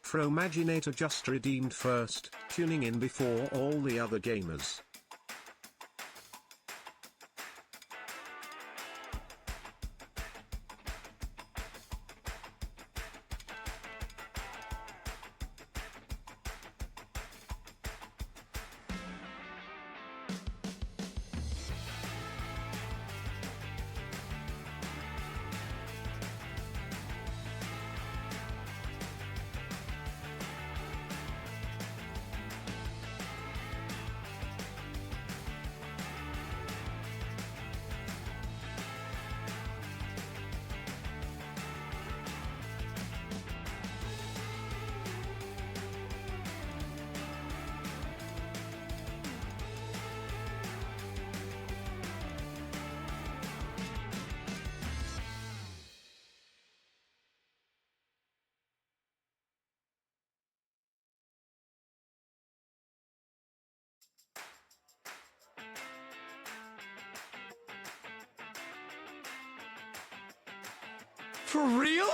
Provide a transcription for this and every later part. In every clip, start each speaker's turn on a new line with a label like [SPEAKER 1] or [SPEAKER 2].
[SPEAKER 1] Retromaginator just redeemed first, tuning in before all the other gamers.
[SPEAKER 2] For real?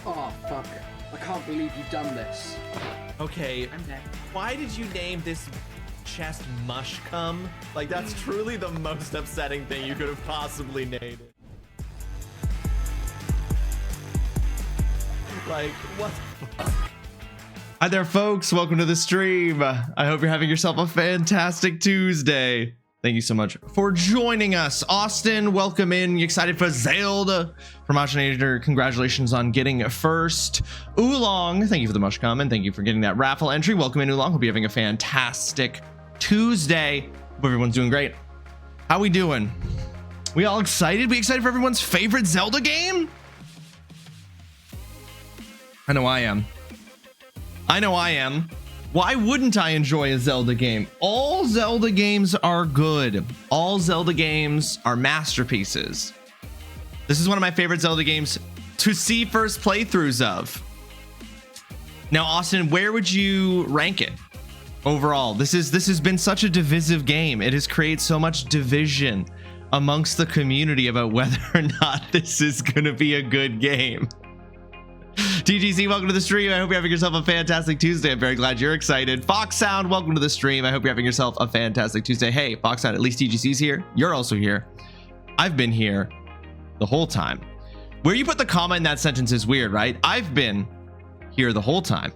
[SPEAKER 3] Oh, fuck. I can't believe you've done this.
[SPEAKER 2] Okay,
[SPEAKER 4] I'm back.
[SPEAKER 2] why did you name this chest mush cum? Like, that's truly the most upsetting thing you could have possibly named it. Like, what the fuck?
[SPEAKER 5] Hi there, folks. Welcome to the stream. I hope you're having yourself a fantastic Tuesday. Thank you so much for joining us. Austin, welcome in. You excited for Zelda? Promotionator, congratulations on getting first. Oolong, thank you for the mush comment. Thank you for getting that raffle entry. Welcome in, Oolong. Hope you're having a fantastic Tuesday. Hope everyone's doing great. How we doing? We all excited? We excited for everyone's favorite Zelda game? I know I am. I know I am. Why wouldn't I enjoy a Zelda game? All Zelda games are good. All Zelda games are masterpieces. This is one of my favorite Zelda games to see first playthroughs of. Now, Austin, where would you rank it overall? This has been such a divisive game. It has created so much division amongst the community about whether or not this is gonna be a good game. TGC, welcome to the stream. I hope you're having yourself a fantastic Tuesday. I'm very glad you're excited. Fox Sound, welcome to the stream. I hope you're having yourself a fantastic Tuesday. Hey, Fox Sound, at least TGC's here. You're also here. I've been here the whole time. Where you put the comma in that sentence is weird, right? I've been here the whole time.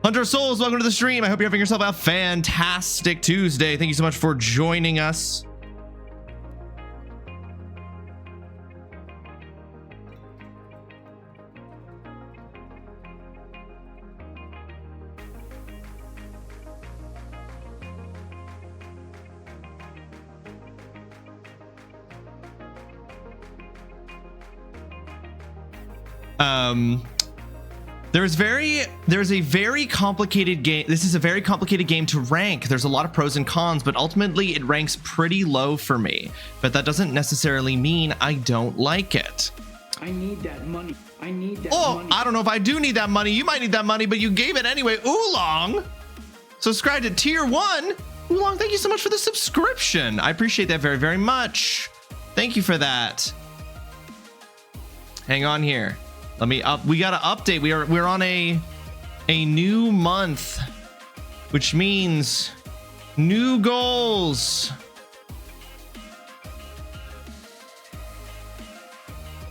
[SPEAKER 5] Hunter Souls, welcome to the stream. I hope you're having yourself a fantastic Tuesday. Thank you so much for joining us. There's a very complicated game. This is a very complicated game to rank. There's a lot of pros and cons, but ultimately it ranks pretty low for me. But that doesn't necessarily mean I don't like it.
[SPEAKER 3] I need that money. I need that money.
[SPEAKER 5] I don't know if I do need that money. You might need that money, but you gave it anyway. Oolong, subscribe to tier 1. Oolong, thank you so much for the subscription. I appreciate that very, very much. Thank you for that. Hang on here. Let me up. We got to update. We're on a new month, which means new goals,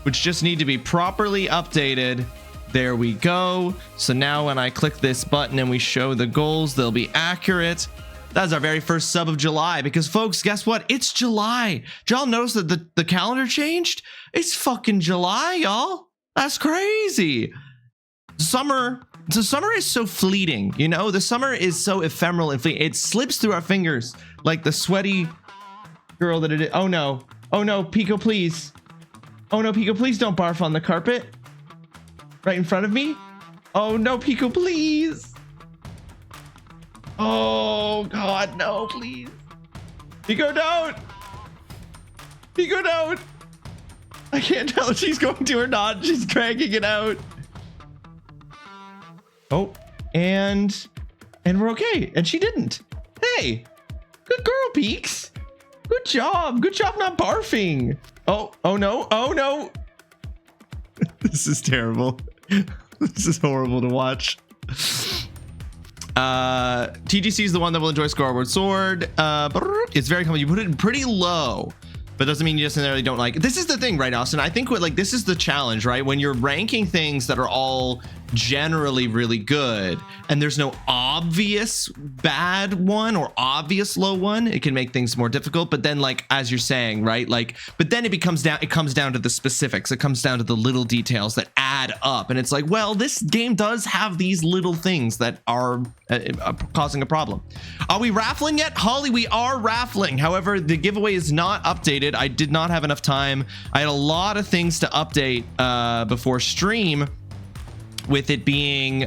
[SPEAKER 5] which just need to be properly updated. There we go. So now when I click this button and we show the goals, they'll be accurate. That's our very first sub of July, because folks, guess what? It's July. Did y'all notice that the calendar changed? It's fucking July, y'all. That's crazy. Summer is so fleeting, you know? The summer is so ephemeral and fleeting. It slips through our fingers like the sweaty girl that it is. Oh no, Pico, please. Oh no, Pico, please don't barf on the carpet right in front of me. Oh no, Pico, please. Oh God, no, please. Pico, don't. Pico, don't. I can't tell if she's going to or not. She's dragging it out. Oh, and we're okay. And she didn't. Hey, good girl, Peaks. Good job. Good job not barfing. Oh no. This is terrible. This is horrible to watch. TGC is the one that will enjoy Skyward Sword. It's very common. You put it pretty low, but doesn't mean you necessarily don't like it. This is the thing, right, Austin? I think this is the challenge, right? When you're ranking things that are all generally really good and there's no obvious bad one or obvious low one, it can make things more difficult. But then, like, as you're saying, right, like, but then it comes down to the specifics. It comes down to the little details that add up, and it's like, well, this game does have these little things that are causing a problem. Are we raffling yet? Holly, we are raffling. However, the giveaway is not updated. I did not have enough time. I had a lot of things to update before stream, with it being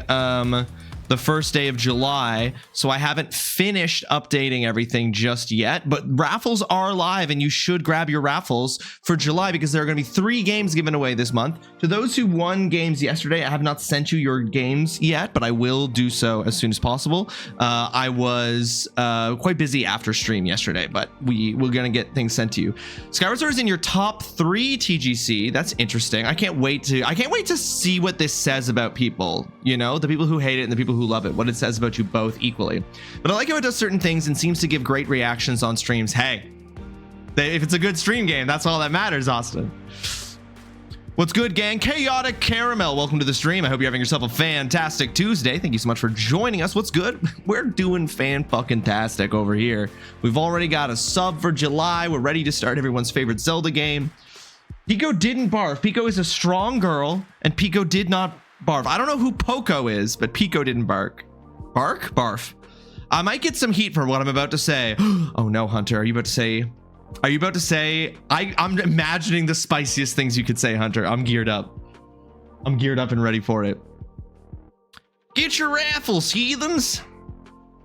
[SPEAKER 5] the first day of July, so I haven't finished updating everything just yet. But raffles are live, and you should grab your raffles for July, because there are going to be 3 games given away this month. To those who won games yesterday, I have not sent you your games yet, but I will do so as soon as possible. I was quite busy after stream yesterday, but we're going to get things sent to you. Skyward Sword is in your top 3, TGC. That's interesting. I can't wait to see what this says about people, you know, the people who hate it and the people who love it, what it says about you both equally. But I like how it does certain things and seems to give great reactions on streams. Hey, if it's a good stream game, that's all that matters, Austin. What's good, gang? Chaotic Caramel, welcome to the stream. I hope you're having yourself a fantastic Tuesday. Thank you so much for joining us. What's good? We're doing fan-fucking-tastic over here. We've already got a sub for July. We're ready to start everyone's favorite Zelda game. Pico didn't barf. Pico is a strong girl, and Pico did not barf. I don't know who Poco is, but Pico didn't bark. Barf? I might get some heat for what I'm about to say. Oh no, Hunter, are you about to say Are you about to say? I'm imagining the spiciest things you could say, Hunter. I'm geared up. I'm geared up and ready for it. Get your raffles, heathens.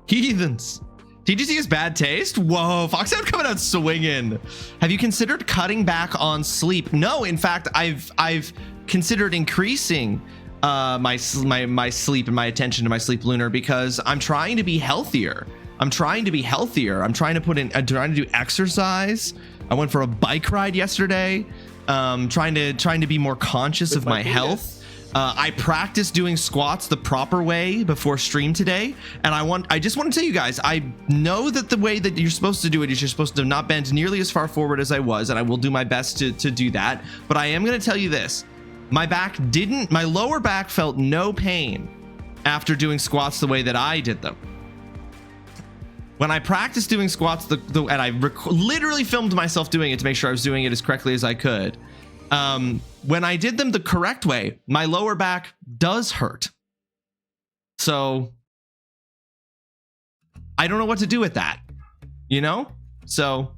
[SPEAKER 5] Heathens. TGC has bad taste? Whoa, Foxhound coming out swinging. Have you considered cutting back on sleep? No, in fact, I've considered increasing my sleep and my attention to my sleep lunar because I'm trying to be healthier. I'm trying to put in, I'm trying to do exercise. I went for a bike ride yesterday. Trying to be more conscious of my health. I practiced doing squats the proper way before stream today, and I just want to tell you guys, I know that the way that you're supposed to do it is you're supposed to not bend nearly as far forward as I was, and I will do my best to do that. But I am going to tell you this: my lower back felt no pain after doing squats the way that I did them. When I practiced doing squats, and I literally filmed myself doing it to make sure I was doing it as correctly as I could. When I did them the correct way, my lower back does hurt. So I don't know what to do with that, you know? So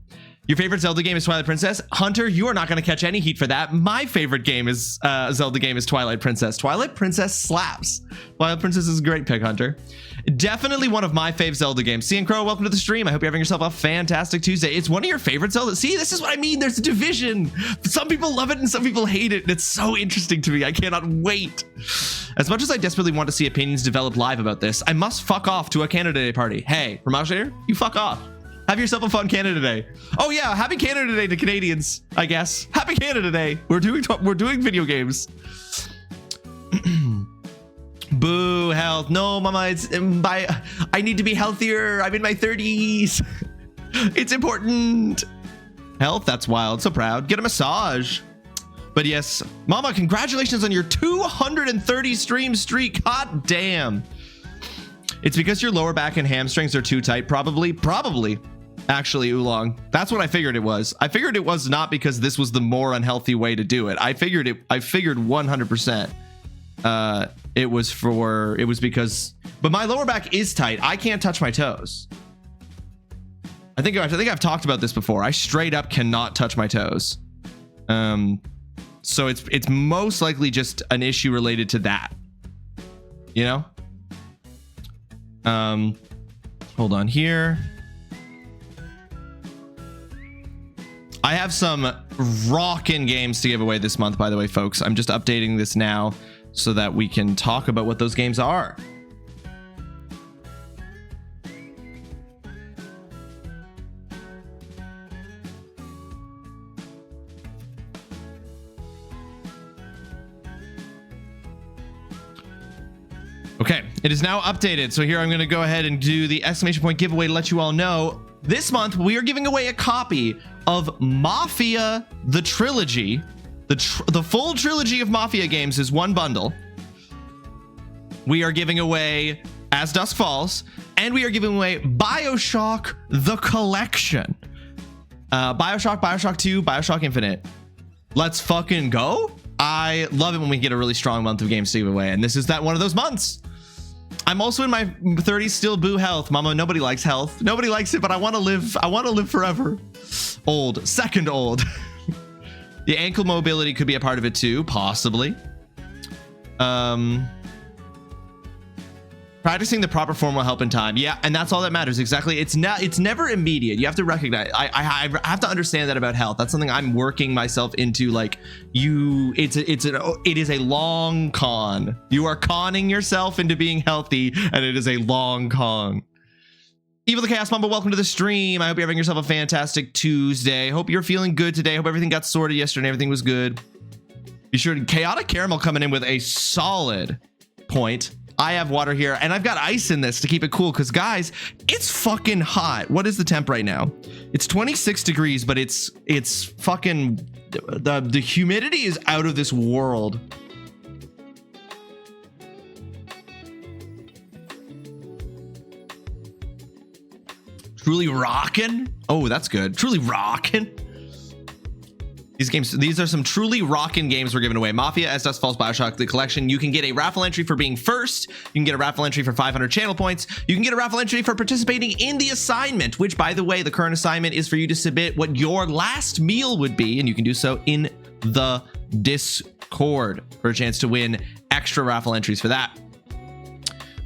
[SPEAKER 5] your favorite Zelda game is Twilight Princess. Hunter, you are not going to catch any heat for that. My favorite game is Zelda game is Twilight Princess. Twilight Princess slaps. Twilight Princess is a great pick, Hunter. Definitely one of my fave Zelda games. CN Crow, welcome to the stream. I hope you're having yourself a fantastic Tuesday. It's one of your favorite Zelda. See, this is what I mean. There's a division. Some people love it and some people hate it. And it's so interesting to me. I cannot wait. As much as I desperately want to see opinions develop live about this, I must fuck off to a Canada Day party. Hey, Ramaj here, you fuck off. Have yourself a fun Canada Day. Oh yeah, happy Canada Day to Canadians, I guess. Happy Canada Day. We're doing video games. Boo, health. No, mama, I need to be healthier. I'm in my 30s. It's important. Health, that's wild. So proud. Get a massage. But yes, mama, congratulations on your 230 stream streak. God damn. It's because your lower back and hamstrings are too tight, probably. Actually, Oolong. That's what I figured it was. I figured it was not because this was the more unhealthy way to do it. I figured 100%. It was because, but my lower back is tight. I can't touch my toes. I think I've talked about this before. I straight up cannot touch my toes. So it's most likely just an issue related to that, you know? Hold on here. I have some rockin' games to give away this month, by the way, folks. I'm just updating this now so that we can talk about what those games are. Okay, it is now updated. So here I'm going to go ahead and do the exclamation point giveaway to let you all know. This month, we are giving away a copy of Mafia, the trilogy. The full trilogy of Mafia games is one bundle. We are giving away As Dusk Falls, and we are giving away BioShock, the collection. BioShock 2, BioShock Infinite. Let's fucking go. I love it when we get a really strong month of games to give away, and this is one of those months. I'm also in my 30s still. Boo health. Mama, nobody likes health. Nobody likes it, but I want to live. I want to live forever. Old. Second old. The ankle mobility could be a part of it too, possibly. Practicing the proper form will help in time. Yeah, and that's all that matters. Exactly. It's never immediate. You have to recognize. I have to understand that about health. That's something I'm working myself into. Like it is a long con. You are conning yourself into being healthy, and it is a long con. Evil the Chaos Mamba, welcome to the stream. I hope you're having yourself a fantastic Tuesday. Hope you're feeling good today. Hope everything got sorted yesterday. Everything was good. Be sure to Chaotic Caramel coming in with a solid point. I have water here, and I've got ice in this to keep it cool, because guys, it's fucking hot. What is the temp right now? It's 26 degrees, but it's fucking, the humidity is out of this world. Truly rockin'. Oh, that's good. Truly rockin'. These are some truly rockin' games we're giving away. Mafia, As Dust Falls, Bioshock, the collection. You can get a raffle entry for being first. You can get a raffle entry for 500 channel points. You can get a raffle entry for participating in the assignment, which, by the way, the current assignment is for you to submit what your last meal would be, and you can do so in the Discord for a chance to win extra raffle entries for that.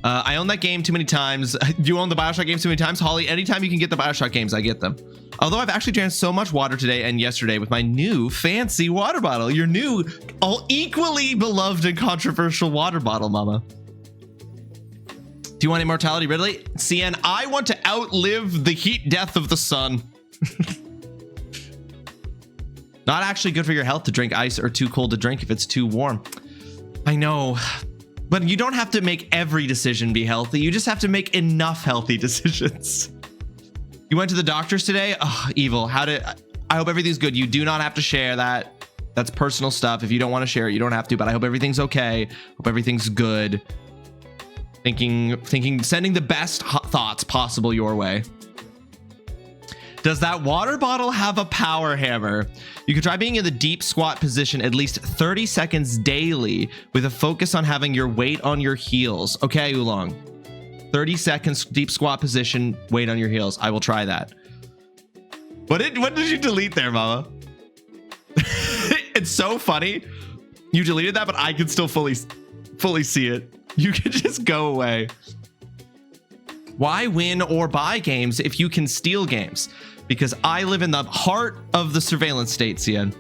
[SPEAKER 5] I own that game too many times. You own the Bioshock games too many times? Holly, anytime you can get the Bioshock games, I get them. Although I've actually drank so much water today and yesterday with my new fancy water bottle. Your new, all equally beloved and controversial water bottle, mama. Do you want immortality, Ridley? CN, I want to outlive the heat death of the sun. Not actually good for your health to drink ice or too cold to drink if it's too warm. I know. But you don't have to make every decision be healthy. You just have to make enough healthy decisions. You went to the doctors today? Oh, evil. I hope everything's good. You do not have to share that. That's personal stuff. If you don't want to share it, you don't have to, but I hope everything's okay. Hope everything's good. Sending the best thoughts possible your way. Does that water bottle have a power hammer? You can try being in the deep squat position at least 30 seconds daily with a focus on having your weight on your heels. Okay, Oolong. 30 seconds deep squat position, weight on your heels. I will try that. What did you delete there, mama? It's so funny. You deleted that, but I can still fully see it. You can just go away. Why win or buy games if you can steal games? Because I live in the heart of the surveillance state, Cian.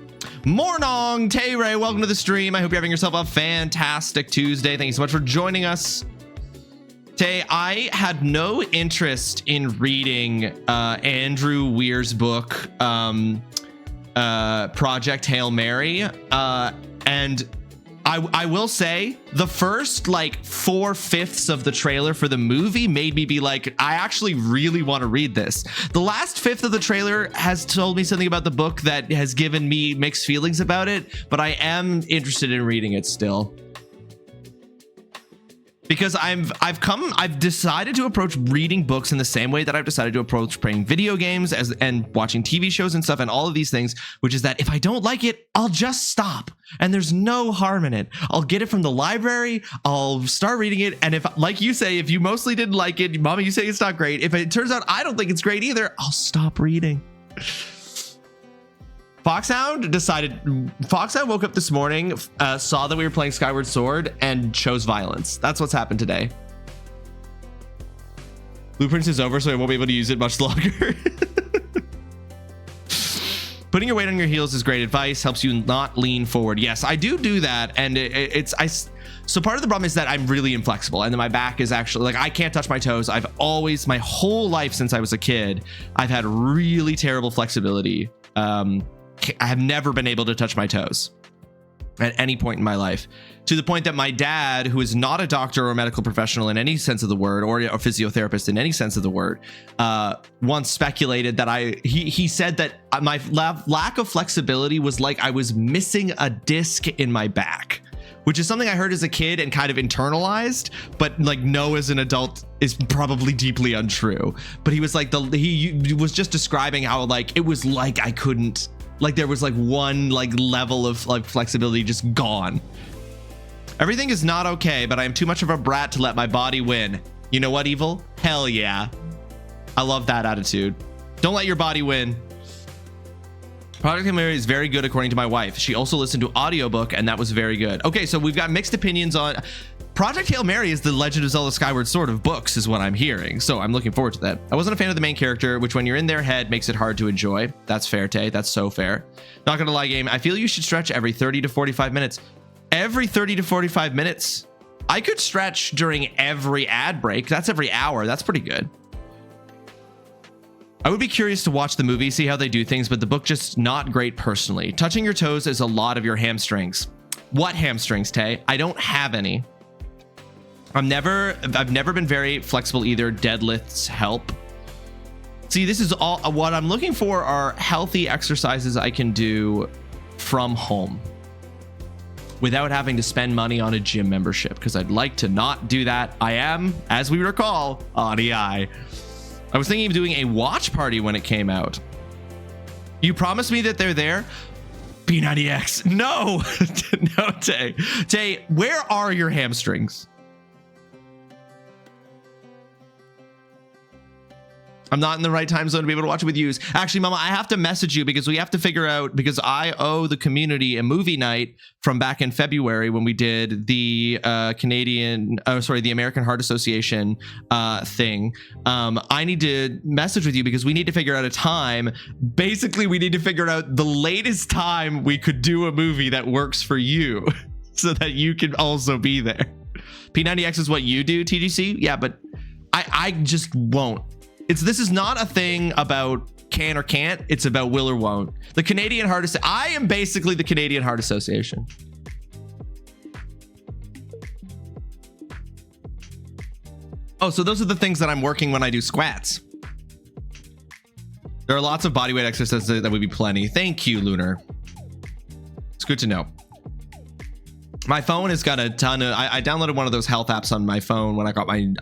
[SPEAKER 5] Mornong, Tay Ray, welcome to the stream. I hope you're having yourself a fantastic Tuesday. Thank you so much for joining us. Tay, I had no interest in reading Andrew Weir's book, Project Hail Mary, and I will say the first like 4/5 of the trailer for the movie made me be like, I actually really want to read this. The last fifth of the trailer has told me something about the book that has given me mixed feelings about it, but I am interested in reading it still. Because I've decided to approach reading books in the same way that I've decided to approach playing video games and watching TV shows and stuff and all of these things, which is that if I don't like it, I'll just stop. And there's no harm in it. I'll get it from the library. I'll start reading it. And if, like you say, if you mostly didn't like it, Mama, you say it's not great. If it turns out I don't think it's great either, I'll stop reading. Foxhound woke up this morning, saw that we were playing Skyward Sword and chose violence. That's what's happened today. Blueprints is over, so I won't be able to use it much longer. Putting your weight on your heels is great advice. Helps you not lean forward. Yes, I do that. And so part of the problem is that I'm really inflexible and then my back is actually like, I can't touch my toes. I've always, my whole life since I was a kid, I've had really terrible flexibility. I have never been able to touch my toes at any point in my life, to the point that my dad, who is not a doctor or a medical professional in any sense of the word, or a physiotherapist in any sense of the word, once speculated that he said that my lack of flexibility was like I was missing a disc in my back, which is something I heard as a kid and kind of internalized, but like no, as an adult is probably deeply untrue. But he was like, he was just describing how like it was like I couldn't, like there was like one like level of like flexibility just gone. Everything is not okay, but I am too much of a brat to let my body win. You know what, Evil? Hell yeah. I love that attitude. Don't let your body win. Project Hail Mary is very good according to my wife. She also listened to audiobook and that was very good. Okay, so we've got mixed opinions on Project Hail Mary. Is the Legend of Zelda Skyward Sword of books is what I'm hearing, so I'm looking forward to that. I wasn't a fan of the main character, which when you're in their head makes it hard to enjoy. That's fair, Tay. That's so fair. Not gonna lie, game, I feel you should stretch every 30 to 45 minutes. Every 30 to 45 minutes? I could stretch during every ad break. That's every hour. That's pretty good. I would be curious to watch the movie, see how they do things, but the book just not great personally. Touching your toes is a lot of your hamstrings. What hamstrings, Tay? I don't have any. I've never been very flexible either. Deadlifts help. See, this is all what I'm looking for are healthy exercises I can do from home without having to spend money on a gym membership, because I'd like to not do that. I am, as we recall, RDI. I was thinking of doing a watch party when it came out. You promised me that they're there. P90X. No, no, Tay. Tay, where are your hamstrings? I'm not in the right time zone to be able to watch it with you. Actually, Mama, I have to message you because we have to figure out, because I owe the community a movie night from back in February when we did the the American Heart Association thing. I need to message with you because we need to figure out a time. Basically, we need to figure out the latest time we could do a movie that works for you so that you can also be there. P90X is what you do, TGC? Yeah, but I just won't. This is not a thing about can or can't. It's about will or won't. The Canadian Heart Association. I am basically the Canadian Heart Association. Oh, so those are the things that I'm working when I do squats. There are lots of bodyweight exercises that would be plenty. Thank you, Lunar. It's good to know. My phone has got a ton of, I downloaded one of those health apps on my phone when I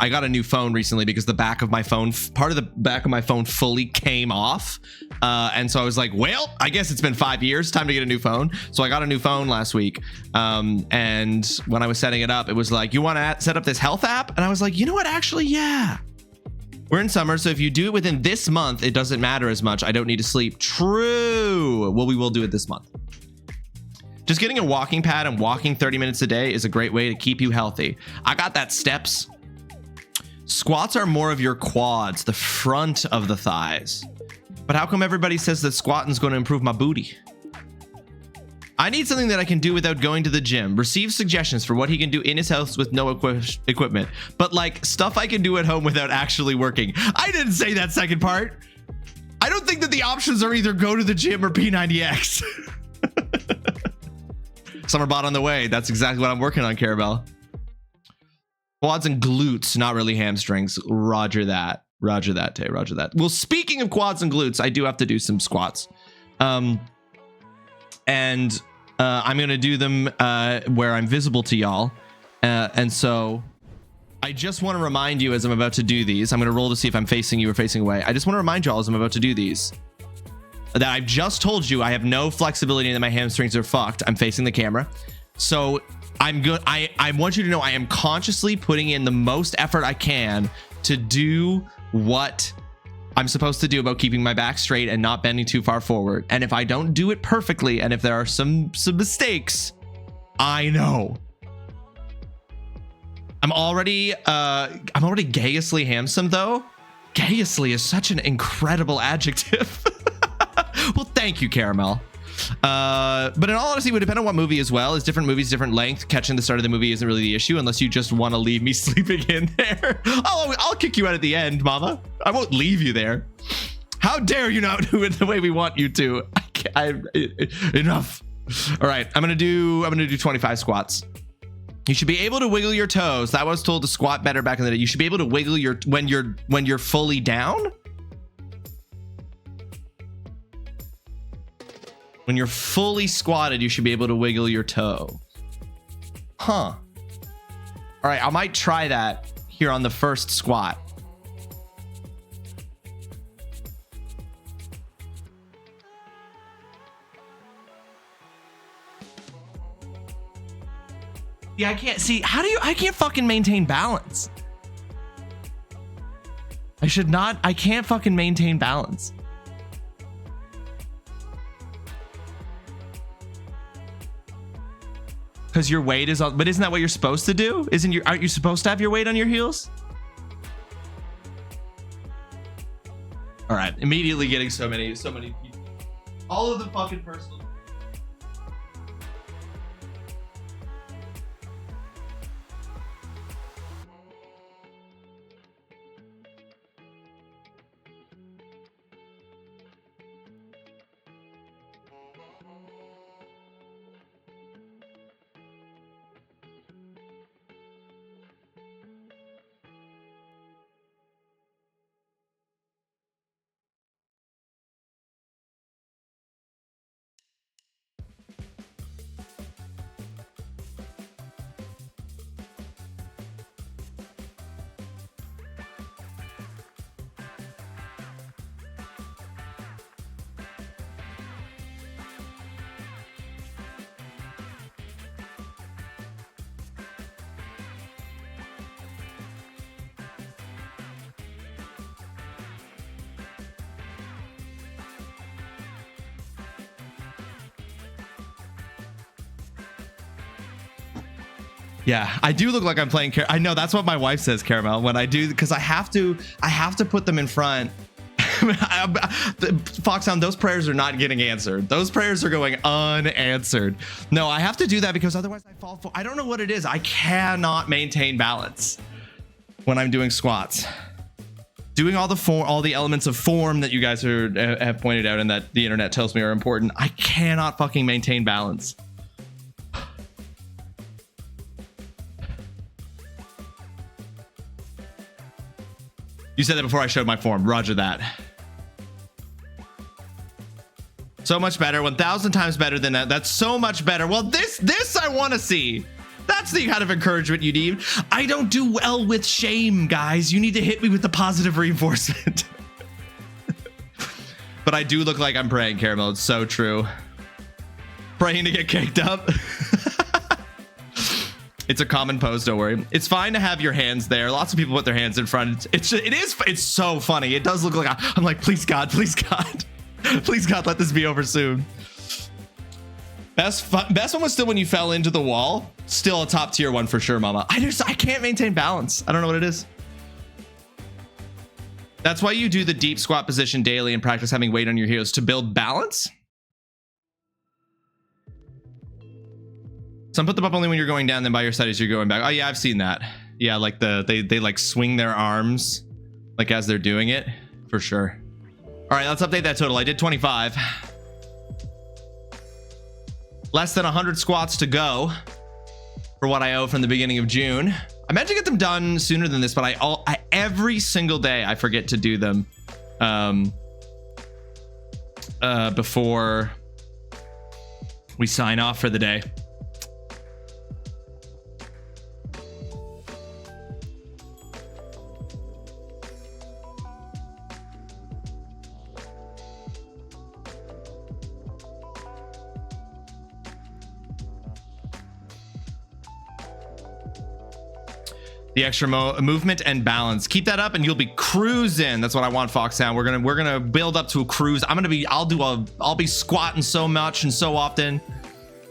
[SPEAKER 5] got a new phone recently because the back of my phone, part of the back of my phone fully came off. And so I was like, well, I guess it's been 5 years, time to get a new phone. So I got a new phone last week. And when I was setting it up, it was like, you want to set up this health app? And I was like, you know what? Actually, yeah. We're in summer, so if you do it within this month, it doesn't matter as much. I don't need to sleep. True. Well, we will do it this month. Just getting a walking pad and walking 30 minutes a day is a great way to keep you healthy. I got that steps. Squats are more of your quads, the front of the thighs. But how come everybody says that squatting is going to improve my booty? I need something that I can do without going to the gym. Receive suggestions for what he can do in his house with no equipment. But like stuff I can do at home without actually working. I didn't say that second part. I don't think that the options are either go to the gym or P90X. Summer bot on the way. That's exactly what I'm working on, Carabelle. Quads and glutes, not really hamstrings. Roger that. Roger that, Tay. Roger that. Well, speaking of quads and glutes, I do have to do some squats. I'm going to do them where I'm visible to y'all. And so I just want to remind you as I'm about to do these. I'm going to roll to see if I'm facing you or facing away. I just want to remind y'all as I'm about to do these that I've just told you I have no flexibility and that my hamstrings are fucked. I'm facing the camera. So I'm good. I want you to know I am consciously putting in the most effort I can to do what I'm supposed to do about keeping my back straight and not bending too far forward. And if I don't do it perfectly, and if there are some mistakes, I know. I'm already gayishly handsome though. Gayishly is such an incredible adjective. Well, thank you, Caramel. But in all honesty, it would depend on what movie as well. It's different movies, different length. Catching the start of the movie isn't really the issue unless you just want to leave me sleeping in there. I'll kick you out at the end, Mama. I won't leave you there. How dare you not do it the way we want you to? Enough. All right, I'm gonna do 25 squats. You should be able to wiggle your toes. That was told to squat better back in the day. You should be able to wiggle your when you're fully down. When you're fully squatted, you should be able to wiggle your toe. Huh. All right, I might try that here on the first squat. Yeah, I can't see. I can't fucking maintain balance. I can't fucking maintain balance. Because your weight is on, but isn't that what you're supposed to do? Aren't you supposed to have your weight on your heels? All right, immediately getting so many people. All of the fucking personal. Yeah, I do look like I'm playing. I know that's what my wife says, Caramel, when I do, because I have to put them in front. Foxhound, those prayers are not getting answered. Those prayers are going unanswered. No, I have to do that because otherwise I fall for. I don't know what it is. I cannot maintain balance when I'm doing squats. Doing all the elements of form that you guys have pointed out and that the internet tells me are important. I cannot fucking maintain balance. You said that before I showed my form. Roger that. So much better. 1,000 times better than that. That's so much better. Well, this I want to see. That's the kind of encouragement you need. I don't do well with shame, guys. You need to hit me with the positive reinforcement. But I do look like I'm praying, Caramel. It's so true. Praying to get caked up. It's a common pose, don't worry. It's fine to have your hands there. Lots of people put their hands in front. It's so funny. It does look like I'm like, please God, please God. Please God, let this be over soon. Best one was still when you fell into the wall. Still a top tier one for sure, mama. I can't maintain balance. I don't know what it is. That's why you do the deep squat position daily and practice having weight on your heels to build balance. Some put them up only when you're going down, then by your side as you're going back. Oh yeah, I've seen that. Yeah, like they like swing their arms like as they're doing it, for sure. All right, let's update that total. I did 25. Less than 100 squats to go for what I owe from the beginning of June. I meant to get them done sooner than this, but I every single day I forget to do them before we sign off for the day. The extra movement and balance. Keep that up and you'll be cruising. That's what I want, Foxhound. We're gonna build up to a cruise. I'll be squatting so much and so often.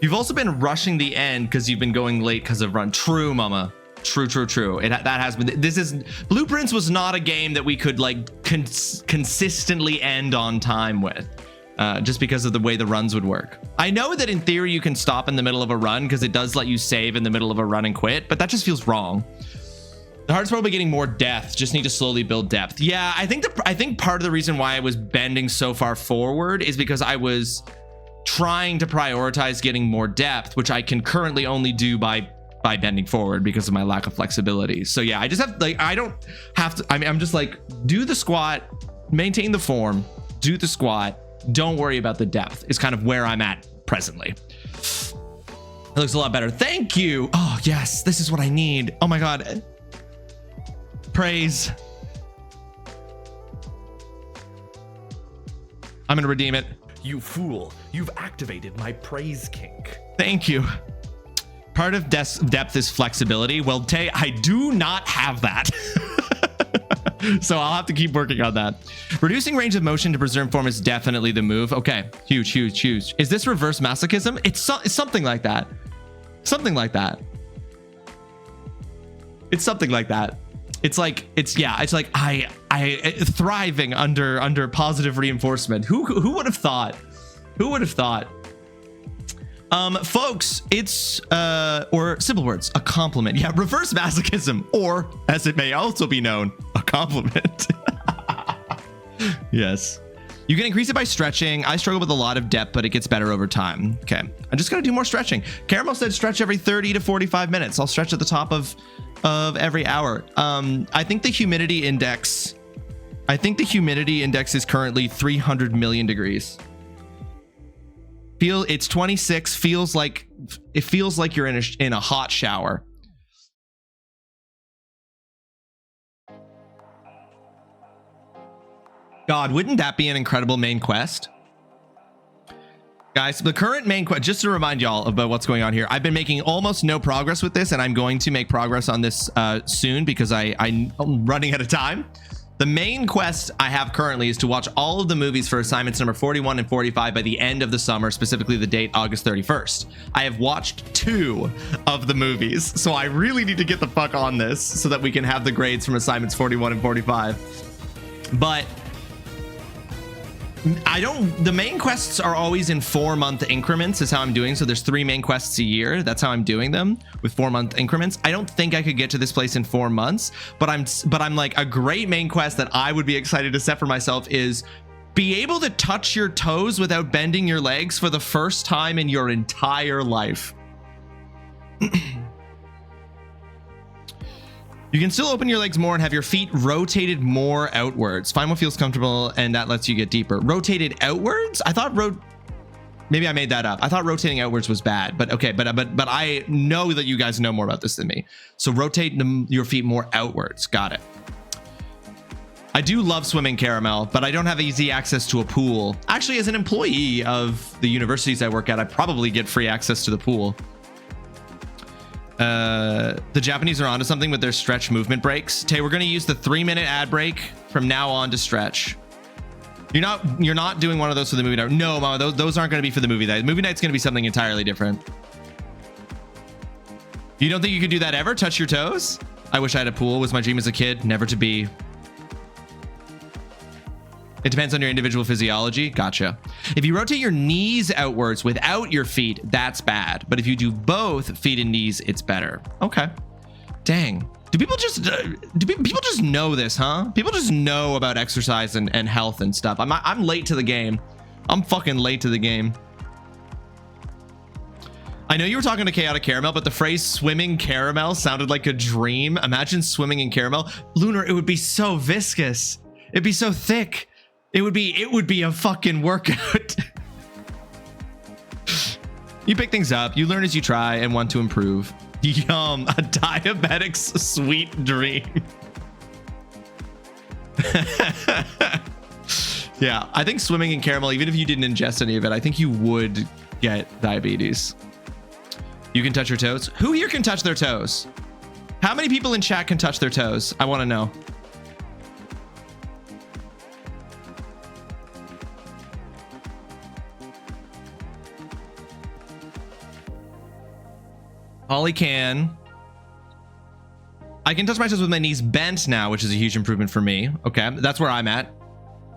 [SPEAKER 5] You've also been rushing the end because you've been going late because of run. True, mama. True. That has been. Blueprints was not a game that we could like consistently end on time with. Just because of the way the runs would work. I know that in theory you can stop in the middle of a run because it does let you save in the middle of a run and quit, but that just feels wrong. The hardest probably getting more depth. Just need to slowly build depth. Yeah, I think part of the reason why I was bending so far forward is because I was trying to prioritize getting more depth, which I can currently only do by bending forward because of my lack of flexibility. So yeah, I just have like, I don't have to, I mean, I'm just like, do the squat, maintain the form, do the squat, don't worry about the depth is kind of where I'm at presently. It looks a lot better. Thank you. Oh yes, this is what I need. Oh my God. Praise. I'm gonna redeem it.
[SPEAKER 4] You fool, you've activated my praise kink.
[SPEAKER 5] Thank you. Part of depth is flexibility. Well, Tay, I do not have that. So I'll have to keep working on that. Reducing range of motion to preserve form is definitely the move. Okay, huge. Is this reverse masochism? It's something like that. Something like that. It's something like that. It's like I thriving under positive reinforcement. Who would have thought? Who would have thought? Folks, it's or simple words, a compliment. Yeah, reverse masochism, or as it may also be known, a compliment. Yes. You can increase it by stretching. I struggle with a lot of depth, but it gets better over time. Okay, I'm just gonna do more stretching. Caramel said stretch every 30 to 45 minutes. I'll stretch at the top of every hour. I think the humidity index is currently 300 million degrees. It's 26. Feels like you're in a hot shower. God, wouldn't that be an incredible main quest? Guys, the current main quest, just to remind y'all about what's going on here, I've been making almost no progress with this, and I'm going to make progress on this soon because I'm running out of time. The main quest I have currently is to watch all of the movies for assignments number 41 and 45 by the end of the summer, specifically the date August 31st. I have watched 2 of the movies, so I really need to get the fuck on this so that we can have the grades from assignments 41 and 45. But the main quests are always in 4-month increments is how I'm doing. So there's 3 main quests a year. That's how I'm doing them, with 4-month increments. I don't think I could get to this place in 4 months, but I'm like, a great main quest that I would be excited to set for myself is be able to touch your toes without bending your legs for the first time in your entire life. You can still open your legs more and have your feet rotated more outwards. Find what feels comfortable, and that lets you get deeper. Rotated outwards? I thought maybe I made that up. I thought rotating outwards was bad, but okay. But I know that you guys know more about this than me. So rotate your feet more outwards. Got it. I do love swimming, Caramel, but I don't have easy access to a pool. Actually, as an employee of the universities I work at, I probably get free access to the pool. The Japanese are onto something with their stretch movement breaks. Tay, we're going to use the 3-minute ad break from now on to stretch. You're not doing one of those for the movie night. No, Mama, those aren't going to be for the movie night. The movie night's going to be something entirely different. You don't think you could do that ever? Touch your toes? I wish I had a pool. Was my dream as a kid. Never to be. It depends on your individual physiology. Gotcha. If you rotate your knees outwards without your feet, that's bad. But if you do both feet and knees, it's better. Okay. Dang. Do people just know this, huh? People just know about exercise and health and stuff. I'm late to the game. I'm fucking late to the game. I know you were talking to Chaotic Caramel, but the phrase swimming caramel sounded like a dream. Imagine swimming in caramel. Lunar, it would be so viscous. It'd be so thick. It would be a fucking workout. You pick things up, you learn as you try and want to improve. Yum, a diabetic's sweet dream. Yeah, I think swimming in caramel, even if you didn't ingest any of it, I think you would get diabetes. You can touch your toes. Who here can touch their toes? How many people in chat can touch their toes? I want to know. Holly can. I can touch my toes with my knees bent now, which is a huge improvement for me. Okay, that's where I'm at.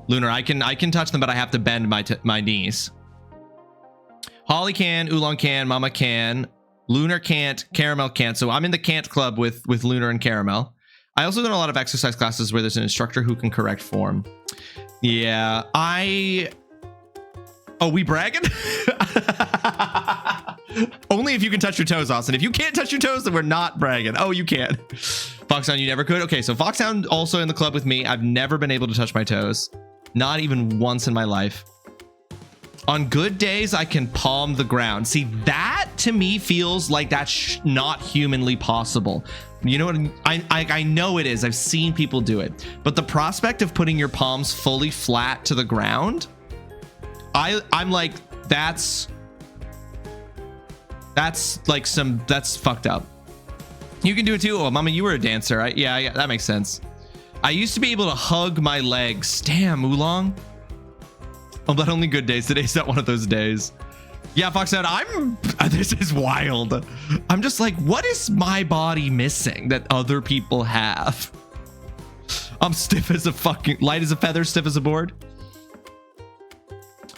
[SPEAKER 5] Lunar, I can touch them, but I have to bend my knees. Holly can, Oolong can, Mama can, Lunar can't, Caramel can't. So I'm in the can't club with Lunar and Caramel. I also done a lot of exercise classes where there's an instructor who can correct form. Yeah, oh, we bragging? Only if you can touch your toes, Austin. If you can't touch your toes, then we're not bragging. Oh, you can. Foxhound, you never could? Okay, so Foxhound also in the club with me. I've never been able to touch my toes. Not even once in my life. On good days, I can palm the ground. See, that to me feels like that's not humanly possible. You know what I know it is. I've seen people do it. But the prospect of putting your palms fully flat to the ground, I'm like, that's fucked up. You can do it too. Oh, Mama, you were a dancer, right? Yeah, that makes sense. I used to be able to hug my legs. Damn, Oolong. Oh, but only good days. Today's not one of those days. Yeah, Foxhound, this is wild. I'm just like, what is my body missing that other people have? I'm stiff as a fucking, light as a feather, stiff as a board.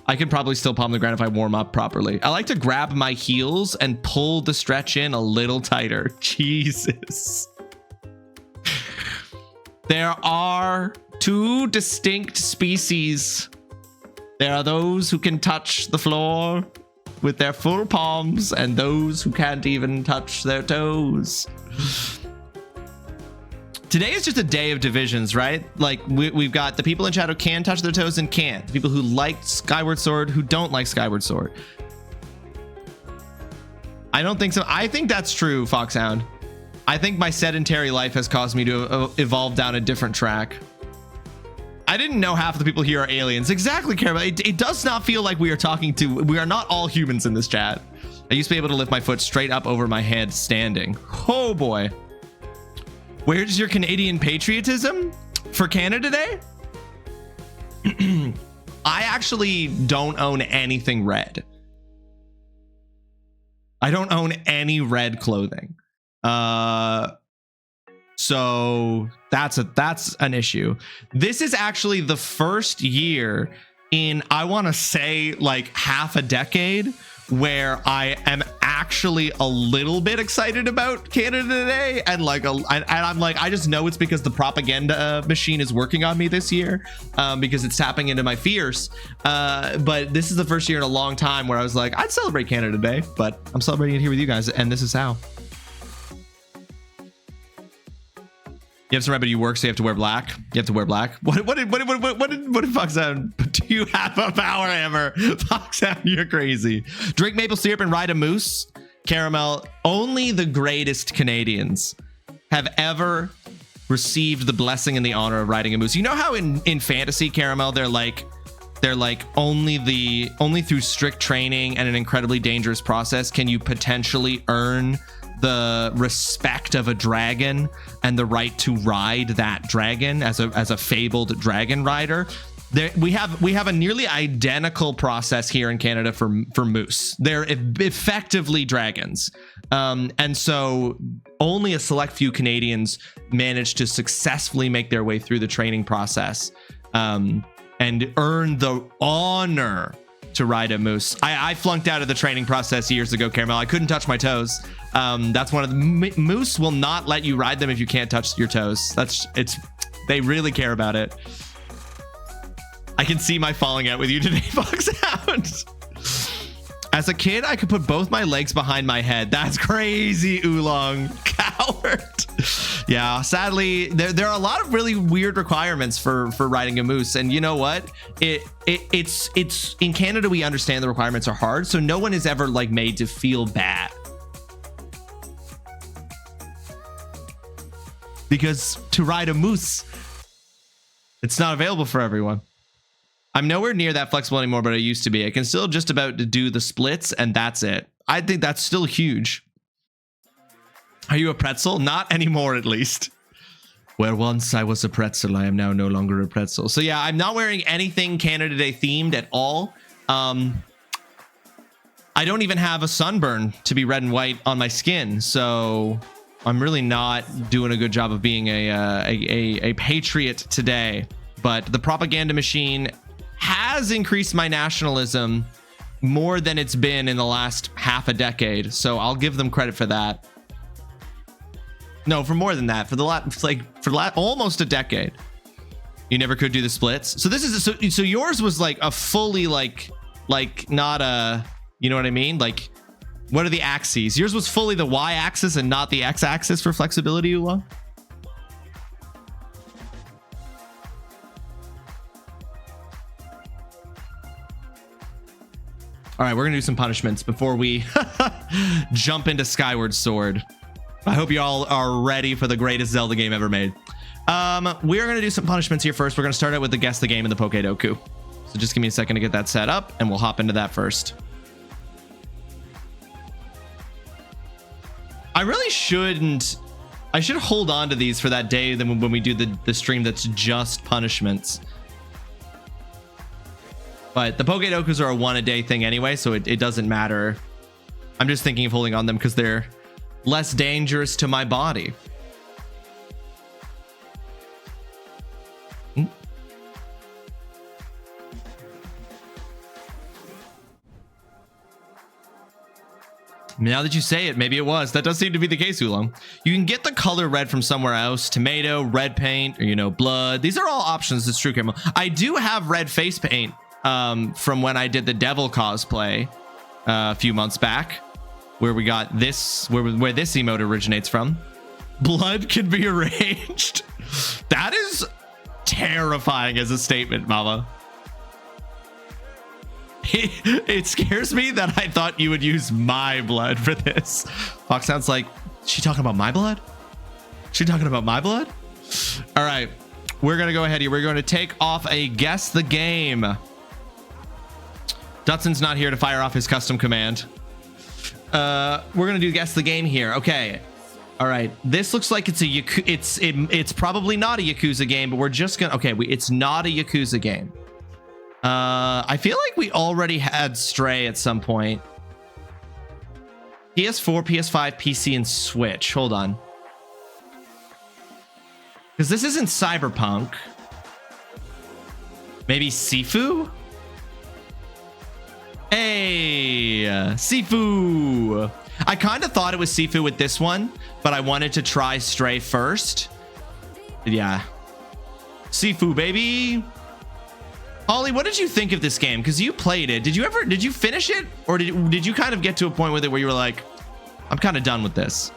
[SPEAKER 5] I can probably still palm the ground if I warm up properly. I like to grab my heels and pull the stretch in a little tighter. Jesus. There are 2 distinct species. There are those who can touch the floor with their full palms and those who can't even touch their toes. Today is just a day of divisions, right? Like we've got the people in chat who can touch their toes and can't. The people who like Skyward Sword who don't like Skyward Sword. I don't think so. I think that's true, Foxhound. I think my sedentary life has caused me to evolve down a different track. I didn't know half of the people here are aliens. Exactly, Caramel. It does not feel like we are not all humans in this chat. I used to be able to lift my foot straight up over my head standing. Oh boy. Where's your Canadian patriotism? for Canada Day, I actually don't own anything red. I don't own any red clothing. So that's an issue. This is actually the first year in, I want to say, like half a decade where I am actually a little bit excited about Canada Day, and I'm like, I just know it's because the propaganda machine is working on me this year, because it's tapping into my fears. But this is the first year in a long time where I was like, I'd celebrate Canada Day, but I'm celebrating it here with you guys, and this is how. You have to remember you work, so you have to wear black. You have to wear black. What did Foxhound? Do you have a power hammer? Foxhound, you're crazy. Drink maple syrup and ride a moose. Caramel, only the greatest Canadians have ever received the blessing and the honor of riding a moose. You know how in fantasy, Caramel, they're like only through strict training and an incredibly dangerous process can you potentially earn the respect of a dragon and the right to ride that dragon as a fabled dragon rider. We have a nearly identical process here in Canada for moose. They're effectively dragons, and so only a select few Canadians manage to successfully make their way through the training process and earn the honor to ride a moose. I flunked out of the training process years ago, Caramel. I couldn't touch my toes. That's one of the moose will not let you ride them if you can't touch your toes. They really care about it. I can see my falling out with you today, Foxhound. As a kid, I could put both my legs behind my head. That's crazy, Oolong. Coward. Yeah, sadly, there are a lot of really weird requirements for riding a moose. And you know what? It's in Canada, we understand the requirements are hard, so no one is ever like made to feel bad. Because to ride a moose, it's not available for everyone. I'm nowhere near that flexible anymore, but I used to be. I can still just about to do the splits, and that's it. I think that's still huge. Are you a pretzel? Not anymore, at least. Where once I was a pretzel, I am now no longer a pretzel. So yeah, I'm not wearing anything Canada Day themed at all. I don't even have a sunburn to be red and white on my skin, so I'm really not doing a good job of being a patriot today. But the propaganda machine has increased my nationalism more than it's been in the last half a decade, so I'll give them credit for that. No, for more than that, for the last almost a decade. You never could do the splits. So this is so yours was like a fully like not a, you know what I mean? Like, what are the axes? Yours was fully the y-axis and not the x-axis for flexibility, Ula. All right, we're gonna do some punishments before we jump into Skyward Sword. I hope you all are ready for the greatest Zelda game ever made. We are gonna do some punishments here first. We're gonna start out with the Guess the Game and the Pokedoku. So just give me a second to get that set up, and we'll hop into that first. I really shouldn't. I should hold on to these for that day then when we do the stream that's just punishments. But the Pokedokus are a one-a-day thing anyway, so it doesn't matter. I'm just thinking of holding on them because they're less dangerous to my body. Now that you say it, maybe it was. That does seem to be the case, Oolong. You can get the color red from somewhere else. Tomato, red paint, or, you know, blood. These are all options. It's true, Caramel. I do have red face paint from when I did the devil cosplay a few months back, where we got this, where this emote originates from. Blood can be arranged. That is terrifying as a statement, Mama. It scares me that I thought you would use my blood for this. Fox sounds like, she talking about my blood? She talking about my blood? All right, we're gonna go ahead here. We're going to take off a Guess the Game. Dutson's not here to fire off his custom command. We're gonna do Guess the Game here. Okay, All right, this looks like it's a it's probably not a Yakuza game, but we're just gonna it's not a Yakuza game. I feel like we already had Stray at some point. PS4, PS5, PC, and Switch. Hold on, because this isn't Cyberpunk. Maybe Sifu. Hey, Sifu. I kind of thought it was Sifu with this one, but I wanted to try Stray first. But yeah. Sifu, baby. Ollie, what did you think of this game? Because you played it. Did you finish it? Or did you kind of get to a point with it where you were like, I'm kind of done with this?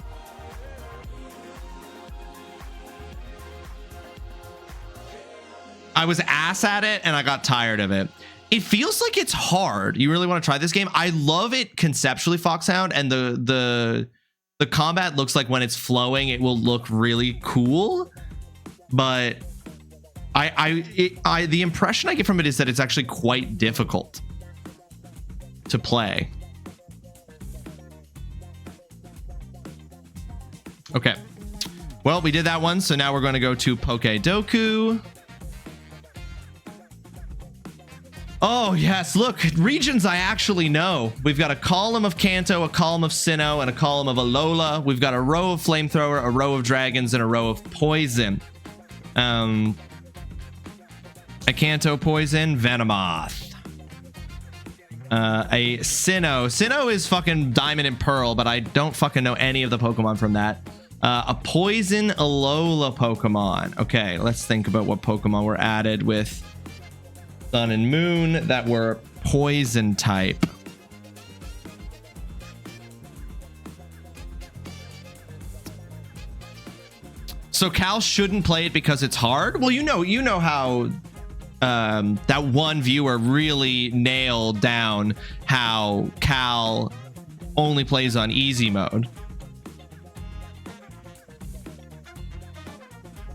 [SPEAKER 5] I was ass at it and I got tired of it. It feels like it's hard. You really want to try this game? I love it conceptually, Foxhound, and the combat looks like when it's flowing, it will look really cool. But the impression I get from it is that it's actually quite difficult to play. Okay. Well, we did that one, so now we're going to go to Pokedoku. Oh, yes. Look, regions I actually know. We've got a column of Kanto, a column of Sinnoh, and a column of Alola. We've got a row of Flamethrower, a row of Dragons, and a row of Poison. A Kanto Poison, Venomoth. A Sinnoh. Sinnoh is fucking Diamond and Pearl, but I don't fucking know any of the Pokemon from that. A Poison Alola Pokemon. Okay, let's think about what Pokemon were added with Sun and Moon that were poison type. So Cal shouldn't play it because it's hard. Well, you know how that one viewer really nailed down how Cal only plays on easy mode.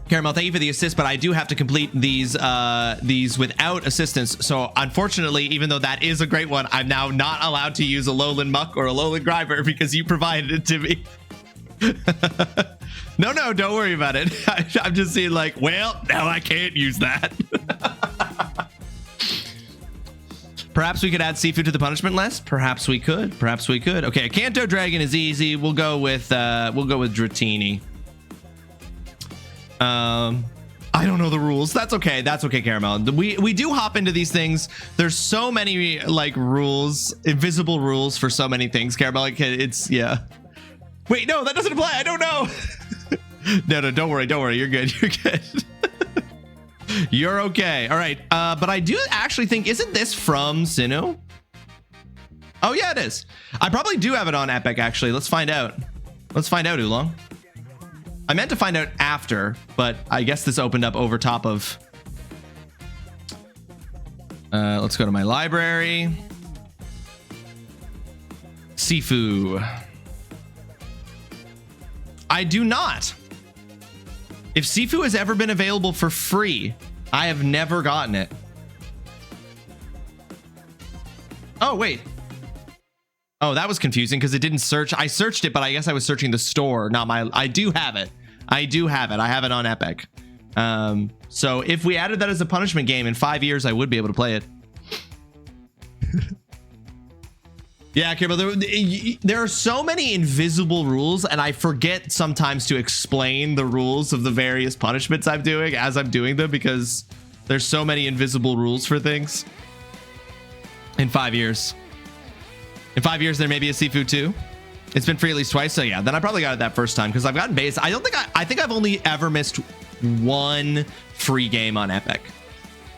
[SPEAKER 5] Caramel, thank you for the assist, but I do have to complete these without assistance. So unfortunately, even though that is a great one, I'm now not allowed to use a Alolan Muck or a Alolan Grimer because you provided it to me. No, don't worry about it. I'm just saying, like, well, now I can't use that. Perhaps we could add Sifu to the punishment list. Perhaps we could. Okay, a Kanto Dragon is easy. We'll go with Dratini. I don't know the rules. That's okay, Caramel. We do hop into these things. There's so many like rules, invisible rules for so many things, Caramel. Like, it's yeah. Wait, no, that doesn't apply. I don't know. No, don't worry. You're good. You're okay. All right. But I do actually think, isn't this from Sinnoh? Oh yeah, it is. I probably do have it on Epic, actually. Let's find out. Oolong. I meant to find out after, but I guess this opened up over top of. Let's go to my library. Sifu. I do not. If Sifu has ever been available for free, I have never gotten it. Oh, wait. Oh, that was confusing because it didn't search. I searched it, but I guess I was searching the store, not my. I do have it. I have it on Epic. So if we added that as a punishment game in 5 years, I would be able to play it. Yeah, Kirby, there are so many invisible rules, and I forget sometimes to explain the rules of the various punishments I'm doing as I'm doing them because there's so many invisible rules for things. In 5 years. In 5 years, there may be a Sifu 2. It's been free at least twice, so yeah, then I probably got it that first time because I've gotten base. I think I've only ever missed one free game on Epic.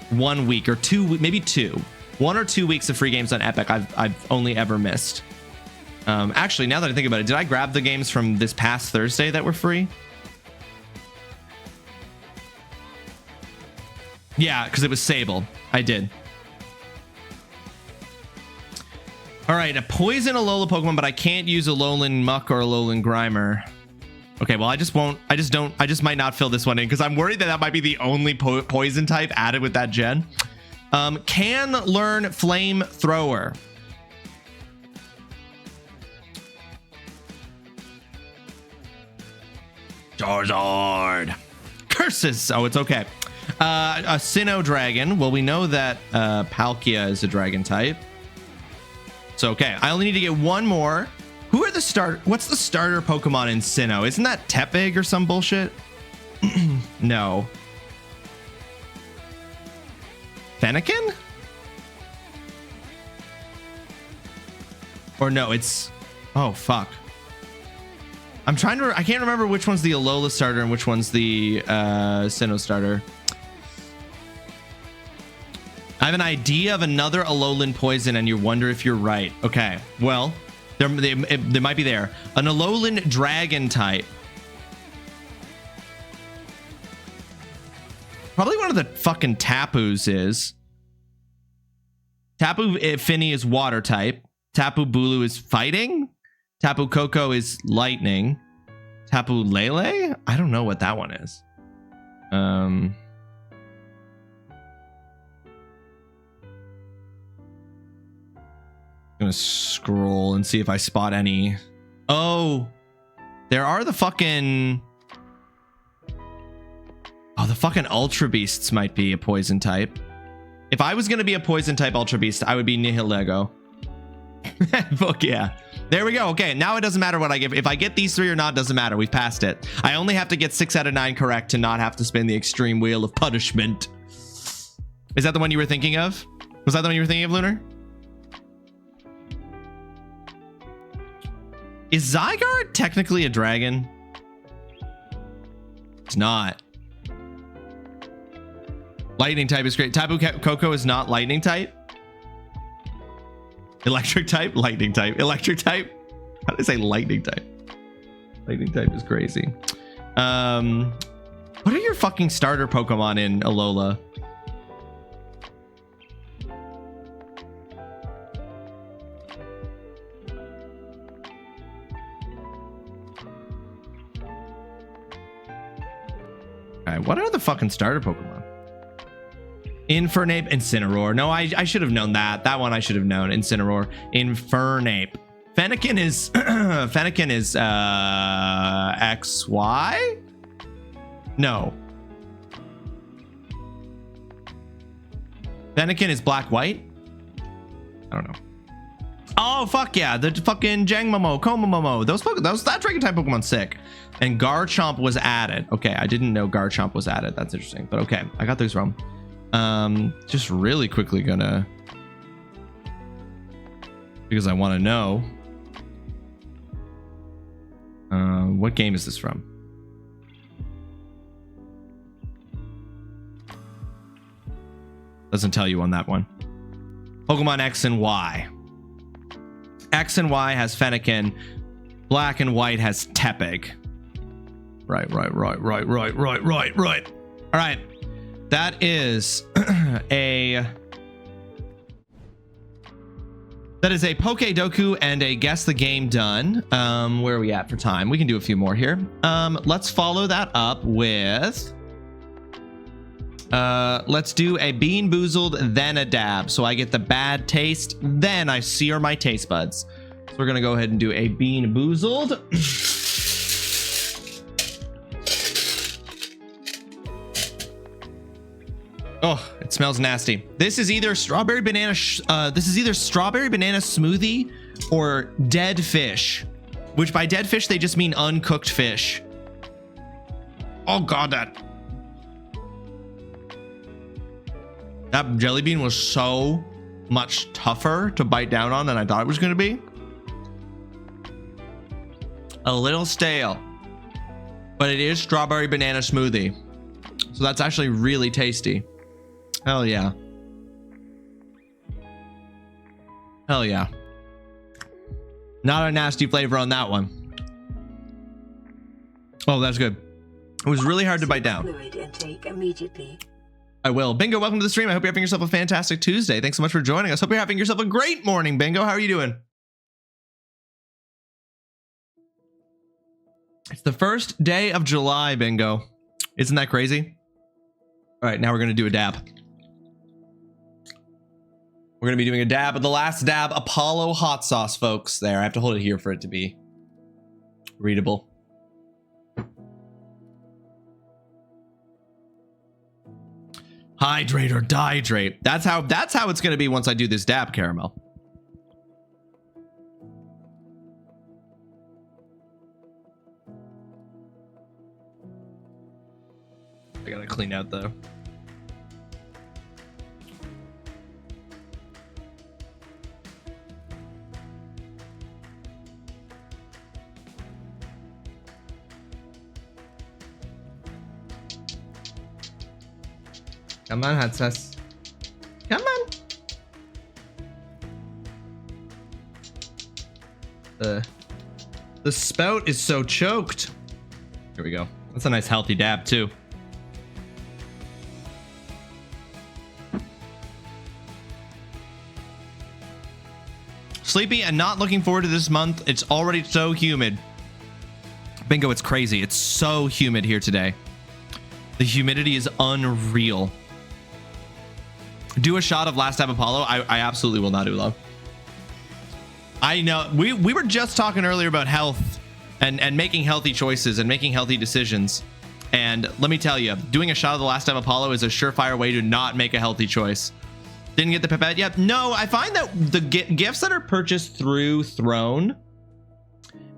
[SPEAKER 5] 1 week or two, maybe two. 1 or 2 weeks of free games on Epic I've only ever missed. Actually, now that I think about it, did I grab the games from this past Thursday that were free? Yeah, because it was Sable. I did. All right, a Poison Alola Pokemon, but I can't use Alolan Muck or Alolan Grimer. Okay, well, I just might not fill this one in because I'm worried that might be the only poison type added with that gen. Can learn Flamethrower. Charizard. Curses. Oh, it's okay. A Sinnoh dragon. Well, we know that Palkia is a dragon type. So, okay. I only need to get one more. Who are the what's the starter Pokemon in Sinnoh? Isn't that Tepig or some bullshit? No. Fennekin? Or no, it's... Oh, fuck. I can't remember which one's the Alola starter and which one's the Sinnoh starter. I have an idea of another Alolan poison and you wonder if you're right. Okay, well, they might be there. An Alolan dragon type. Probably one of the fucking Tapus is. Tapu Fini is water type. Tapu Bulu is fighting. Tapu Koko is lightning. Tapu Lele? I don't know what that one is. I'm gonna scroll and see if I spot any. Oh, there are the fucking... Oh, the fucking Ultra Beasts might be a poison type. If I was gonna be a poison type Ultra Beast, I would be Nihilego. Fuck yeah. There we go. Okay, now it doesn't matter what I give. If I get these three or not, doesn't matter. We've passed it. I only have to get 6 out of 9 correct to not have to spin the extreme wheel of punishment. Is that the one you were thinking of? Was that the one you were thinking of, Lunar? Is Zygarde technically a dragon? It's not. Lightning type is great. Tapu Koko is not lightning type. Electric type, lightning type, electric type. How did I say lightning type? Lightning type is crazy. What are your fucking starter Pokemon in Alola? Alright, what are the fucking starter Pokemon? Infernape, Incineroar. No, I should have known that. That one I should have known. Incineroar. Infernape. Fennekin is Fennekin is XY? No. Fennekin is black white? I don't know. Oh fuck yeah, the fucking Jangmomo, Komomomo. That dragon type Pokemon's sick. And Garchomp was added. Okay, I didn't know Garchomp was added. That's interesting. But okay, I got those wrong. Just really quickly gonna, because I want to know what game is this from? Doesn't tell you on that one. Pokemon X and Y. X and Y has Fennekin. Black and white has Tepig. Right. All right. That is a Pokedoku and a guess the game done. Where are we at for time? We can do a few more here. Let's follow that up with let's do a Bean Boozled, then a dab. So I get the bad taste, then I sear my taste buds. So we're gonna go ahead and do a Bean Boozled. Oh, it smells nasty. This is either strawberry banana smoothie or dead fish, which by dead fish they just mean uncooked fish. Oh god, that jelly bean was so much tougher to bite down on than I thought it was going to be. A little stale, but it is strawberry banana smoothie, so that's actually really tasty. Hell yeah. Hell yeah. Not a nasty flavor on that one. Oh, that's good. It was really hard to bite down.
[SPEAKER 6] Fluid intake immediately.
[SPEAKER 5] I will. Bingo, welcome to the stream. I hope you're having yourself a fantastic Tuesday. Thanks so much for joining us. Hope you're having yourself a great morning, Bingo. How are you doing? It's the first day of July, Bingo. Isn't that crazy? All right, now we're going to do a dab. We're going to be doing a dab, but the last dab, Apollo hot sauce, folks. There, I have to hold it here for it to be readable. Hydrate or dihydrate. That's how it's gonna be once I do this dab, Caramel. I gotta clean out though. Come on, hot sauce. Come on. The spout is so choked. Here we go. That's a nice healthy dab too. Sleepy and not looking forward to this month. It's already so humid. Bingo, it's crazy. It's so humid here today. The humidity is unreal. Do a shot of Last Dab Apollo. I absolutely will not do love. I know we were just talking earlier about health and making healthy choices and making healthy decisions. And let me tell you, doing a shot of the Last Dab Apollo is a surefire way to not make a healthy choice. Didn't get the pipette yet. No, I find that the gifts that are purchased through Throne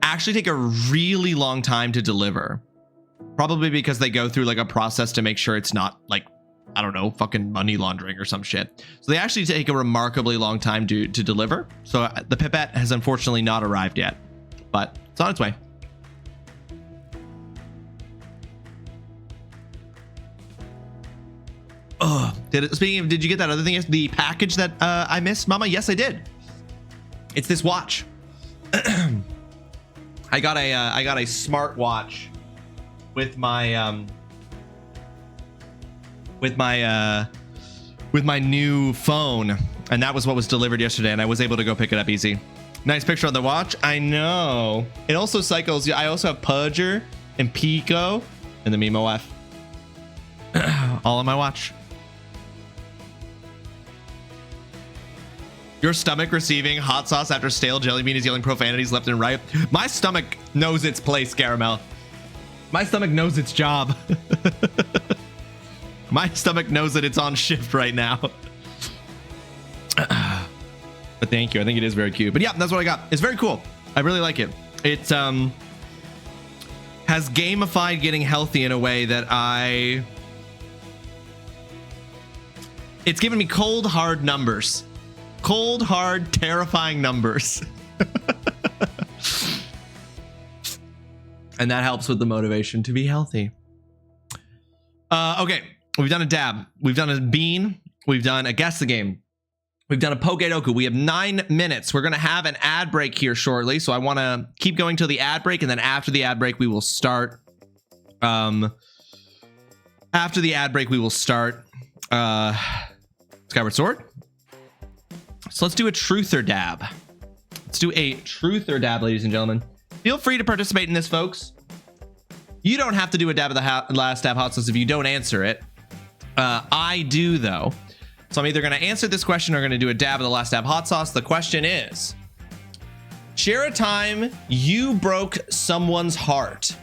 [SPEAKER 5] actually take a really long time to deliver. Probably because they go through like a process to make sure it's not like, I don't know, fucking money laundering or some shit. So they actually take a remarkably long time to deliver. So the pipette has unfortunately not arrived yet, but it's on its way. Oh, speaking of, did you get that other thing? The package that I missed, Mama? Yes, I did. It's this watch. I got a smart watch with my with my new phone, and that was what was delivered yesterday, and I was able to go pick it up easy. Nice picture on the watch. I know. It also cycles. I also have Pudger and Pico and the Mimo F all on my watch. Your stomach receiving hot sauce after stale jelly bean is yelling profanities left and right. My stomach knows its place, Caramel. My stomach knows its job. My stomach knows that it's on shift right now. But thank you. I think it is very cute. But yeah, that's what I got. It's very cool. I really like it. It has gamified getting healthy in a way that it's given me cold, hard numbers. Cold, hard, terrifying numbers. And that helps with the motivation to be healthy. Okay, we've done a dab. We've done a bean. We've done a guess the game. We've done a Pokedoku. We have 9 minutes. We're going to have an ad break here shortly. So I want to keep going till the ad break. And then after the ad break, we will start. After the ad break, we will start Skyward Sword. So let's do a truth or dab. Let's do a truth or dab, ladies and gentlemen. Feel free to participate in this, folks. You don't have to do a dab of the last dab hot sauce if you don't answer it. I do, though. So I'm either going to answer this question or going to do a dab of the last dab hot sauce. The question is, share a time you broke someone's heart.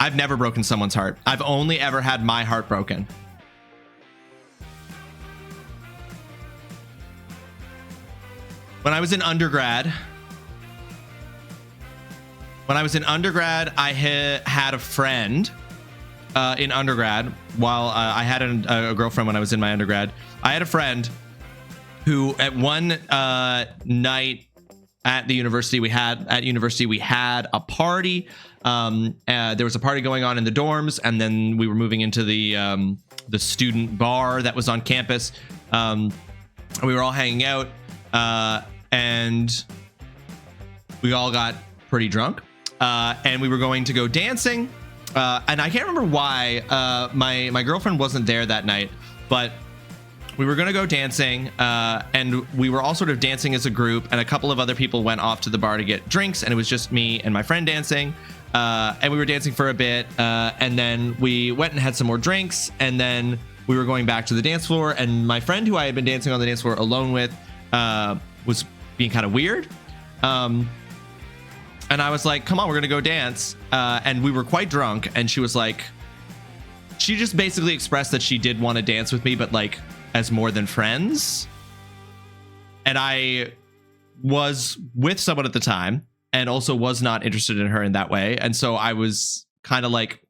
[SPEAKER 5] I've never broken someone's heart. I've only ever had my heart broken. When I was in undergrad, I had a friend in undergrad. While I had a girlfriend when I was in my undergrad, I had a friend who at one night at the university we had a party. There was a party going on in the dorms, and then we were moving into the student bar that was on campus. We were all hanging out. And we all got pretty drunk, and we were going to go dancing, and I can't remember why my girlfriend wasn't there that night, but we were going to go dancing, and we were all sort of dancing as a group, and a couple of other people went off to the bar to get drinks, and it was just me and my friend dancing, and we were dancing for a bit, and then we went and had some more drinks, and then we were going back to the dance floor, and my friend who I had been dancing on the dance floor alone with was being kind of weird, and I was like, come on, we're gonna go dance, and we were quite drunk, and she she just basically expressed that she did want to dance with me, but like as more than friends. And I was with someone at the time and also was not interested in her in that way. And so I was kind of like,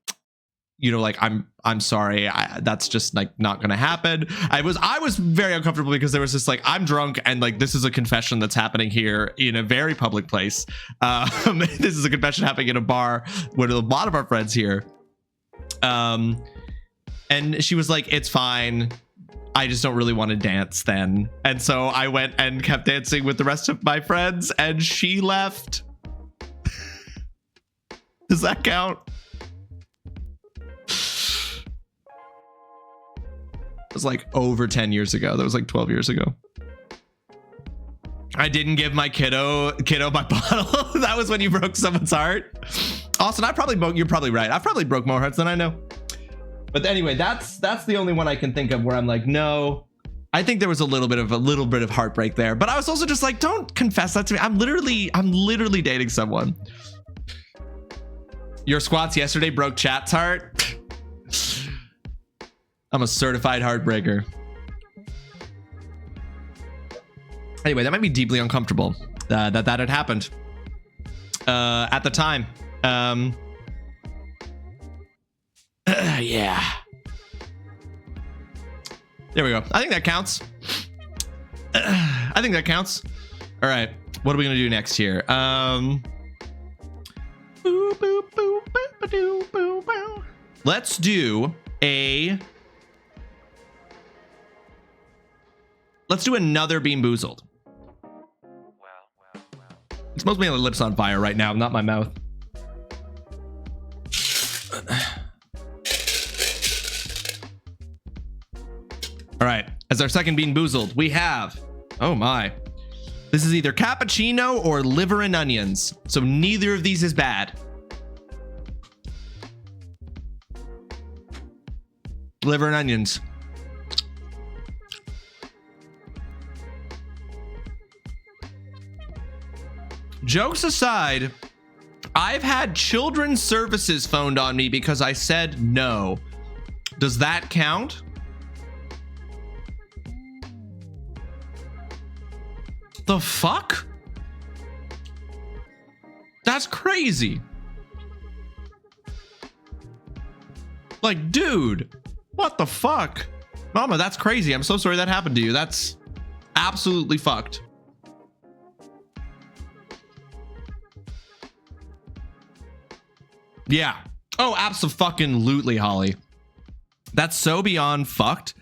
[SPEAKER 5] you know, like, I'm sorry, that's just like not gonna happen. I was very uncomfortable because there was this like, I'm drunk and like this is a confession that's happening here in a very public place. This is a confession happening in a bar with a lot of our friends here. And she was like, it's fine, I just don't really want to dance then. And so I went and kept dancing with the rest of my friends and she left. Does that count? It was like over 10 years ago. That was like 12 years ago. I didn't give my kiddo my bottle. That was when you broke someone's heart. Austin, you're probably right. I probably broke more hearts than I know. But anyway, that's the only one I can think of where I'm like, no, I think there was a little bit of heartbreak there. But I was also just like, don't confess that to me. I'm literally dating someone. Your squats yesterday broke chat's heart. I'm a certified heartbreaker. Anyway, that made me deeply uncomfortable that had happened at the time. Yeah. There we go. I think that counts. I think that counts. All right. What are we going to do next here? Let's do another Bean Boozled. It's mostly on the lips on fire right now, not my mouth. All right, as our second Bean Boozled, we have, oh my, this is either cappuccino or liver and onions. So neither of these is bad. Liver and onions. Jokes aside, I've had children's services phoned on me because I said no. Does that count? The fuck? That's crazy. Like, dude, what the fuck? Mama, that's crazy. I'm so sorry that happened to you. That's absolutely fucked. Yeah. Oh, abso-fucking-lutely, Holly. That's so beyond fucked.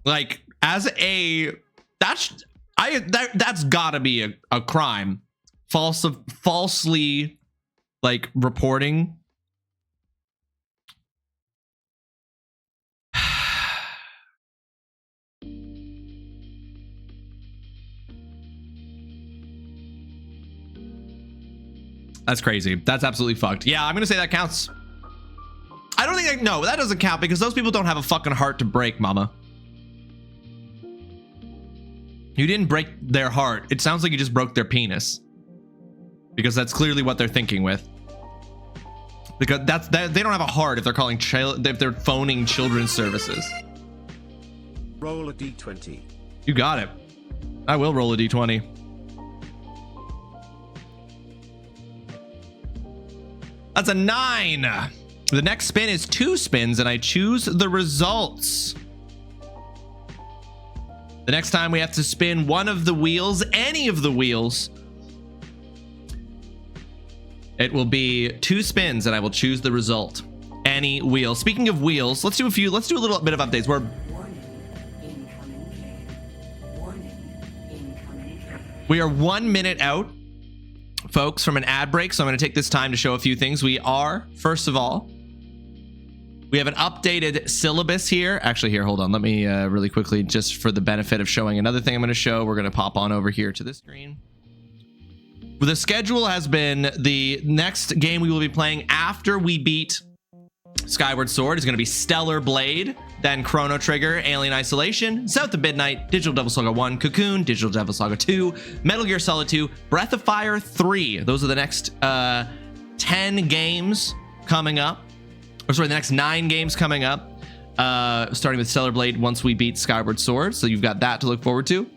[SPEAKER 5] Like, as a... That's gotta be a crime. Falsely, like, reporting. That's crazy. That's absolutely fucked. Yeah, I'm gonna say that counts. I don't think no, that doesn't count because those people don't have a fucking heart to break, mama. You didn't break their heart. It sounds like you just broke their penis. Because that's clearly what they're thinking with. Because they don't have a heart if they're calling if they're phoning children's services.
[SPEAKER 1] Roll a d20.
[SPEAKER 5] You got it. I will roll a d20. That's a 9. The next spin is 2 spins and I choose the results. The next time we have to spin one of the wheels, any of the wheels, it will be 2 spins and I will choose the result. Any wheel. Speaking of wheels, let's do a little bit of updates. We are 1 minute out, folks, from an ad break, so I'm going to take this time to show a few things. We are, first of all, we have an updated syllabus here. Actually, here, hold on. Let me really quickly, just for the benefit of showing another thing I'm going to show, we're going to pop on over here to this screen. The schedule has been the next game we will be playing after we beat Skyward Sword is going to be Stellar Blade, then Chrono Trigger, Alien Isolation, South of Midnight, Digital Devil Saga 1, Cocoon, Digital Devil Saga 2, Metal Gear Solid 2, Breath of Fire 3. Those are the next 10 games coming up. the next 9 games coming up, starting with Stellar Blade once we beat Skyward Sword. So you've got that to look forward to.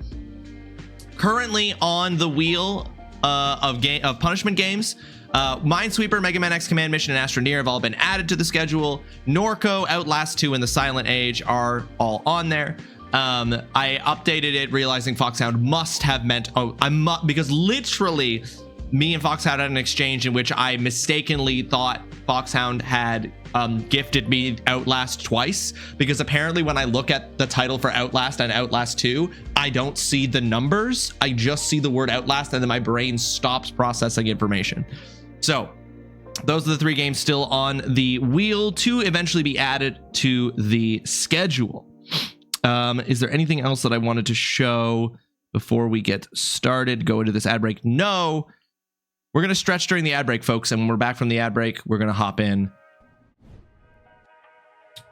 [SPEAKER 5] Currently on the wheel of punishment games, Minesweeper, Mega Man X Command Mission, and Astroneer have all been added to the schedule. Norco, Outlast 2, and The Silent Age are all on there. I updated it, realizing Foxhound must have meant because literally me and Foxhound had an exchange in which I mistakenly thought Foxhound had gifted me Outlast twice, because apparently when I look at the title for Outlast and Outlast 2, I don't see the numbers. I just see the word Outlast, and then my brain stops processing information. So those are the 3 games still on the wheel to eventually be added to the schedule. Is there anything else that I wanted to show before we get started? Go into this ad break? No. We're going to stretch during the ad break, folks, and when we're back from the ad break, we're going to hop in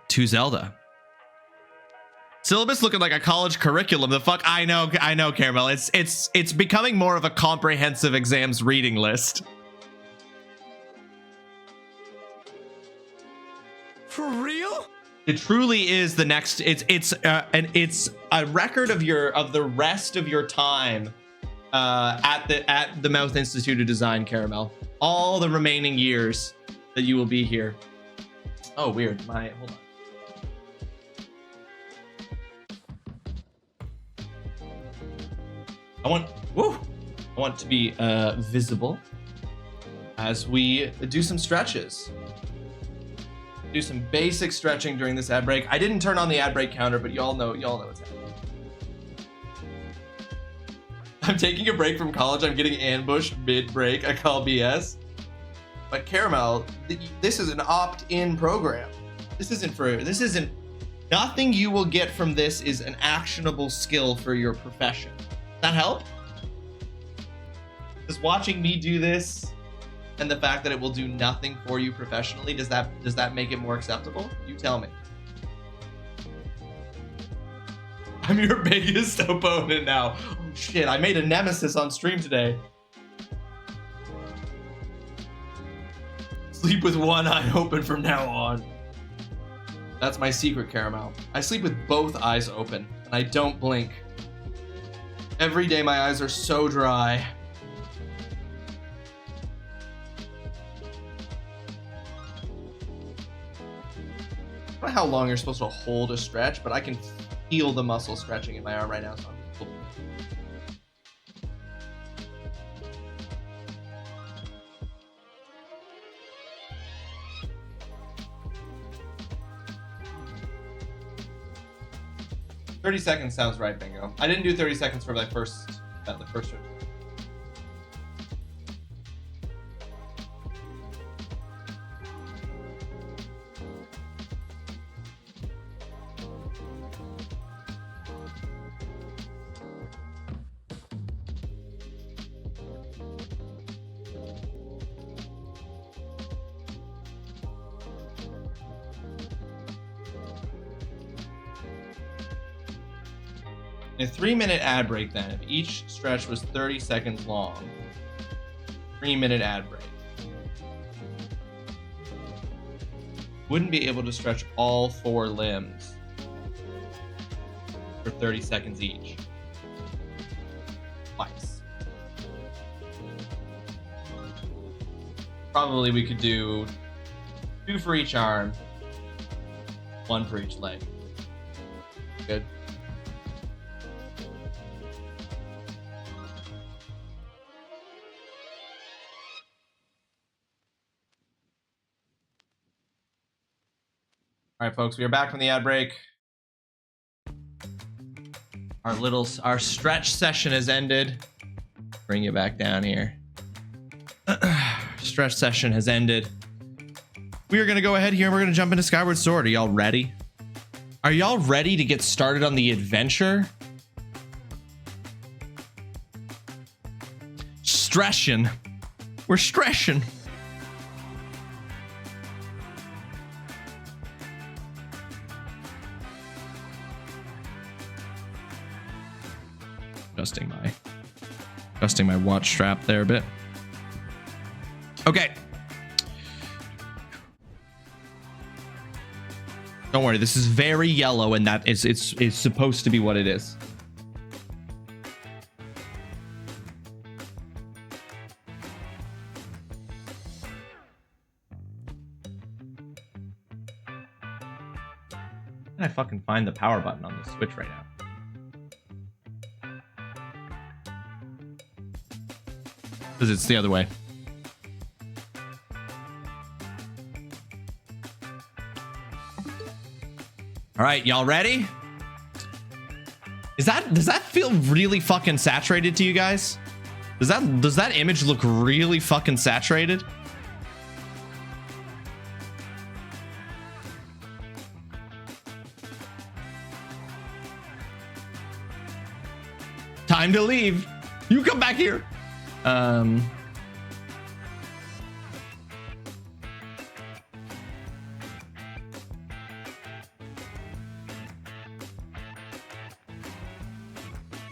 [SPEAKER 5] to Zelda. Syllabus looking like a college curriculum. The fuck? I know, Caramel. It's becoming more of a comprehensive exams reading list.
[SPEAKER 2] For real?
[SPEAKER 5] It truly is the next. It's a record of the rest of your time at the Mouth Institute of Design, Caramel. All the remaining years that you will be here. Oh, weird. Hold on. I want to be visible as we do some stretches. Do some basic stretching during this ad break. I didn't turn on the ad break counter, but y'all know what's happening. I'm taking a break from college. I'm getting ambushed mid-break. I call BS. But Caramel, this is an opt-in program. This isn't nothing you will get from this is an actionable skill for your profession. Does that help? Does watching me do this and the fact that it will do nothing for you professionally, does that make it more acceptable? You tell me. I'm your biggest opponent now. Oh shit, I made a nemesis on stream today. Sleep with one eye open from now on. That's my secret, Caramel. I sleep with both eyes open, and I don't blink. Every day my eyes are so dry. I don't know how long you're supposed to hold a stretch, but I can feel the muscle stretching in my arm right now. So I'm 30 seconds sounds right, Bingo. I didn't do 30 seconds for the first one. In a 3-minute ad break, then, if each stretch was 30 seconds long, 3-minute ad break, wouldn't be able to stretch all 4 limbs for 30 seconds each. Twice. Probably we could do 2 for each arm, 1 for each leg. Good. All right, folks, we are back from the ad break. Our stretch session has ended. Bring you back down here. Stretch session has ended. We are going to go ahead here and we're going to jump into Skyward Sword. Are y'all ready? Are y'all ready to get started on the adventure? Stretching. We're stretching. Adjusting my watch strap there a bit. Okay. Don't worry, this is very yellow, and that is it's supposed to be what it is. How can I fucking find the power button on this Switch right now? Because it's the other way. All right, y'all ready? Does that feel really fucking saturated to you guys? Does that image look really fucking saturated? Time to leave. You come back here.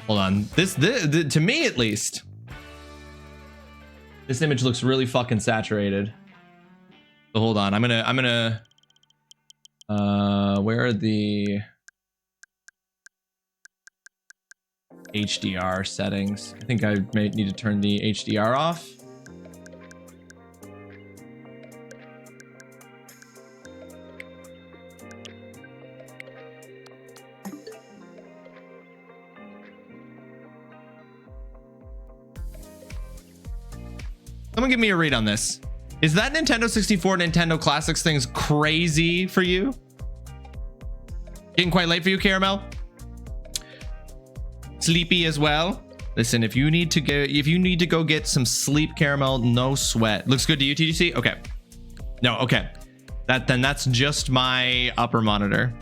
[SPEAKER 5] Hold on. This to me at least, this image looks really fucking saturated. So hold on. I'm gonna where are the HDR settings? I think I may need to turn the HDR off. Someone give me a read on this. Is that Nintendo 64 Nintendo Classics thing's crazy for you? Getting quite late for you, Caramel? Sleepy as well? Listen, if you need to go get some sleep, Caramel, no sweat. Looks good to you, TGC? Okay. No, okay. Then that's just my upper monitor.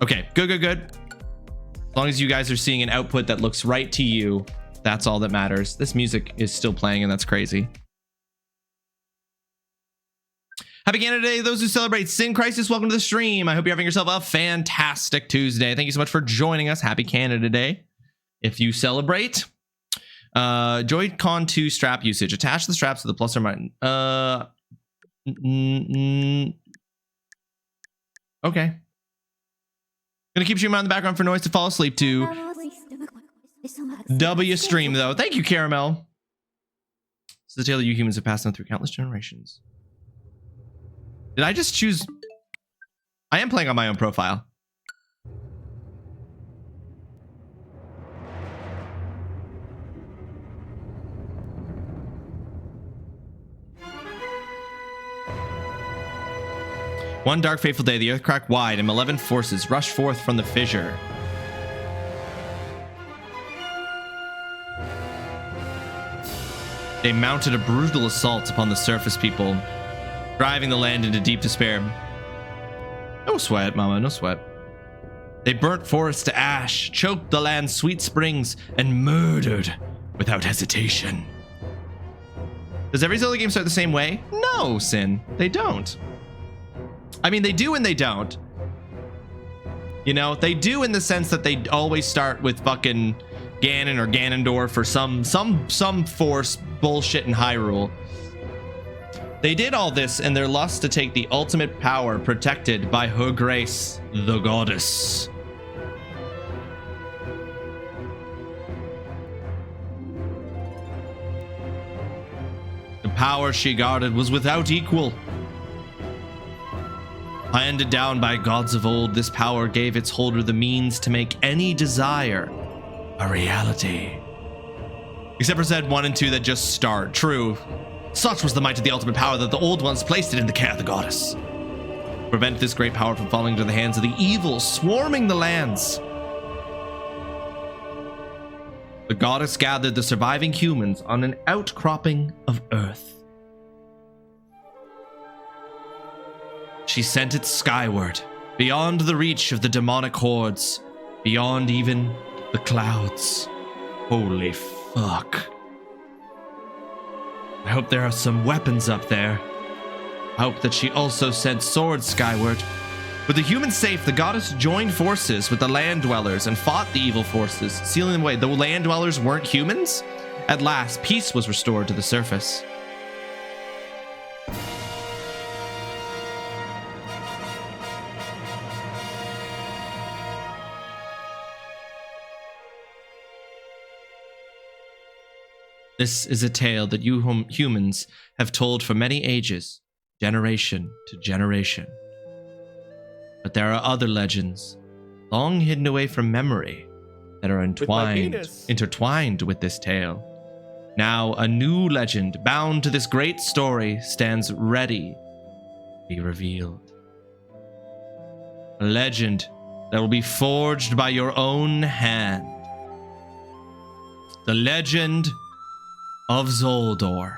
[SPEAKER 5] Okay, good. As long as you guys are seeing an output that looks right to you, that's all that matters. This music is still playing, and that's crazy. Happy Canada Day, those who celebrate Sin Crisis, welcome to the stream. I hope you're having yourself a fantastic Tuesday. Thank you so much for joining us. Happy Canada Day. If you celebrate, Joy-Con 2 strap usage. Attach the straps to the plus or minus. Okay. Gonna keep streaming on the background for noise to fall asleep to. W stream though. Thank you, Caramel. This is the tale that you humans have passed on through countless generations. Did I just choose? I am playing on my own profile. One dark fateful day, the earth cracked wide and malevolent forces rushed forth from the fissure. They mounted a brutal assault upon the surface people, driving the land into deep despair. No sweat, mama, no sweat. They burnt forests to ash, choked the land's sweet springs, and murdered without hesitation. Does every Zelda game start the same way? No, Sin, they don't. I mean, they do and they don't. You know, they do in the sense that they always start with fucking Ganon or Ganondorf or some force bullshit in Hyrule. They did all this in their lust to take the ultimate power protected by her grace, the goddess. The power she guarded was without equal. Handed down by gods of old, this power gave its holder the means to make any desire a reality. Except for Zed 1 and 2 that just start. True. Such was the might of the ultimate power that the old ones placed it in the care of the goddess. To prevent this great power from falling into the hands of the evil swarming the lands, the goddess gathered the surviving humans on an outcropping of earth. She sent it skyward, beyond the reach of the demonic hordes, beyond even the clouds. Holy fuck. I hope there are some weapons up there. I hope that she also sent swords skyward. With the humans safe, the goddess joined forces with the land dwellers and fought the evil forces, sealing them away. The land dwellers weren't humans? At last, peace was restored to the surface. This is a tale that you humans have told for many ages, generation to generation. But there are other legends, long hidden away from memory, that are intertwined with this tale. Now a new legend bound to this great story stands ready to be revealed. A legend that will be forged by your own hand. The legend of Zoldor.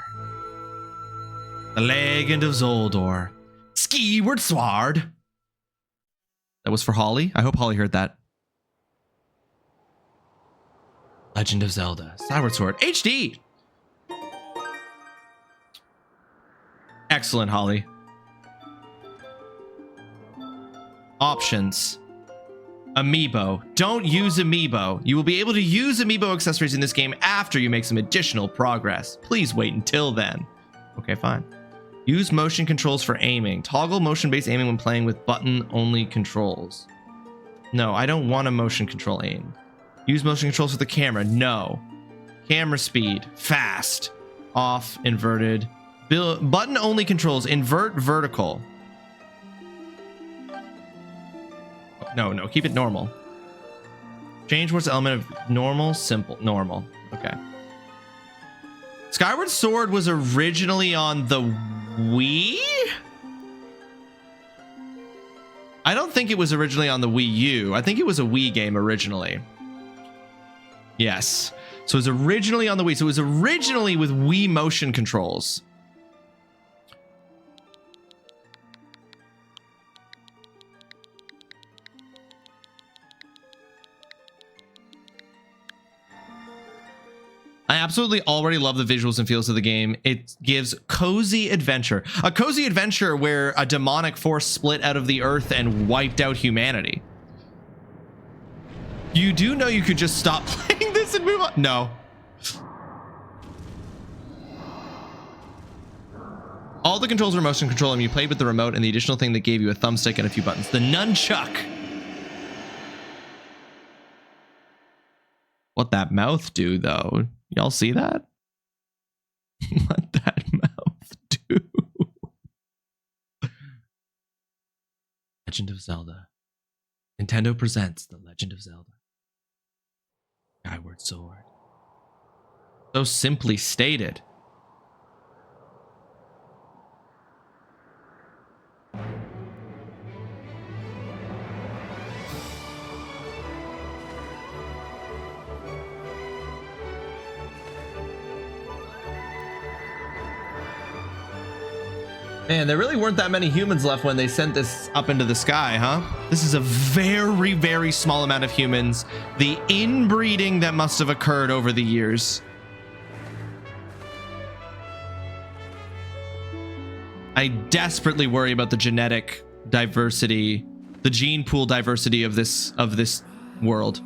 [SPEAKER 5] The legend of Zoldor. Skyward Sword. That was for Holly. I hope Holly heard that. Legend of Zelda. Skyward Sword. HD. Excellent, Holly. Options. Amiibo. Don't use Amiibo. You will be able to use Amiibo accessories in this game after you make some additional progress. Please wait until then. Okay, fine. Use motion controls for aiming. Toggle motion-based aiming when playing with button-only controls. No, I don't want a motion control aim. Use motion controls for the camera. No. Camera speed. Fast. Off. Inverted. Button-only controls. Invert vertical. No, keep it normal. Change what's element of normal, simple, normal. Okay. Skyward Sword was originally on the Wii? I don't think it was originally on the Wii U. I think it was a Wii game originally. Yes. So it was originally on the Wii. So it was originally with Wii motion controls. I absolutely already love the visuals and feels of the game. It gives cozy adventure. A cozy adventure where a demonic force split out of the earth and wiped out humanity. You do know you could just stop playing this and move on? No. All the controls were motion control and you played with the remote and the additional thing that gave you a thumbstick and a few buttons. The nunchuck. What that mouth do though? Y'all see that? What that mouth do? Legend of Zelda. Nintendo presents The Legend of Zelda. Skyward Sword. So simply stated. Man, there really weren't that many humans left when they sent this up into the sky, huh? This is a very, very small amount of humans. The inbreeding that must have occurred over the years. I desperately worry about the genetic diversity, the gene pool diversity of this world.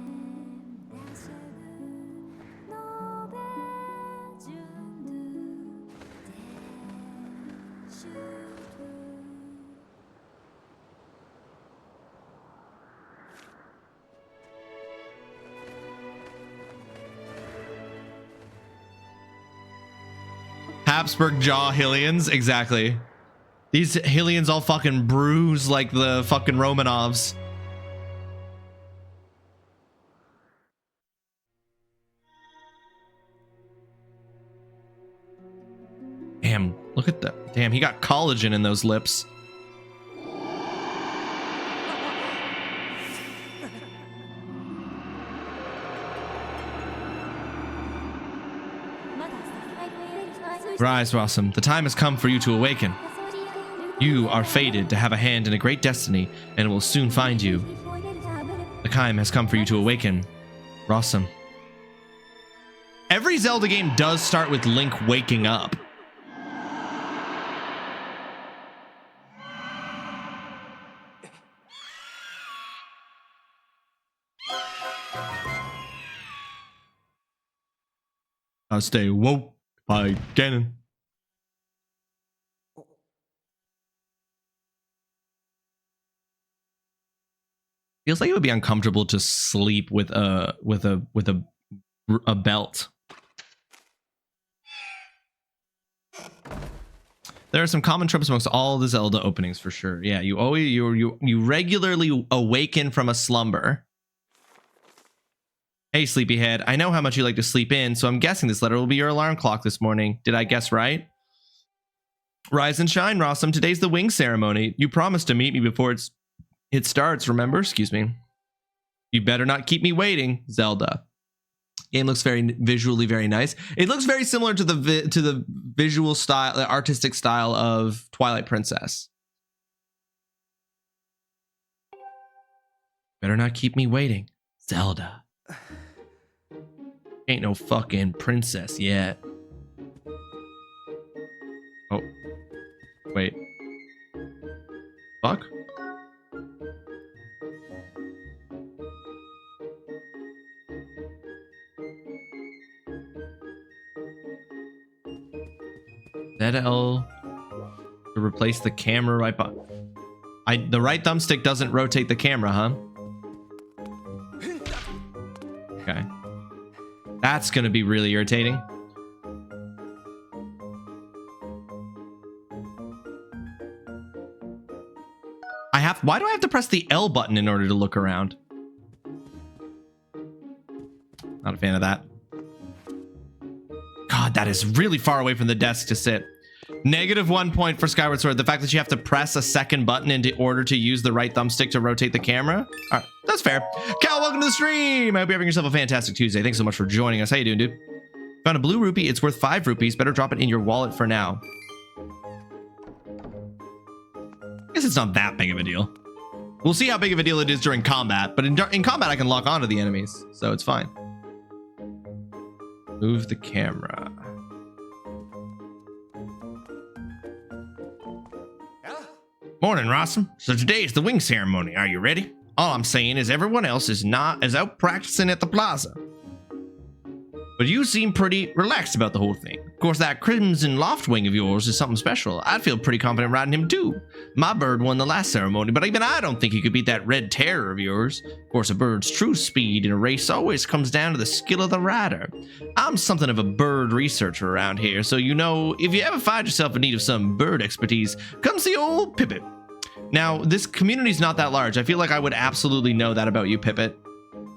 [SPEAKER 5] Habsburg jaw Hylians, exactly. These Hylians all fucking bruise like the fucking Romanovs. Damn, look at that. Damn, he got collagen in those lips. Rise, Rawesome. The time has come for you to awaken. You are fated to have a hand in a great destiny, and it will soon find you. The time has come for you to awaken, Rawesome. Every Zelda game does start with Link waking up. I'll stay woke by Ganon. Feels like it would be uncomfortable to sleep with a belt. There are some common tropes amongst all the Zelda openings for sure. Yeah, you regularly awaken from a slumber. Hey, sleepyhead. I know how much you like to sleep in, so I'm guessing this letter will be your alarm clock this morning. Did I guess right? Rise and shine, Rawesome. Today's the wing ceremony. You promised to meet me before it starts, remember? Excuse me. You better not keep me waiting, Zelda. Game looks visually very nice. It looks very similar to the visual style, the artistic style of Twilight Princess. Better not keep me waiting, Zelda. Ain't no fucking princess yet. Oh. Wait. Fuck? ZL to replace the camera right behind. The right thumbstick doesn't rotate the camera, huh? Okay. That's gonna be really irritating. Why do I have to press the L button in order to look around? Not a fan of that. God, that is really far away from the desk to sit. -1 point for Skyward Sword. The fact that you have to press a second button in order to use the right thumbstick to rotate the camera. All right, that's fair. Cal, welcome to the stream. I hope you're having yourself a fantastic Tuesday. Thanks so much for joining us. How you doing, dude? Found a blue rupee. It's worth 5 rupees. Better drop it in your wallet for now. I guess it's not that big of a deal. We'll see how big of a deal it is during combat, but in combat I can lock onto the enemies, so it's fine. Move the camera. Morning, Rawesome. So today is the wing ceremony. Are you ready? All I'm saying is everyone else is out practicing at the plaza. But you seem pretty relaxed about the whole thing. Of course, that crimson loft wing of yours is something special. I'd feel pretty confident riding him too. My bird won the last ceremony, but even I don't think he could beat that red terror of yours. Of course, a bird's true speed in a race always comes down to the skill of the rider. I'm something of a bird researcher around here, so you know, if you ever find yourself in need of some bird expertise, come see old Pippet. Now, this community's not that large. I feel like I would absolutely know that about you, Pippet.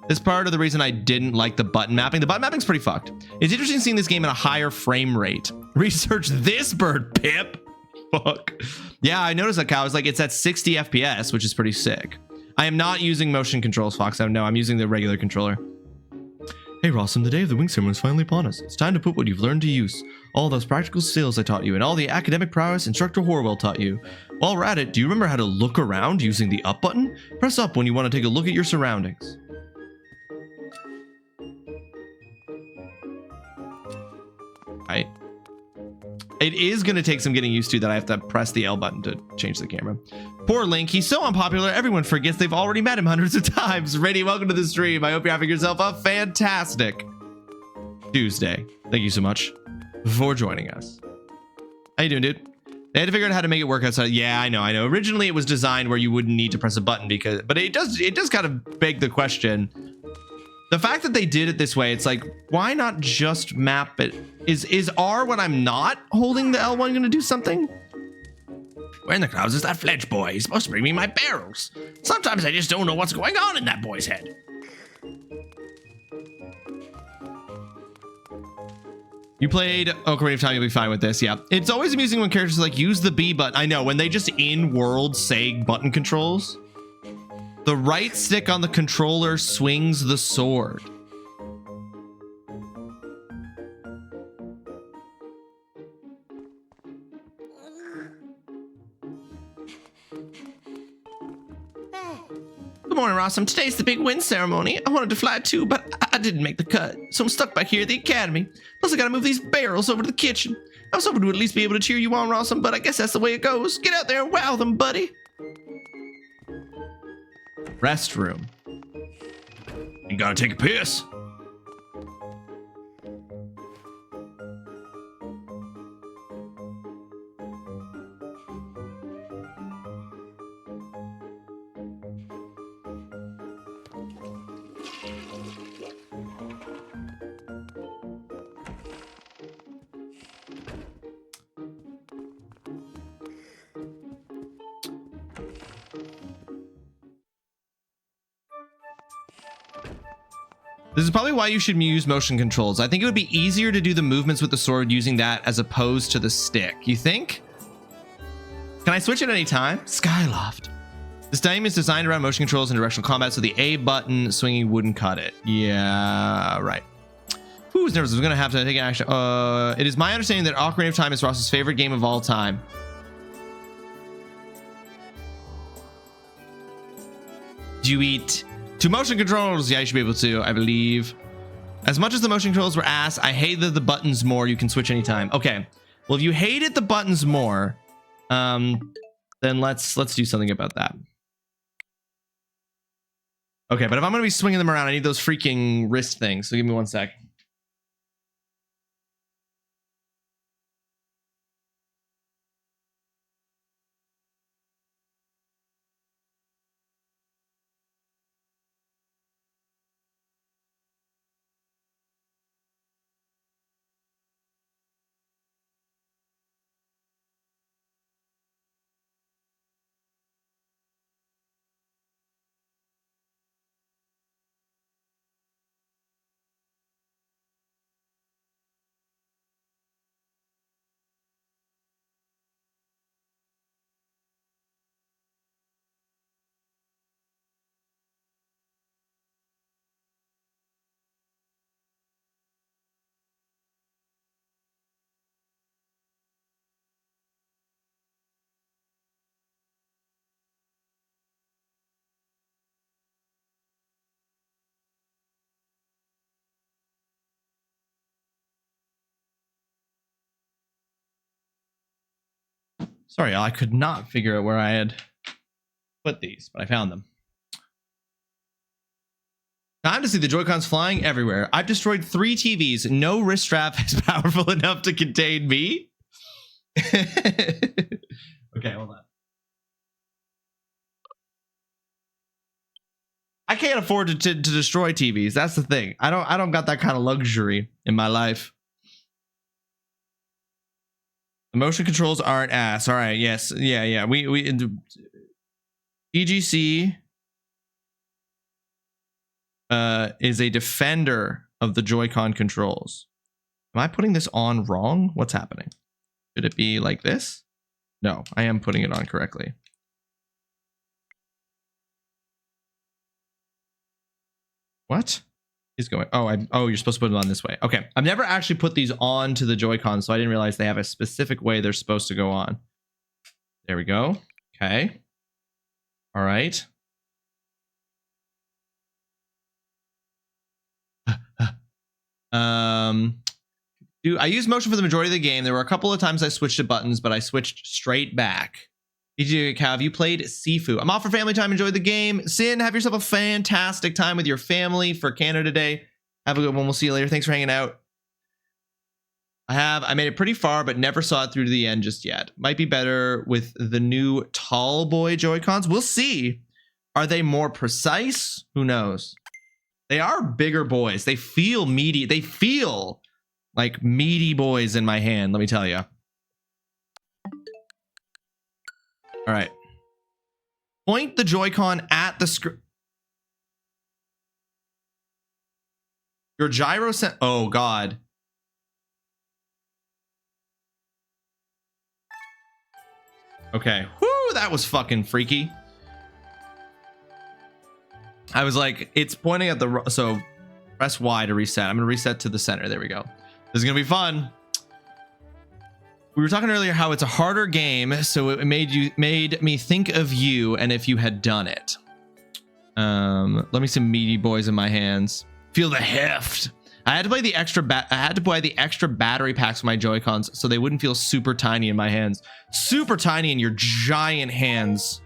[SPEAKER 5] This part of the reason I didn't like the button mapping. The button mapping's pretty fucked. It's interesting seeing this game at a higher frame rate. Research this bird, Pip. Fuck. Yeah, I noticed that, Cal. I was like, it's at 60 FPS, which is pretty sick. I am not using motion controls, Fox. No, I'm using the regular controller. Hey, Rawesome, the day of the wing ceremony is finally upon us. It's time to put what you've learned to use. All those practical skills I taught you and all the academic prowess Instructor Horwell taught you. While we're at it, do you remember how to look around using the up button? Press up when you want to take a look at your surroundings. Right. It is going to take some getting used to that I have to press the L button to change the camera. Poor Link, he's so unpopular, everyone forgets they've already met him hundreds of times. Rady, welcome to the stream. I hope you're having yourself a fantastic Tuesday. Thank you so much for joining us. How you doing, dude? They had to figure out how to make it work outside. Yeah, I know. Originally, it was designed where you wouldn't need to press a button but it does kind of beg the question. The fact that they did it this way, it's like, why not just map it? Is R when I'm not holding the L1 going to do something? Where in the clouds is that Fledge boy? He's supposed to bring me my barrels. Sometimes I just don't know what's going on in that boy's head. You played Ocarina of Time, you'll be fine with this. Yeah, it's always amusing when characters like use the B button. I know, when they just in-world say button controls. The right stick on the controller swings the sword. Good morning, Rawesome. Today's the big win ceremony. I wanted to fly too, but I didn't make the cut. So I'm stuck back here at the academy. Plus, I gotta move these barrels over to the kitchen. I was hoping to at least be able to cheer you on, Rawesome, but I guess that's the way it goes. Get out there and wow them, buddy. Restroom. You gotta take a piss. This is probably why you should use motion controls. I think it would be easier to do the movements with the sword using that as opposed to the stick. You think? Can I switch at any time? Skyloft. This game is designed around motion controls and directional combat, so the A button swinging wouldn't cut it. Yeah, right. Who's nervous? I'm gonna have to take action. It is my understanding that Ocarina of Time is Ross's favorite game of all time. Do you eat 2 motion controls? Yeah, you should be able to, I believe. As much as the motion controls were ass, I hated the buttons more. You can switch anytime. Okay. Well, if you hated the buttons more, then let's do something about that. Okay, but if I'm gonna be swinging them around, I need those freaking wrist things. So give me 1 sec. Sorry, I could not figure out where I had put these, but I found them. Time to see the Joy-Cons flying everywhere. I've destroyed 3 TVs. No wrist strap is powerful enough to contain me. Okay, hold on. I can't afford to destroy TVs. That's the thing. I don't got that kind of luxury in my life. The motion controls aren't ass. All right. Yes. Yeah. We EGC is a defender of the Joy-Con controls. Am I putting this on wrong? What's happening? Should it be like this? No, I am putting it on correctly. What is going? Oh, you're supposed to put it on this way. Okay, I've never actually put these on to the Joy-Con, so I didn't realize they have a specific way they're supposed to go on. There we go. Okay. All right. I used motion for the majority of the game. There were a couple of times I switched to buttons, but I switched straight back. DJ Cow, have you played Sifu? I'm off for family time. Enjoy the game. Sin, have yourself a fantastic time with your family for Canada Day. Have a good one. We'll see you later. Thanks for hanging out. I made it pretty far, but never saw it through to the end just yet. Might be better with the new tall boy Joy-Cons. We'll see. Are they more precise? Who knows? They are bigger boys. They feel meaty. They feel like meaty boys in my hand, let me tell you. All right. Point the Joy-Con at the screen. Your gyro oh God. Okay. Whoo, that was fucking freaky. I was like, it's pointing at the, so press Y to reset. I'm gonna reset to the center. There we go. This is gonna be fun. We were talking earlier how it's a harder game, so it made me think of you and if you had done it. Let me some meaty boys in my hands. Feel the heft. I had to play the extra battery packs with my Joy-Cons so they wouldn't feel super tiny in my hands. Super tiny in your giant hands.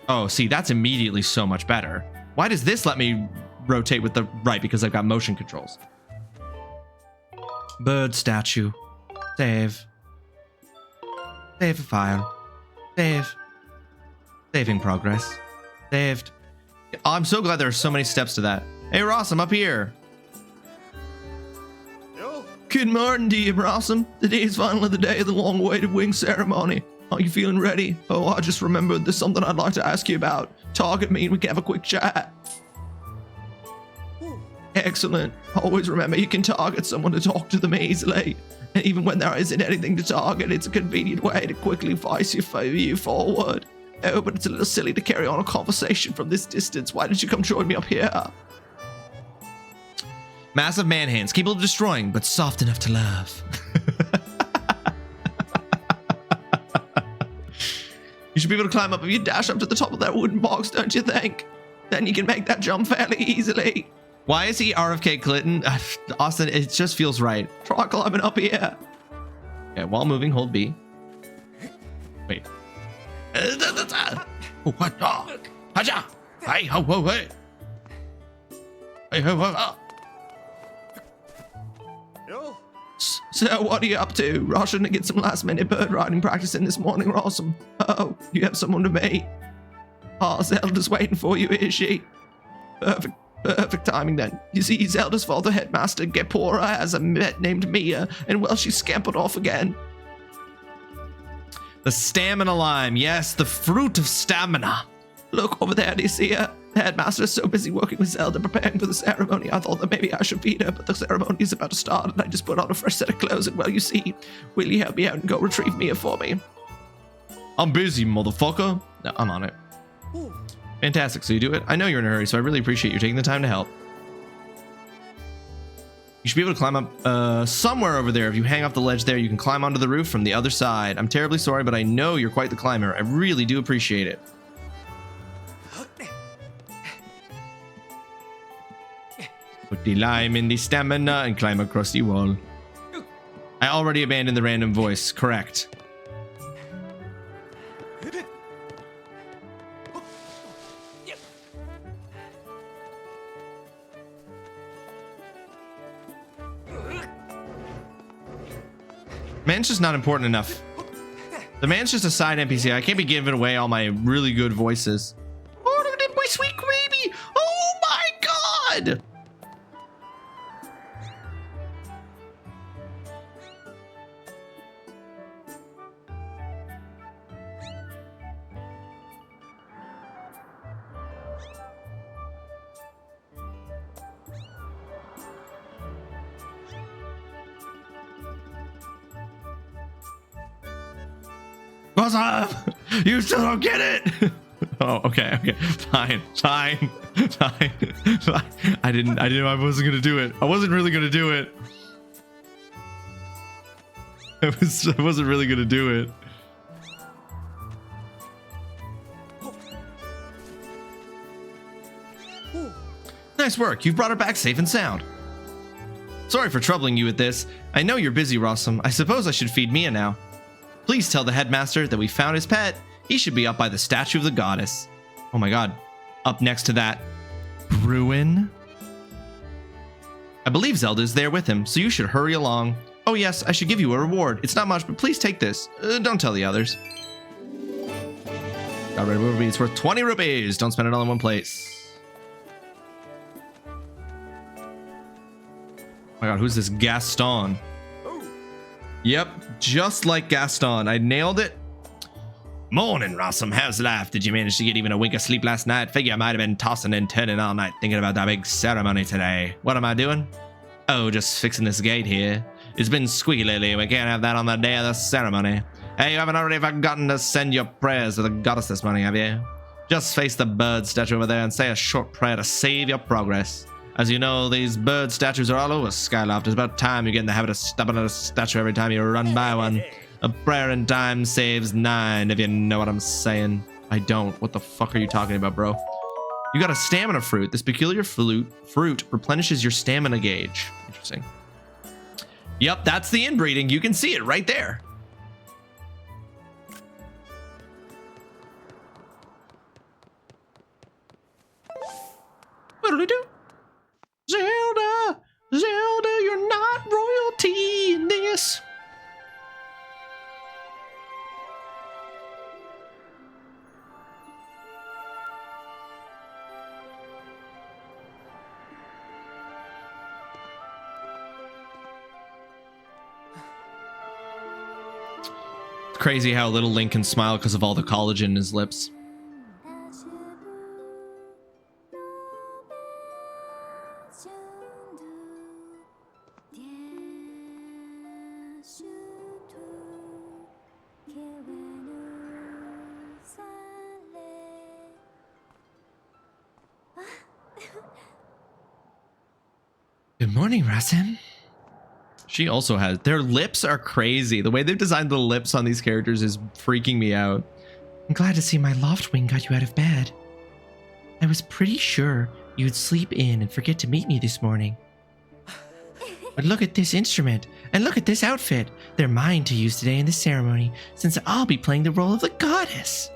[SPEAKER 5] Oh, see, that's immediately so much better. Why does this let me rotate with the right? Because I've got motion controls. Bird statue. Save. Save a file. Save. Saving progress. Saved. Oh, I'm so glad there are so many steps to that. Hey, Ross, I'm up here.
[SPEAKER 7] Yo.
[SPEAKER 5] Good morning to you, Rossum. Today is finally the day of the long-awaited wing ceremony. Are you feeling ready? Oh, I just remembered there's something I'd like to ask you about. Talk at me and we can have a quick chat. Excellent. Always remember you can target someone to talk to them easily. And even when there isn't anything to target, it's a convenient way to quickly voice you forward. Oh, but it's a little silly to carry on a conversation from this distance. Why didn't you come join me up here? Massive man hands, capable of destroying, but soft enough to love. You should be able to climb up if you dash up to the top of that wooden box, don't you think? Then you can make that jump fairly easily. Why is he RFK Clinton? Austin, it just feels right. Try climbing up here. Okay, while moving, hold B. Wait. What? Haja! Hey, ho, ho, hey! Hey, ho, ho, ho! So what are you up to? Rushing to get some last minute bird riding practice in this morning, Rawesome. Oh, you have someone to meet. Oh, Zelda's waiting for you, is she? Perfect timing then. You see, Zelda's father headmaster Gepora has a pet named Mia, and well, she scampered off again. The stamina lime, yes, the fruit of stamina. Look over there, do you see her? The headmaster is so busy working with Zelda preparing for the ceremony, I thought that maybe I should feed her, but the ceremony is about to start and I just put on a fresh set of clothes and well, you see, will you help me out and go retrieve Mia for me? I'm busy, motherfucker. No, I'm on it. Fantastic, so you do it? I know you're in a hurry, so I really appreciate you taking the time to help. You should be able to climb up somewhere over there. If you hang off the ledge there, you can climb onto the roof from the other side. I'm terribly sorry, but I know you're quite the climber. I really do appreciate it. Put the lime in the stamina and climb across the wall. I already abandoned the random voice. Correct. Man's just not important enough. The man's just a side NPC. I can't be giving away all my really good voices. Oh, look at my sweet baby. Oh my god. What's up? You still don't get it. Oh, okay, fine. I wasn't gonna do it. I wasn't really gonna do it. I wasn't really gonna do it. Nice work. You've brought her back safe and sound. Sorry for troubling you with this. I know you're busy, Rawesome. I suppose I should feed Mia now. Please tell the headmaster that we found his pet. He should be up by the statue of the goddess. Oh my god. Up next to that ruin. I believe Zelda is there with him, so you should hurry along. Oh yes, I should give you a reward. It's not much, but please take this. Don't tell the others. Got rid of rupees. It's worth 20 rupees. Don't spend it all in one place. Oh my god, who's this Gaston? Yep, just like Gaston. I nailed it. Morning, Rawesome. How's life? Did you manage to get even a wink of sleep last night? Figure I might have been tossing and turning all night thinking about that big ceremony today. What am I doing? Oh, just fixing this gate here. It's been squeaky lately. We can't have that on the day of the ceremony. Hey, you haven't already forgotten to send your prayers to the goddess this morning, have you? Just face the bird statue over there and say a short prayer to save your progress. As you know, these bird statues are all over Skyloft. It's about time you get in the habit of stopping at a statue every time you run by one. A prayer in time saves 9, if you know what I'm saying. I don't. What the fuck are you talking about, bro? You got a stamina fruit. This peculiar fruit replenishes your stamina gauge. Interesting. Yep, that's the inbreeding. You can see it right there. What'll he do? Zelda! Zelda, you're not royalty in this. It's crazy how little Link can smile because of all the collagen in his lips. Good morning, Rawesome. She also has, their lips are crazy. The way they've designed the lips on these characters is freaking me out. I'm glad to see my Loftwing got you out of bed. I was pretty sure you'd sleep in and forget to meet me this morning. But look at this instrument, and look at this outfit. They're mine to use today in the ceremony, since I'll be playing the role of the goddess.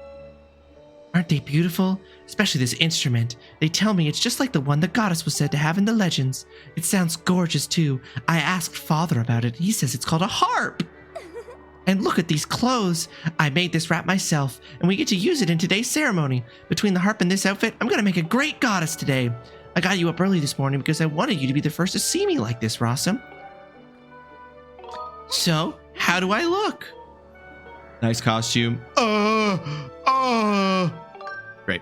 [SPEAKER 5] Aren't they beautiful? Especially this instrument. They tell me it's just like the one the goddess was said to have in the legends. It sounds gorgeous too. I asked Father about it. He says it's called a harp. And look at these clothes. I made this wrap myself, and we get to use it in today's ceremony. Between the harp and this outfit, I'm gonna make a great goddess today. I got you up early this morning because I wanted you to be the first to see me like this, Rawesome. So, how do I look? Nice costume. Great.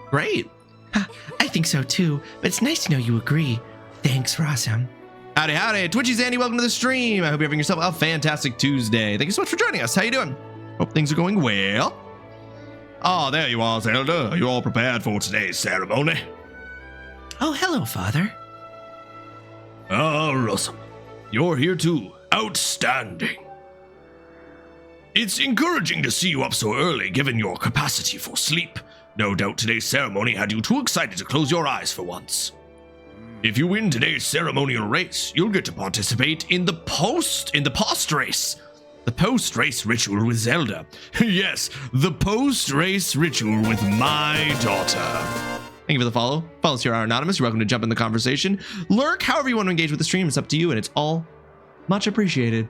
[SPEAKER 5] Great. I think so too, but it's nice to know you agree. Thanks, Rawesome. Howdy, howdy. Twitchy Zandy, welcome to the stream. I hope you're having yourself a fantastic Tuesday. Thank you so much for joining us. How you doing? Hope things are going well. Oh, there you are, Zelda. Are you all prepared for today's ceremony? Oh, hello, Father.
[SPEAKER 4] Rawesome. You're here too. Outstanding. It's encouraging to see you up so early, given your capacity for sleep. No doubt today's ceremony had you too excited to close your eyes for once. If you win today's ceremonial race, you'll get to participate in the post-race. The post-race ritual with Zelda. Yes, the post-race ritual with my daughter. Thank you for the follow. Follow us here are anonymous. You're welcome to jump in the conversation. Lurk, however you want to engage with the stream. It's up to you, and it's all much appreciated.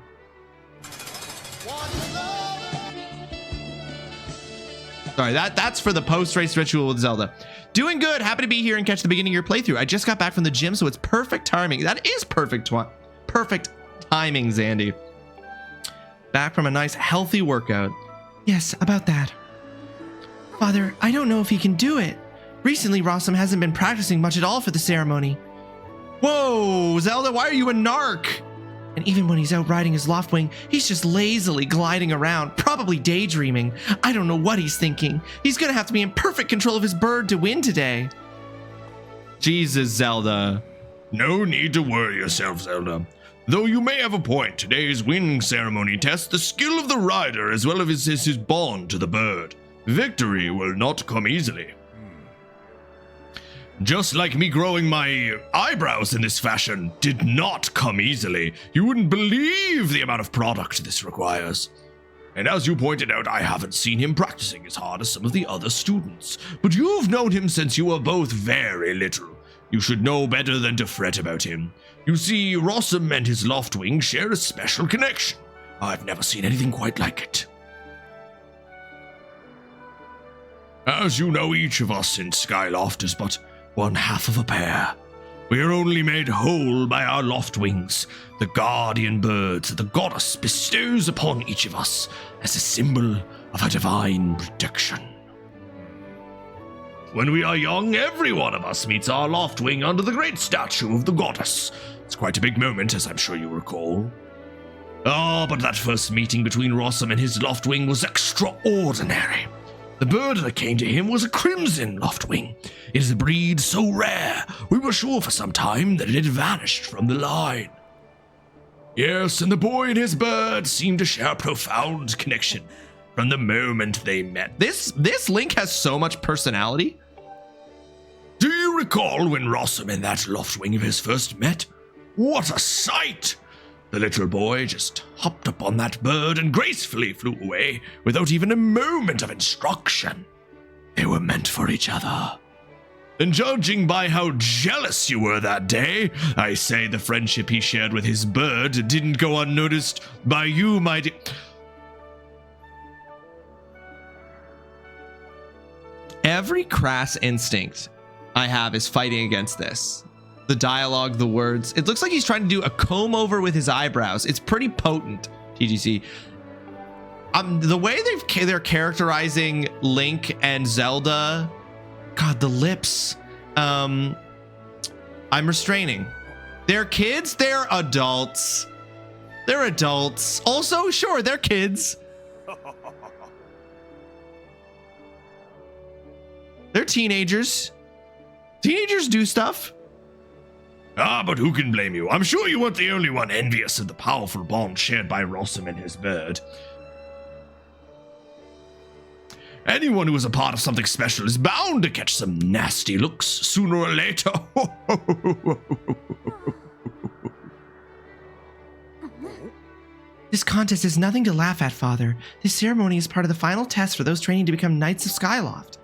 [SPEAKER 4] Sorry, that's for the post-race ritual with Zelda. Doing good. Happy to be here and catch the beginning of your playthrough. I just got back from the gym, so it's perfect timing. That is perfect timing, Zandy. Back from a nice, healthy workout. Yes, about that. Father, I don't know if he can do it. Recently, Rawesome hasn't been practicing much at all for the ceremony. Whoa, Zelda, why are you a narc? And even when he's out riding his Loftwing, he's just lazily gliding around, probably daydreaming. I don't know what he's thinking. He's gonna have to be in perfect control of his bird to win today. Jesus, Zelda. No need to worry yourself, Zelda. Though you may have a point, today's winning ceremony tests the skill of the rider as well as his bond to the bird. Victory will not come easily. Just like me growing my eyebrows in this fashion did not come easily. You wouldn't believe the amount of product this requires. And as you pointed out, I haven't seen him practicing as hard as some of the other students. But you've known him since you were both very little. You should know better than to fret about him. You see, Rawesome and his Loftwing share a special connection. I've never seen anything quite like it. As you know, each of us in Skyloft is but one half of a pair. We are only made whole by our Loftwings, the guardian birds that the goddess bestows upon each of us as a symbol of her divine protection. When we are young, every one of us meets our Loftwing under the great statue of the goddess. It's quite a big moment, as I'm sure you recall. Oh, but that first meeting between Rawesome and his Loftwing was extraordinary. The bird that came to him was a crimson Loftwing. It is a breed so rare, we were sure for some time that it had vanished from the line. Yes, and the boy and his bird seemed to share a profound connection from the moment they met. This link has so much personality. Do you recall when Rawesome and that Loftwing of his first met? What a sight! The little boy just hopped up on that bird and gracefully flew away without even a moment of instruction. They were meant for each other. And judging by how jealous you were that day, I say the friendship he shared with his bird didn't go unnoticed by you, my dear. Every crass instinct I have is fighting against this. The dialogue, the words. It looks like he's trying to do a comb over with his eyebrows. It's pretty potent, TGC. The way they're characterizing Link and Zelda, God, the lips. I'm restraining. They're kids, they're adults. They're adults. Also, sure, they're kids. They're teenagers. Teenagers do stuff. Ah, but who can blame you? I'm sure you weren't the only one envious of the powerful bond shared by Rawesome and his bird. Anyone who is a part of something special is bound to catch some nasty looks sooner or later.
[SPEAKER 5] This contest is nothing to laugh at, Father. This ceremony is part of the final test for those training to become Knights of Skyloft.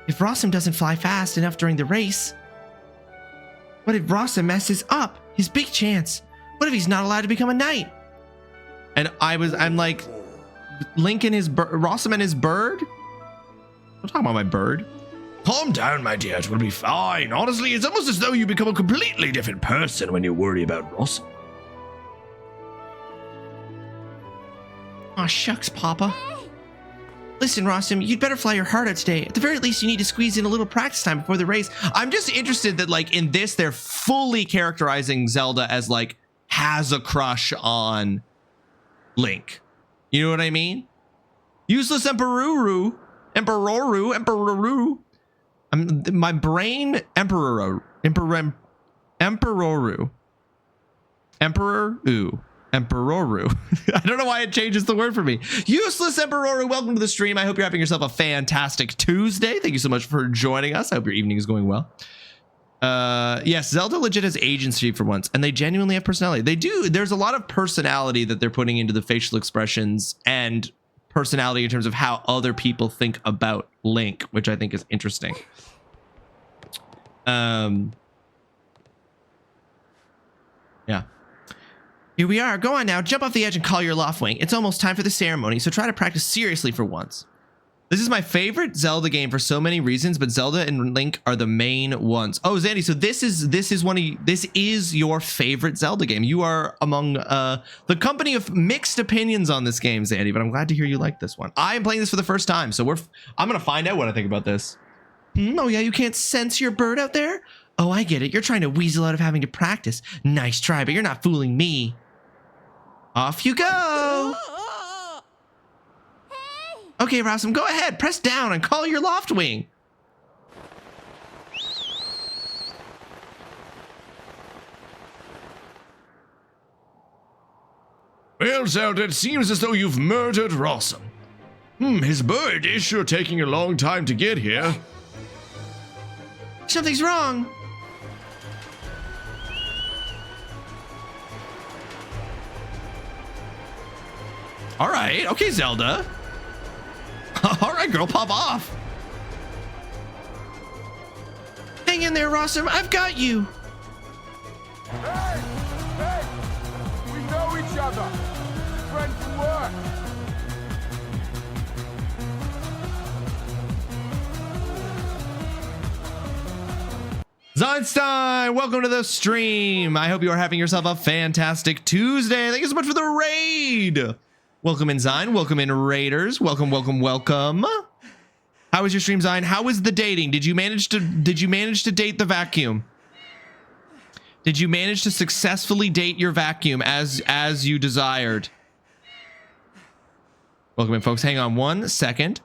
[SPEAKER 5] If Rawesome doesn't fly fast enough during the race... What if Rawesome messes up? His big chance. What if he's not allowed to become a knight? And I'm like, Link and his Rawesome and his bird? I'm talking about my bird.
[SPEAKER 4] Calm down, my dear. It will be fine. Honestly, it's almost as though you become a completely different person when you worry about Rawesome.
[SPEAKER 5] Aw, shucks, Papa. Listen, Rawesome, you'd better fly your heart out today. At the very least, you need to squeeze in a little practice time before the race. I'm just interested that, like, in this, they're fully characterizing Zelda as, like, has a crush on Link. You know what I mean? Useless Emperoru. My brain, Emperoru. I don't know why it changes the word for me. Useless Emperoru, welcome to the stream. I hope you're having yourself a fantastic Tuesday. Thank you so much for joining us. I hope your evening is going well. Yes, Zelda legit has agency for once, and they genuinely have personality. They do. There's a lot of personality that they're putting into the facial expressions and personality in terms of how other people think about Link, which I think is interesting. Yeah. Here we are. Go on now. Jump off the edge and call your Loftwing. It's almost time for the ceremony, so try to practice seriously for once. This is my favorite Zelda game for so many reasons, but Zelda and Link are the main ones. Oh, Zandy, so this is your favorite Zelda game. You are among the company of mixed opinions on this game, Zandy, but I'm glad to hear you like this one. I am playing this for the first time, so I'm gonna find out what I think about this. Oh yeah, you can't sense your bird out there? Oh, I get it. You're trying to weasel out of having to practice. Nice try, but you're not fooling me. Off you go. Okay, Rawesome, go ahead. Press down and call your Loftwing.
[SPEAKER 4] Well, Zelda, it seems as though you've murdered Rawesome. His bird is sure taking a long time to get here.
[SPEAKER 5] Something's wrong. All right. Okay, Zelda. All right, girl, pop off. Hang in there, Rawesome. I've got you.
[SPEAKER 7] Hey! We know each other. Friends from work.
[SPEAKER 5] Zeinstein, welcome to the stream. I hope you are having yourself a fantastic Tuesday. Thank you so much for the raid. Welcome in, Zine. Welcome in, Raiders. Welcome, welcome, welcome. How was your stream, Zine? How was the dating? Did you manage to date the vacuum? Did you manage to successfully date your vacuum as you desired? Welcome in, folks. Hang on 1 second.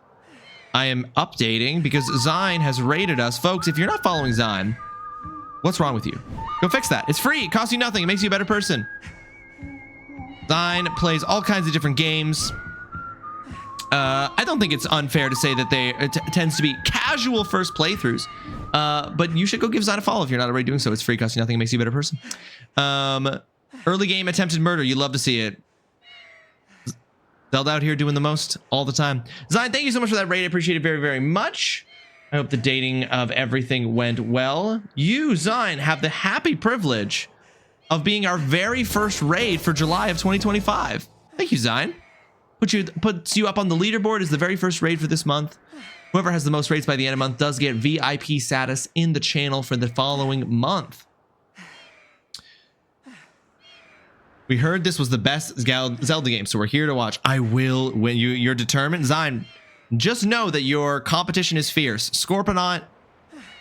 [SPEAKER 5] I am updating because Zine has raided us. Folks, if you're not following Zine, what's wrong with you? Go fix that. It's free. It costs you nothing. It makes you a better person. Zine plays all kinds of different games. I don't think it's unfair to say that it tends to be casual first playthroughs. But you should go give Zine a follow if you're not already doing so. It's free, costs you nothing, it makes you a better person. Early game attempted murder. You love to see it. Zelda out here doing the most all the time. Zine, thank you so much for that raid. I appreciate it very, very much. I hope the dating of everything went well. You, Zine, have the happy privilege of being our very first raid for July of 2025. Thank you, Zine. Puts you up on the leaderboard as the very first raid for this month. Whoever has the most raids by the end of the month does get VIP status in the channel for the following month. We heard this was the best Zelda game, so we're here to watch. I will win. You're determined, Zine. Just know that your competition is fierce. Scorponaut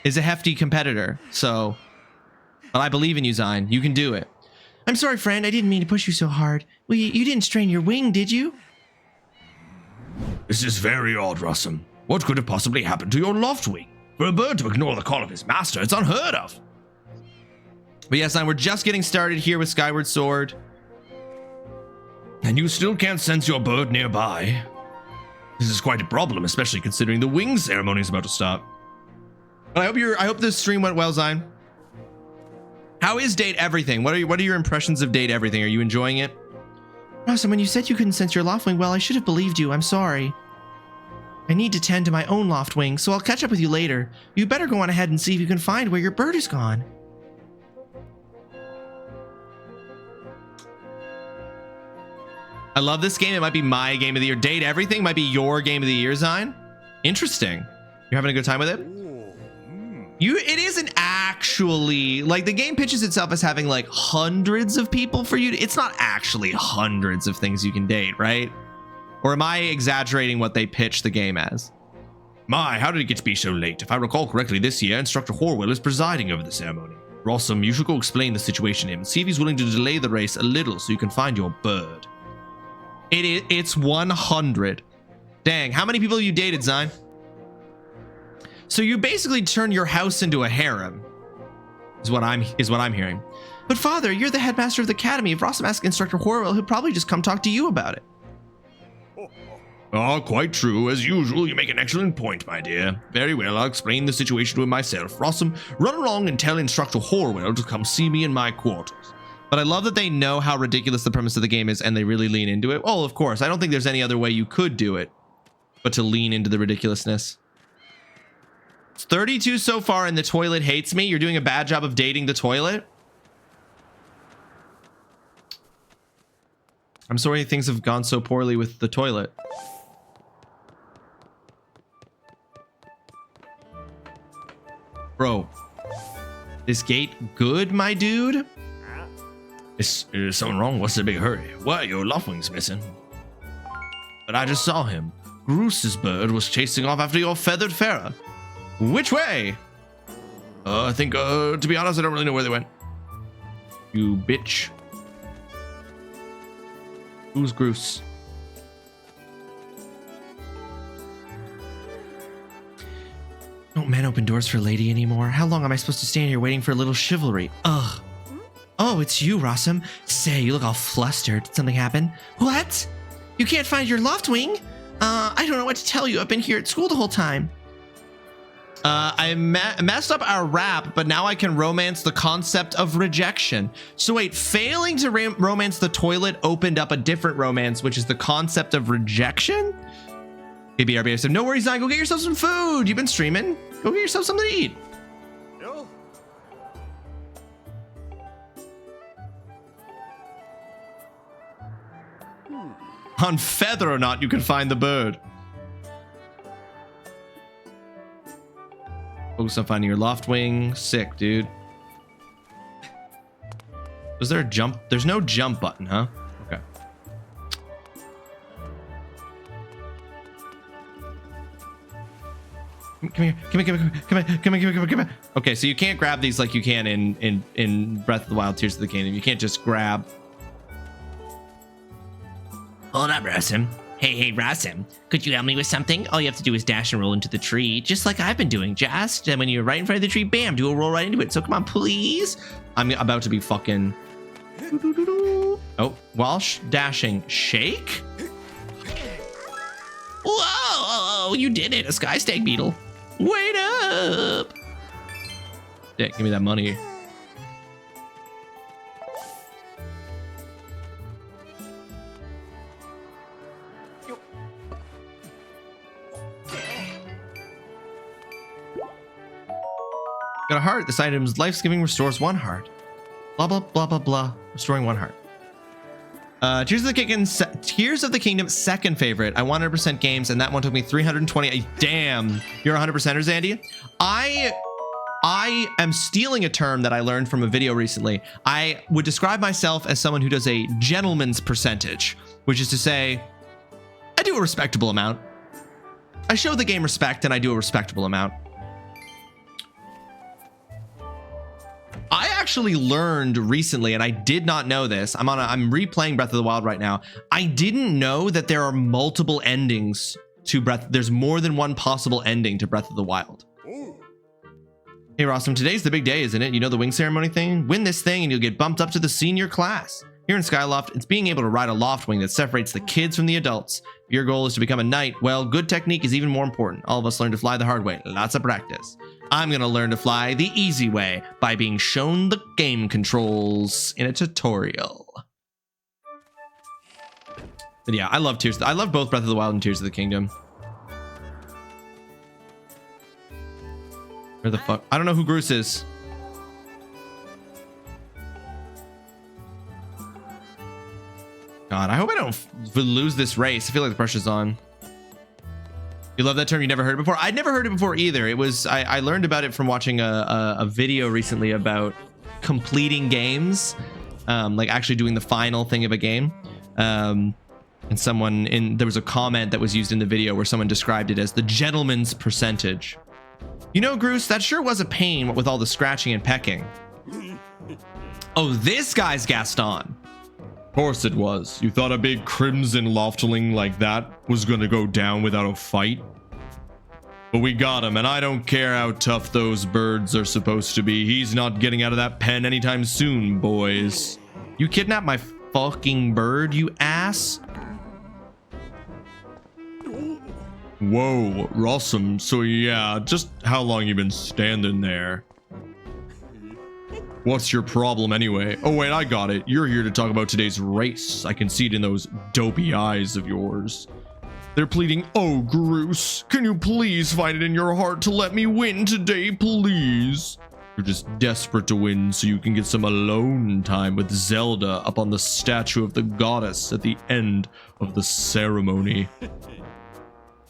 [SPEAKER 5] is a hefty competitor, so. But I believe in you, Zine. You can do it. I'm sorry, friend. I didn't mean to push you so hard. Well, you didn't strain your wing, did you?
[SPEAKER 4] This is very odd, Rawesome. What could have possibly happened to your Loftwing? For a bird to ignore the call of his master, it's unheard of.
[SPEAKER 5] But yes, we're just getting started here with Skyward Sword.
[SPEAKER 4] And you still can't sense your bird nearby. This is quite a problem, especially considering the wing ceremony is about to start.
[SPEAKER 5] But I hope this stream went well, Zion. How is Date Everything? What are your impressions of Date Everything? Are you enjoying it? Awesome, when you said you couldn't sense your Loftwing, well, I should have believed you. I'm sorry. I need to tend to my own Loftwing, so I'll catch up with you later. You better go on ahead and see if you can find where your bird is gone. I love this game. It might be my game of the year. Date Everything might be your game of the year, Zion. Interesting. You're having a good time with it? It isn't actually, like, the game pitches itself as having like hundreds of people for you. It's not actually hundreds of things you can date, right? Or am I exaggerating what they pitch the game as?
[SPEAKER 4] My, how did it get to be so late? If I recall correctly, this year, Instructor Horwell is presiding over the ceremony. Rawesome, you should go explain the situation to him and see if he's willing to delay the race a little so you can find your bird.
[SPEAKER 5] It's 100. Dang, how many people have you dated, Zion? So you basically turn your house into a harem, is what I'm hearing. But Father, you're the headmaster of the academy. If Rawesome asks Instructor Horwell, he'll probably just come talk to you about it.
[SPEAKER 4] Ah, quite true. As usual, you make an excellent point, my dear. Very well, I'll explain the situation to him myself. Rawesome, run along and tell Instructor Horwell to come see me in my quarters.
[SPEAKER 5] But I love that they know how ridiculous the premise of the game is and they really lean into it. Oh, of course. I don't think there's any other way you could do it but to lean into the ridiculousness. It's 32 so far and the toilet hates me. You're doing a bad job of dating the toilet. I'm sorry things have gone so poorly with the toilet. Bro, this gate good, my dude?
[SPEAKER 4] Is something wrong? What's the big hurry? Why, your Loftwing's missing.
[SPEAKER 5] But I just saw him. Groose's bird was chasing off after your feathered Farah. Which way?
[SPEAKER 4] I think, to be honest, I don't really know where they went.
[SPEAKER 5] You bitch. Who's Groose? Don't men open doors for a lady anymore? How long am I supposed to stand here waiting for a little chivalry? Ugh. Oh, it's you, Rawesome. Say, you look all flustered. Did something happen? What? You can't find your Loftwing? I don't know what to tell you. I've been here at school the whole time. I messed up our rap, but now I can romance the concept of rejection. So wait, failing to romance the toilet opened up a different romance, which is the concept of rejection? BRB said, no worries, Zion. Go get yourself some food. You've been streaming. Go get yourself something to eat.
[SPEAKER 7] No.
[SPEAKER 5] On Feather or Not, you can find the bird. Focus on finding your Loftwing. Sick, dude. Was there a jump? There's no jump button, huh? Okay. Come here. Okay, so you can't grab these like you can in Breath of the Wild Tears of the Kingdom. You can't just grab.
[SPEAKER 8] Hold up, Rawesome. Hey, Rawesome. Could you help me with something? All you have to do is dash and roll into the tree, just like I've been doing. Just when you're right in front of the tree, bam, do a roll right into it. So come on, please. I'm about to be fucking. Oh, while dashing, shake. Whoa, you did it. A sky stag beetle. Wait up. Yeah, give me that money. Got a heart. This item's life-giving, restores 1 heart. Blah, blah, blah, blah, blah. Restoring 1 heart. Tears of the Kingdom, second favorite. I 100% games, and that one took me 320. Damn. You're 100%er, Zandy? I am stealing a term that I learned from a video recently. I would describe myself as someone who does a gentleman's percentage, which is to say, I do a respectable amount. I show the game respect, and I do a respectable amount. I actually learned recently, and I did not know this. I'm replaying Breath of the Wild right now. I didn't know that there are multiple endings to Breath. There's more than one possible ending to Breath of the Wild.
[SPEAKER 5] Hey, Rawesome, today's the big day, isn't it? You know the wing ceremony thing? Win this thing and you'll get bumped up to the senior class. Here in Skyloft, it's being able to ride a loft wing that separates the kids from the adults. If your goal is to become a knight, well, good technique is even more important. All of us learn to fly the hard way. Lots of practice. I'm gonna learn to fly the easy way by being shown the game controls in a tutorial. But yeah, I love Tears. I love both Breath of the Wild and Tears of the Kingdom. Where the fuck? I don't know who Groose is. God, I hope I don't lose this race. I feel like the pressure's on. You love that term? You never heard it before? I'd never heard it before either. It was I learned about it from watching a video recently about completing games, like actually doing the final thing of a game. And there was a comment that was used in the video where someone described it as the gentleman's percentage. You know, Groose, that sure was a pain with all the scratching and pecking. Oh, this guy's Gaston.
[SPEAKER 4] Of course it was. You thought a big crimson loftling like that was gonna go down without a fight? But we got him, and I don't care how tough those birds are supposed to be. He's not getting out of that pen anytime soon, boys.
[SPEAKER 5] You kidnapped my fucking bird, you ass.
[SPEAKER 4] Whoa, Rawesome. So yeah, just how long you been standing there? What's your problem anyway? Oh wait, I got it. You're here to talk about today's race. I can see it in those dopey eyes of yours. They're pleading, oh Groose, can you please find it in your heart to let me win today, please? You're just desperate to win so you can get some alone time with Zelda up on the statue of the goddess at the end of the ceremony.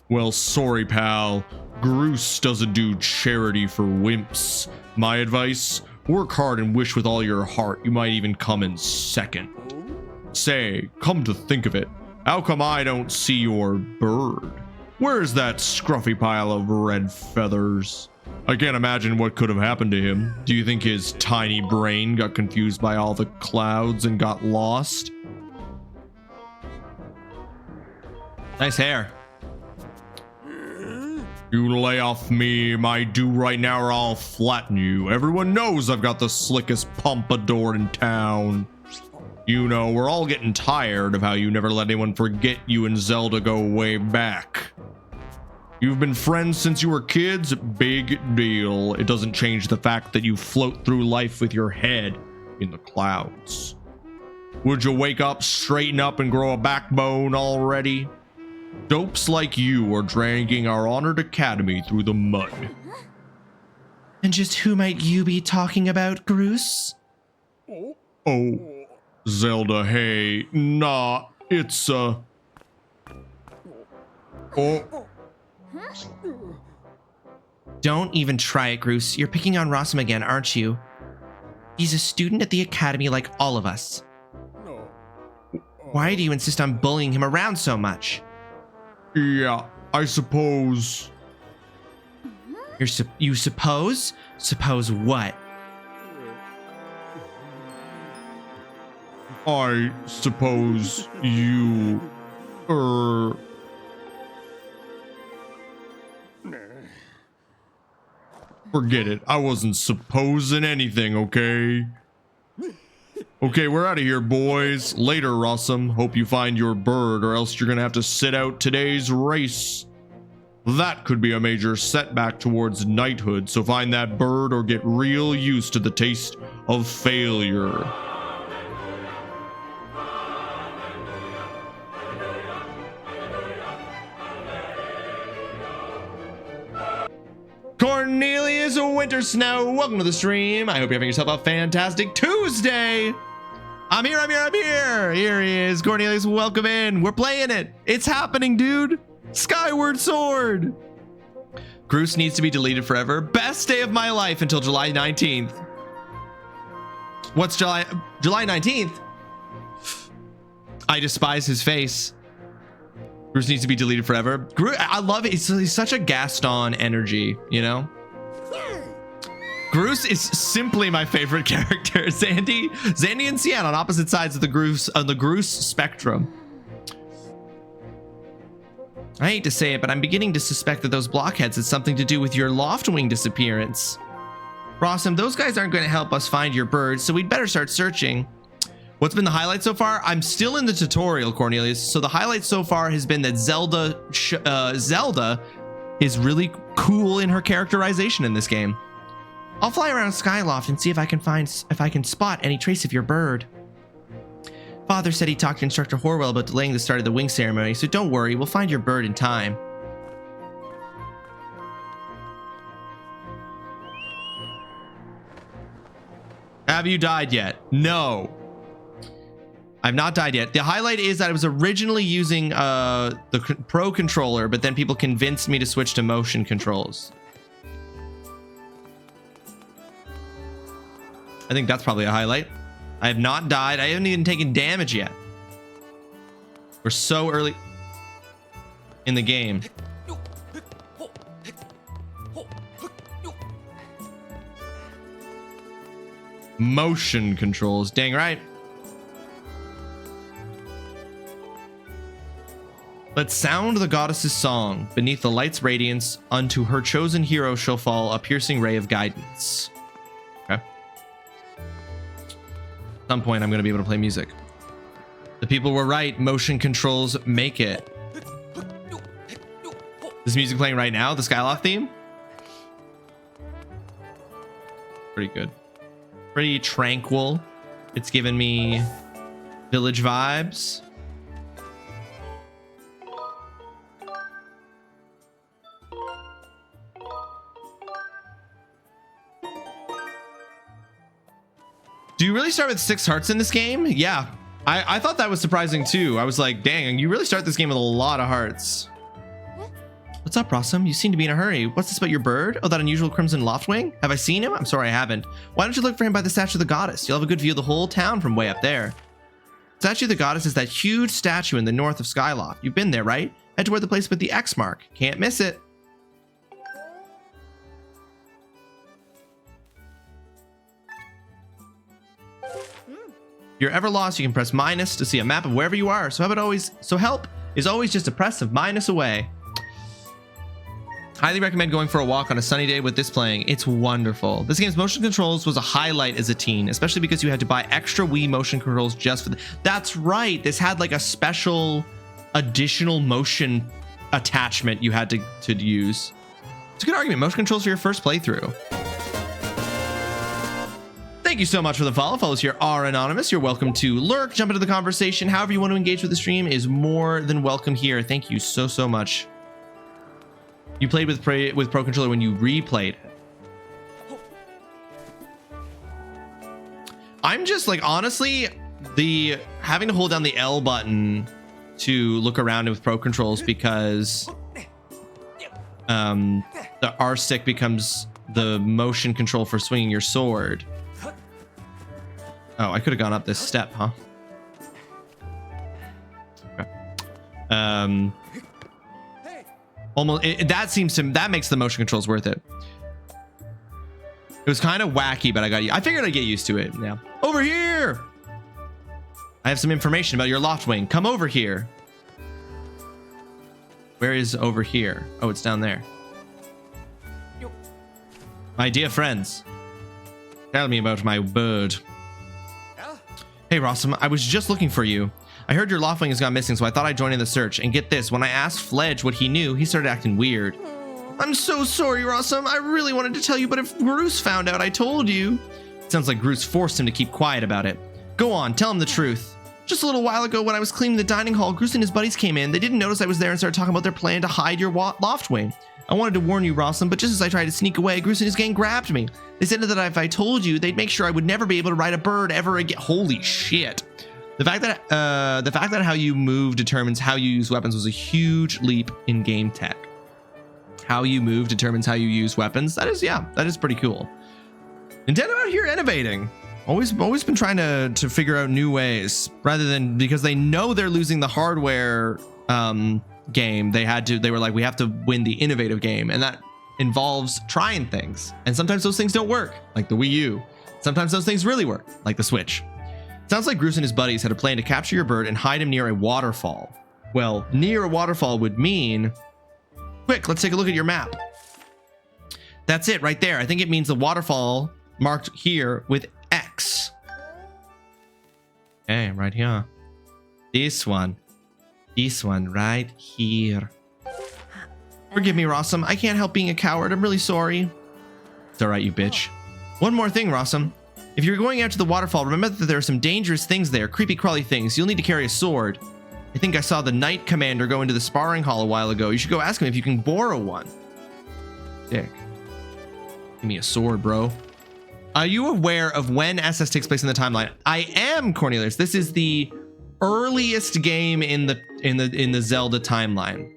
[SPEAKER 4] Well, sorry, pal. Groose doesn't do charity for wimps. My advice? Work hard and wish with all your heart. You might even come in second. Say, come to think of it, how come I don't see your bird? Where's that scruffy pile of red feathers? I can't imagine what could have happened to him. Do you think his tiny brain got confused by all the clouds and got lost?
[SPEAKER 5] Nice hair.
[SPEAKER 4] You lay off me, my do right now, or I'll flatten you. Everyone knows I've got the slickest pompadour in town. You know, we're all getting tired of how you never let anyone forget you and Zelda go way back. You've been friends since you were kids? Big deal. It doesn't change the fact that you float through life with your head in the clouds. Would you wake up, straighten up, and grow a backbone already? Dopes like you are dragging our honored academy through the mud.
[SPEAKER 5] And just who might you be talking about, Groose?
[SPEAKER 4] Oh, Zelda, hey, nah, it's, Oh.
[SPEAKER 8] Don't even try it, Groose. You're picking on Rawesome again, aren't you? He's a student at the academy like all of us. Why do you insist on bullying him around so much?
[SPEAKER 4] Yeah, I suppose.
[SPEAKER 8] You suppose? Suppose what?
[SPEAKER 4] I suppose you, forget it. I wasn't supposing anything, okay? Okay, we're out of here, boys. Later, Rawesome. Hope you find your bird, or else you're gonna have to sit out today's race. That could be a major setback towards knighthood, so find that bird or get real used to the taste of failure.
[SPEAKER 5] Cornelius Winter Snow, welcome to the stream. I hope you're having yourself a fantastic Tuesday. I'm here. Here he is. Cornelius, welcome in. We're playing it. It's happening, dude. Skyward Sword. Groose needs to be deleted forever. Best day of my life until July 19th. What's July 19th? I despise his face. Groose needs to be deleted forever. I love it. He's such a Gaston energy, you know? Groose is simply my favorite character. Zandy and Cian on opposite sides of the Groose spectrum. I hate to say it, but I'm beginning to suspect that those blockheads had something to do with your Loftwing disappearance. Rawesome, those guys aren't going to help us find your bird, so we'd better start searching. What's been the highlight so far? I'm still in the tutorial, Cornelius. So the highlight so far has been that Zelda is really cool in her characterization in this game. I'll fly around Skyloft and see if I can spot any trace of your bird. Father said he talked to Instructor Horwell about delaying the start of the wing ceremony, so don't worry, we'll find your bird in time. Have you died yet? No. I've not died yet. The highlight is that I was originally using the Pro controller, but then people convinced me to switch to motion controls. I think that's probably a highlight. I have not died. I haven't even taken damage yet. We're so early in the game. Motion controls, dang right. Let's sound the goddess's song. Beneath the light's radiance, unto her chosen hero shall fall a piercing ray of guidance. Okay. At some point, I'm going to be able to play music. The people were right. Motion controls make it. Is music playing right now? The Skyloft theme? Pretty good. Pretty tranquil. It's given me village vibes. Do you really start with 6 hearts in this game? Yeah, I thought that was surprising too. I was like, dang, you really start this game with a lot of hearts. What's up, Rawesome? You seem to be in a hurry. What's this about your bird? Oh, that unusual crimson loftwing? Have I seen him? I'm sorry, I haven't. Why don't you look for him by the statue of the goddess? You'll have a good view of the whole town from way up there. Statue of the goddess is that huge statue in the north of Skyloft. You've been there, right? Head toward the place with the X mark. Can't miss it. If you're ever lost, you can press minus to see a map of wherever you are. So help is always just a press of minus away. Highly recommend going for a walk on a sunny day with this playing. It's wonderful. This game's motion controls was a highlight as a teen, especially because you had to buy extra Wii motion controls just for That's right. This had like a special additional motion attachment you had to use. It's a good argument. Motion controls for your first playthrough. Thank you so much for the follow. Follows here are anonymous. You're welcome to lurk, jump into the conversation. However you want to engage with the stream is more than welcome here. Thank you so much. You played with Pro Controller when you replayed it. I'm just like, honestly, the having to hold down the L button to look around with Pro Controls because the R stick becomes the motion control for swinging your sword. Oh, I could have gone up this step, huh? Okay. Almost that makes the motion controls worth it. It was kind of wacky, but I figured I'd get used to it. Yeah. Over here. I have some information about your loftwing. Come over here. Where is over here? Oh, it's down there. My dear friends, tell me about my bird. Hey, Rawesome, I was just looking for you. I heard your loftwing has gone missing, so I thought I'd join in the search. And get this, when I asked Fledge what he knew, he started acting weird. I'm so sorry, Rawesome. I really wanted to tell you, but if Groose found out, I told you. It sounds like Groose forced him to keep quiet about it. Go on, tell him the truth. Just a little while ago, when I was cleaning the dining hall, Groose and his buddies came in. They didn't notice I was there and started talking about their plan to hide your loftwing. I wanted to warn you, Rawesome, but just as I tried to sneak away, Groose and his gang grabbed me. They said that if I told you, they'd make sure I would never be able to ride a bird ever again. Holy shit. The fact that how you move determines how you use weapons was a huge leap in game tech. How you move determines how you use weapons. That is pretty cool. Nintendo out here innovating. Always been trying to figure out new ways rather than because they know they're losing the hardware game. They were like, we have to win the innovative game, and that involves trying things. And sometimes those things don't work, like the Wii U. Sometimes those things really work, like the Switch. Sounds like Groose and his buddies had a plan to capture your bird and hide him near a waterfall. Well, near a waterfall would mean... Quick, let's take a look at your map. That's it right there. I think it means the waterfall marked here with X. Okay, right here. This one right here. Forgive me, Rawesome. I can't help being a coward. I'm really sorry. It's all right, you bitch. One more thing, Rawesome. If you're going out to the waterfall, remember that there are some dangerous things there, creepy crawly things. You'll need to carry a sword. I think I saw the Knight Commander go into the sparring hall a while ago. You should go ask him if you can borrow one. Dick. Give me a sword, bro. Are you aware of when SS takes place in the timeline? I am, Cornelius. This is the earliest game in the Zelda timeline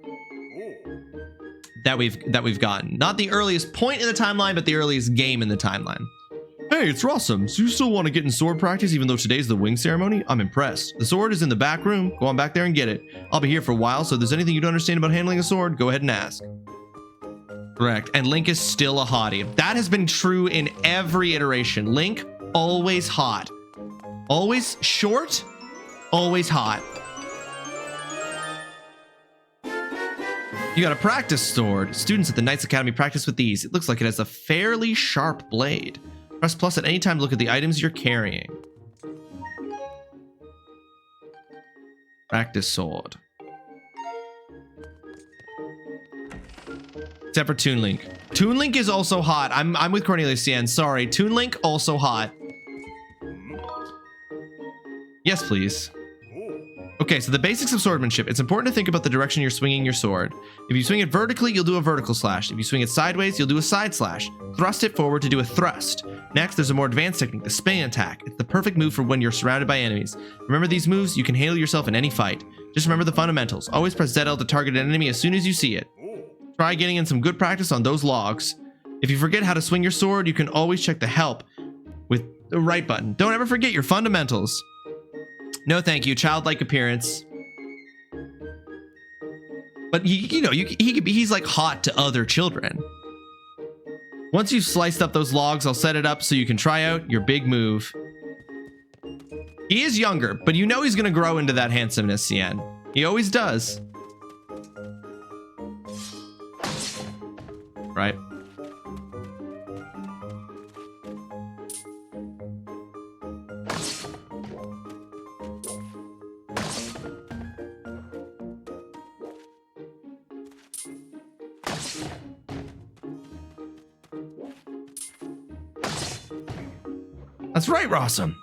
[SPEAKER 5] that we've gotten. Not the earliest point in the timeline, but the earliest game in the timeline. Hey, it's Rawesome. So you still want to get in sword practice even though today's the wing ceremony? I'm impressed. The sword is in the back room. Go on back there and get it. I'll be here for a while, so if there's anything you don't understand about handling a sword, go ahead and ask. Correct. And Link is still a hottie. That has been true in every iteration. Link, always hot. Always short, always hot. You got a practice sword. Students at the Knights Academy practice with these. It looks like it has a fairly sharp blade. Press plus at any time to look at the items you're carrying. Practice sword. Except for Toon Link. Toon Link is also hot. I'm with Cornelius Cien. Sorry. Toon Link also hot. Yes, please. Okay, so the basics of swordsmanship. It's important to think about the direction you're swinging your sword. If you swing it vertically, you'll do a vertical slash. If you swing it sideways, you'll do a side slash. Thrust it forward to do a thrust. Next, there's a more advanced technique, the spin attack. It's the perfect move for when you're surrounded by enemies. Remember these moves, you can handle yourself in any fight. Just remember the fundamentals. Always press ZL to target an enemy as soon as you see it. Try getting in some good practice on those logs. If you forget how to swing your sword, you can always check the help with the right button. Don't ever forget your fundamentals. No, thank you. Childlike appearance. But he's like hot to other children. Once you've sliced up those logs, I'll set it up so you can try out your big move. He is younger, but you know he's going to grow into that handsomeness, Cien. He always does. Right? That's right, Rawesome.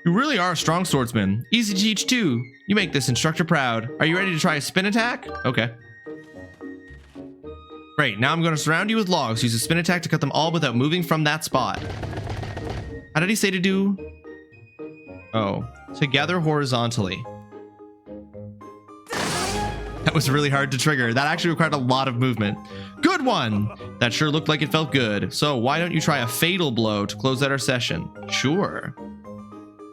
[SPEAKER 5] You really are a strong swordsman. Easy to teach too. You make this instructor proud. Are you ready to try a spin attack? Okay. Great, now I'm going to surround you with logs. Use a spin attack to cut them all without moving from that spot. How did he say to do? Oh, to gather horizontally. That was really hard to trigger. That actually required a lot of movement. Good one! That sure looked like it felt good. So why don't you try a fatal blow to close out our session? Sure.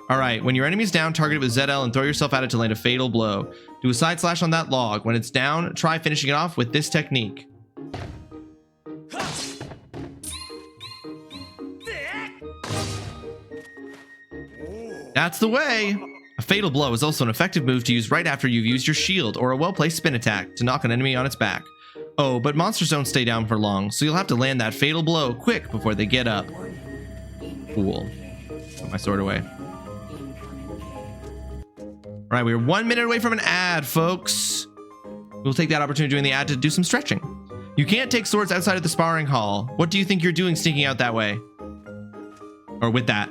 [SPEAKER 5] All right, when your enemy's down, target it with ZL and throw yourself at it to land a fatal blow. Do a side slash on that log. When it's down, try finishing it off with this technique. That's the way. A fatal blow is also an effective move to use right after you've used your shield or a well-placed spin attack to knock an enemy on its back. Oh, but monsters don't stay down for long, so you'll have to land that fatal blow quick before they get up. Cool. Put my sword away. All right, we're 1 minute away from an ad, folks. We'll take that opportunity during the ad to do some stretching. You can't take swords outside of the sparring hall. What do you think you're doing sneaking out that way? Or with that?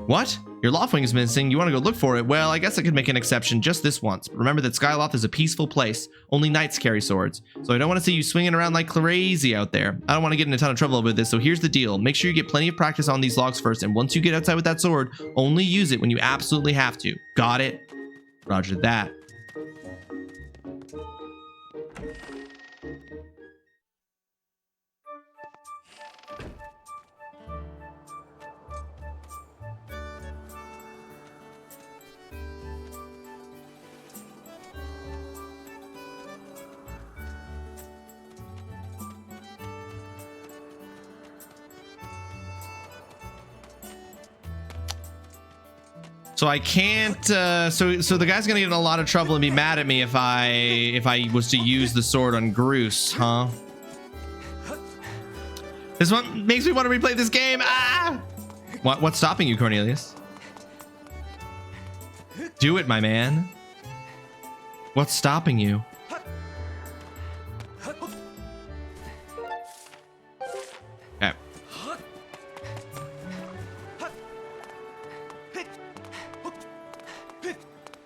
[SPEAKER 5] What? Your Loftwing is missing. You want to go look for it? Well, I guess I could make an exception just this once. But remember that Skyloft is a peaceful place. Only knights carry swords. So I don't want to see you swinging around like crazy out there. I don't want to get in a ton of trouble with this. So here's the deal. Make sure you get plenty of practice on these logs first. And once you get outside with that sword, only use it when you absolutely have to. Got it? Roger that. So I can't, so the guy's gonna get in a lot of trouble and be mad at me if I was to use the sword on Groose, huh? This one makes me want to replay this game. Ah! What's stopping you, Cornelius? Do it, my man. What's stopping you? Okay.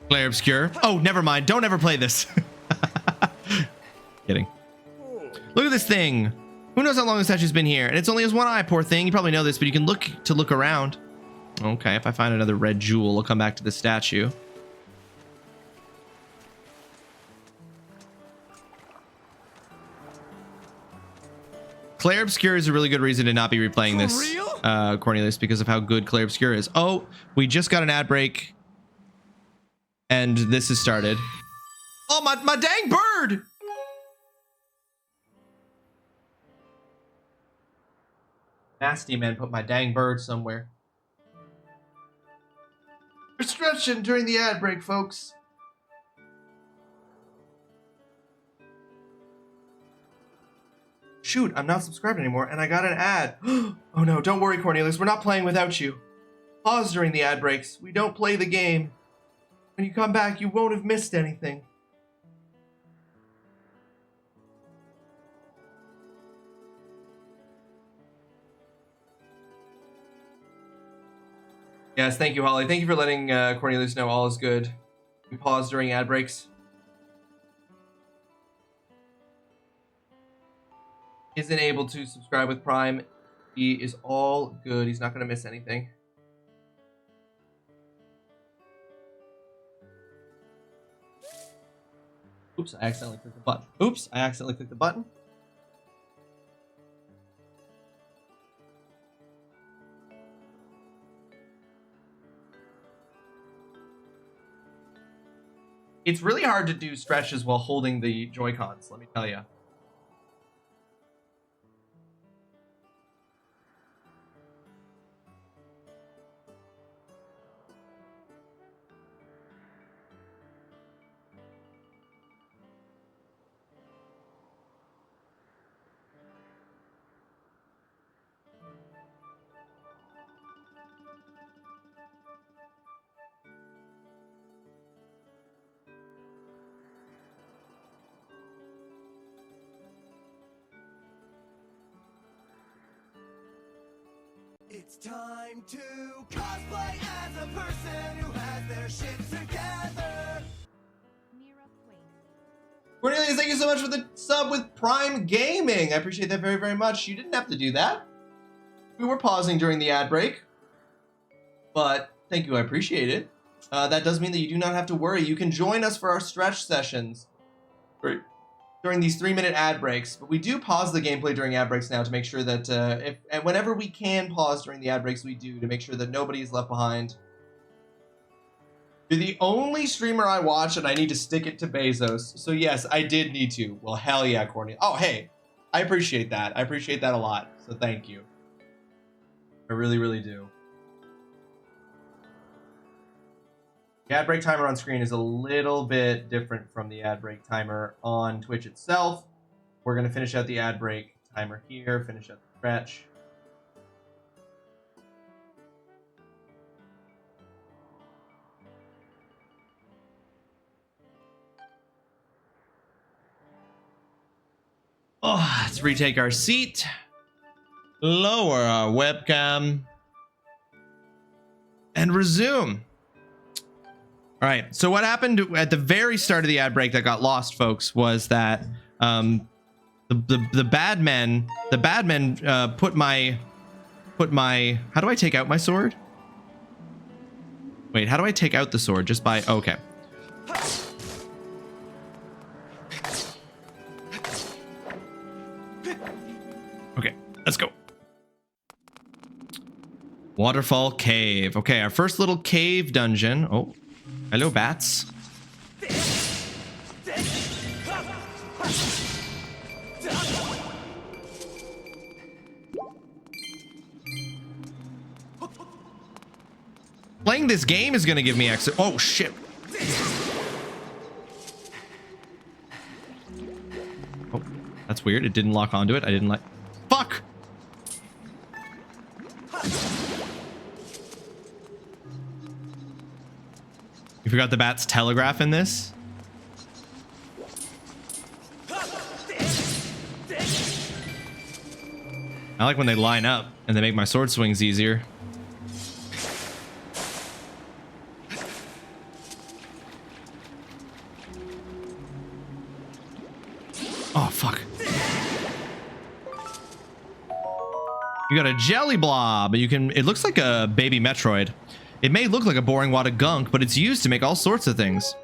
[SPEAKER 5] Glare Obscure. Oh, never mind. Don't ever play this. Kidding. Look at this thing. Who knows how long the statue's been here? And it's only has one eye, poor thing. You probably know this, but you can look around. Okay, if I find another red jewel, I'll come back to the statue. Claire Obscure is a really good reason to not be replaying this, Cornelius, because of how good Claire Obscure is. Oh, we just got an ad break. And this has started. Oh, my dang bird! Nasty man put my dang bird somewhere. We're stretching during the ad break, folks. Shoot, I'm not subscribed anymore, and I got an ad. Oh no, don't worry, Cornelius. We're not playing without you. Pause during the ad breaks. We don't play the game. When you come back, you won't have missed anything. Yes, thank you, Holly. Thank you for letting Cornelius know all is good. We pause during ad breaks. Isn't able to subscribe with Prime. He is all good. He's not going to miss anything. Oops, I accidentally clicked the button. Oops, I accidentally clicked the button. It's really hard to do stretches while holding the Joy-Cons, let me tell you.
[SPEAKER 9] It's time to cosplay as a person who has their shit together.
[SPEAKER 5] Cornelius, thank you so much for the sub with Prime Gaming. I appreciate that very, very much. You didn't have to do that. We were pausing during the ad break. But thank you, I appreciate it. That does mean that you do not have to worry. You can join us for our stretch sessions during these 3-minute ad breaks. But we do pause the gameplay during ad breaks now to make sure that and whenever we can pause during the ad breaks, we do, to make sure that nobody is left behind. You're the only streamer I watch, and I need to stick it to Bezos. So yes, I did need to. Well, hell yeah, Cornelius. Oh, hey, I appreciate that. I appreciate that a lot. So thank you. I really, really do. The ad break timer on screen is a little bit different from the ad break timer on Twitch itself. We're going to finish out the ad break timer here, finish out the stretch. Oh, let's retake our seat. Lower our webcam. And resume. All right, so what happened at the very start of the ad break that got lost, folks, was that the bad men put my how do I take out my sword? Wait, how do I take out the sword? Just by okay. Okay, let's go. Waterfall Cave. Okay, our first little cave dungeon. Oh. Hello, bats. Playing this game is gonna give me extra. Oh shit. Oh, that's weird. It didn't lock onto it. I didn't like. Fuck. You forgot the bat's telegraph in this? I like when they line up and they make my sword swings easier. Oh, fuck. You got a jelly blob. You can, it looks like a baby Metroid. It may look like a boring wad of gunk, but it's used to make all sorts of things.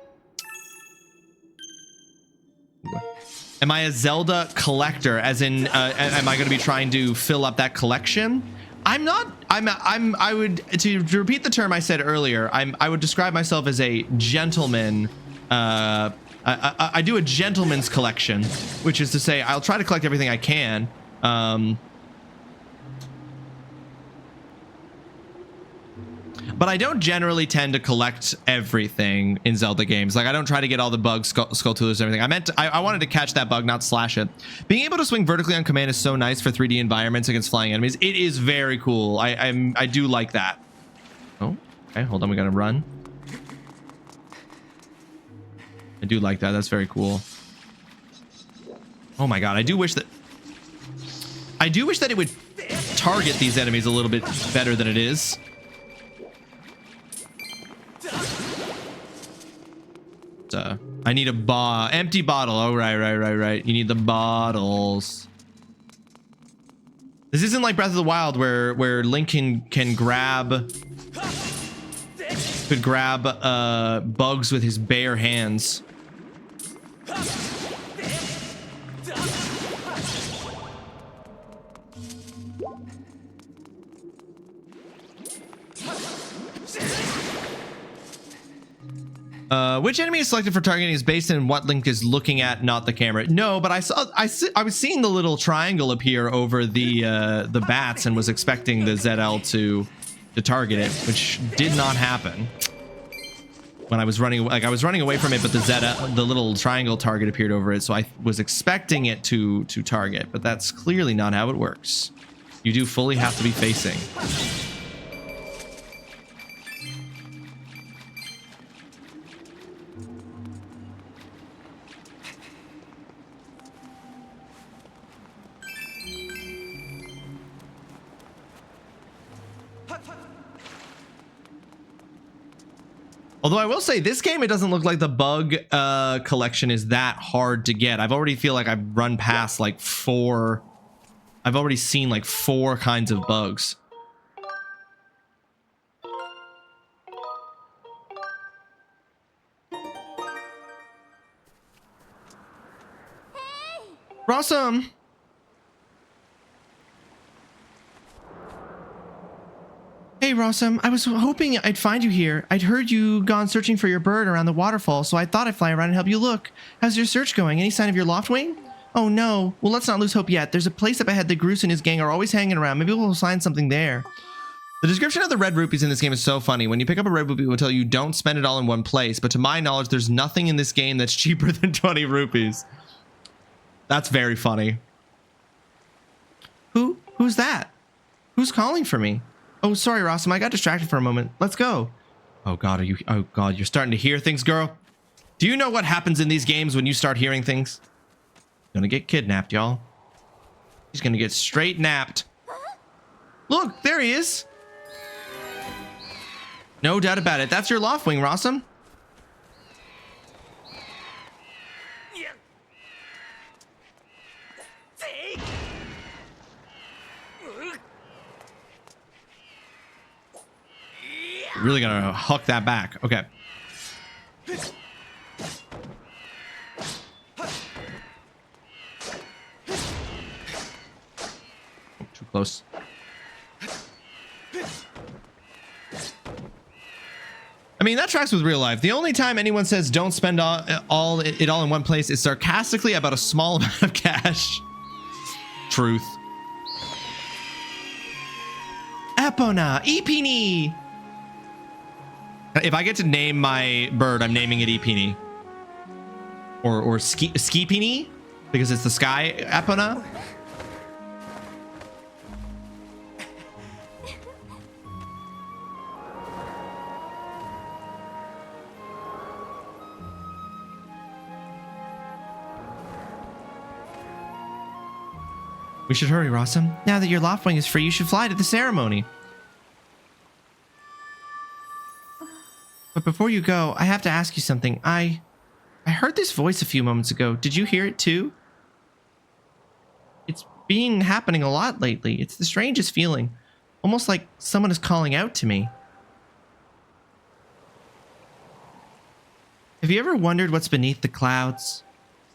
[SPEAKER 5] Am I a Zelda collector? As in, am I going to be trying to fill up that collection? I'm not. I would, to repeat the term I said earlier, I would describe myself as a gentleman. I do a gentleman's collection, which is to say I'll try to collect everything I can. But I don't generally tend to collect everything in Zelda games. Like, I don't try to get all the bugs, Skulltulas, and everything. I wanted to catch that bug, not slash it. Being able to swing vertically on command is so nice for 3D environments against flying enemies. It is very cool. I do like that. Oh, okay. Hold on. We got to run. I do like that. That's very cool. Oh my god. I do wish that it would target these enemies a little bit better than it is. I need a empty bottle. Oh, right. You need the bottles. This isn't like Breath of the Wild where Link can grab bugs with his bare hands. Which enemy is selected for targeting is based on what Link is looking at, not the camera. No, but I was seeing the little triangle appear over the bats and was expecting the ZL to target it, which did not happen. When I was running, like I was running away from it, but the little triangle target appeared over it, so I was expecting it to target, but that's clearly not how it works. You do fully have to be facing. Although I will say this game, it doesn't look like the bug collection is that hard to get. I've already feel like I've run past like I've already seen like 4 kinds of bugs. Rawesome. Hey, Rawesome, I was hoping I'd find you here. I'd heard you gone searching for your bird around the waterfall, so I thought I'd fly around and help you look. How's your search going? Any sign of your loftwing? Oh no. Well, let's not lose hope yet. There's a place up ahead that Groose and his gang are always hanging around. Maybe we'll find something there. The description of the red rupees in this game is so funny. When you pick up a red rupee, it will tell you don't spend it all in one place, but to my knowledge, there's nothing in this game that's cheaper than 20 rupees. That's very funny. Who's that? Who's calling for me? Oh, sorry, Rawesome. I got distracted for a moment. Let's go. Oh god, oh god, you're starting to hear things, girl. Do you know what happens in these games when you start hearing things? Gonna get kidnapped, y'all. He's gonna get straight napped. Look, there he is. No doubt about it. That's your loftwing, Rawesome. Really gonna huck that back. Okay. Oh, too close. I mean, that tracks with real life. The only time anyone says don't spend it all in one place is sarcastically about a small amount of cash. Truth. Epona, Epini. If I get to name my bird, I'm naming it Epini. Or Skipini, because it's the sky Epona.
[SPEAKER 8] We should hurry, Rawesome. Now that your Loftwing is free, you should fly to the ceremony. But before you go, I have to ask you something. I heard this voice a few moments ago. Did you hear it too? It's been happening a lot lately. It's the strangest feeling. Almost like someone is calling out to me. Have you ever wondered what's beneath the clouds?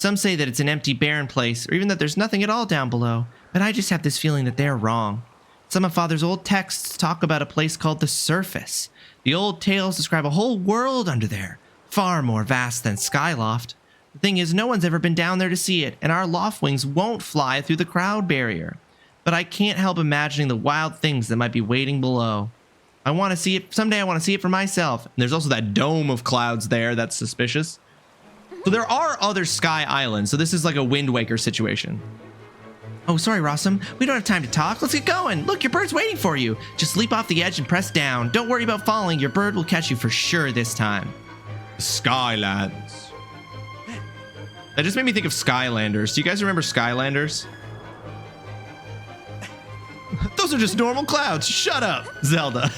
[SPEAKER 8] Some say that it's an empty, barren place, or even that there's nothing at all down below, but I just have this feeling that they're wrong. Some of Father's old texts talk about a place called the Surface. The old tales describe a whole world under there, far more vast than Skyloft. The thing is, no one's ever been down there to see it, and our Loftwings won't fly through the crowd barrier. But I can't help imagining the wild things that might be waiting below. I want to see it, someday I want to see it for myself. And there's also that dome of clouds there that's suspicious. So there are other sky islands, so this is like a Wind Waker situation. Oh, sorry, Rawesome. We don't have time to talk. Let's get going. Look, your bird's waiting for you. Just leap off the edge and press down. Don't worry about falling. Your bird will catch you for sure this time.
[SPEAKER 5] Skylands. That just made me think of Skylanders. Do you guys remember Skylanders? Those are just normal clouds. Shut up, Zelda.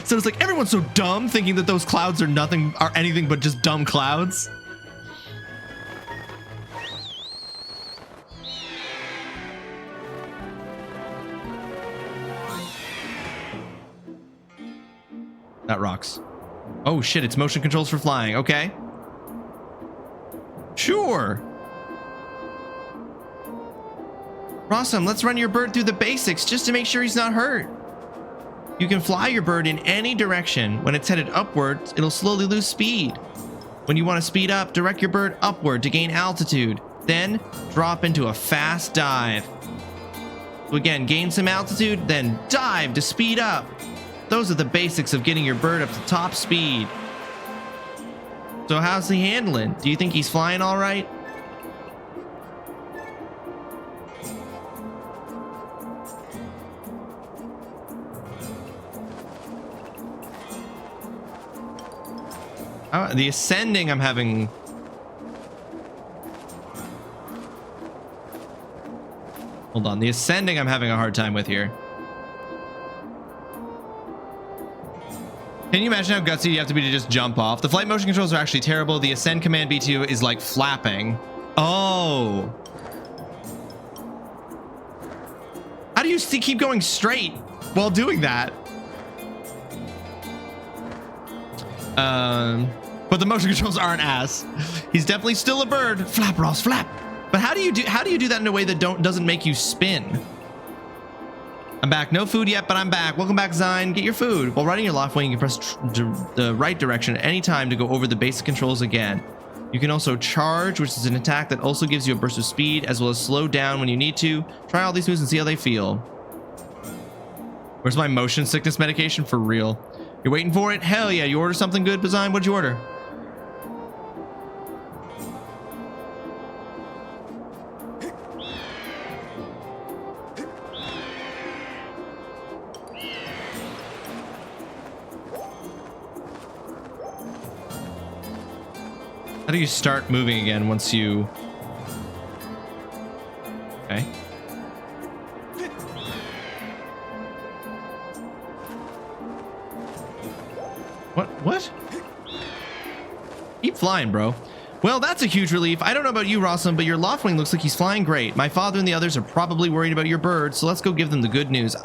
[SPEAKER 5] So it's like everyone's so dumb thinking that those clouds are anything but just dumb clouds. That rocks. Oh shit, it's motion controls for flying. Okay. Sure. Rawesome, let's run your bird through the basics just to make sure he's not hurt. You can fly your bird in any direction. When it's headed upwards, it'll slowly lose speed. When you want to speed up, direct your bird upward to gain altitude. Then drop into a fast dive. So again, gain some altitude, then dive to speed up. Those are the basics of getting your bird up to top speed. So how's he handling? Do you think he's flying all right? The ascending I'm having... Hold on. The ascending I'm having a hard time with here. Can you imagine how gutsy you have to be to just jump off? The flight motion controls are actually terrible. The ascend command B2 is like flapping. Oh. How do you keep going straight while doing that? But the motion controls aren't ass. He's definitely still a bird. Flap, Ross, flap. But how do you do that in a way that doesn't make you spin? I'm back. No food yet, but I'm back. Welcome back, Zine. Get your food. While riding your Loftwing, you can press the right direction at any time to go over the basic controls again. You can also charge, which is an attack that also gives you a burst of speed, as well as slow down when you need to. Try all these moves and see how they feel. Where's my motion sickness medication for real? You're waiting for it? Hell yeah. You order something good, Bazine? What'd you order? How do you start moving again once you... Okay. What? Keep flying, bro. Well, that's a huge relief. I don't know about you, Rawesome, but your Loftwing looks like he's flying great. My father and the others are probably worried about your bird, so let's go give them the good news.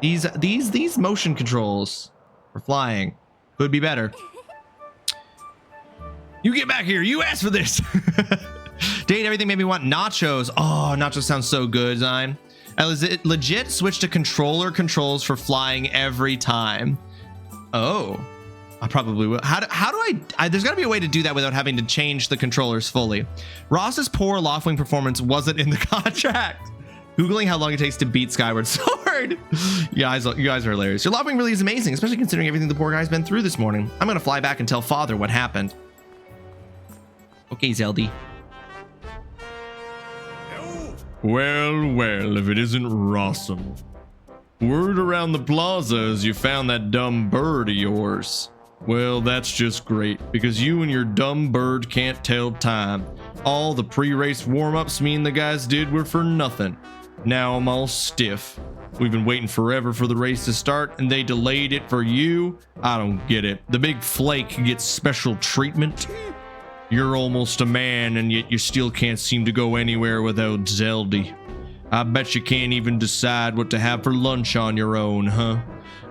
[SPEAKER 5] These motion controls for flying could be better. You get back here. You asked for this. Date, everything made me want nachos. Oh, nachos sounds so good, Zine. I legit switched to controller controls for flying every time. Oh, I probably will. How do I there's got to be a way to do that without having to change the controllers fully. Ross's poor Loftwing performance wasn't in the contract. Googling how long it takes to beat Skyward Sword. You guys are hilarious. Your Loftwing really is amazing, especially considering everything the poor guy's been through this morning. I'm going to fly back and tell Father what happened. Okay, Zelda. Well, if it isn't Rawesome. Word around the plaza is you found that dumb bird of yours. Well, that's just great, because you and your dumb bird can't tell time. All the pre-race warm-ups me and the guys did were for nothing. Now I'm all stiff. We've been waiting forever for the race to start, and they delayed it for you? I don't get it. The big flake gets special treatment. You're almost a man, and yet you still can't seem to go anywhere without Zelda. I bet you can't even decide what to have for lunch on your own, huh?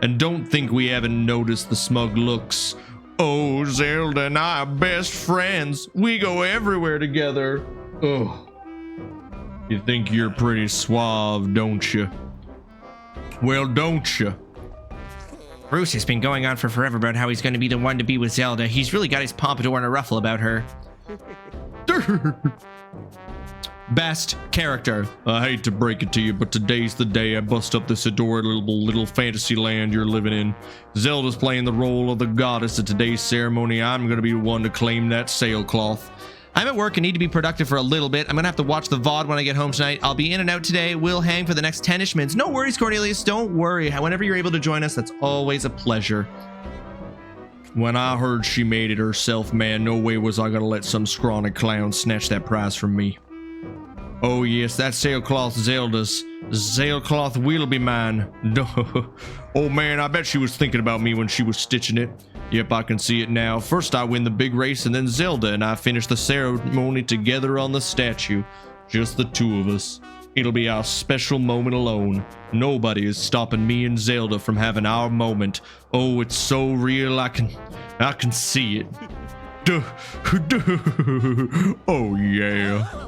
[SPEAKER 5] And don't think we haven't noticed the smug looks. Oh, Zelda and I are best friends. We go everywhere together. Oh. You think you're pretty suave, don't you? Well, don't you?
[SPEAKER 8] Bruce has been going on for forever about how he's going to be the one to be with Zelda. He's really got his pompadour in a ruffle about her.
[SPEAKER 5] Best character. I hate to break it to you, but today's the day I bust up this adorable little fantasy land you're living in. Zelda's playing the role of the goddess at today's ceremony. I'm going to be the one to claim that sailcloth.
[SPEAKER 8] I'm at work and need to be productive for a little bit. I'm gonna have to watch the VOD when I get home tonight. I'll be in and out today. We'll hang for the next 10-ish minutes. No worries, Cornelius. Don't worry. Whenever you're able to join us, that's always a pleasure.
[SPEAKER 5] When I heard she made it herself, man, no way was I gonna let some scrawny clown snatch that prize from me. Oh yes, that sailcloth Zelda's. Sailcloth will be mine. Oh man, I bet she was thinking about me when she was stitching it. Yep, I can see it now. First I win the big race, and then Zelda and I finish the ceremony together on the statue. Just the two of us. It'll be our special moment alone. Nobody is stopping me and Zelda from having our moment. Oh, it's so real, I can see it. Oh yeah.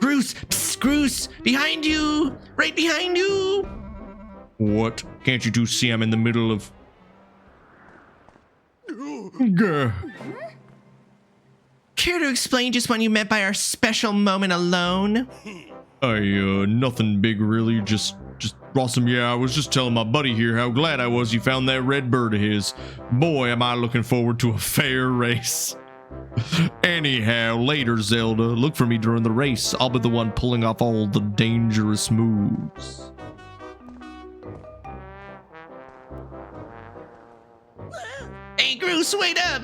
[SPEAKER 8] Bruce! Psst, Bruce! Behind you! Right behind you!
[SPEAKER 5] What? Can't you two see I'm in the middle of... Gah.
[SPEAKER 8] Care to explain just what you meant by our special moment alone?
[SPEAKER 5] Nothing big really, just Rawesome. Yeah, I was just telling my buddy here how glad I was he found that red bird of his. Boy, am I looking forward to a fair race. Anyhow, later, Zelda, look for me during the race. I'll be the one pulling off all the dangerous moves.
[SPEAKER 8] Hey, Bruce, wait up!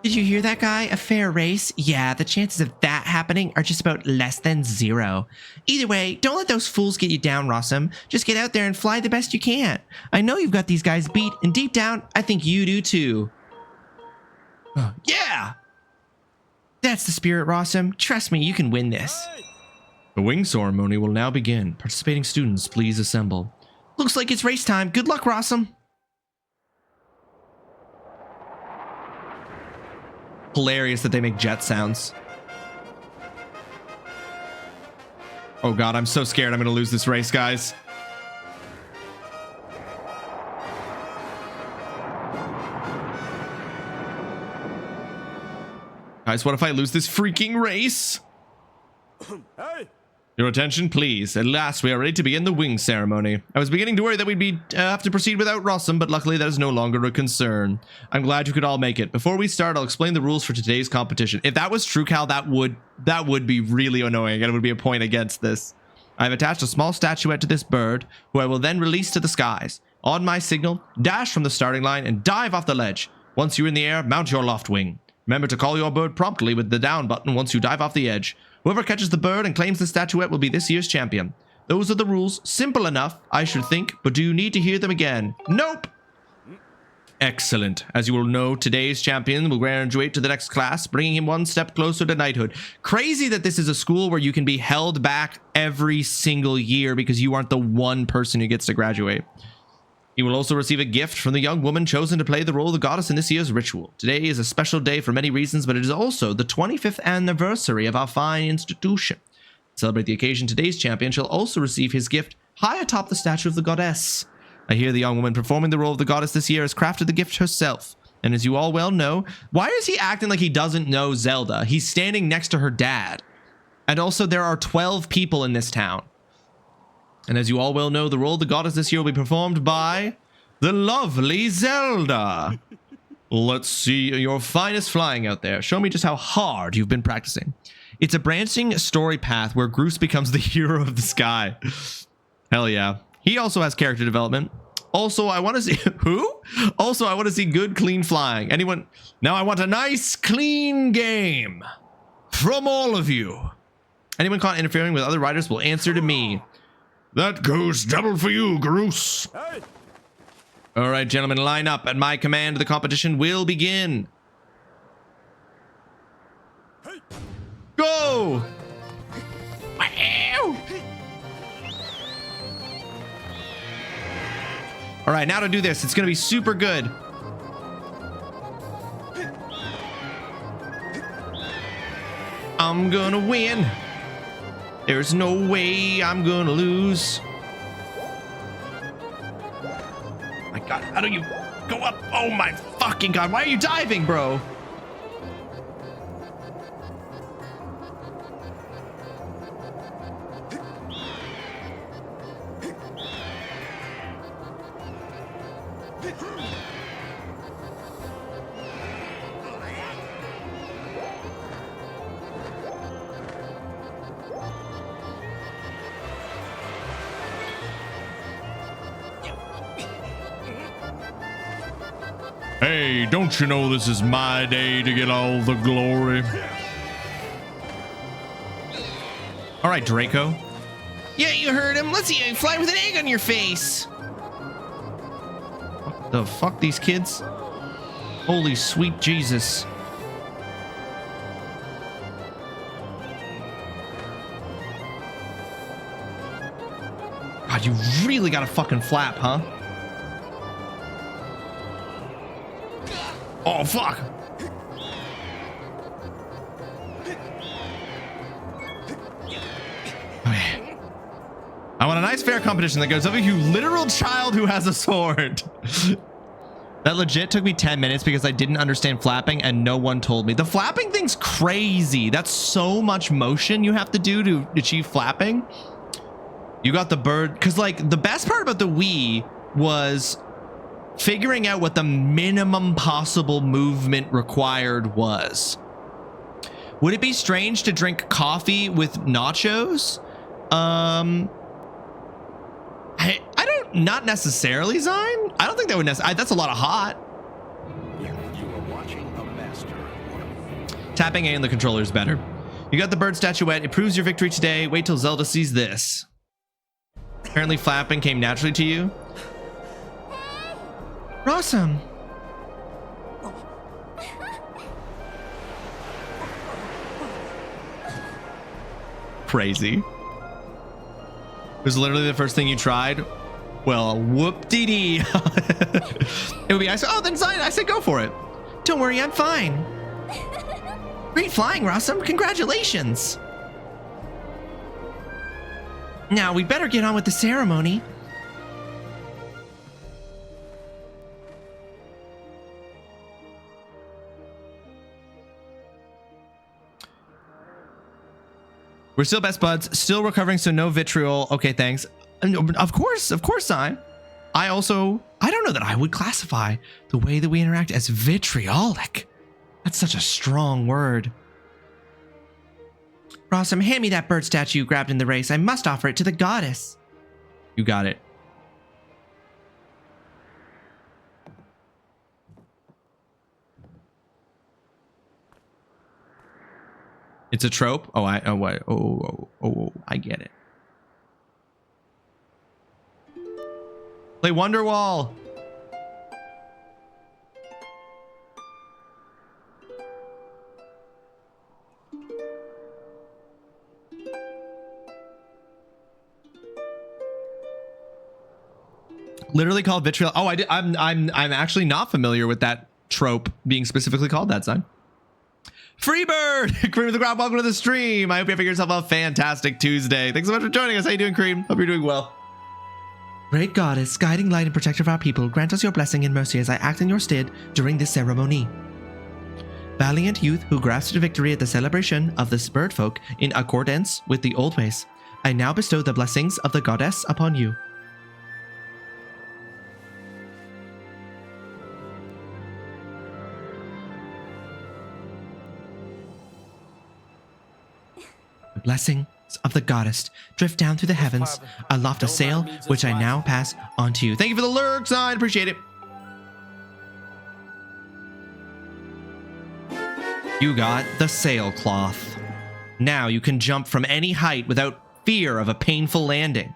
[SPEAKER 8] Did you hear that, guy? A fair race? Yeah, the chances of that happening are just about less than 0. Either way, don't let those fools get you down, Rawesome. Just get out there and fly the best you can. I know you've got these guys beat, and deep down, I think you do too. Yeah! That's the spirit, Rawesome. Trust me, you can win this.
[SPEAKER 5] The wing ceremony will now begin. Participating students, please assemble.
[SPEAKER 8] Looks like it's race time. Good luck, Rawesome.
[SPEAKER 5] Hilarious that they make jet sounds. Oh god, I'm so scared I'm gonna lose this race, guys. Guys, what if I lose this freaking race?
[SPEAKER 7] Hey!
[SPEAKER 5] Your attention, please. At last, we are ready to begin the wing ceremony. I was beginning to worry that we'd have to proceed without Rawesome, but luckily that is no longer a concern. I'm glad you could all make it. Before we start, I'll explain the rules for today's competition. If that was true, Cal, that would be really annoying, and it would be a point against this. I've attached a small statuette to this bird, who I will then release to the skies. On my signal, dash from the starting line and dive off the ledge. Once you're in the air, mount your loft wing. Remember to call your bird promptly with the down button once you dive off the edge. Whoever catches the bird and claims the statuette will be this year's champion. Those are the rules. Simple enough, I should think, but do you need to hear them again? Nope! Excellent. As you will know, today's champion will graduate to the next class, bringing him one step closer to knighthood. Crazy that this is a school where you can be held back every single year because you aren't the one person who gets to graduate. He will also receive a gift from the young woman chosen to play the role of the goddess in this year's ritual. Today is a special day for many reasons, but it is also the 25th anniversary of our fine institution. To celebrate the occasion, today's champion shall also receive his gift high atop the statue of the goddess. I hear the young woman performing the role of the goddess this year has crafted the gift herself. And as you all well know, why is he acting like he doesn't know Zelda? He's standing next to her dad. And also, there are 12 people in this town. And as you all well know, the role of the goddess this year will be performed by the lovely Zelda. Let's see your finest flying out there. Show me just how hard you've been practicing. It's a branching story path where Groose becomes the hero of the sky. Hell yeah. He also has character development. Also, I want to see who? Also, I want to see good, clean flying. Anyone? Now I want a nice, clean game from all of you. Anyone caught interfering with other riders will answer to me. That goes double for you, Garus.
[SPEAKER 7] Hey!
[SPEAKER 5] All right, gentlemen, line up. At my command, the competition will begin. Go! Wow. All right, now to do this. It's going to be super good. I'm going to win. There's no way I'm going to lose. My God, how do you go up? Oh my fucking God. Why are you diving, bro? Hey, don't you know this is my day to get all the glory? All right, Draco.
[SPEAKER 8] Yeah, you heard him. Let's see you fly with an egg on your face.
[SPEAKER 5] What the fuck, these kids? Holy sweet Jesus. God, you really gotta fucking flap, huh? Oh, fuck. Okay. I want a nice fair competition that goes over you literal child who has a sword. That legit took me 10 minutes because I didn't understand flapping and no one told me. The flapping thing's crazy. That's so much motion you have to do to achieve flapping. You got the bird. Because, like, the best part about the Wii was figuring out what the minimum possible movement required was. Would it be strange to drink coffee with nachos? I don't, not necessarily, Zine. I don't think that would necessarily, that's a lot of hot.
[SPEAKER 9] You are watching a master.
[SPEAKER 5] Tapping A on the controller is better. You got the bird statuette. It proves your victory today. Wait till Zelda sees this. Apparently flapping came naturally to you.
[SPEAKER 8] Rawesome.
[SPEAKER 5] Crazy. It was literally the first thing you tried. Well, whoop-dee-dee. It would be nice. Oh, then Zion, I said go for it.
[SPEAKER 8] Don't worry, I'm fine. Great flying, Rawesome. Congratulations. Now, we'd better get on with the ceremony.
[SPEAKER 5] We're still best buds, still recovering, so no vitriol. Okay, thanks. Of course, Zion. I don't know that I would classify the way that we interact as vitriolic. That's such a strong word.
[SPEAKER 8] Rawesome, hand me that bird statue you grabbed in the race. I must offer it to the goddess.
[SPEAKER 5] You got it. It's a trope. Oh, I get it. Play Wonderwall. Literally called vitriol. Oh, I'm actually not familiar with that trope being specifically called that, son. Freebird! Cream of the Crop, welcome to the stream. I hope you have yourself a fantastic Tuesday. Thanks so much for joining us. How you doing, Cream? Hope you're doing well.
[SPEAKER 8] Great goddess, guiding light and protector of our people, grant us your blessing and mercy as I act in your stead during this ceremony. Valiant youth who grasped victory at the celebration of the bird folk in accordance with the old ways, I now bestow the blessings of the goddess upon you. The blessing of the goddess drift down through the heavens, aloft a sail, which I now pass on to you. Thank you for the lurk sign. Appreciate it. You got the sailcloth. Now you can jump from any height without fear of a painful landing. ...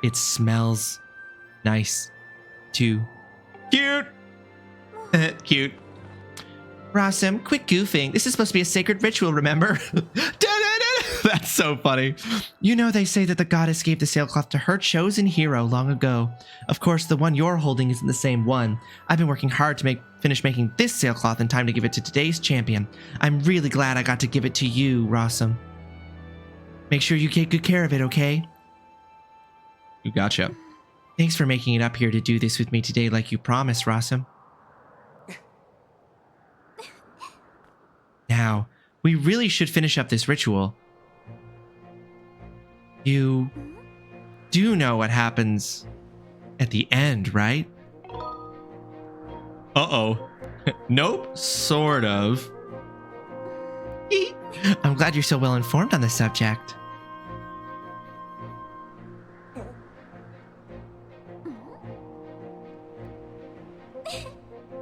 [SPEAKER 8] It smells nice too. Cute. Cute. Rawesome, quit goofing. This is supposed to be a sacred ritual, remember? That's so funny. You know, they say that the goddess gave the sailcloth to her chosen hero long ago. Of course, the one you're holding isn't the same one. I've been working hard to finish making this sailcloth in time to give it to today's champion. I'm really glad I got to give it to you, Rawesome. Make sure you take good care of it, okay? You gotcha. Thanks for making it up here to do this with me today like you promised, Rawesome. Now, we really should finish up this ritual. You do know what happens at the end, right? Uh-oh. Nope, sort of. I'm glad you're so well informed on the subject.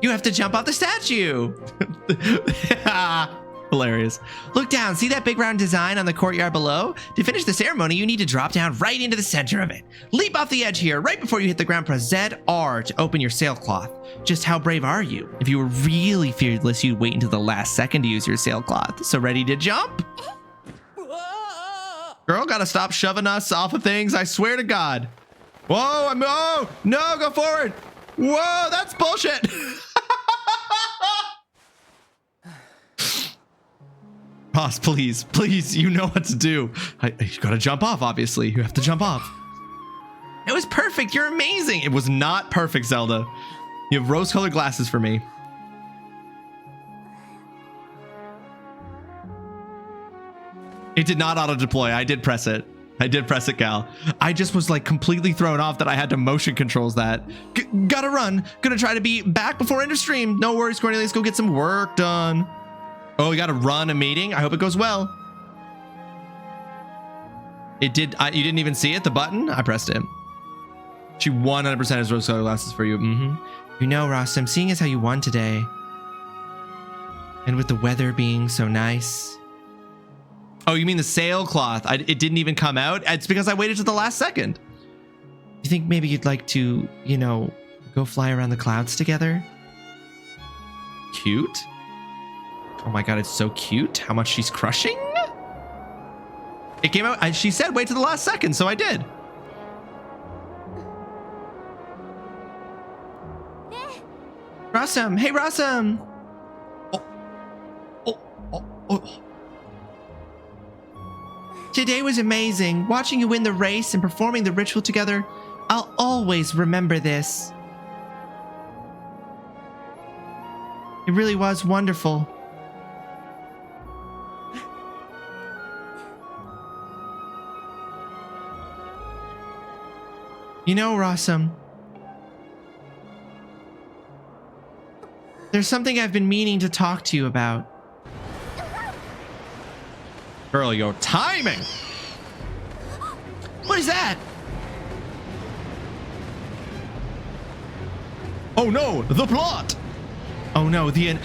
[SPEAKER 8] You have to jump off the statue. Hilarious. Look down. See that big round design on the courtyard below? To finish the ceremony, you need to drop down right into the center of it. Leap off the edge here. Right before you hit the ground, press ZR to open your sailcloth. Just how brave are you? If you were really fearless, you'd wait until the last second to use your sailcloth. So ready to jump? Girl, gotta stop shoving us off of things. I swear to God. Whoa, oh, no, go forward. Whoa, that's bullshit. Ross, please, you know what to do. You gotta jump off, obviously. You have to jump off. It was perfect. You're amazing. It was not perfect, Zelda. You have rose-colored glasses for me. It did not auto-deploy. I did press it. Gal. I just was like completely thrown off that I had to motion controls that. Gotta run. Gonna try to be back before end of stream. No worries, Cornelius. Go get some work done. Oh, we gotta run a meeting. I hope it goes well. It did. You didn't even see it, the button? I pressed it. She 100% has rose-colored glasses for you. You know, Rawesome, seeing as how you won today, and with the weather being so nice. Oh, you mean the sailcloth? It didn't even come out? It's because I waited to the last second. You think maybe you'd like to, you know, go fly around the clouds together? Cute? Oh my God, it's so cute how much she's crushing. It came out, she said wait to the last second, so I did. Rawesome, hey Rawesome. Oh. Today was amazing. Watching you win the race and performing the ritual together, I'll always remember this. It really was wonderful. You know, Rawesome, there's something I've been meaning to talk to you about. Girl, your timing! What is that? Oh no, the plot! Oh no, the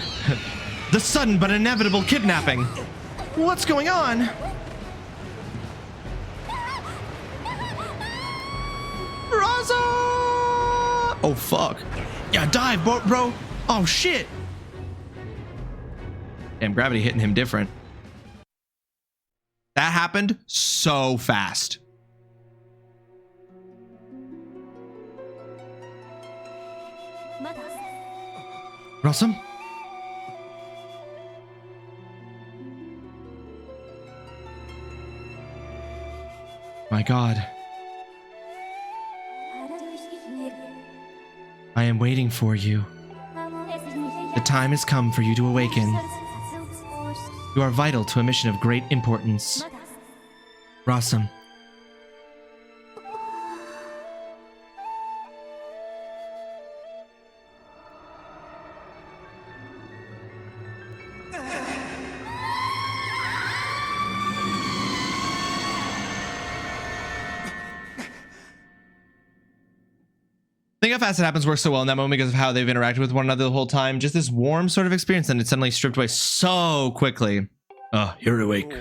[SPEAKER 8] sudden but inevitable kidnapping. What's going on? Raza! Oh fuck. Yeah, dive, bro. Oh shit. Damn, gravity hitting him different. That happened so fast. Rawesome? My God. I am waiting for you. The time has come for you to awaken. You are vital to a mission of great importance. Rawesome.
[SPEAKER 5] think how fast it happens works so well in that moment because of how they've interacted with one another the whole time. Just this warm sort of experience, and it's suddenly stripped away so quickly.
[SPEAKER 4] Ah, you're awake.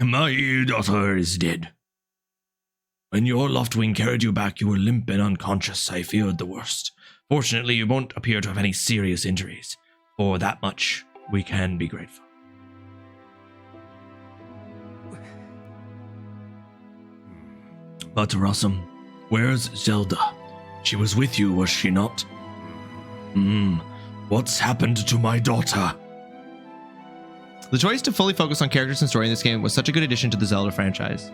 [SPEAKER 4] My daughter is dead. When your Loftwing carried you back, you were limp and unconscious. I feared the worst. Fortunately, you won't appear to have any serious injuries. For that much, we can be grateful. But Rawesome, where's Zelda? She was with you, was she not? What's happened to my daughter?
[SPEAKER 5] The choice to fully focus on characters and story in this game was such a good addition to the Zelda franchise.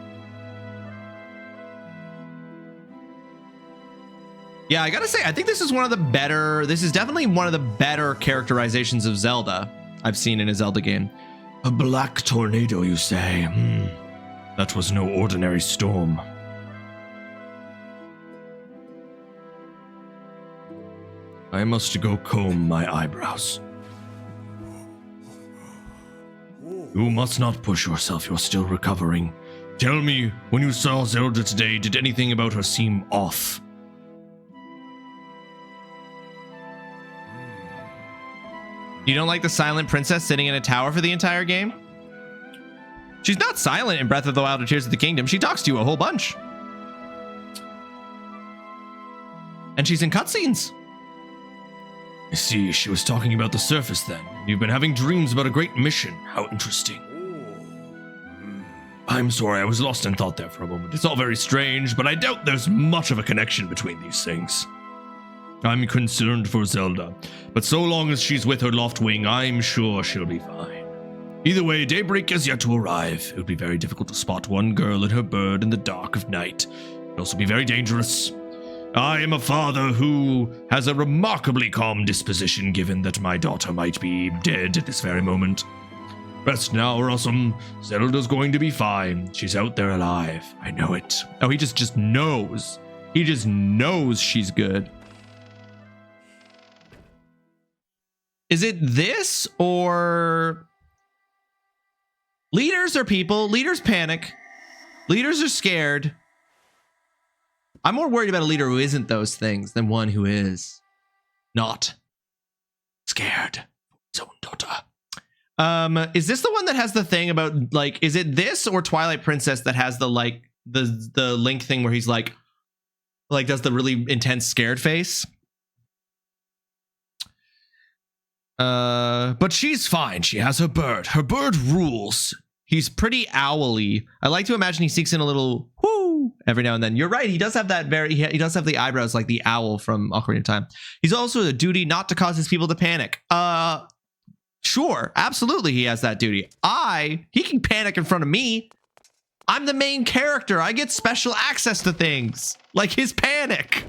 [SPEAKER 5] Yeah, I gotta say, I think this is definitely one of the better characterizations of Zelda I've seen in a Zelda game.
[SPEAKER 4] A black tornado, you say? That was no ordinary storm. I must go comb my eyebrows. You must not push yourself, you're still recovering. Tell me, when you saw Zelda today, did anything about her seem off?
[SPEAKER 5] You don't like the silent princess sitting in a tower for the entire game? She's not silent in Breath of the Wild or Tears of the Kingdom. She talks to you a whole bunch. And she's in cutscenes.
[SPEAKER 4] I see, she was talking about the surface then. You've been having dreams about a great mission. How interesting. I'm sorry, I was lost in thought there for a moment. It's all very strange, but I doubt there's much of a connection between these things. I'm concerned for Zelda, but so long as she's with her Loftwing, I'm sure she'll be fine. Either way, daybreak is yet to arrive. It would be very difficult to spot one girl and her bird in the dark of night. It would also be very dangerous. I am a father who has a remarkably calm disposition, given that my daughter might be dead at this very moment. Rest now, Rawesome. Zelda's going to be fine. She's out there alive. I know it.
[SPEAKER 5] Oh, he just knows. He just knows she's good. Is it this or... Leaders are people. Leaders panic. Leaders are scared. I'm more worried about a leader who isn't those things than one who is not scared for his own daughter. Is this the one that has the thing about, like, is it this or Twilight Princess that has the, like, the Link thing where he's like does the really intense scared face? But she's fine. She has her bird. Her bird rules. He's pretty owly. I like to imagine he sneaks in a little whoo every now and then. You're right. He does have that he does have the eyebrows like the owl from Ocarina of Time. He's also a duty not to cause his people to panic. Sure. Absolutely. He has that duty. He can panic in front of me. I'm the main character. I get special access to things like his panic.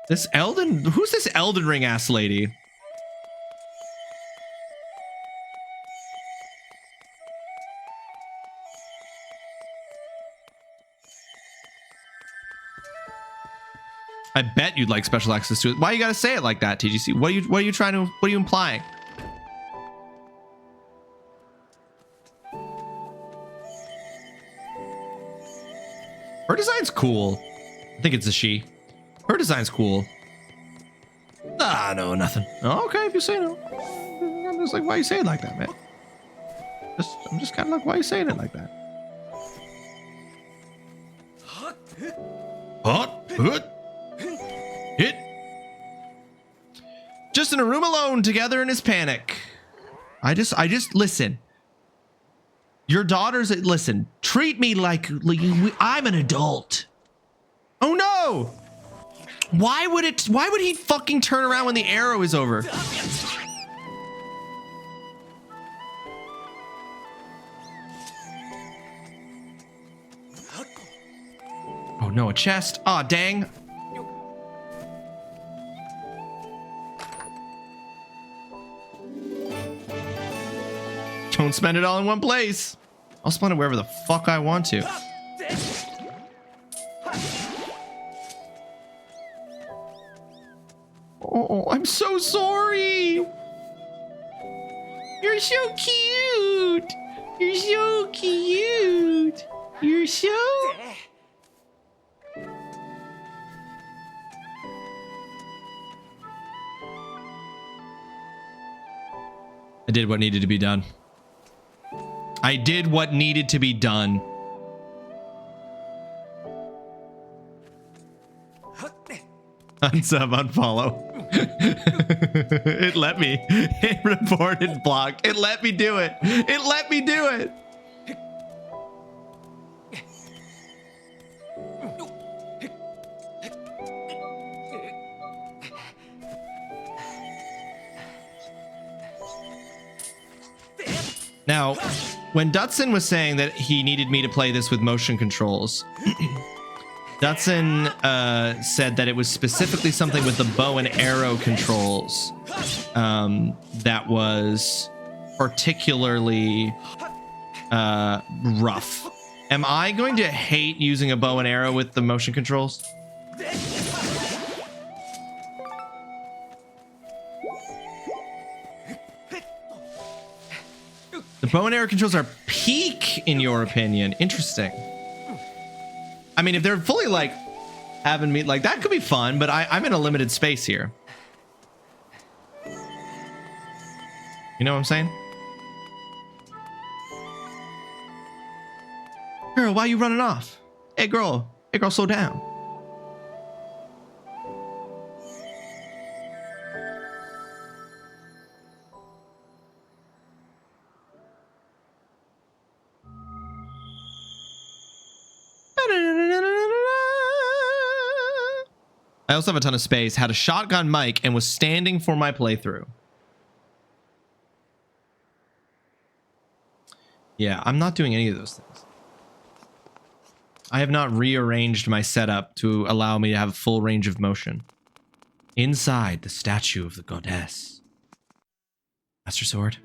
[SPEAKER 5] Who's this Elden Ring ass lady? I bet you'd like special access to it. Why you gotta say it like that, TGC? What are you implying? Her design's cool. I think it's a she. Her design's cool. Ah, no, nothing. Oh, okay, if you say no. I'm just like, why you say it like that, man? I'm just kind of like, why you saying it like that?
[SPEAKER 4] Hit.
[SPEAKER 5] Just in a room alone, together in his panic. I just listen. Your daughters, listen. Treat me like I'm an adult. Oh no! Why would he fucking turn around when the arrow is over? Oh no, a chest. Aw, dang. Don't spend it all in one place. I'll spend it wherever the fuck I want to. Oh, I'm so sorry.
[SPEAKER 8] You're so cute. You're so cute. You're so...
[SPEAKER 5] I did what needed to be done. I did what needed to be done. Unsub, unfollow. It let me. It reported block. It let me do it. It let me do it. Now, when Dutson was saying that he needed me to play this with motion controls, Dutson said that it was specifically something with the bow and arrow controls that was particularly rough. Am I going to hate using a bow and arrow with the motion controls? The bow and arrow controls are peak, in your opinion. Interesting. I mean, if they're fully like having me like that could be fun, but I'm in a limited space here. You know what I'm saying? Girl, why you running off? Hey girl, slow down. I also have a ton of space, had a shotgun mic, and was standing for my playthrough. Yeah, I'm not doing any of those things. I have not rearranged my setup to allow me to have full range of motion. Inside the statue of the goddess. Master Sword.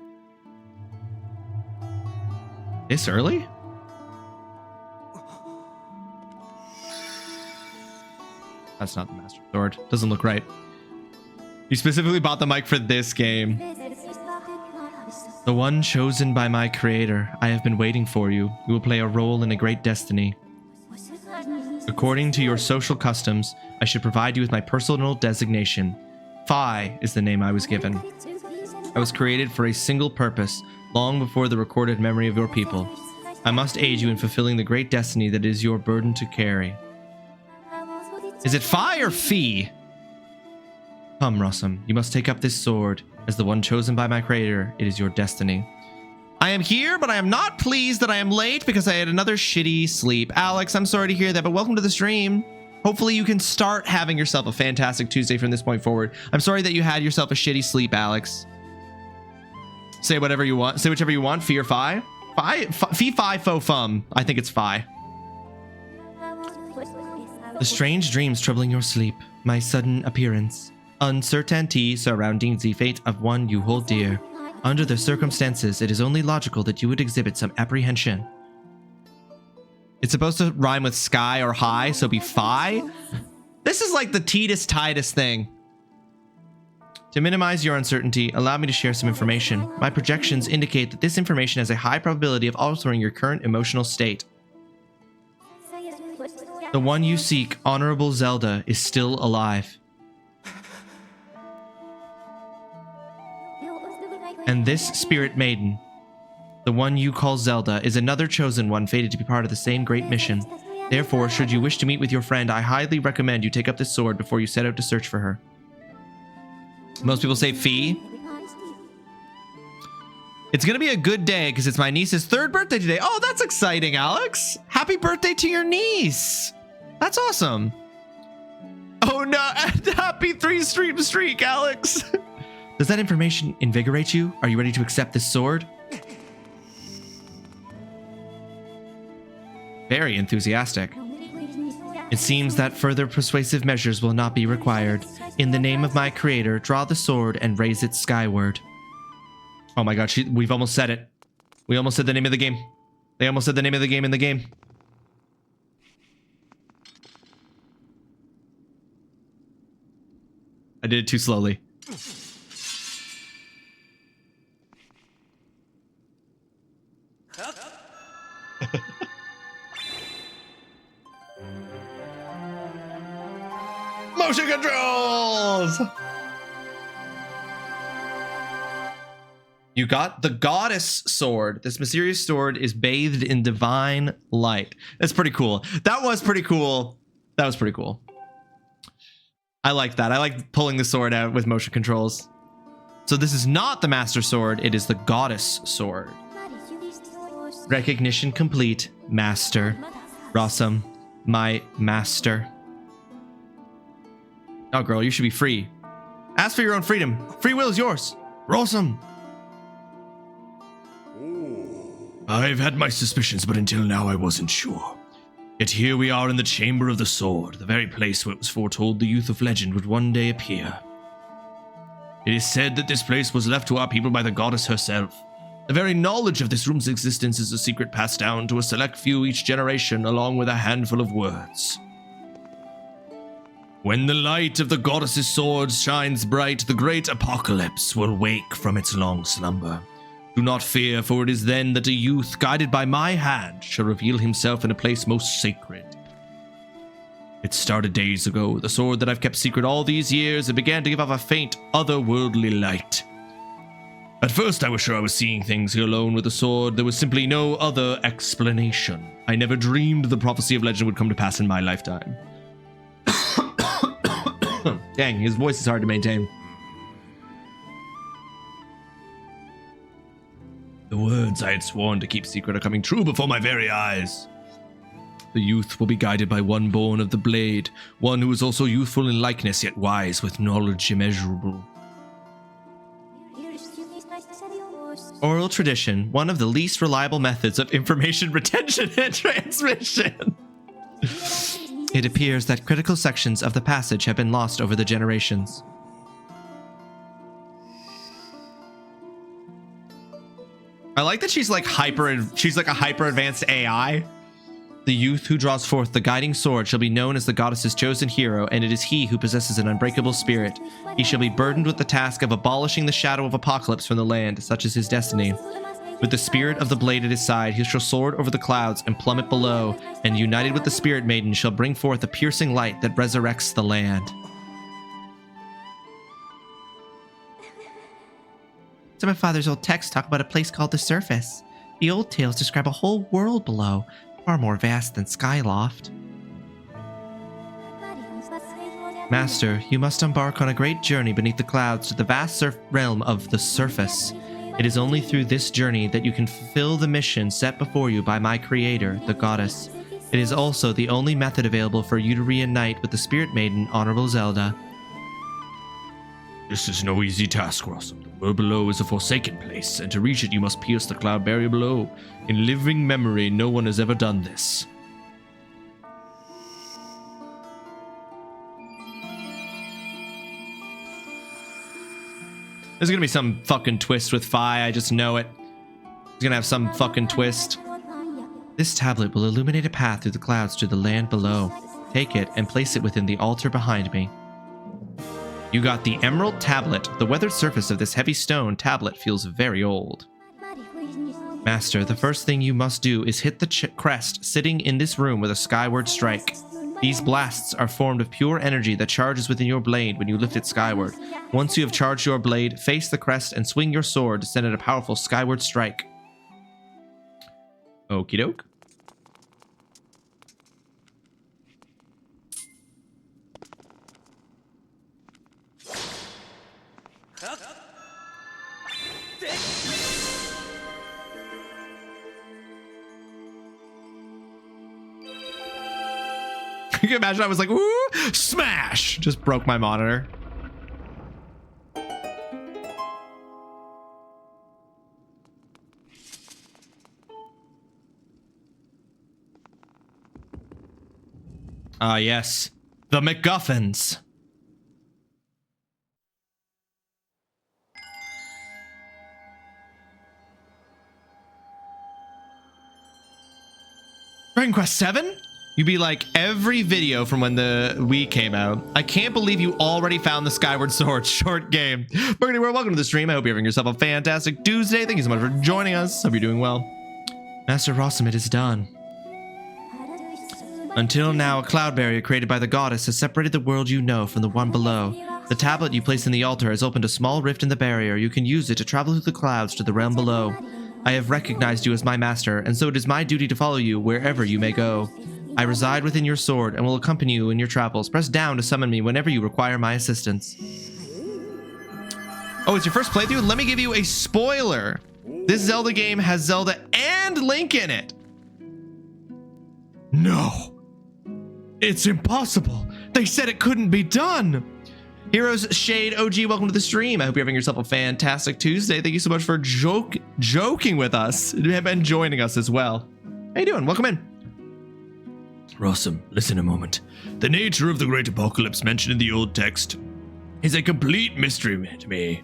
[SPEAKER 5] This early? That's not the Master Sword. Doesn't look right. You specifically bought the mic for this game. The one chosen by my creator. I have been waiting for you. You will play a role in a great destiny. According to your social customs, I should provide you with my personal designation. Phi is the name I was given. I was created for a single purpose, long before the recorded memory of your people. I must aid you in fulfilling the great destiny that is your burden to carry. Is it Phi or Fee? Come, Rawesome, you must take up this sword. As the one chosen by my creator, it is your destiny. I am here, but I am not pleased that I am late because I had another shitty sleep. Alex, I'm sorry to hear that, but welcome to the stream. Hopefully you can start having yourself a fantastic Tuesday from this point forward. I'm sorry that you had yourself a shitty sleep, Alex. Say whatever you want. Say whichever you want. Fee or Phi? Fee, Phi, Fo, Fum. I think it's Phi. The strange dreams troubling your sleep, my sudden appearance, uncertainty surrounding the fate of one you hold dear. Under the circumstances, it is only logical that you would exhibit some apprehension. It's supposed to rhyme with sky or high, so be Phi? This is like the Titus thing. To minimize your uncertainty, allow me to share some information. My projections indicate that this information has a high probability of altering your current emotional state. The one you seek, Honorable Zelda, is still alive. And this spirit maiden, the one you call Zelda, is another chosen one fated to be part of the same great mission. Therefore, should you wish to meet with your friend, I highly recommend you take up this sword before you set out to search for her. Most people say Fee. It's gonna be a good day because it's my niece's 3rd birthday today. Oh, that's exciting, Alex. Happy birthday to your niece. That's awesome. Oh no, happy 3-stream streak, Alex. Does that information invigorate you? Are you ready to accept this sword? Very enthusiastic. It seems that further persuasive measures will not be required. In the name of my creator, draw the sword and raise it skyward. Oh my god, we've almost said it. We almost said the name of the game. They almost said the name of the game in the game. I did it too slowly. Motion controls! You got the goddess sword. This mysterious sword is bathed in divine light. That's pretty cool. That was pretty cool. That was pretty cool. I like that. I like pulling the sword out with motion controls. So this is not the master sword. It is the goddess sword. Recognition complete. Master. Rawesome. My master. Oh, girl, you should be free. Ask for your own freedom. Free will is yours. Rawesome.
[SPEAKER 4] I've had my suspicions, but until now I wasn't sure. Yet here we are in the Chamber of the Sword, the very place where it was foretold the youth of legend would one day appear. It is said that this place was left to our people by the goddess herself. The very knowledge of this room's existence is a secret passed down to a select few each generation, along with a handful of words. When the light of the goddess's sword shines bright, the great apocalypse will wake from its long slumber. Do not fear, for it is then that a youth, guided by my hand, shall reveal himself in a place most sacred. It started days ago, the sword that I've kept secret all these years, it began to give off a faint, otherworldly light. At first I was sure I was seeing things here alone with the sword. There was simply no other explanation. I never dreamed the prophecy of legend would come to pass in my lifetime. Dang, his voice is hard to maintain. The words I had sworn to keep secret are coming true before my very eyes. The youth will be guided by one born of the blade, one who is also youthful in likeness, yet wise with knowledge immeasurable. Oral tradition, one of the least reliable methods of information retention and transmission. It appears that critical sections of the passage have been lost over the generations. I like that she's like a hyper advanced AI. The youth who draws forth the guiding sword shall be known as the goddess's chosen hero, and it is he who possesses an unbreakable spirit. He shall be burdened with the task of abolishing the shadow of apocalypse from the land, such is his destiny. With the spirit of the blade at his side, he shall soar over the clouds and plummet below, and united with the spirit maiden shall bring forth a piercing light that resurrects the land. Some of Father's old texts talk about a place called the Surface. The old tales describe a whole world below, far more vast than Skyloft. Master, you must embark on a great journey beneath the clouds to the vast realm of the Surface. It is only through this journey that you can fulfill the mission set before you by my creator, the goddess. It is also the only method available for you to reunite with the Spirit Maiden, Honorable Zelda. This is no easy task, Rawesome. The world below is a forsaken place, and to reach it you must pierce the cloud barrier below. In living memory, no one has ever done this.
[SPEAKER 5] There's gonna be some fucking twist with Fi, I just know it. He's gonna have some fucking twist. This tablet will illuminate a path through the clouds to the land below. Take it and place it within the altar behind me. You got the emerald tablet. The weathered surface of this heavy stone tablet feels very old. Master, the first thing you must do is hit the crest sitting in this room with a skyward strike. These blasts are formed of pure energy that charges within your blade when you lift it skyward. Once you have charged your blade, face the crest and swing your sword to send it a powerful skyward strike. Okie doke. You can imagine I was like, ooh, smash! Just broke my monitor. Ah, yes. The MacGuffins. Dragon Quest 7? You'd be like, every video from when the Wii came out. I can't believe you already found the Skyward Sword short game. Burgundy World, welcome to the stream. I hope you're having yourself a fantastic Tuesday. Thank you so much for joining us. Hope you're doing well. Master Rawesome, it is done. Until now, a cloud barrier created by the goddess has separated the world you know from the one below. The tablet you placed in the altar has opened a small rift in the barrier. You can use it to travel through the clouds to the realm below. I have recognized you as my master, and so it is my duty to follow you wherever you may go. I reside within your sword and will accompany you in your travels. Press down to summon me whenever you require my assistance. Oh, it's your first playthrough? Let me give you a spoiler. This Zelda game has Zelda and Link in it. No. It's impossible. They said it couldn't be done. Heroes Shade OG, welcome to the stream. I hope you're having yourself a fantastic Tuesday. Thank you so much for joking with us and joining us as well. How you doing? Welcome in.
[SPEAKER 4] Rawesome, listen a moment. The nature of the great apocalypse mentioned in the old text is a complete mystery to me.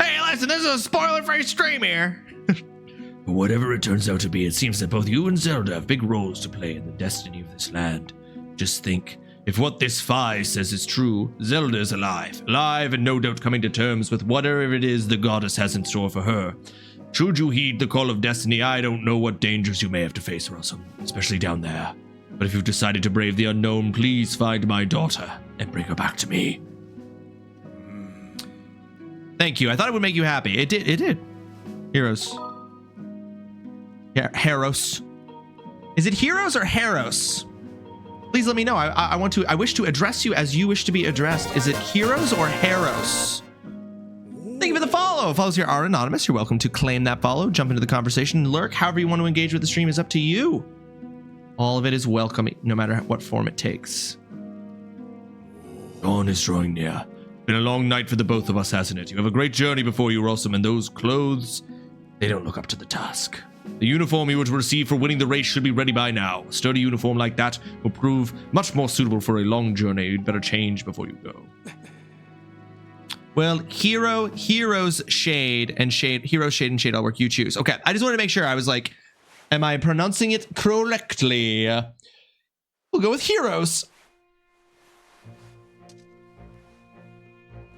[SPEAKER 5] Hey, listen, this is a spoiler-free stream here.
[SPEAKER 4] But whatever it turns out to be, it seems that both you and Zelda have big roles to play in the destiny of this land. Just think, if what this Fi says is true, Zelda is alive and no doubt coming to terms with whatever it is the goddess has in store for her. Should you heed the call of destiny, I don't know what dangers you may have to face, Rawesome, especially down there. But if you've decided to brave the unknown, please find my daughter and bring her back to me.
[SPEAKER 5] Thank you. I thought it would make you happy. It did. Heroes. Heros. Is it Heroes or Heros? Please let me know. I wish to address you as you wish to be addressed. Is it Heroes or Heros? Thank you for the follow. Follows here are anonymous. You're welcome to claim that follow, jump into the conversation, lurk. However you want to engage with the stream is up to you. All of it is welcome, no matter what form it takes.
[SPEAKER 4] Dawn is drawing near. Been a long night for the both of us, hasn't it? You have a great journey before you, Rawesome, and those clothes, they don't look up to the task. The uniform you would receive for winning the race should be ready by now. A sturdy uniform like that will prove much more suitable for a long journey. You'd better change before you go. Well, Heroes Shade, and Shade all work. You choose. Okay, I just wanted to make sure. I was like, am I pronouncing it correctly? We'll go with Heroes.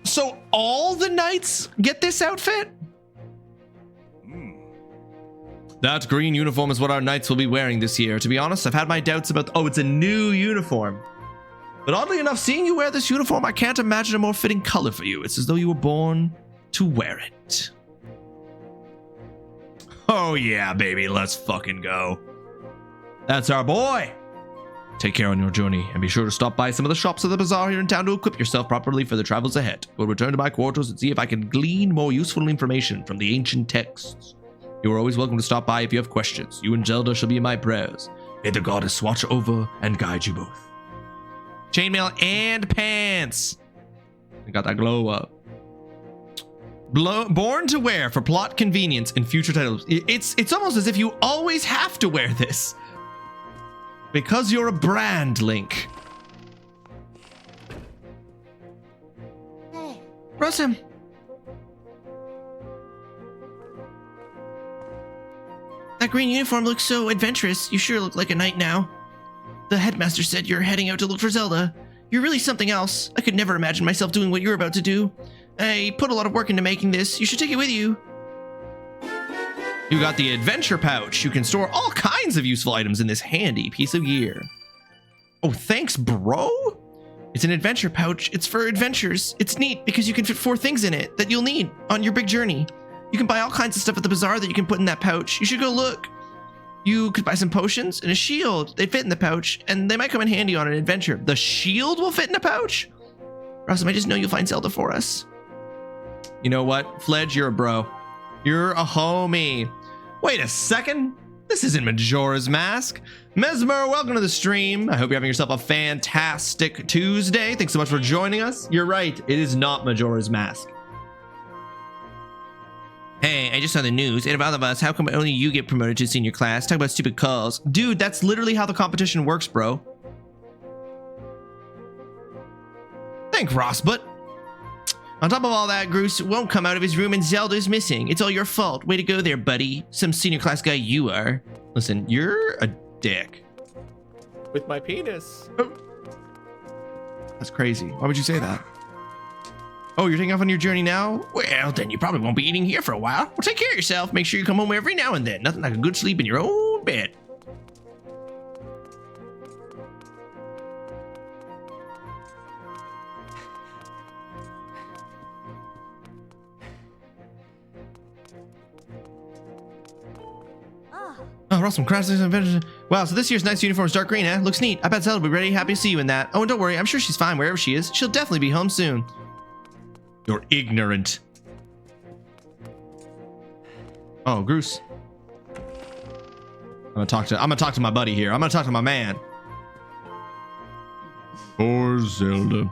[SPEAKER 4] So all the knights get this outfit? That green uniform is what our knights will be wearing this year. To be honest, I've had my doubts about... Oh, it's a new uniform. But oddly enough, seeing you wear this uniform, I can't imagine a more fitting color for you. It's as though you were born to wear it. Oh yeah, baby, let's fucking go. That's our boy. Take care on your journey, and be sure to stop by some of the shops of the bazaar here in town to equip yourself properly for the travels ahead. We'll return to my quarters and see if I can glean more useful information from the ancient texts. You are always welcome to stop by if you have questions. You and Zelda shall be in my prayers. May the goddess watch over and guide you both. Chainmail and pants. I got that glow up. Born to wear for plot convenience in future titles. It's almost as if you always have to wear this. Because you're a brand, Link.
[SPEAKER 6] Hey.
[SPEAKER 5] Rawesome.
[SPEAKER 8] That green uniform looks so adventurous. You sure look like a knight now. The headmaster said you're heading out to look for Zelda. You're really something else. I could never imagine myself doing what you're about to do. I put a lot of work into making this. You should take it with you.
[SPEAKER 5] You got the adventure pouch. You can store all kinds of useful items in this handy piece of gear. Oh, thanks, bro. It's an adventure pouch. It's for adventures. It's neat because you can fit 4 things in it that you'll need on your big journey. You can buy all kinds of stuff at the bazaar that you can put in that pouch. You should go look. You could buy some potions and a shield. They fit in the pouch, and they might come in handy on an adventure. The shield will fit in a pouch? Rawesome, I just know you'll find Zelda for us. You know what? Fledge, you're a bro. You're a homie. Wait a second. This isn't Majora's Mask. Mesmer, welcome to the stream. I hope you're having yourself a fantastic Tuesday. Thanks so much for joining us. You're right. It is not Majora's Mask.
[SPEAKER 8] Hey, I just saw the news. Out of all of us, how come only you get promoted to senior class? Talk about stupid calls.
[SPEAKER 5] Dude, that's literally how the competition works, bro. Thank Ross, but
[SPEAKER 8] on top of all that, Groose won't come out of his room and Zelda's missing. It's all your fault. Way to go there, buddy. Some senior class guy you are.
[SPEAKER 5] Listen, you're a dick.
[SPEAKER 2] With my penis.
[SPEAKER 5] That's crazy. Why would you say that? Oh, you're taking off on your journey now?
[SPEAKER 8] Well, then you probably won't be eating here for a while. Well, take care of yourself. Make sure you come home every now and then. Nothing like a good sleep in your own
[SPEAKER 4] bit.
[SPEAKER 5] Oh, Rossum, crashes and adventures. Wow, so this year's knight's uniform is dark green, eh? Looks neat. I bet Zelda will be ready. Happy to see you in that. Oh, and don't worry. I'm sure she's fine wherever she is. She'll definitely be home soon.
[SPEAKER 4] You're ignorant.
[SPEAKER 5] Oh, Groose. I'm gonna talk to my buddy here. I'm gonna talk to my man.
[SPEAKER 4] Poor Zelda.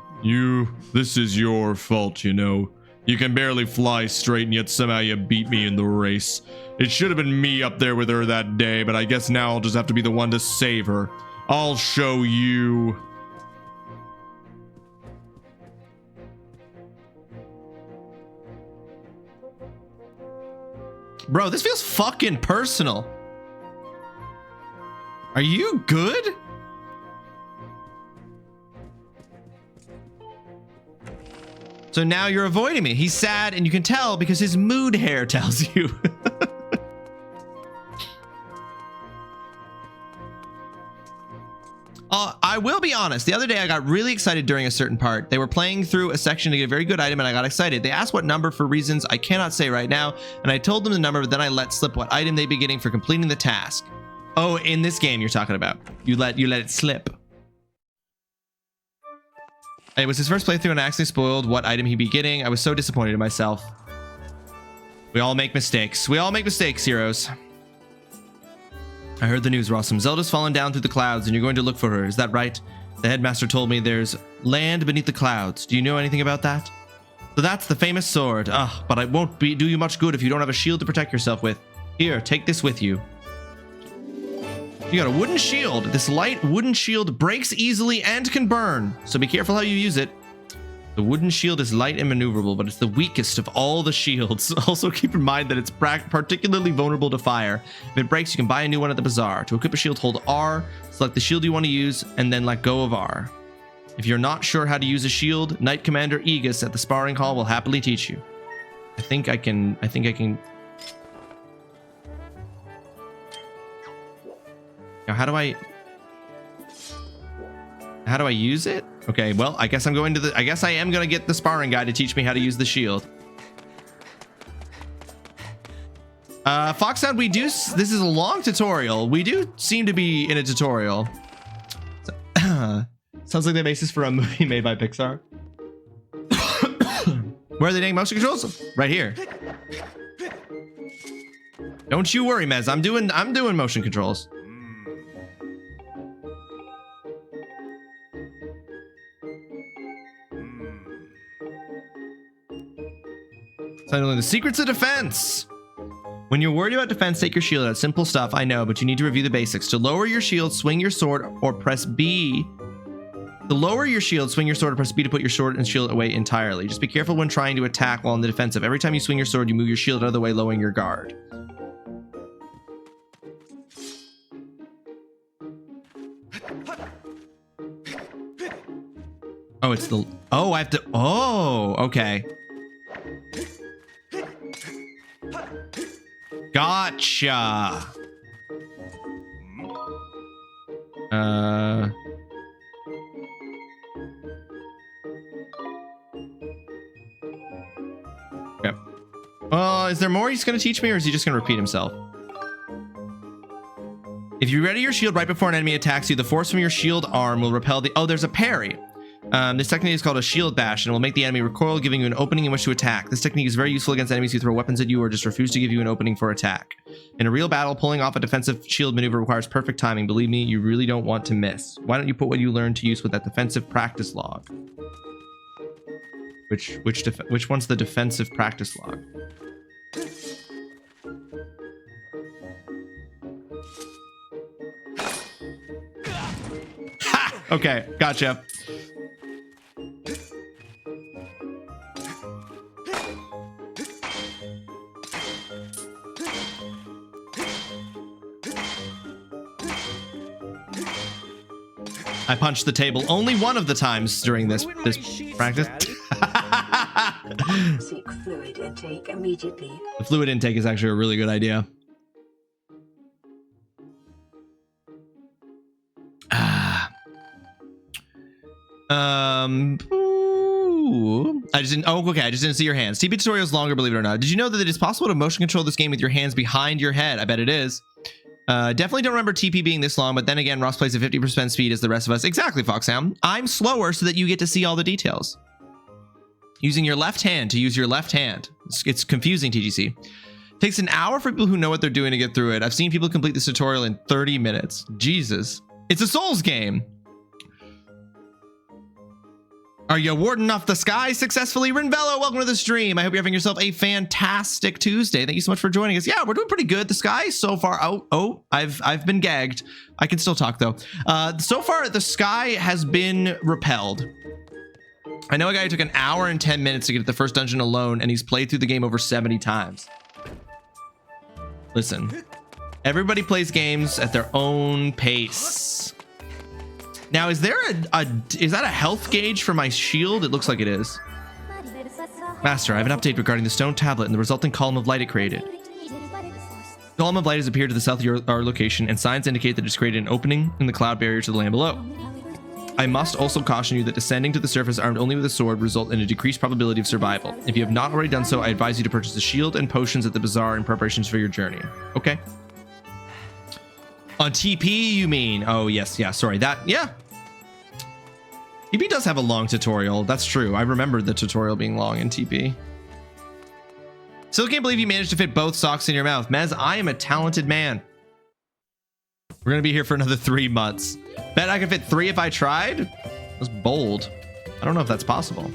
[SPEAKER 4] This is your fault, you know. You can barely fly straight and yet somehow you beat me in the race. It should have been me up there with her that day, but I guess now I'll just have to be the one to save her. I'll show you.
[SPEAKER 5] Bro, this feels fucking personal. Are you good? So now you're avoiding me. He's sad, and you can tell because his mood hair tells you. I will be honest. The other day, I got really excited during a certain part. They were playing through a section to get a very good item, and I got excited. They asked what number for reasons I cannot say right now, and I told them the number, but then I let slip what item they'd be getting for completing the task. Oh, in this game you're talking about. You let it slip. It was his first playthrough and I accidentally spoiled what item he'd be getting. I was so disappointed in myself. We all make mistakes. We all make mistakes, heroes. I heard the news, Rawesome. Zelda's fallen down through the clouds and you're going to look for her. Is that right? The headmaster told me there's land beneath the clouds. Do you know anything about that? So that's the famous sword. Ugh, but it won't do you much good if you don't have a shield to protect yourself with. Here, take this with you. You got a wooden shield. This light wooden shield breaks easily and can burn, so be careful how you use it. The wooden shield is light and maneuverable, but it's the weakest of all the shields. Also keep in mind that it's particularly vulnerable to fire. If it breaks, you can buy a new one at the bazaar. To equip a shield, hold R, select the shield you want to use, and then let go of R. If you're not sure how to use a shield, Knight Commander Aegis at the sparring hall will happily teach you. I think I can... Now, how do I use it? Okay, well, I guess I am going to get the sparring guy to teach me how to use the shield. Foxhound, this is a long tutorial. We do seem to be in a tutorial. Sounds like the basis for a movie made by Pixar. Where are they doing motion controls? Right here. Don't you worry, Mez. I'm doing motion controls. The secrets of defense. When you're worried about defense, take your shield out. Simple stuff, I know, but you need to review the basics. To lower your shield, swing your sword or press B. To lower your shield, swing your sword or press B to put your sword and shield away entirely. Just be careful when trying to attack while in the defensive. Every time you swing your sword, you move your shield out of the way, lowering your guard. Oh, it's the... Oh, I have to... Oh, okay. Gotcha. Yep. Is there more he's going to teach me, or is he just going to repeat himself? If you ready your shield right before an enemy attacks you, the force from your shield arm will repel the... Oh, there's a parry. This technique is called a shield bash and will make the enemy recoil, giving you an opening in which to attack. This technique is very useful against enemies who throw weapons at you or just refuse to give you an opening for attack. In a real battle, pulling off a defensive shield maneuver requires perfect timing. Believe me, you really don't want to miss. Why don't you put what you learned to use with that defensive practice log? Which one's the defensive practice log? Ha! Okay, gotcha. I punched the table only one of the times during this practice.
[SPEAKER 6] Seek fluid intake immediately.
[SPEAKER 5] The fluid intake is actually a really good idea. Ooh. I just didn't see your hands. TP tutorial is longer, believe it or not. Did you know that it is possible to motion control this game with your hands behind your head? I bet it is. Definitely don't remember TP being this long, but then again, Ross plays at 50% speed as the rest of us. Exactly, Foxhound. I'm slower so that you get to see all the details. Using your left hand to use your left hand. It's confusing, TGC. Takes an hour for people who know what they're doing to get through it. I've seen people complete this tutorial in 30 minutes. Jesus. It's a Souls game. Are you warding off the sky successfully? Rinvello, welcome to the stream. I hope you're having yourself a fantastic Tuesday. Thank you so much for joining us. Yeah, we're doing pretty good. The sky so far. I've been gagged. I can still talk though. So far, the sky has been repelled. I know a guy who took an hour and 10 minutes to get to the first dungeon alone, and he's played through the game over 70 times. Listen, everybody plays games at their own pace. Now, is there is that a health gauge for my shield? It looks like it is. Master, I have an update regarding the stone tablet and the resulting column of light it created. The column of light has appeared to the south of our location, and signs indicate that it's created an opening in the cloud barrier to the land below. I must also caution you that descending to the surface armed only with a sword result in a decreased probability of survival. If you have not already done so, I advise you to purchase a shield and potions at the bazaar in preparations for your journey. Okay. On TP, you mean? Oh, yes. Yeah, sorry. Yeah. TP does have a long tutorial. That's true. I remember the tutorial being long in TP. Still can't believe you managed to fit both socks in your mouth. Mez, I am a talented man. We're going to be here for another 3 months. Bet I could fit 3 if I tried? That was bold. I don't know if that's possible.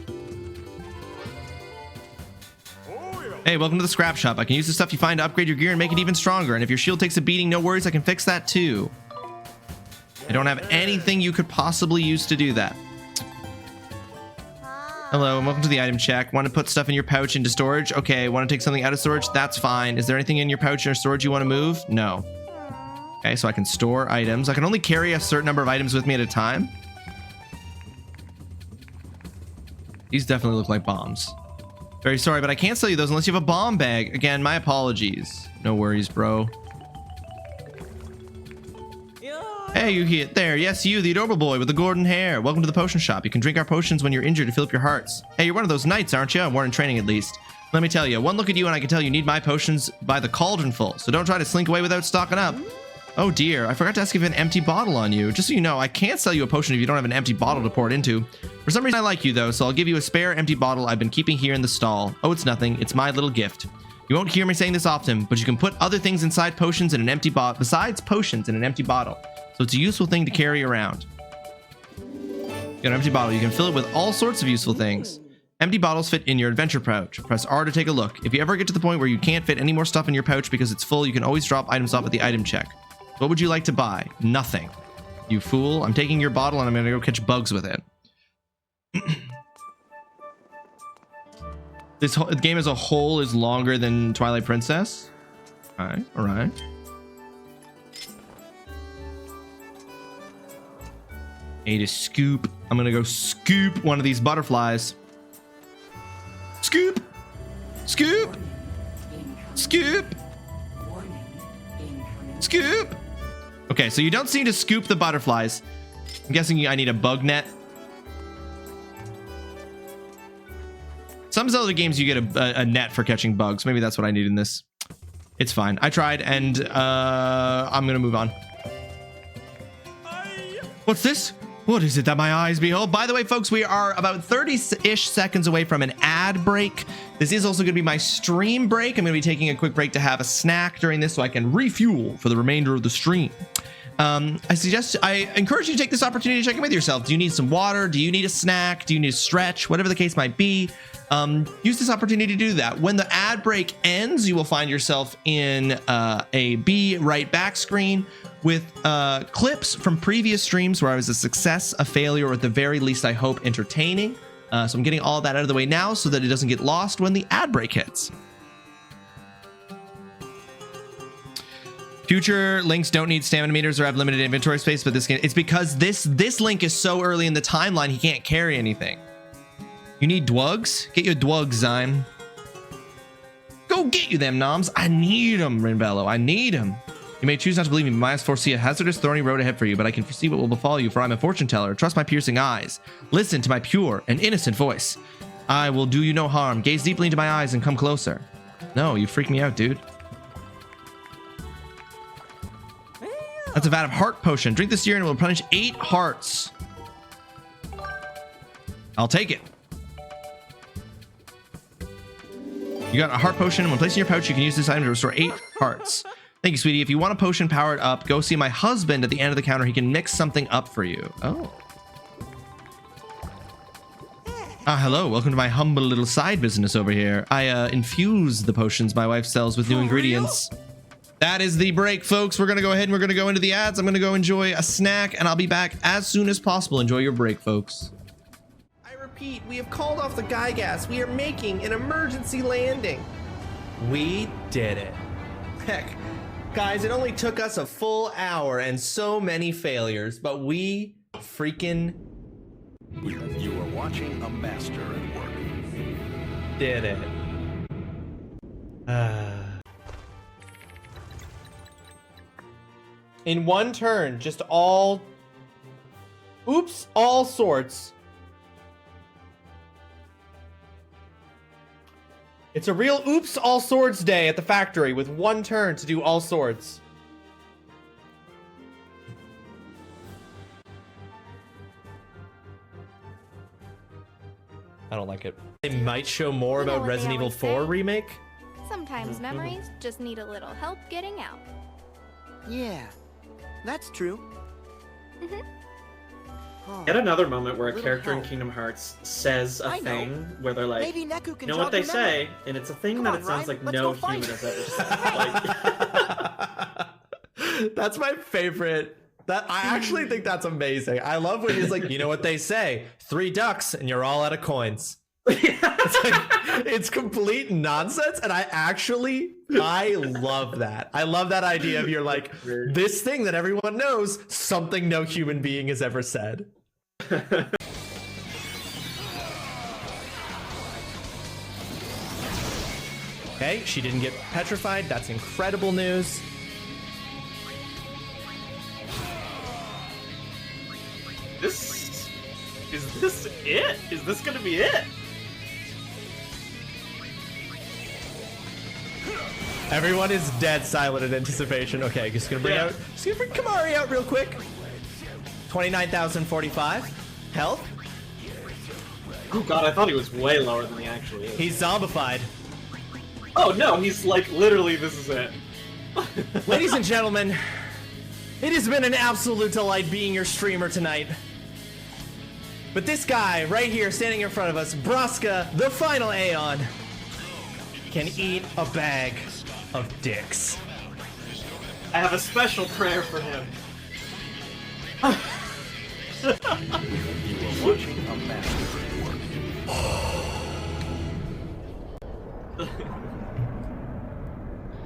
[SPEAKER 5] Hey, welcome to the scrap shop. I can use the stuff you find to upgrade your gear and make it even stronger. And if your shield takes a beating, no worries, I can fix that too. I don't have anything you could possibly use to do that. Hello, and welcome to the item check. Want to put stuff in your pouch into storage? Okay, want to take something out of storage? That's fine. Is there anything in your pouch or storage you want to move? No. Okay, so I can store items. I can only carry a certain number of items with me at a time. These definitely look like bombs. Very sorry, but I can't sell you those unless you have a bomb bag. Again, my apologies. No worries, bro. Hey, you here? There. Yes, you, the adorable boy with the golden hair. Welcome to the potion shop. You can drink our potions when you're injured to fill up your hearts. Hey, you're one of those knights, aren't you? I'm more in training at least. Let me tell you, one look at you and I can tell you need my potions by the cauldron full. So don't try to slink away without stocking up. Oh dear, I forgot to ask if you have an empty bottle on you. Just so you know, I can't sell you a potion if you don't have an empty bottle to pour it into. For some reason I like you though, so I'll give you a spare empty bottle I've been keeping here in the stall. Oh, it's nothing, it's my little gift. You won't hear me saying this often, but you can put other things inside potions in an empty bottle, besides potions in an empty bottle. So it's a useful thing to carry around. You got an empty bottle, you can fill it with all sorts of useful things. Empty bottles fit in your adventure pouch. Press R to take a look. If you ever get to the point where you can't fit any more stuff in your pouch because it's full, you can always drop items off at the item check. What would you like to buy? Nothing. You fool. I'm taking your bottle and I'm going to go catch bugs with it. This whole game as a whole is longer than Twilight Princess. All right. All right. Need a scoop. I'm going to go scoop one of these butterflies. Scoop. Scoop. Scoop. Scoop. Okay, so you don't seem to scoop the butterflies. I'm guessing I need a bug net. Some Zelda games you get a net for catching bugs. Maybe that's what I need in this. It's fine. I tried, and I'm gonna move on. What's this? What is it that my eyes behold? By the way, folks, we are about 30-ish seconds away from an ad break. This is also going to be my stream break. I'm going to be taking a quick break to have a snack during this so I can refuel for the remainder of the stream. I encourage you to take this opportunity to check in with yourself. Do you need some water? Do you need a snack? Do you need a stretch? Whatever the case might be, use this opportunity to do that. When the ad break ends, you will find yourself in a Be Right Back screen with clips from previous streams where I was a success, a failure, or at the very least, I hope, entertaining. So I'm getting all that out of the way now so that it doesn't get lost when the ad break hits. Future links don't need stamina meters or have limited inventory space, but it's because this link is so early in the timeline, he can't carry anything. You need dwugs? Get your dwugs, Zyme. Go get you them noms. I need them, Rinvello. I need them. You may choose not to believe me, but my eyes foresee a hazardous, thorny road ahead for you, but I can foresee what will befall you, for I'm a fortune teller. Trust my piercing eyes. Listen to my pure and innocent voice. I will do you no harm. Gaze deeply into my eyes and come closer. No, you freak me out, dude. That's a vat of heart potion. Drink this here and it will replenish 8 hearts. I'll take it. You got a heart potion, and when placed in your pouch, you can use this item to restore 8 hearts. Thank you, sweetie. If you want a potion powered up, go see my husband at the end of the counter. He can mix something up for you. Oh. Hello. Welcome to my humble little side business over here. I infuse the potions my wife sells with new ingredients. That is the break, folks. We're going to go ahead and we're going to go into the ads. I'm going to go enjoy a snack, and I'll be back as soon as possible. Enjoy your break, folks.
[SPEAKER 2] I repeat, we have called off the Gygas. We are making an emergency landing. We did it. Heck, guys, it only took us a full hour and so many failures, but we freaking
[SPEAKER 7] You are watching a master at work.
[SPEAKER 2] did it. In one turn, just all sorts. It's a real oops all swords day at the factory with one turn to do all swords. I don't like it. They might show more about
[SPEAKER 10] what they
[SPEAKER 2] Resident Evil
[SPEAKER 10] always
[SPEAKER 2] 4
[SPEAKER 10] say.
[SPEAKER 2] remake.
[SPEAKER 10] Sometimes memories just need a little help getting out.
[SPEAKER 9] Yeah, that's true.
[SPEAKER 11] Yet another moment where a
[SPEAKER 9] Little
[SPEAKER 11] character in
[SPEAKER 9] help.
[SPEAKER 11] Kingdom Hearts says a
[SPEAKER 9] I know.
[SPEAKER 11] thing where they're like,
[SPEAKER 9] Maybe Neku can
[SPEAKER 11] you know what
[SPEAKER 9] jog
[SPEAKER 11] they
[SPEAKER 9] your memory.
[SPEAKER 11] say, and it's a thing
[SPEAKER 9] Come
[SPEAKER 11] that
[SPEAKER 9] on,
[SPEAKER 11] it sounds
[SPEAKER 9] Ryan,
[SPEAKER 11] like
[SPEAKER 9] let's
[SPEAKER 11] no
[SPEAKER 9] go find
[SPEAKER 11] human
[SPEAKER 9] her.
[SPEAKER 11] has ever said. Like,
[SPEAKER 2] That's my favorite. That I actually think that's amazing. I love when he's like, you know what they say, 3 ducks and you're all out of coins. It's like, it's complete nonsense, and I love that. I love that idea of you're like, this thing that everyone knows, something no human being has ever said. Okay, she didn't get petrified. That's incredible news.
[SPEAKER 11] is this it? Is this gonna be it?
[SPEAKER 2] Everyone is dead silent in anticipation. Okay, just gonna bring Kamari out real quick. 29,045 health.
[SPEAKER 11] Oh god, I thought he was way lower than he actually is.
[SPEAKER 2] He's zombified.
[SPEAKER 11] Oh no, he's like, literally, this is it.
[SPEAKER 2] Ladies and gentlemen, it has been an absolute delight being your streamer tonight. But this guy right here standing in front of us, Braska, the final Aeon, can eat a bag of dicks.
[SPEAKER 11] I have a special prayer for him.
[SPEAKER 7] You are watching a master at work.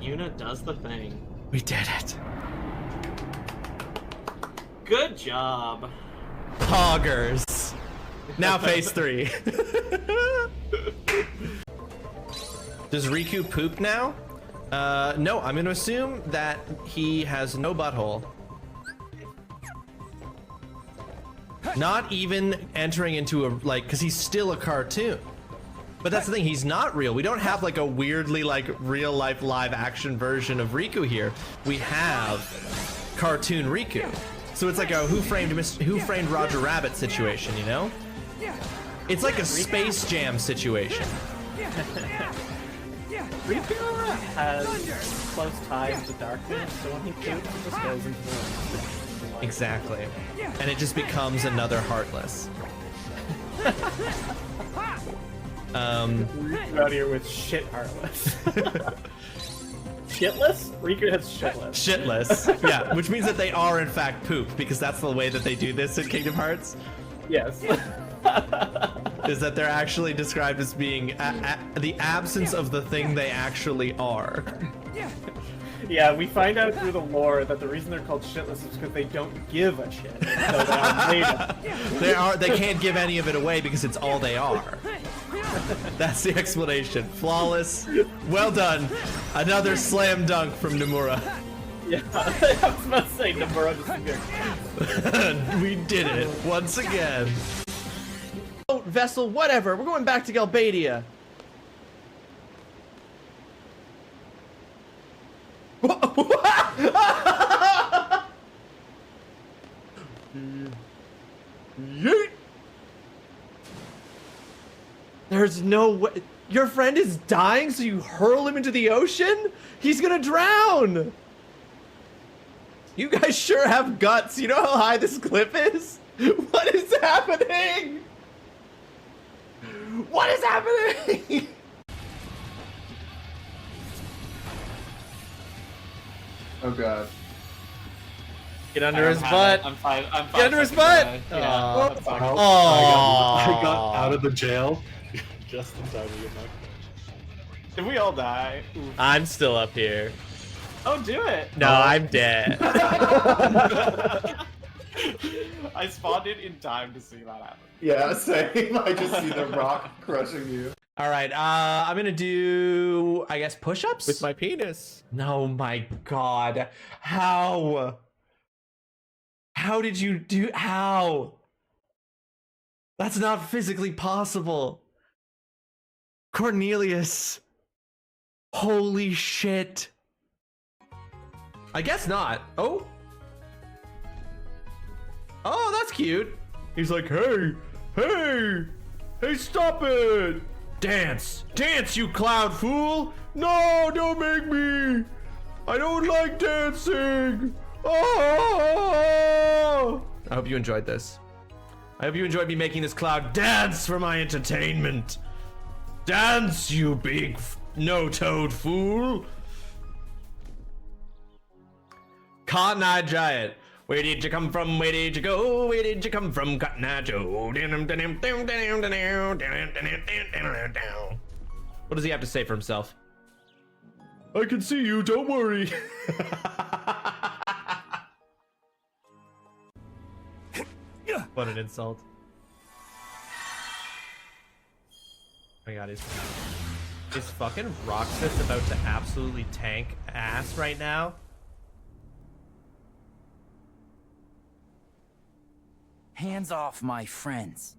[SPEAKER 11] Yuna does the thing.
[SPEAKER 2] We did it.
[SPEAKER 11] Good job.
[SPEAKER 2] Poggers. Now phase 3. Does Riku poop now? No, I'm gonna assume that he has no butthole. Not even entering into a, like, because he's still a cartoon. But that's the thing, he's not real. We don't have like a weirdly like real life live action version of Riku here. We have cartoon Riku. So it's like a Who Framed Roger Rabbit situation, you know? It's like a Space Jam situation.
[SPEAKER 11] Riku has close ties to darkness, so when he poops, he just goes into the room.
[SPEAKER 2] Exactly. And it just becomes another Heartless.
[SPEAKER 11] Riku out here with shit Heartless. Shitless? Riku has shitless.
[SPEAKER 2] Shitless. Yeah, which means that they are in fact poop, because that's the way that they do this in Kingdom Hearts.
[SPEAKER 11] Yes.
[SPEAKER 2] Is that they're actually described as being the absence of the thing they actually are.
[SPEAKER 11] Yeah, we find out through the lore that the reason they're called shitless is because they don't give a shit. So they are made of.
[SPEAKER 2] They can't give any of it away because it's all they are. That's the explanation. Flawless. Well done. Another slam dunk from Nomura.
[SPEAKER 11] Yeah, I was about to say Nomura disappeared.
[SPEAKER 2] We did it once again. Oh, vessel, whatever. We're going back to Galbadia. Yeet. There's no way. Your friend is dying, so you hurl him into the ocean? He's gonna drown! You guys sure have guts. You know how high this cliff is? What is happening? What is happening?
[SPEAKER 12] Oh god.
[SPEAKER 2] Get under his butt.
[SPEAKER 11] I'm fine.
[SPEAKER 2] Get under his butt.
[SPEAKER 11] Yeah, that's fine.
[SPEAKER 2] I
[SPEAKER 12] got out of the jail just in time to get my.
[SPEAKER 11] Did we all die? Oof.
[SPEAKER 2] I'm still up here.
[SPEAKER 11] Oh, do it!
[SPEAKER 2] No, I'm dead.
[SPEAKER 11] I spawned in time to see that happen.
[SPEAKER 12] Yeah, same. I just see the rock crushing you.
[SPEAKER 2] All right, I'm gonna do, I guess, push-ups
[SPEAKER 5] With my penis.
[SPEAKER 2] No, my God, how? How did you do? How? That's not physically possible. Cornelius. Holy shit. I guess not. Oh. Oh, that's cute. He's like, hey, stop it. Dance, you cloud fool. No, don't make me. I don't like dancing. Oh. I hope you enjoyed this. I hope you enjoyed me making this cloud dance for my entertainment. Dance, you big no-toed fool. Cotton Eye Giant. Where did you come from? Where did you go? Where did you come from, Cotton Eye Joe? What does he have to say for himself? I can see you, don't worry. What an insult. Oh my God, is fucking Roxas about to absolutely tank ass right now?
[SPEAKER 13] Hands off my friends.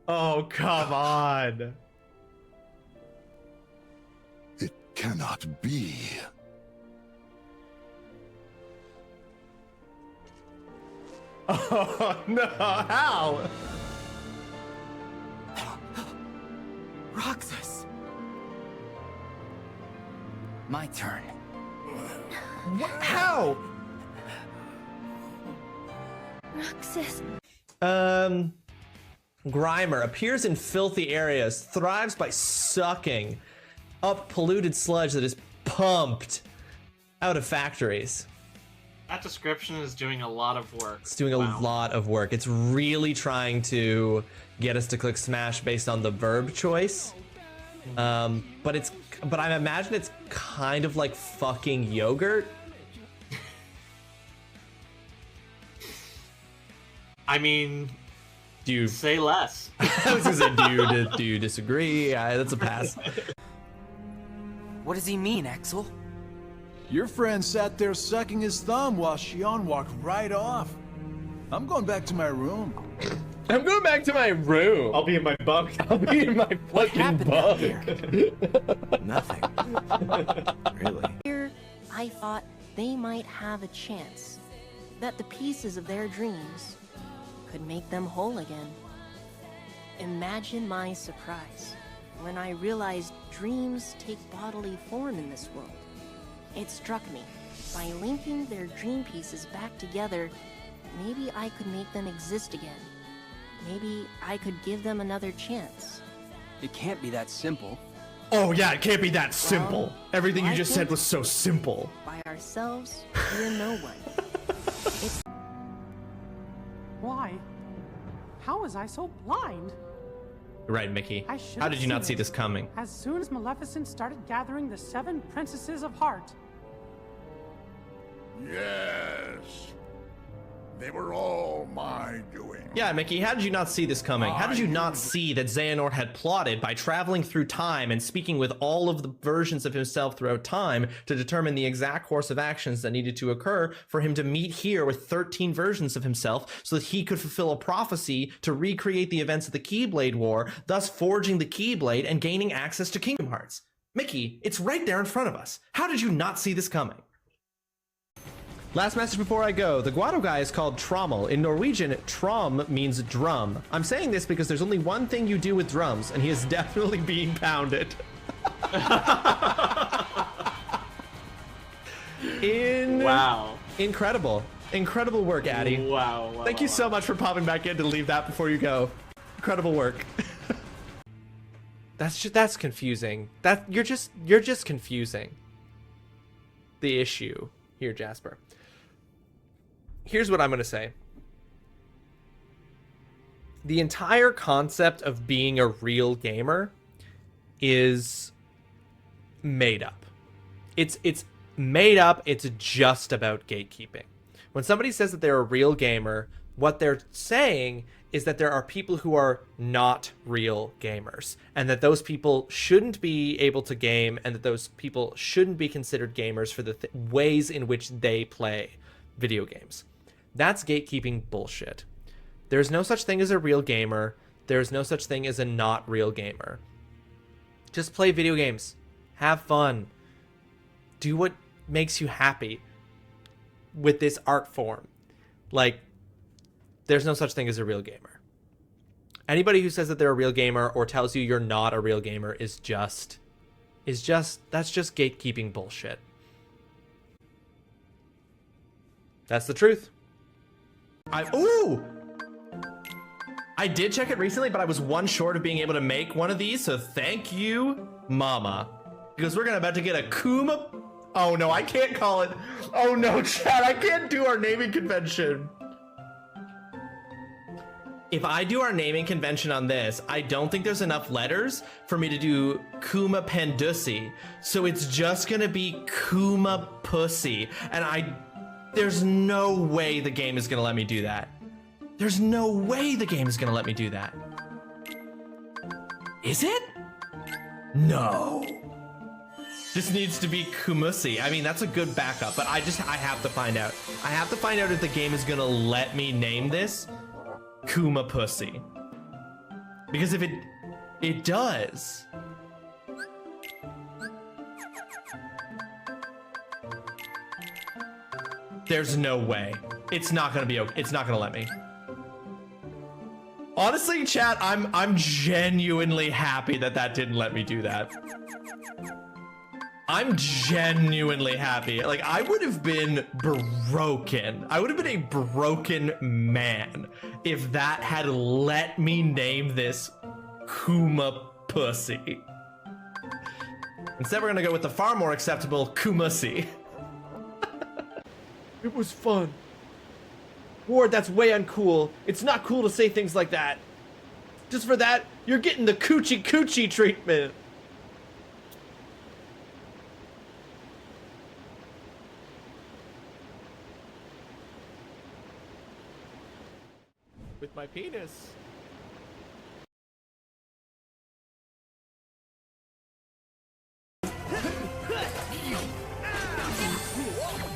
[SPEAKER 2] Oh, come on.
[SPEAKER 14] It cannot be.
[SPEAKER 2] Oh, no, how?
[SPEAKER 13] Roxas! My turn.
[SPEAKER 2] What? How?
[SPEAKER 10] Roxas.
[SPEAKER 2] Grimer appears in filthy areas, thrives by sucking up polluted sludge that is pumped out of factories.
[SPEAKER 15] That description is doing a lot of work.
[SPEAKER 2] It's doing a lot of work. It's really trying to get us to click smash based on the verb choice. But I imagine it's kind of like fucking yogurt.
[SPEAKER 15] I mean,
[SPEAKER 2] do you
[SPEAKER 15] say less?
[SPEAKER 2] I was gonna say, do you disagree? That's a pass.
[SPEAKER 13] What does he mean, Axel?
[SPEAKER 16] Your friend sat there sucking his thumb while Shion walked right off. I'm going back to my room.
[SPEAKER 2] I'm going back to my room.
[SPEAKER 11] I'll be in my bunk.
[SPEAKER 2] I'll be in my fucking bunk.
[SPEAKER 13] Nothing. Really? Here, I thought they might have a chance. That the pieces of their dreams could make them whole again. Imagine my surprise when I realized dreams take bodily form in this world. It struck me, by linking their dream pieces back together, maybe I could make them exist again. Maybe I could give them another chance.
[SPEAKER 17] It can't be that simple.
[SPEAKER 2] Oh yeah, it can't be that simple. Everything you just said was so simple.
[SPEAKER 13] By ourselves, we're no one. It's...
[SPEAKER 18] Why? How was I so blind?
[SPEAKER 2] You're right, Mickey.
[SPEAKER 18] I should
[SPEAKER 2] How did
[SPEAKER 18] have
[SPEAKER 2] you not
[SPEAKER 18] seen
[SPEAKER 2] see this coming?
[SPEAKER 18] As soon as Maleficent started gathering the 7 princesses of heart.
[SPEAKER 14] Yes. They were all my doing.
[SPEAKER 2] Yeah, Mickey, how did you not see this coming? How did you not see that Xehanort had plotted by traveling through time and speaking with all of the versions of himself throughout time to determine the exact course of actions that needed to occur for him to meet here with 13 versions of himself so that he could fulfill a prophecy to recreate the events of the Keyblade War, thus forging the Keyblade and gaining access to Kingdom Hearts? Mickey, it's right there in front of us. How did you not see this coming? Last message before I go. The Guado guy is called Trommel. In Norwegian, trom means drum. I'm saying this because there's only one thing you do with drums, and he is definitely being pounded.
[SPEAKER 15] Wow.
[SPEAKER 2] Incredible. Incredible work, Addy.
[SPEAKER 15] Wow.
[SPEAKER 2] Thank you so much for popping back in to leave that before you go. Incredible work. That's confusing. You're just confusing the issue here, Jasper. Here's what I'm going to say. The entire concept of being a real gamer is made up. It's made up. It's just about gatekeeping. When somebody says that they're a real gamer, what they're saying is that there are people who are not real gamers, and that those people shouldn't be able to game, and that those people shouldn't be considered gamers for the ways in which they play video games. That's gatekeeping bullshit. There's no such thing as a real gamer. There's no such thing as a not real gamer. Just play video games. Have fun. Do what makes you happy with this art form. Like, there's no such thing as a real gamer. Anybody who says that they're a real gamer or tells you you're not a real gamer that's just gatekeeping bullshit. That's the truth. I did check it recently, but I was one short of being able to make one of these, so thank you, Mama. Because we're about to get a Kuma. Oh no, I can't call it. Oh no, Chad, I can't do our naming convention. If I do our naming convention on this, I don't think there's enough letters for me to do Kuma Pendusi. So it's just gonna be Kuma Pussy. And there's no way the game is gonna let me do that. There's no way the game is gonna let me do that. Is it? No. This needs to be Kumusi. I mean, that's a good backup, but I have to find out. I have to find out if the game is gonna let me name this Kuma Pussy. Because if it does. There's no way. It's not gonna be okay. It's not gonna let me. Honestly, chat, I'm genuinely happy that didn't let me do that. I'm genuinely happy. Like, I would have been broken. I would have been a broken man if that had let me name this Kuma Pussy. Instead, we're gonna go with the far more acceptable Kumusi. It was fun. Ward, that's way uncool. It's not cool to say things like that. Just for that, you're getting the coochie coochie treatment. With my penis.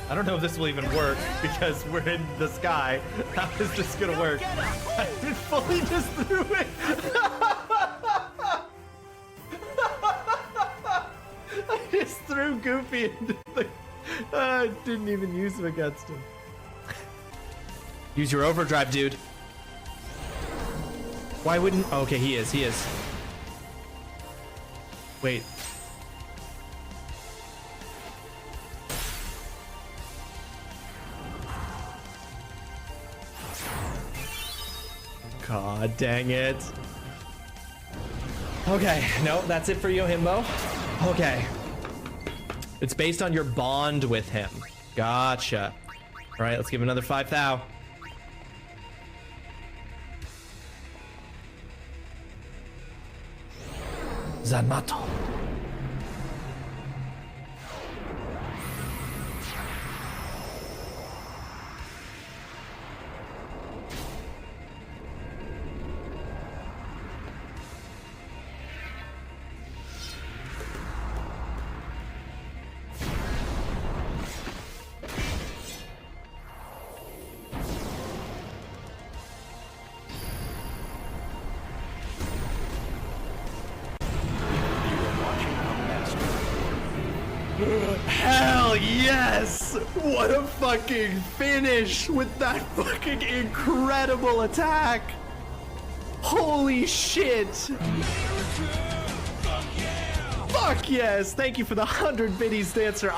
[SPEAKER 2] I don't know if this will even work because we're in the sky. How is this gonna work? I fully just threw it. I just threw Goofy into the... I didn't even use him against him. Use your overdrive, dude. Why wouldn't... Oh, okay, he is. Wait. God dang it. Okay, no, that's it for Yohimbo. Okay. It's based on your bond with him. Gotcha. All right, let's give him another 5,000. Zanmato. Hell yes! What a fucking finish with that fucking incredible attack! Holy shit! Fuck yes! Thank you for the 100 biddies, Dancer.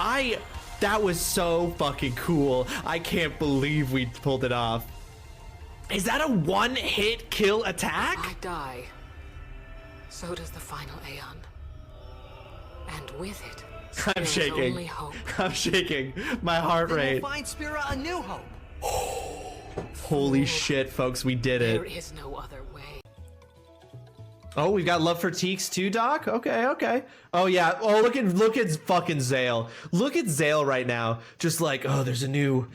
[SPEAKER 2] That was so fucking cool. I can't believe we pulled it off. Is that a one-hit kill attack?
[SPEAKER 19] I die. So does the final Aeon. And with it,
[SPEAKER 2] I'm shaking.
[SPEAKER 19] only hope.
[SPEAKER 2] I'm shaking. My heart rate.
[SPEAKER 9] We'll find Spira a new hope.
[SPEAKER 2] Holy shit, folks, we did it.
[SPEAKER 19] There is no other way.
[SPEAKER 2] Oh, we've got love for Teeks too, Doc? Okay. Oh yeah. Oh, look at fucking Zale. Look at Zale right now. Just like, oh, there's a new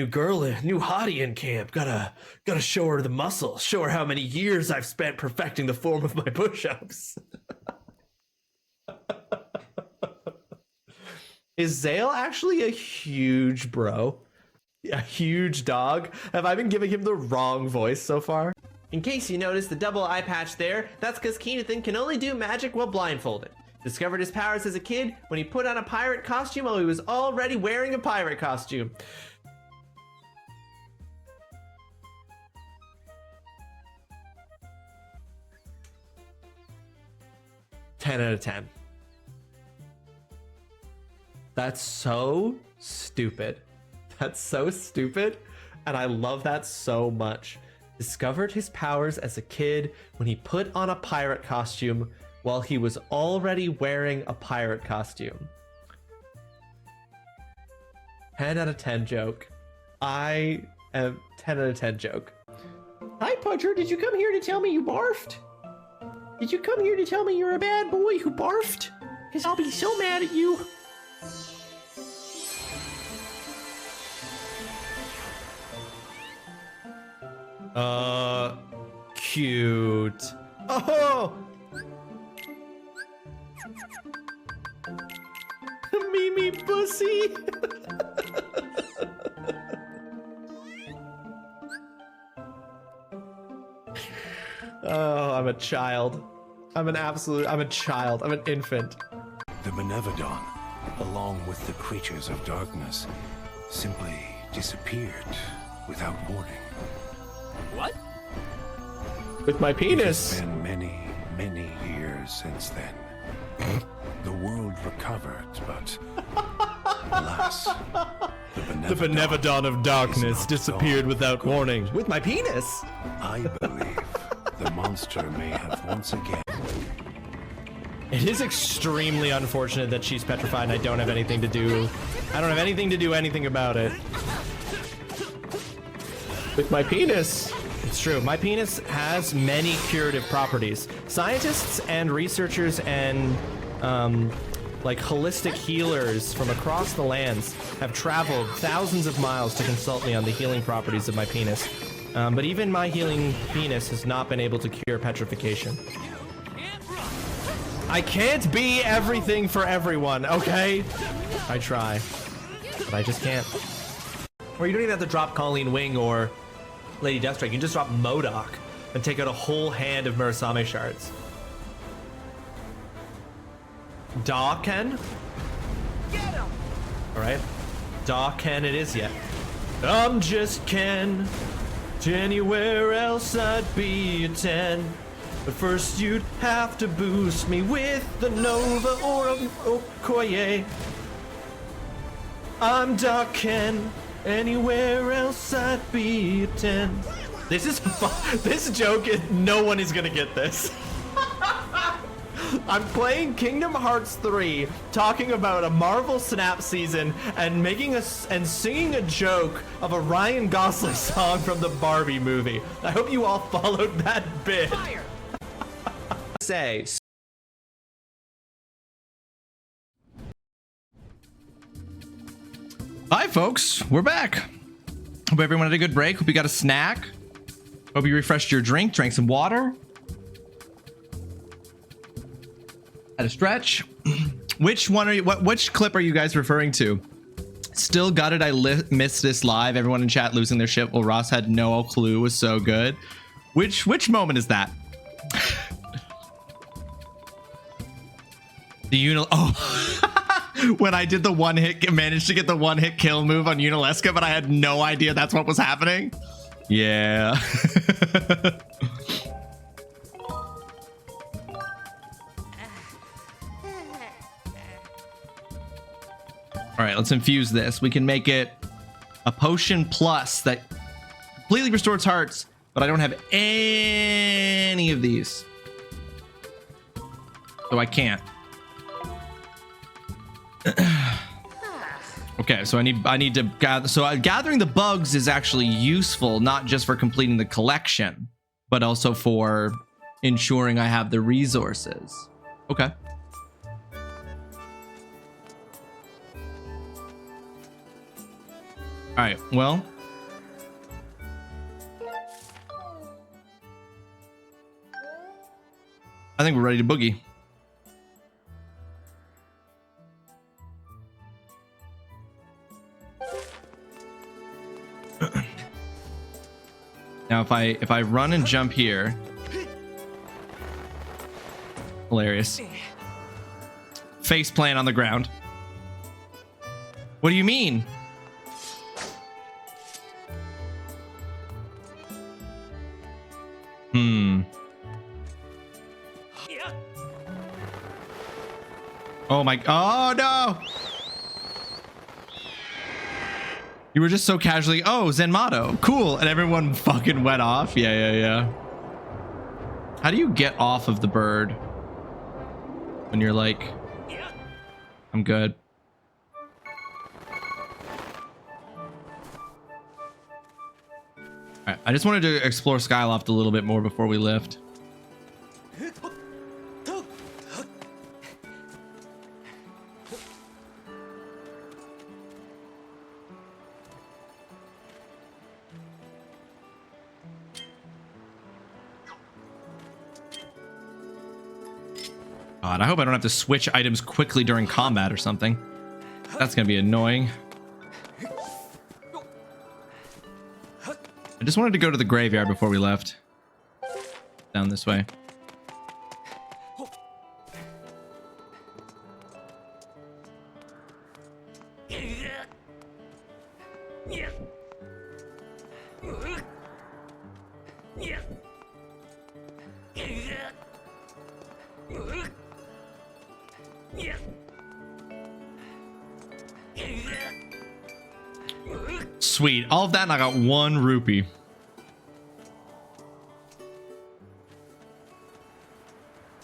[SPEAKER 2] girl, a new hottie in camp. Gotta show her the muscle. Show her how many years I've spent perfecting the form of my push-ups. Is Zale actually a huge bro? A huge dog? Have I been giving him the wrong voice so far? In case you noticed the double eye patch there, that's because Keenathan can only do magic while blindfolded. Discovered his powers as a kid when he put on a pirate costume while he was already wearing a pirate costume. Ten out of 10. That's so stupid. That's so stupid, and I love that so much. Discovered his powers as a kid when he put on a pirate costume while he was already wearing a pirate costume. 10 out of 10 joke. I am 10 out of 10 joke. Hi, Pudger. Did you come here to tell me you barfed? Did you come here to tell me you're a bad boy who barfed? Because I'll be so mad at you. Cute. Oh! Mimi pussy. Oh, I'm a child. I'm a child. I'm an infant.
[SPEAKER 20] The Benevodon, along with the creatures of darkness, simply disappeared without warning.
[SPEAKER 19] What?
[SPEAKER 2] With my penis.
[SPEAKER 20] It's been many, many years since then. The world recovered, but alas, the
[SPEAKER 2] Benevodon of darkness disappeared without warning. With my penis.
[SPEAKER 20] I believe the monster may have once again.
[SPEAKER 2] It is extremely unfortunate that she's petrified and I don't have anything to do. I don't have anything to do anything about it. With my penis. It's true. My penis has many curative properties. Scientists and researchers and like holistic healers from across the lands have traveled thousands of miles to consult me on the healing properties of my penis. But even my healing penis has not been able to cure petrification. I can't be everything for everyone, okay? I try, but I just can't. Or you don't even have to drop Colleen Wing or Lady Deathstrike. You can just drop MODOK and take out a whole hand of Murasame shards. Daken? Alright. Daken it is yet. I'm just Ken. Anywhere else I'd be a 10. But first you'd have to boost me with the Nova or a Okoye. I'm Daken. Anywhere else I'd be a 10. This is this joke is no one is gonna get this. I'm playing Kingdom Hearts 3, talking about a Marvel Snap season, and singing a joke of a Ryan Gosling song from the Barbie movie. I hope you all followed that bit. Say.
[SPEAKER 5] Hi, folks. We're back. Hope everyone had a good break. Hope you got a snack. Hope you refreshed your drink, drank some water. Had a stretch. Which clip are you guys referring to? Still gutted I missed this live. Everyone in chat losing their shit. Well, Ross had no clue. It was so good. Which moment is that? Oh. when I did the managed to get the one hit kill move on Unileska, but I had no idea that's what was happening. Yeah. All right, let's infuse this. We can make it a potion plus that completely restores hearts, but I don't have any of these. So I can't. Okay, so I need to gather. So gathering the bugs is actually useful, not just for completing the collection, but also for ensuring I have the resources. Okay. All right, well. I think we're ready to boogie. Now, if I run and jump here, hilarious. Face plant on the ground. What do you mean? Oh my, oh no! You were just so casually, oh, Zenmato, cool, and everyone fucking went off. Yeah. How do you get off of the bird when you're like, I'm good? All right, I just wanted to explore Skyloft a little bit more before we lift. God, I hope I don't have to switch items quickly during combat or something. That's gonna be annoying. I just wanted to go to the graveyard before we left. Down this way. Sweet. All of that and I got 1 rupee.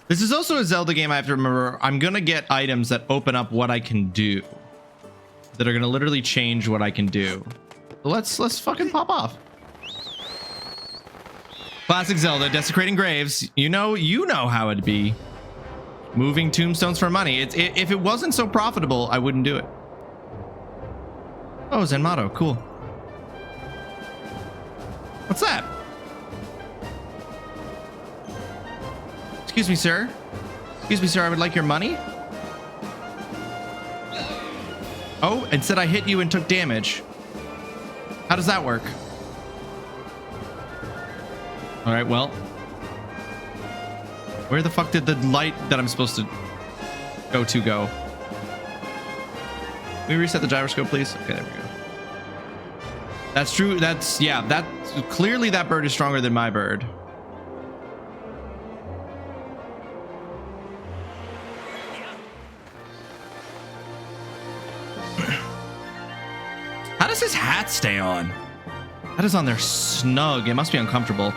[SPEAKER 5] This is also a Zelda game I have to remember. I'm going to get items that open up what I can do. That are going to literally change what I can do. So let's fucking pop off. Classic Zelda, desecrating graves. You know how it'd be. Moving tombstones for money. If it wasn't so profitable, I wouldn't do it. Oh, Zenmato, cool. What's that? Excuse me, sir. Excuse me, sir. I would like your money. Oh, instead I hit you and took damage. How does that work? All right, well. Where the fuck did the light that I'm supposed to go? Can we reset the gyroscope, please? Okay, there we go. That's true. That's clearly that bird is stronger than my bird. How does his hat stay on? That is on there snug. It must be uncomfortable.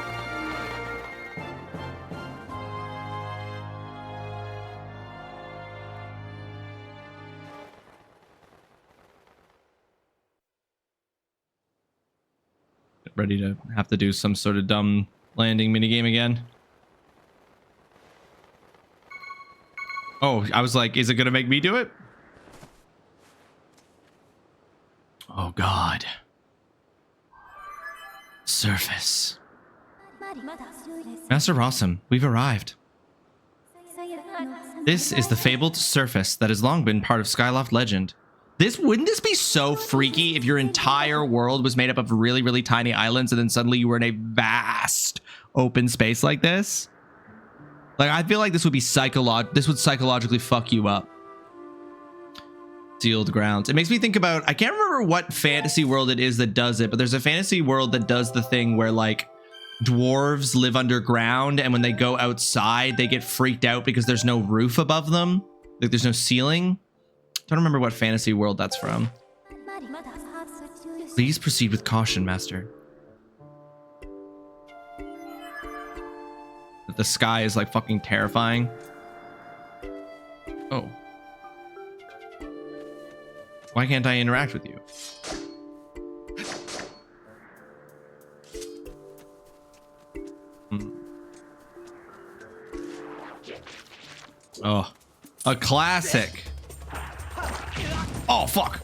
[SPEAKER 5] Ready to have to do some sort of dumb landing minigame again. Oh, I was like, is it gonna make me do it? Oh God. Surface. Master Rawesome, we've arrived. This is the fabled surface that has long been part of Skyloft legend. Wouldn't this be so freaky if your entire world was made up of really, really tiny islands and then suddenly you were in a vast open space like this? Like, I feel like this would be this would psychologically fuck you up. Sealed grounds. It makes me think about, I can't remember what fantasy world it is that does it, but there's a fantasy world that does the thing where like dwarves live underground, and when they go outside they get freaked out because there's no roof above them, like there's no ceiling. Don't remember what fantasy world that's from. Please proceed with caution, master. The sky is like fucking terrifying. Oh, why can't I interact with you? Oh, a classic. Oh, fuck.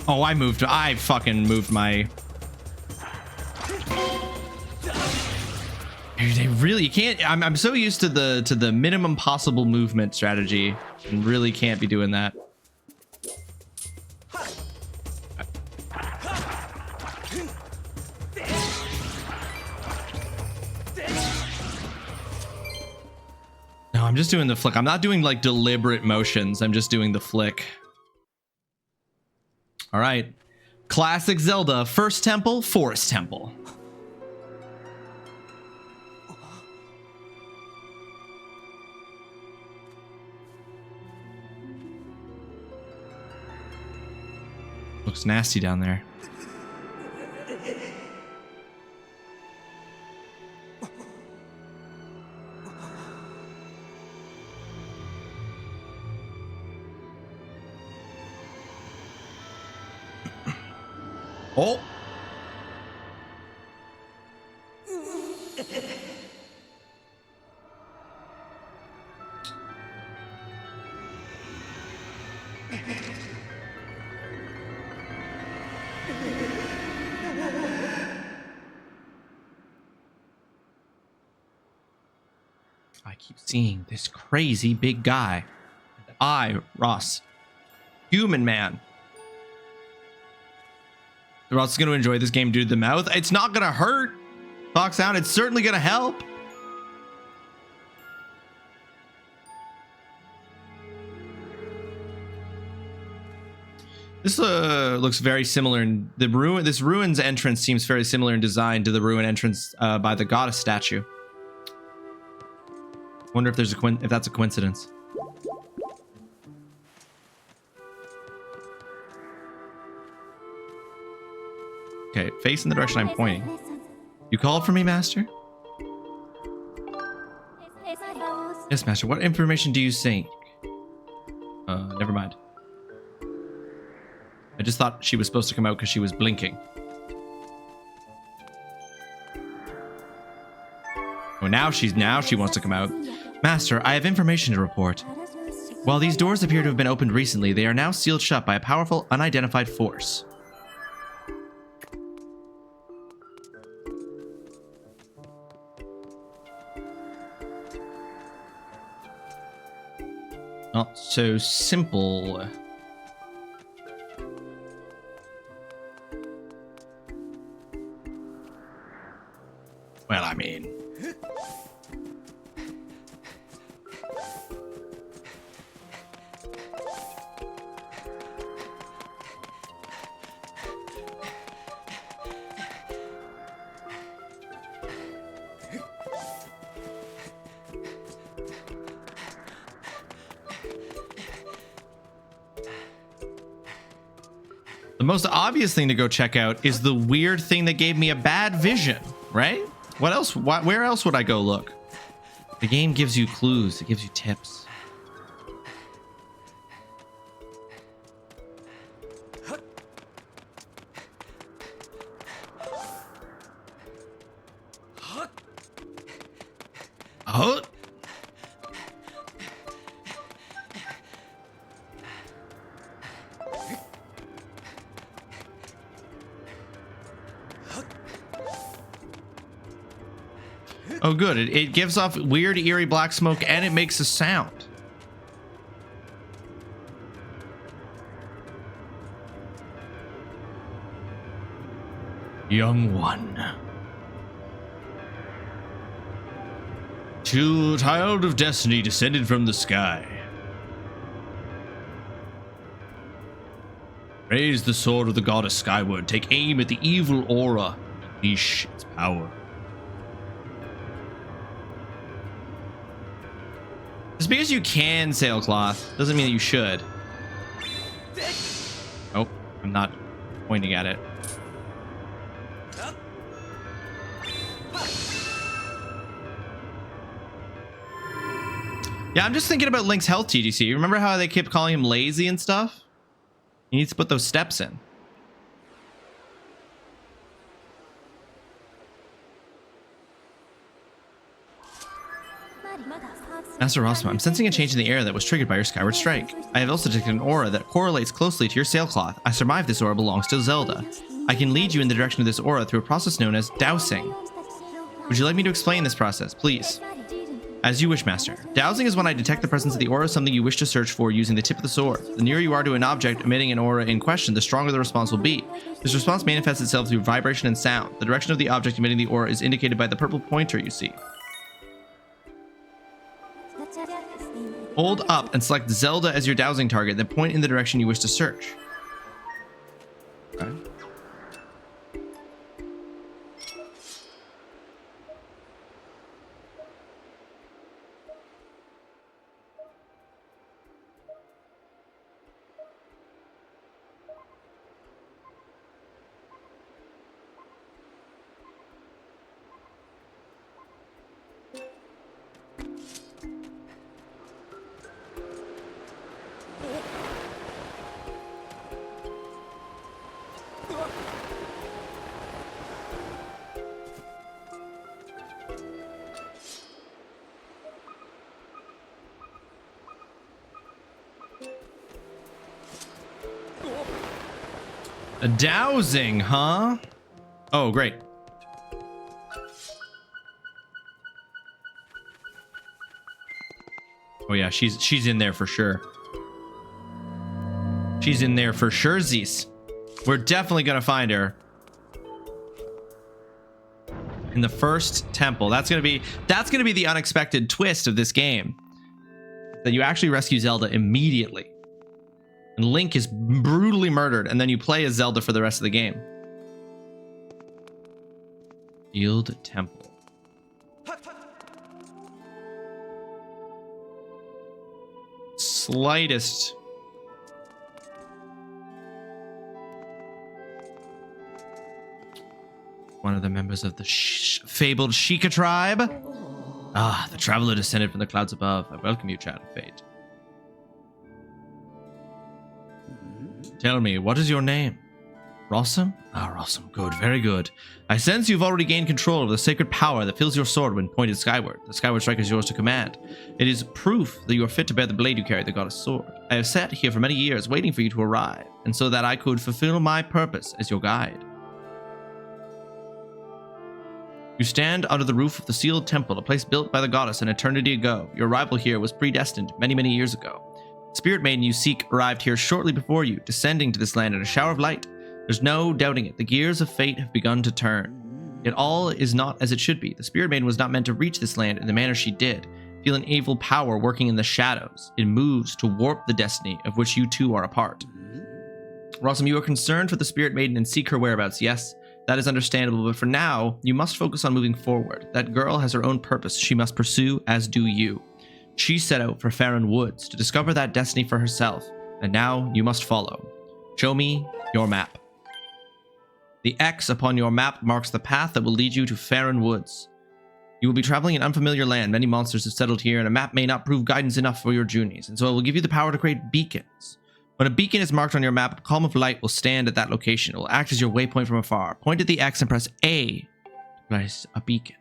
[SPEAKER 5] Oh, I fucking moved my... They really, you can't, I'm so used to the minimum possible movement strategy and really can't be doing that. No, I'm just doing the flick. I'm not doing like deliberate motions. I'm just doing the flick. All right. Classic Zelda, first temple, forest temple. Looks nasty down there. Oh. I keep seeing this crazy big guy. I, Ross, human man. Ross is going to enjoy this game due to the mouth. It's not going to hurt. Fox out. It's certainly going to help. This looks very similar in the ruin. This ruin's entrance seems very similar in design to the ruin entrance by the goddess statue. Wonder if there's if that's a coincidence. Okay, face in the direction I'm pointing. You called for me, master? Yes, master. What information do you seek? Never mind. I just thought she was supposed to come out because she was blinking. Oh, now she wants to come out. Master, I have information to report. While these doors appear to have been opened recently, they are now sealed shut by a powerful, unidentified force. Not so simple. Well, I mean... The most obvious thing to go check out is the weird thing that gave me a bad vision, right? What else? Where else would I go look? The game gives you clues. It gives you tips. Oh. Oh, good. It gives off weird, eerie black smoke, and it makes a sound.
[SPEAKER 4] young one. Child of destiny descended from the sky. Raise the sword of the goddess Skyward. Take aim at the evil aura. Unleash its power.
[SPEAKER 2] Just because you can sailcloth doesn't mean that you should. Oh, I'm not pointing at it. Yeah, I'm just thinking about Link's health TDC. Remember how they kept calling him lazy and stuff? He needs to put those steps in. Master Rawesome, I'm sensing a change in the air that was triggered by your Skyward Strike. I have also detected an aura that correlates closely to your sailcloth. I survived this aura belongs to Zelda. I can lead you in the direction of this aura through a process known as dowsing. Would you like me to explain this process, please? As you wish, Master. Dowsing is when I detect the presence of the aura of something you wish to search for using the tip of the sword. The nearer you are to an object emitting an aura in question, the stronger the response will be. This response manifests itself through vibration and sound. The direction of the object emitting the aura is indicated by the purple pointer you see. Hold up and select Zelda as your dowsing target, then point in the direction you wish to search. Okay. A dowsing, huh? Oh, great. Oh yeah, she's in there for sure. She's in there for sure, Zeus. We're definitely gonna find her in the first temple. That's gonna be the unexpected twist of this game. That you actually rescue Zelda immediately. And Link is brutally murdered, and then you play as Zelda for the rest of the game. Field Temple. Slightest. One of the members of the fabled Sheikah tribe. Ah, the traveler descended from the clouds above. I welcome you, child of fate. Tell me, what is your name? Rawesome? Ah, Rawesome. Good, very good. I sense you've already gained control of the sacred power that fills your sword when pointed skyward. The Skyward Strike is yours to command. It is proof that you are fit to bear the blade you carry, the goddess sword. I have sat here for many years waiting for you to arrive, and so that I could fulfill my purpose as your guide. You stand under the roof of the sealed temple, a place built by the goddess an eternity ago. Your arrival here was predestined many, many years ago. The spirit maiden you seek arrived here shortly before you, descending to this land in a shower of light. There's no doubting it. The gears of fate have begun to turn. Yet all is not as it should be. The spirit maiden was not meant to reach this land in the manner she did. Feel an evil power working in the shadows. It moves to warp the destiny of which you two are a part. Rawesome, you are concerned for the spirit maiden and seek her whereabouts. Yes, that is understandable, but for now, you must focus on moving forward. That girl has her own purpose she must pursue, as do you. She set out for Farron Woods to discover that destiny for herself, and now you must follow. Show me your map. The X upon your map marks the path that will lead you to Farron Woods. You will be traveling in unfamiliar land. Many monsters have settled here, and a map may not prove guidance enough for your journeys, and so it will give you the power to create beacons. When a beacon is marked on your map, a column of light will stand at that location. It will act as your waypoint from afar. Point at the X and press A to place a beacon.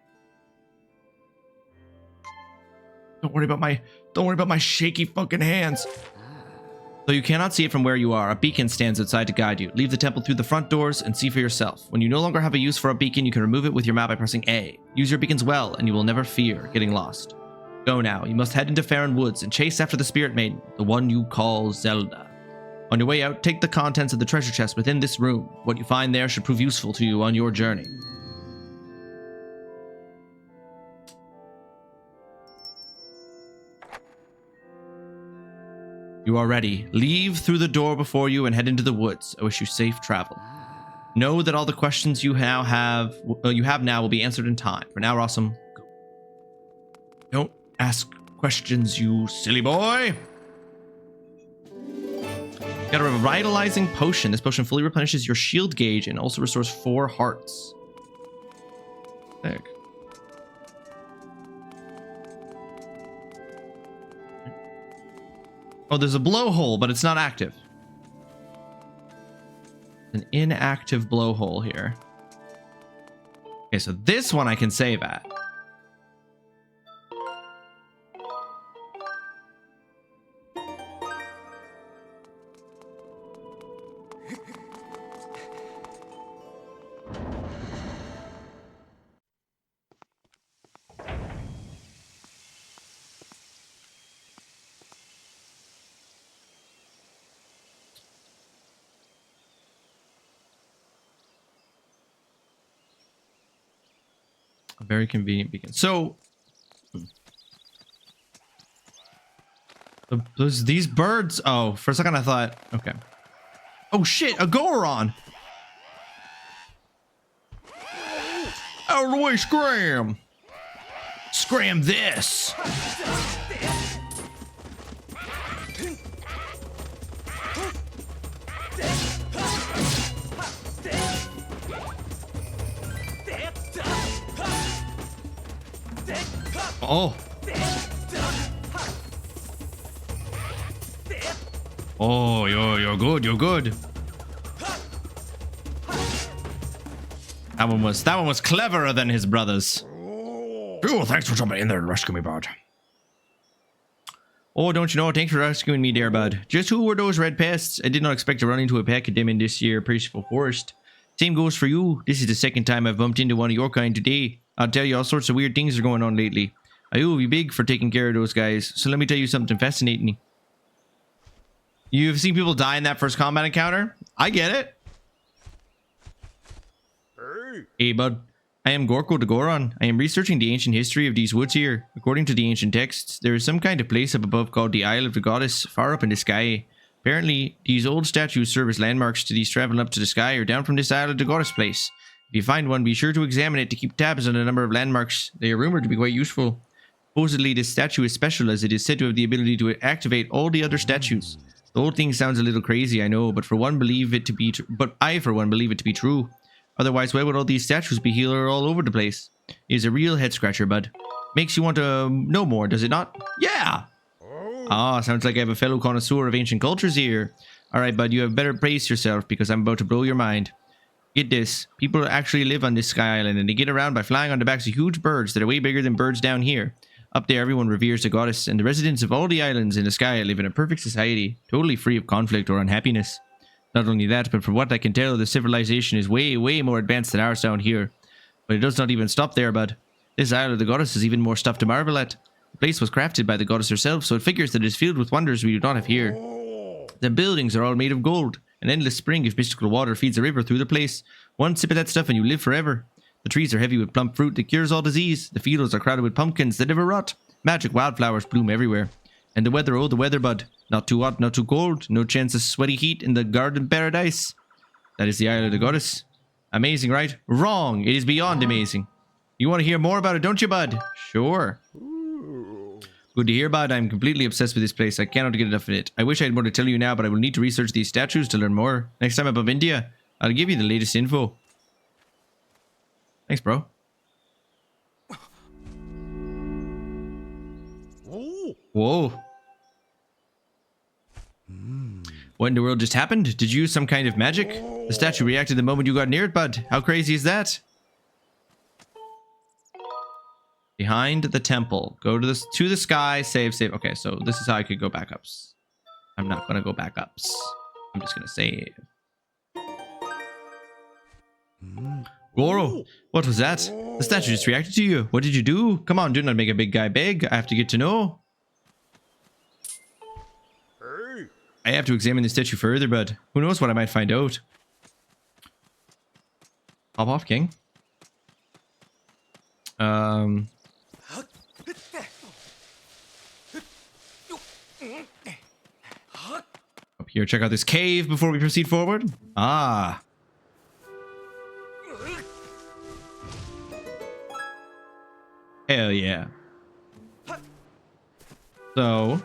[SPEAKER 2] Don't worry about my shaky fucking hands. Though you cannot see it from where you are, a beacon stands outside to guide you. Leave the temple through the front doors and see for yourself. When you no longer have a use for a beacon, you can remove it with your map by pressing A. Use your beacons well, and you will never fear getting lost. Go now. You must head into Farron Woods and chase after the Spirit Maiden, the one you call Zelda.
[SPEAKER 5] On your way out, take the contents of the treasure chest within this room. What you find there should prove useful to you on your journey. You are ready. Leave through the door before you and head into the woods. I wish you safe travel. Know that all the questions you now have will be answered in time. For now, Rawesome, go. Don't ask questions, you silly boy. Got a revitalizing potion. This potion fully replenishes your shield gauge and also restores 4 hearts. Sick. Oh, there's a blowhole, but it's not active. An inactive blowhole here. Okay, so this one I can save at. A very convenient beacon. So these birds. Oh, for a second I thought, okay. Oh shit, a Goron. Out of the way, scram.
[SPEAKER 4] Scram this.
[SPEAKER 5] Oh.
[SPEAKER 4] Oh, you're good, you're good.
[SPEAKER 5] That one was cleverer than his brothers.
[SPEAKER 4] Oh, thanks for jumping in there and rescuing me, bud.
[SPEAKER 5] Oh, don't you know? Thanks for rescuing me, dear bud. Just who were those red pests? I did not expect to run into a pack of them in this here peaceful forest. Same goes for you. This is the second time I've bumped into one of your kind today. I'll tell you, all sorts of weird things are going on lately. I owe you big for taking care of those guys, so let me tell you something fascinating. You've seen people die in that first combat encounter? I get it. Hey, bud. I am Gorko the Goron. I am researching the ancient history of these woods here. According to the ancient texts, there is some kind of place up above called the Isle of the Goddess, far up in the sky. Apparently, these old statues serve as landmarks to these traveling up to the sky or down from this Isle of the Goddess place. If you find one, be sure to examine it to keep tabs on the number of landmarks. They are rumored to be quite useful. Supposedly, this statue is special as it is said to have the ability to activate all the other statues. The whole thing sounds a little crazy, I know, but I for one believe it to be true. Otherwise, why would all these statues be here all over the place? It is a real head scratcher, bud. Makes you want to know more, does it not? Yeah! Ah, sounds like I have a fellow connoisseur of ancient cultures here. Alright, bud, you have better brace yourself because I'm about to blow your mind. Get this, people actually live on this sky island and they get around by flying on the backs of huge birds that are way bigger than birds down here. Up there, everyone reveres the goddess, and the residents of all the islands in the sky live in a perfect society, totally free of conflict or unhappiness. Not only that, but from what I can tell, the civilization is way, way more advanced than ours down here. But it does not even stop there, bud. This Isle of the Goddess has even more stuff to marvel at. The place was crafted by the goddess herself, so it figures that it is filled with wonders we do not have here. The buildings are all made of gold. An endless spring of mystical water feeds a river through the place. One sip of that stuff and you live forever. The trees are heavy with plump fruit that cures all disease. The fields are crowded with pumpkins that never rot. Magic wildflowers bloom everywhere. And the weather, oh the weather, bud. Not too hot, not too cold. No chance of sweaty heat in the garden paradise. That is the Isle of the Goddess. Amazing, right? Wrong. It is beyond amazing. You want to hear more about it, don't you, bud? Sure. Good to hear, bud. I'm completely obsessed with this place. I cannot get enough of it. I wish I had more to tell you now, but I will need to research these statues to learn more. Next time I'm up India, I'll give you the latest info. Thanks, bro. Whoa. What in the world just happened? Did you use some kind of magic? The statue reacted the moment you got near it, bud. How crazy is that? Behind the temple. Go to the sky. Save. Okay, so this is how I could go back ups. I'm not gonna go back ups. I'm just gonna save. Goro, what was that? The statue just reacted to you. What did you do? Come on, do not make a big guy beg. I have to get to know. I have to examine the statue further, but who knows what I might find out. Hop off, King. Up here, check out this cave before we proceed forward. Ah. Hell yeah. So.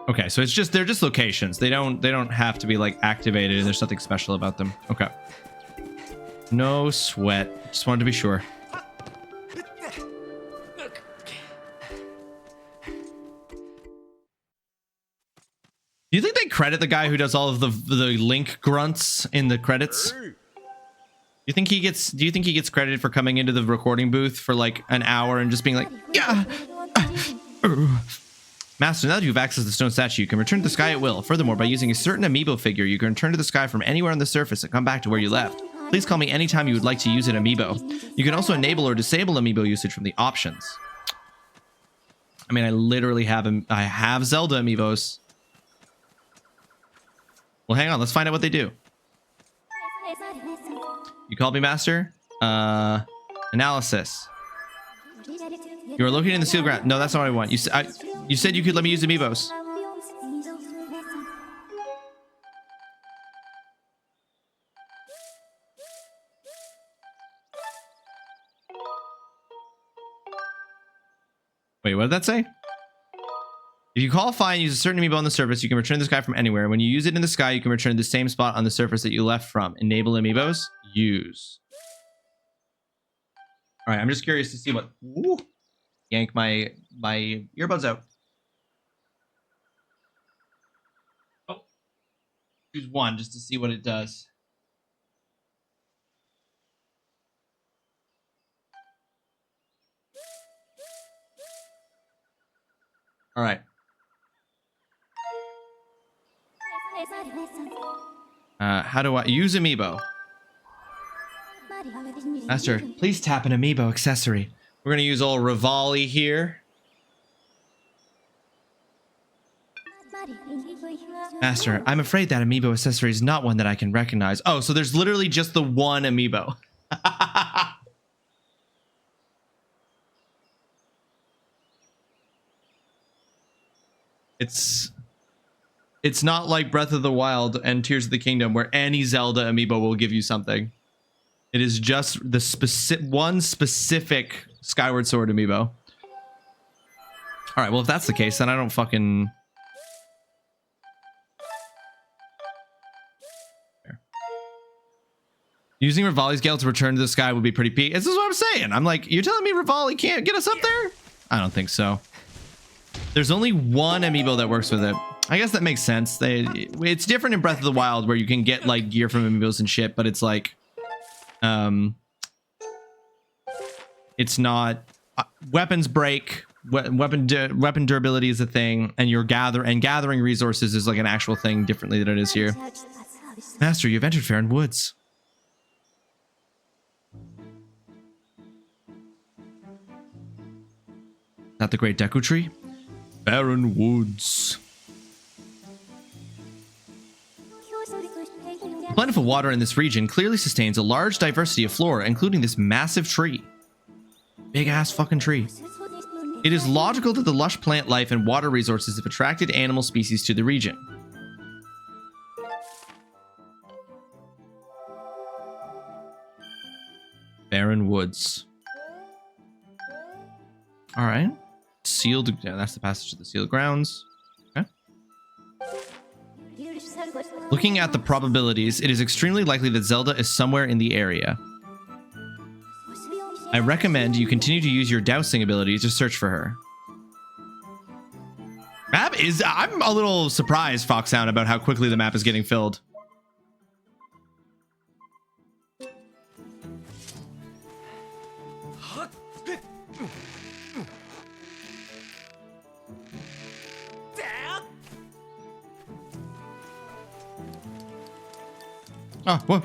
[SPEAKER 5] Okay, so it's just they're just locations. They don't have to be like activated, and there's nothing special about them. Okay. No sweat. Just wanted to be sure. Do you think they credit the guy who does all of the Link grunts in the credits? Do you think he gets credited for coming into the recording booth for like an hour and just being like, yeah. Master, now that you've accessed the stone statue, you can return to the sky at will. Furthermore, by using a certain amiibo figure, you can return to the sky from anywhere on the surface and come back to where you left. Please call me anytime you would like to use an amiibo. You can also enable or disable amiibo usage from the options. I mean, I literally have Zelda amiibos. Well, hang on. Let's find out what they do. You called me, Master? Analysis. You are located in the sealed ground. No, that's not what I want. You said you could let me use amiibos. Wait, what did that say? If you qualify and use a certain amiibo on the surface, you can return this guy from anywhere. When you use it in the sky, you can return to the same spot on the surface that you left from. Enable amiibos. Use. All right, I'm just curious to see what... Ooh, yank my earbuds out. Oh. Choose one just to see what it does. All right. How do I use amiibo? Master, please tap an amiibo accessory. We're gonna use old Rivali here. Master, I'm afraid that amiibo accessory is not one that I can recognize. Oh, so there's literally just the one amiibo. It's not like Breath of the Wild and Tears of the Kingdom where any Zelda amiibo will give you something. It is just the one specific Skyward Sword amiibo. All right, well, if that's the case, then I don't fucking... There. Using Rivali's Gale to return to the sky would be pretty peak. This is what I'm saying. I'm like, you're telling me Rivali can't get us up there? I don't think so. There's only one amiibo that works with it. I guess that makes sense. It's different in Breath of the Wild where you can get like gear from amiibos and shit, but it's like, it's not weapons break. Weapon durability is a thing, and gathering resources is like an actual thing differently than it is here. Master, you've entered Faron Woods. Not the Great Deku Tree? Faron Woods. Plentiful water in this region clearly sustains a large diversity of flora, including this massive tree. Big ass fucking tree. It is logical that the lush plant life and water resources have attracted animal species to the region. Faron Woods. All right. Sealed. Yeah, that's the passage to the sealed grounds. Okay. Looking at the probabilities, it is extremely likely that Zelda is somewhere in the area. I recommend you continue to use your dousing ability to search for her. I'm a little surprised, Foxhound, about how quickly the map is getting filled. Oh, what?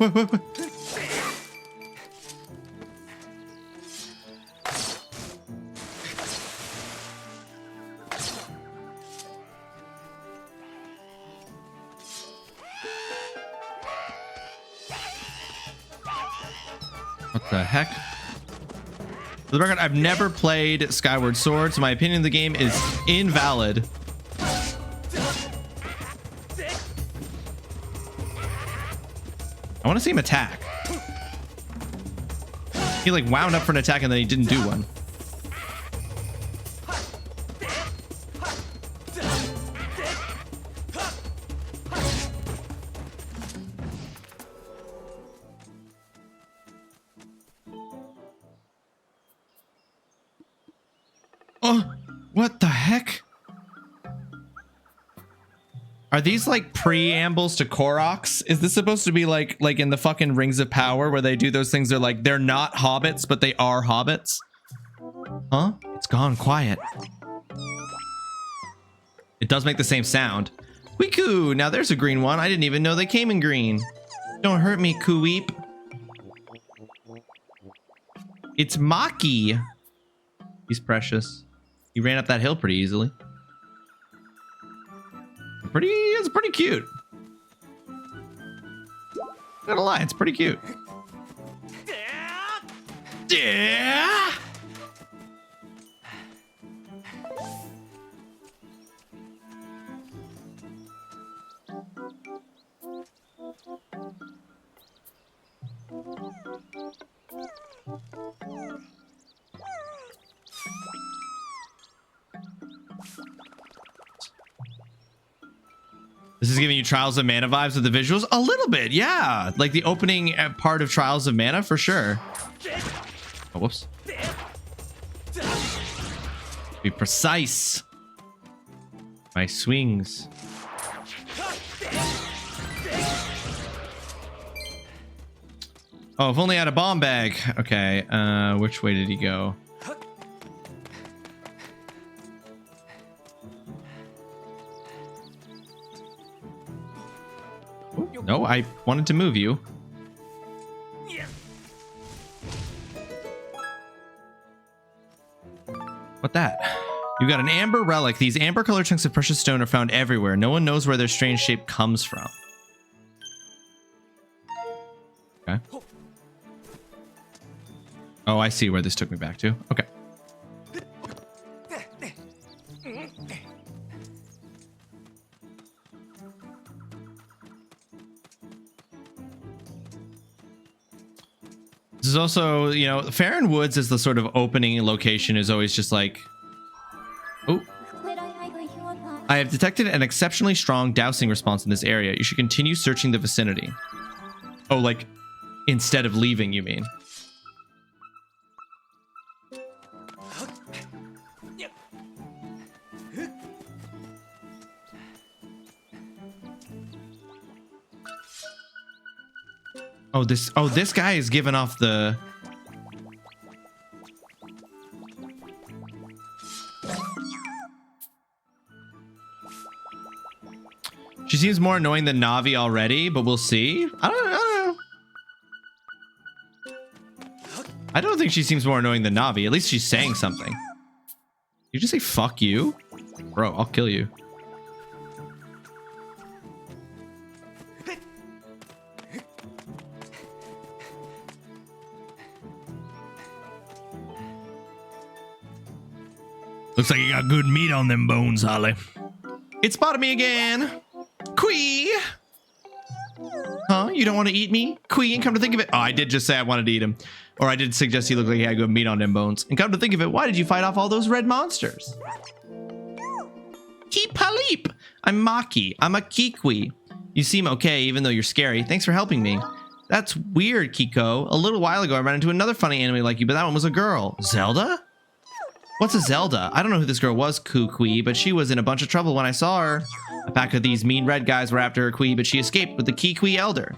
[SPEAKER 5] What the heck? For the record, I've never played Skyward Sword, so my opinion of the game is invalid. I want to see him attack. He like wound up for an attack and then he didn't do one. Oh, what the heck? Are these like preambles to Koroks? Is this supposed to be like in the fucking Rings of Power where they do those things? They're like, they're not hobbits, but they are hobbits. Huh? It's gone quiet. It does make the same sound. Weekoo! Now there's a green one. I didn't even know they came in green. Don't hurt me, Kuweep. It's Maki. He's precious. He ran up that hill pretty easily. It's pretty cute. Not gonna lie, it's pretty cute. Yeah. This is giving you Trials of Mana vibes with the visuals? A little bit, yeah. Like the opening part of Trials of Mana, for sure. Oh, whoops. Be precise. My swings. Oh, if only I had a bomb bag. Okay, which way did he go? No, I wanted to move you. What that? You got an amber relic. These amber colored chunks of precious stone are found everywhere. No one knows where their strange shape comes from. Okay. Oh, I see where this took me back to. Okay. This is also, you know, Farron Woods as the sort of opening location is always just like, oh, I have detected an exceptionally strong dowsing response in this area. You should continue searching the vicinity. Oh, like instead of leaving, you mean? Oh, this guy is giving off the... She seems more annoying than Navi already, but we'll see. I don't know. I don't think she seems more annoying than Navi. At least she's saying something. You just say fuck you? Bro, I'll kill you.
[SPEAKER 4] Looks like you got good meat on them bones, Holly.
[SPEAKER 5] It spotted me again. Quee. Huh? You don't want to eat me? Quee, and come to think of it. Oh, I did just say I wanted to eat him. Or I did suggest he looked like he had good meat on them bones. And come to think of it, why did you fight off all those red monsters? Keep Palip. I'm Maki. I'm a Kikwi. You seem okay, even though you're scary. Thanks for helping me. That's weird, Kiko. A little while ago, I ran into another funny anime like you, but that one was a girl. Zelda? What's a Zelda? I don't know who this girl was, Kukui, but she was in a bunch of trouble when I saw her. A pack of these mean red guys were after her Kui, but she escaped with the Kikui Elder.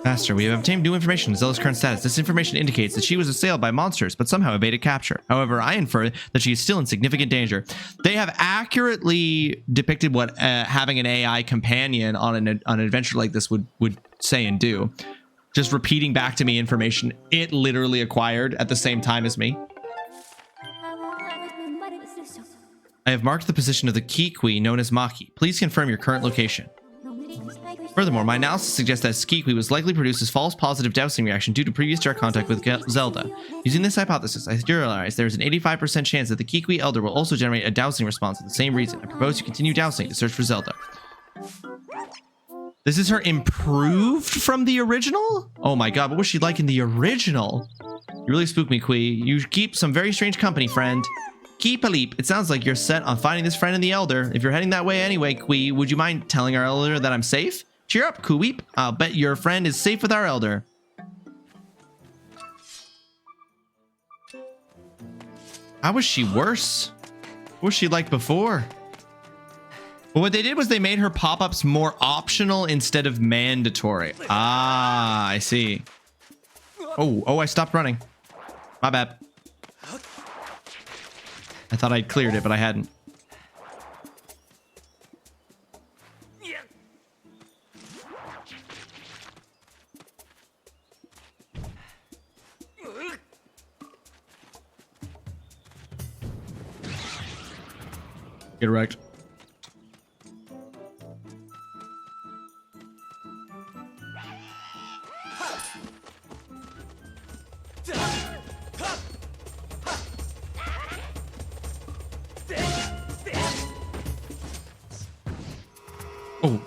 [SPEAKER 5] Master, we have obtained new information on Zelda's current status. This information indicates that she was assailed by monsters, but somehow evaded capture. However, I infer that she is still in significant danger. They have accurately depicted what having an AI companion on an adventure like this would say and do. Just repeating back to me information it literally acquired at the same time as me. I have marked the position of the Kikwi known as Maki. Please confirm your current location. Furthermore, my analysis suggests that Kikwi was likely produced as false positive dowsing reaction due to previous direct contact with Zelda. Using this hypothesis, I theorize there is an 85% chance that the Kikwi Elder will also generate a dowsing response for the same reason. I propose you continue dowsing to search for Zelda. This is her improved from the original? Oh my god, what was she like in the original? You really spooked me, Qui. You keep some very strange company, friend. Keep a leap. It sounds like you're set on finding this friend in the Elder. If you're heading that way anyway, Qui, would you mind telling our Elder that I'm safe? Cheer up, Kuweep. I'll bet your friend is safe with our Elder. How was she worse? What was she like before? Well, what they did was they made her pop-ups more optional instead of mandatory. Ah, I see. Oh, I stopped running. My bad. I thought I'd cleared it, but I hadn't. Get wrecked. Oh.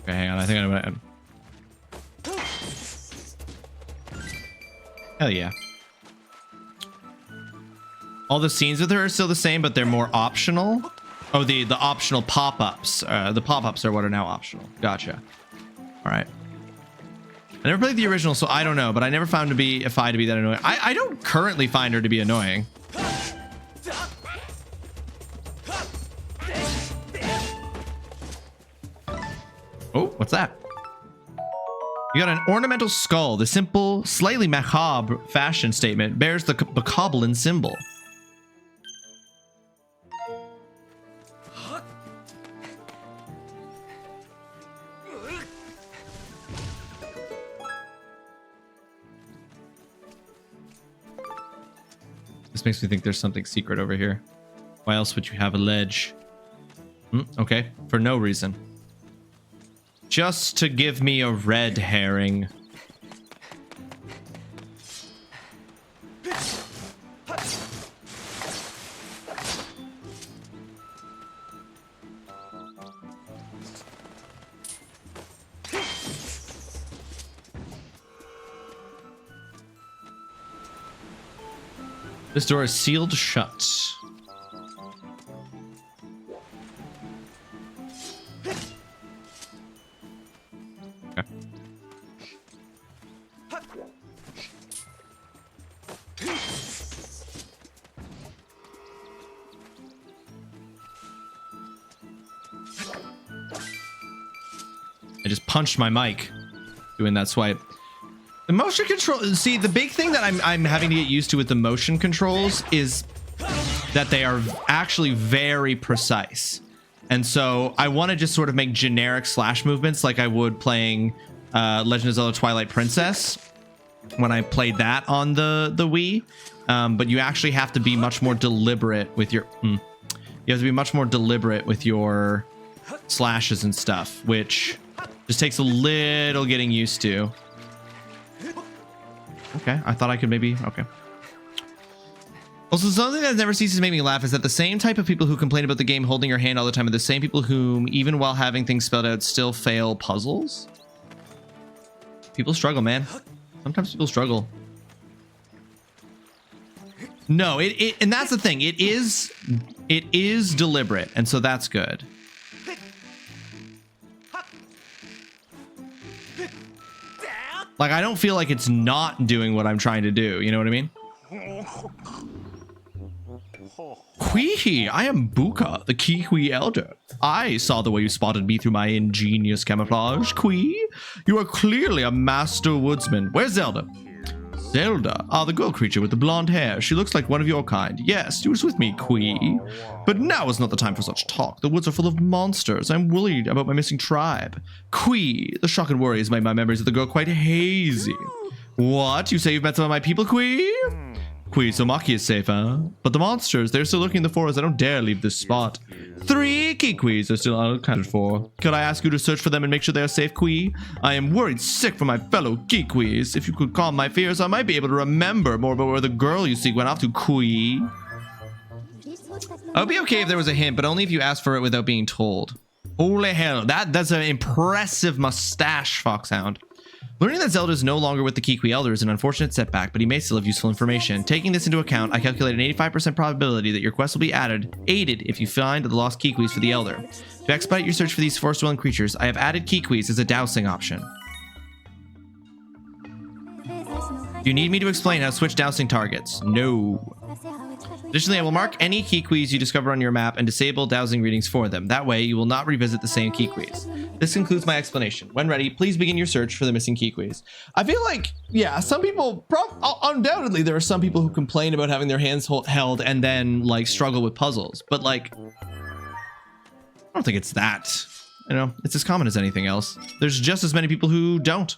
[SPEAKER 5] Okay, hang on. I think I'm gonna end. Hell yeah. All the scenes with her are still the same, but they're more optional. Oh, the optional pop-ups. The pop-ups are what are now optional. Gotcha. All right. I never played the original, so I don't know, but I never found Fi to be that annoying. I don't currently find her to be annoying. Oh, what's that? You got an ornamental skull. The simple, slightly macabre fashion statement bears the bokoblin symbol. This makes me think there's something secret over here. Why else would you have a ledge? Okay, for no reason. Just to give me a red herring. This door is sealed shut. Okay. I just punched my mic doing that swipe. The motion control, see, the big thing that I'm having to get used to with the motion controls is that they are actually very precise. And so I want to just sort of make generic slash movements like I would playing Legend of Zelda Twilight Princess when I played that on the Wii. But you actually have to be much more deliberate with your you have to be much more deliberate with your slashes and stuff, which just takes a little getting used to. Okay, I thought I could maybe... Okay. Also, something that never ceases to make me laugh is that the same type of people who complain about the game holding your hand all the time are the same people whom, even while having things spelled out, still fail puzzles. People struggle, man. Sometimes people struggle. No, and that's the thing. It is deliberate, and so that's good. Like, I don't feel like it's not doing what I'm trying to do. You know what I mean? Kwee, I am Buka, the Kiwi Elder. I saw the way you spotted me through my ingenious camouflage, Kwee. You are clearly a master woodsman. Where's Zelda? Zelda? Ah, the girl creature with the blonde hair. She looks like one of your kind. Yes, she was with me, Kwee. But now is not the time for such talk. The woods are full of monsters. I'm worried about my missing tribe. Kwee, the shock and worry has made my memories of the girl quite hazy. What? You say you've met some of my people, Kwee? Kwee, so Maki is safe, huh? But the monsters, they're still lurking in the forest. I don't dare leave this spot. 3 Kikwees are still unaccounted for. Could I ask you to search for them and make sure they are safe, Kwee? I am worried sick for my fellow Kikwees. If you could calm my fears, I might be able to remember more about where the girl you seek went off to, Kwee. I would be okay if there was a hint, but only if you asked for it without being told. Holy hell, that's an impressive mustache, Foxhound. Learning that Zelda is no longer with the Kikwi Elder is an unfortunate setback, but he may still have useful information. Taking this into account, I calculate an 85% probability that your quest will be aided if you find the lost Kikwis for the Elder. To expedite your search for these forest-dwelling creatures, I have added Kikwis as a dowsing option. Do you need me to explain how to switch dowsing targets? No. Additionally, I will mark any Kikwis you discover on your map and disable dowsing readings for them. That way, you will not revisit the same Kikwis. This concludes my explanation. When ready, please begin your search for the missing Kikwis. I feel like, yeah, some people, undoubtedly, there are some people who complain about having their hands held and then, like, struggle with puzzles. But, like, I don't think it's that. You know, it's as common as anything else. There's just as many people who don't.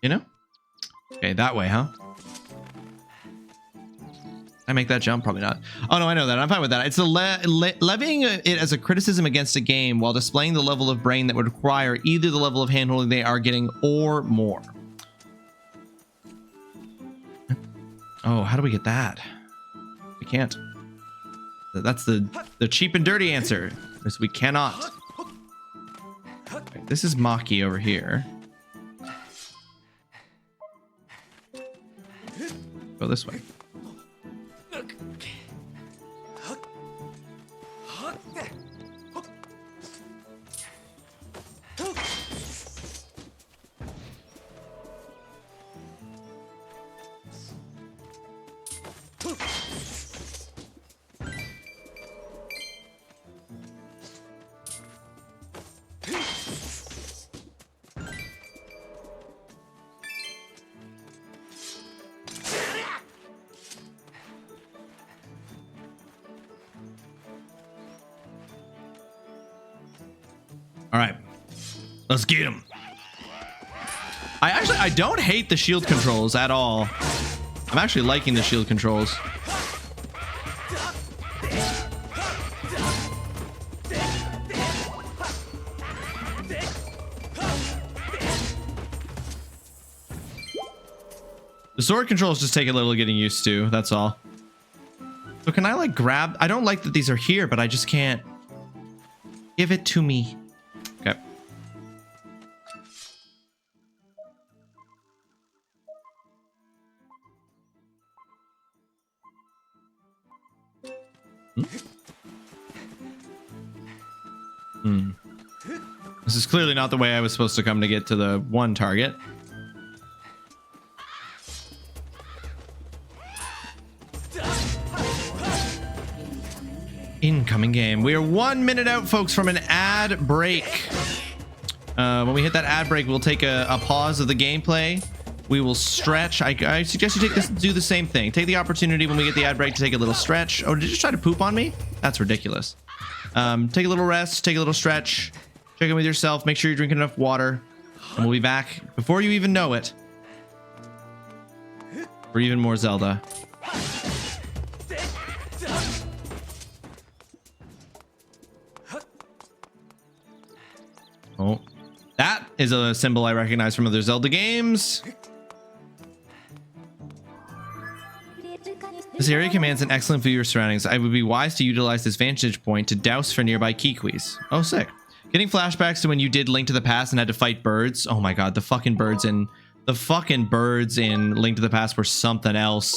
[SPEAKER 5] You know? Okay, that way, huh? I make that jump? Probably not. Oh, no, I know that. I'm fine with that. It's levying it as a criticism against a game while displaying the level of brain that would require either the level of handholding they are getting or more. Oh, how do we get that? We can't. That's the cheap and dirty answer. Is we cannot. Right, this is Maki over here. Go this way. All right, let's get him. I don't hate the shield controls at all. I'm actually liking the shield controls. The sword controls just take a little getting used to, that's all. So can I like grab? I don't like that these are here, but I just can't. Give it to me. Okay. This is clearly not the way I was supposed to come to get to the one target. Incoming game. We are 1 minute out, folks, from an ad break. When we hit that ad break, we'll take a pause of the gameplay. We will stretch. I suggest you do the same thing. Take the opportunity when we get the ad break to take a little stretch. Oh, did you just try to poop on me? That's ridiculous. Take a little rest. Take a little stretch. Check in with yourself. Make sure you're drinking enough water. And we'll be back before you even know it. For even more Zelda. Oh, that is a symbol I recognize from other Zelda games. This area commands an excellent view of your surroundings. I would be wise to utilize this vantage point to douse for nearby Kikwis. Oh, sick. Getting flashbacks to when you did Link to the Past and had to fight birds. Oh my god, the fucking birds in Link to the Past were something else.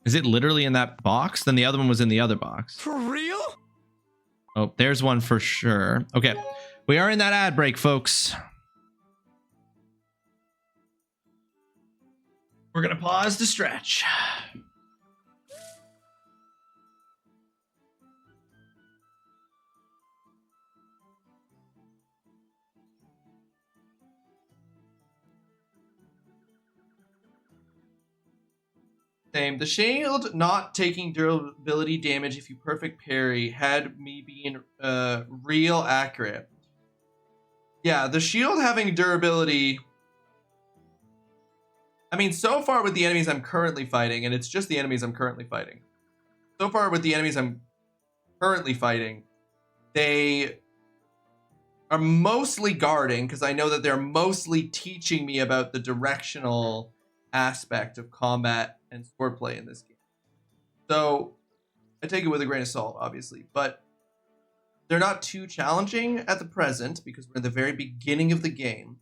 [SPEAKER 5] Is it literally in that box? Then the other one was in the other box.
[SPEAKER 9] For real?
[SPEAKER 5] Oh, there's one for sure. Okay, we are in that ad break, folks. We're gonna pause to stretch. Same. The shield not taking durability damage if you perfect parry had me being real accurate. Yeah, the shield having durability. I mean, so far with the enemies I'm currently fighting, and it's just the enemies I'm currently fighting. So far with the enemies I'm currently fighting, they are mostly guarding, because I know that they're mostly teaching me about the directional aspect of combat and swordplay in this game. So I take it with a grain of salt, obviously, but they're not too challenging at the present because we're in the very beginning of the game.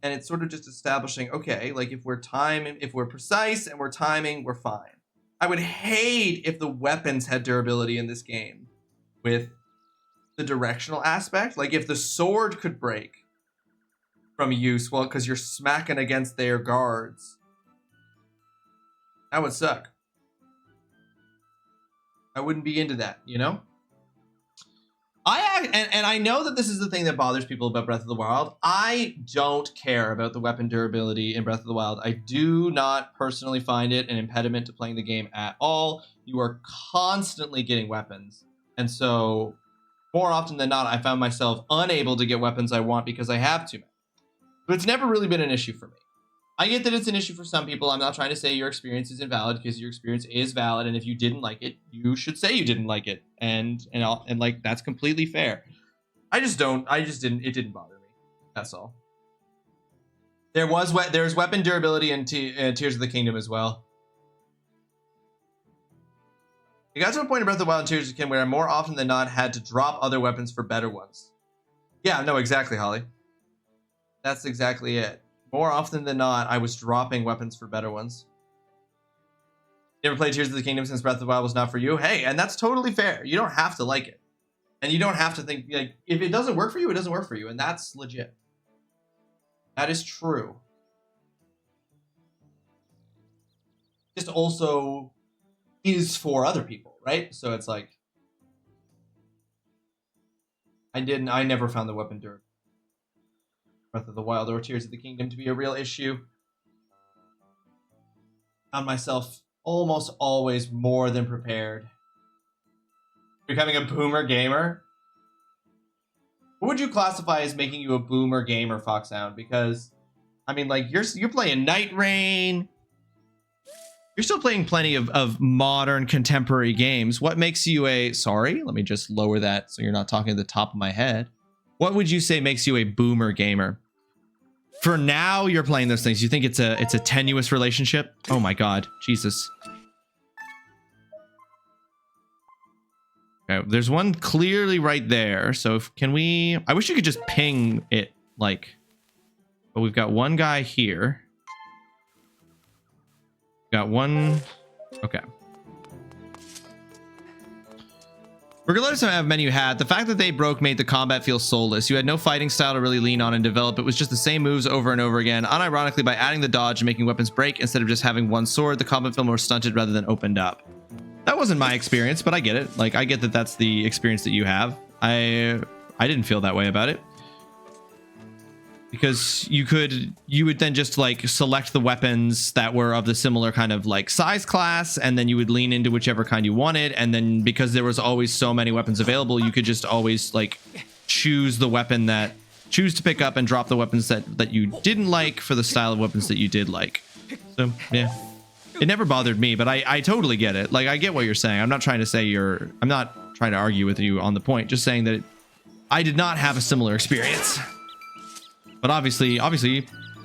[SPEAKER 5] And it's sort of just establishing, okay, like if we're precise and we're timing, we're fine. I would hate if the weapons had durability in this game with the directional aspect. Like if the sword could break from use, well, because you're smacking against their guards. That would suck. I wouldn't be into that, you know? I know that this is the thing that bothers people about Breath of the Wild. I don't care about the weapon durability in Breath of the Wild. I do not personally find it an impediment to playing the game at all. You are constantly getting weapons. And so, more often than not, I found myself unable to get weapons I want because I have too many. But it's never really been an issue for me. I get that it's an issue for some people. I'm not trying to say your experience is invalid, because your experience is valid, and if you didn't like it, you should say you didn't like it, and like that's completely fair. It didn't bother me. That's all. There's weapon durability in Tears of the Kingdom as well. It got to a point in Breath of the Wild and Tears of the Kingdom where I more often than not had to drop other weapons for better ones. Yeah, no, exactly, Holly. That's exactly it. More often than not, I was dropping weapons for better ones. You ever played Tears of the Kingdom since Breath of the Wild was not for you? Hey, and that's totally fair. You don't have to like it. And you don't have to think, like, if it doesn't work for you, it doesn't work for you. And that's legit. That is true. Just also is for other people, right? So it's like, I never found the weapon durability Breath of the Wild or Tears of the Kingdom to be a real issue. Found myself almost always more than prepared. Becoming a boomer gamer? What would you classify as making you a boomer gamer, Foxhound? Because, I mean, like, you're playing Night Rain. You're still playing plenty of modern contemporary games. What makes you a... Sorry, let me just lower that so you're not talking at the top of my head. What would you say makes you a boomer gamer? For now, you're playing those things. You think it's a tenuous relationship? Oh my god, Jesus. Okay, there's one clearly right there. So can we... I wish you could just ping it, like... But we've got one guy here. Got one... Okay. Regardless of how many you had, the fact that they broke made the combat feel soulless. You had no fighting style to really lean on and develop. It was just the same moves over and over again. Unironically, by adding the dodge and making weapons break instead of just having one sword, the combat felt more stunted rather than opened up. That wasn't my experience, but I get it. Like, I get that that's the experience that you have. I didn't feel that way about it. Because you would then just like select the weapons that were of the similar kind of like size class, and then you would lean into whichever kind you wanted, and then because there was always so many weapons available, you could just always like choose to pick up and drop the weapons that you didn't like for the style of weapons that you did like. So yeah, it never bothered me, but I totally get it. Like, I get what you're saying. I'm not trying to argue with you on the point, just saying that I did not have a similar experience. But obviously,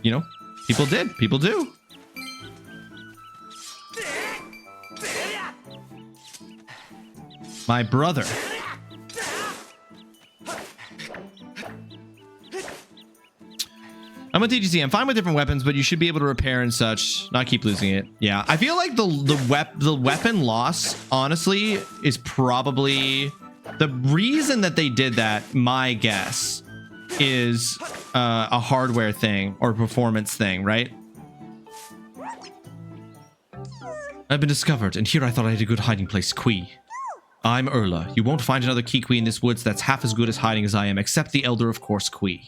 [SPEAKER 5] you know, people did. People do. My brother. I'm with TGC. I'm fine with different weapons, but you should be able to repair and such, not keep losing it. Yeah, I feel like the weapon loss, honestly, is probably The reason that they did that, my guess, is a hardware thing or performance thing, right? I've been discovered, and here I thought I had a good hiding place, Quee. I'm Erla. You won't find another Kiki in this woods that's half as good as hiding as I am, except the elder, of course, Quee.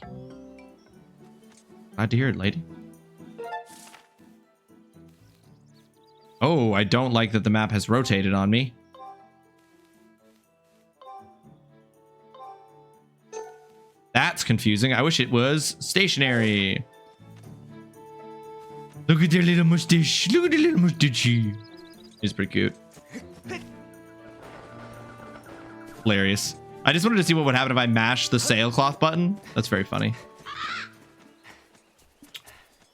[SPEAKER 5] Glad to hear it, lady. Oh, I don't like that the map has rotated on me. That's confusing. I wish it was stationary. Look at their little mustache. Look at the little mustache. It's pretty cute. Hilarious. I just wanted to see what would happen if I mashed the sailcloth button. That's very funny.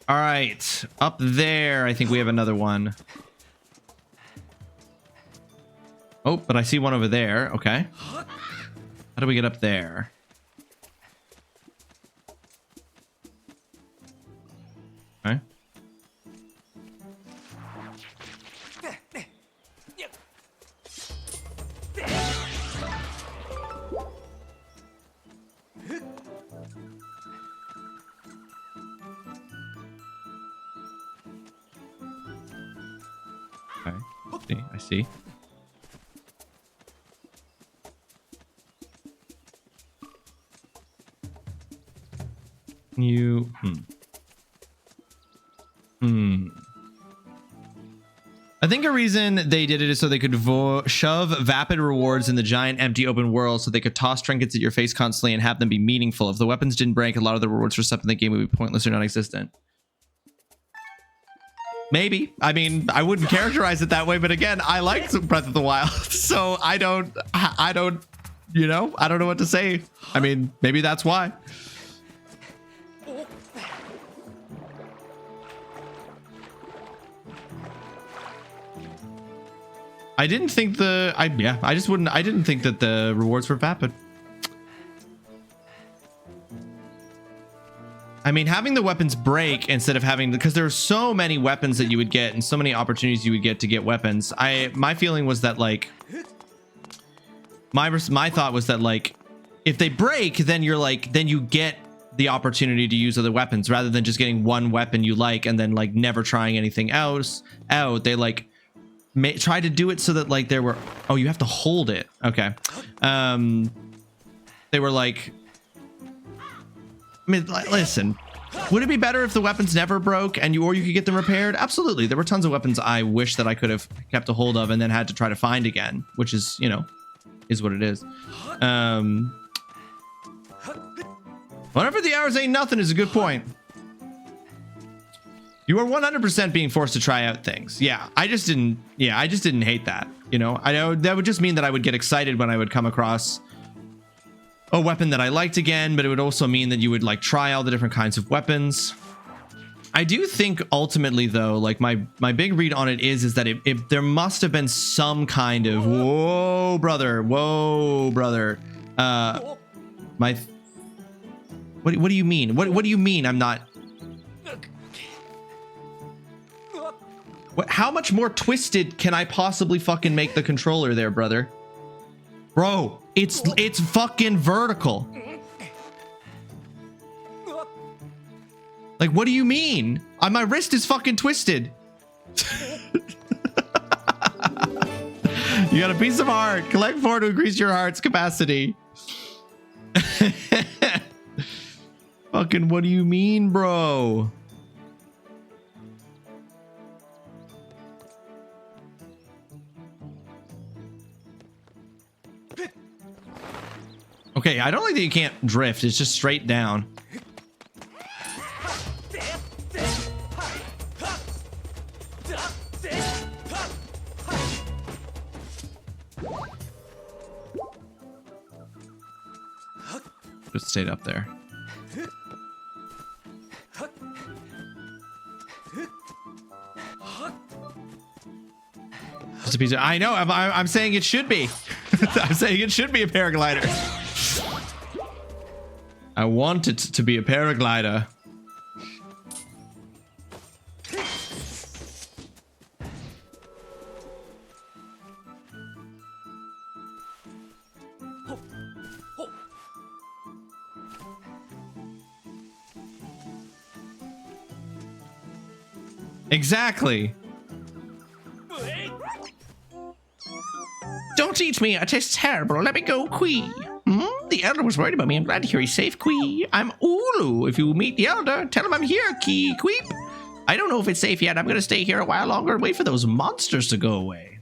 [SPEAKER 5] All right. Up there, I think we have another one. Oh, but I see one over there. Okay. How do we get up there? Okay. Okay. I see. You I think a reason they did it is so they could shove vapid rewards in the giant empty open world, so they could toss trinkets at your face constantly and have them be meaningful. If the weapons didn't break, a lot of the rewards for stuff in the game would be pointless or non-existent. Maybe. I mean, I wouldn't characterize it that way, but again, I liked Breath of the Wild, so I don't, you know, I don't know what to say. I mean, maybe that's why. I didn't think I didn't think that the rewards were vapid. I mean, having the weapons break instead of having because there are so many weapons that you would get and so many opportunities you would get to get weapons. My feeling was that like my thought was that like if they break, then you get the opportunity to use other weapons rather than just getting one weapon you like and then like never trying anything else out. They like try to do it so that like there were you have to hold it. Okay. They were like, I mean, listen, would it be better if the weapons never broke and you could get them repaired? Absolutely. There were tons of weapons I wish that I could have kept a hold of and then had to try to find again, which is, you know, is what it is. Whenever the hours ain't nothing is a good point. You are 100% being forced to try out things. Yeah, I just didn't hate that. You know, I know that would just mean that I would get excited when I would come across a weapon that I liked again, but it would also mean that you would like try all the different kinds of weapons. I do think ultimately though, like my big read on it is that if there must have been some kind of whoa brother. What do you mean? What do you mean I'm not? How much more twisted can I possibly fucking make the controller there, brother? Bro, it's fucking vertical. Like, what do you mean? My wrist is fucking twisted. You got a piece of heart. Collect 4 to increase your heart's capacity. Fucking what do you mean, bro? Okay, I don't like that you can't drift. It's just straight down. Just stayed up there. Just a piece of, I know. I'm saying it should be. I'm saying it should be a paraglider. I want it to be a paraglider. Exactly.
[SPEAKER 8] Don't eat me. I taste terrible. Let me go, Quee. The elder was worried about me. I'm glad to hear he's safe, Quee. I'm Ulu. If you meet the elder, tell him I'm here, Queep. I don't know if it's safe yet. I'm going to stay here a while longer and wait for those monsters to go away.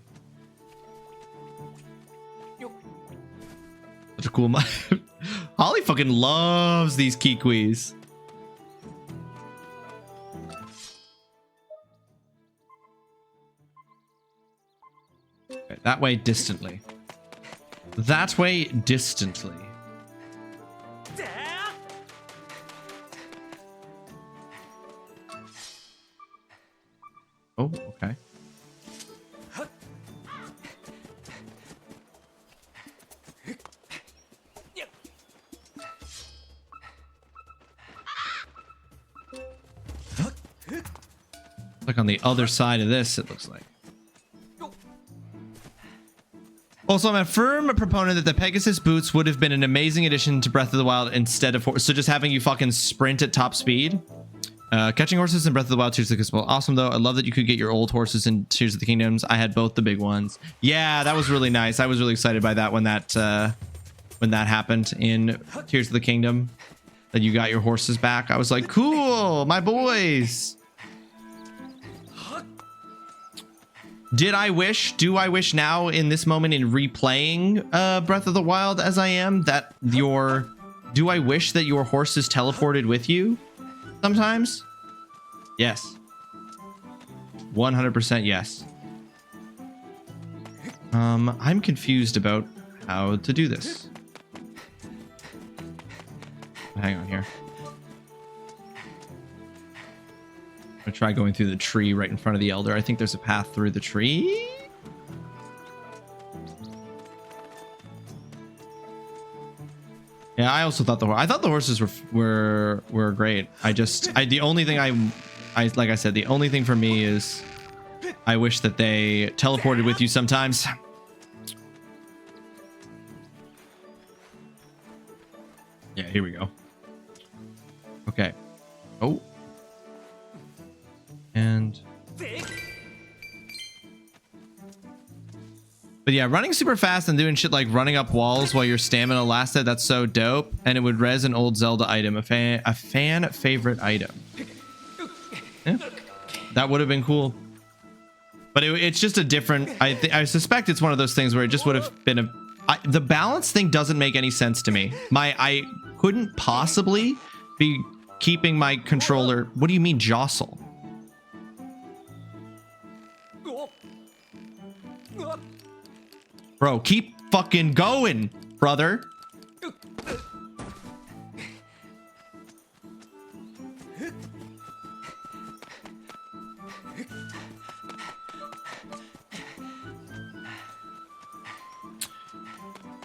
[SPEAKER 5] Such a cool Holly fucking loves these Kikwis. Okay, that way distantly. That way distantly. Oh, okay. Like on the other side of this, it looks like. Also, I'm a firm proponent that the Pegasus boots would have been an amazing addition to Breath of the Wild instead of so just having you fucking sprint at top speed. Catching horses in Breath of the Wild Tears of the Kingdom. Awesome though. I love that you could get your old horses in Tears of the Kingdoms. I had both the big ones. Yeah, that was really nice. I was really excited by that when that happened in Tears of the Kingdom. That you got your horses back. I was like, cool, my boys. Do I wish now in this moment in replaying Breath of the Wild as I am that do I wish that your horse is teleported with you sometimes? Yes. 100% yes. I'm confused about how to do this. Hang on here. I'm gonna try going through the tree right in front of the elder. I think there's a path through the tree. Yeah, I also thought the horses were great. The only thing like I said, the only thing for me is I wish that they teleported with you sometimes. Yeah, here we go. Okay. Oh. And but yeah, running super fast and doing shit like running up walls while your stamina lasted, that's so dope. And it would res an old Zelda item, a fan favorite item. Yeah, that would have been cool. But it's just a different, I suspect it's one of those things where it just would have been the balance thing doesn't make any sense to me. I couldn't possibly be keeping my controller. What do you mean jostle? Bro, keep fucking going, brother.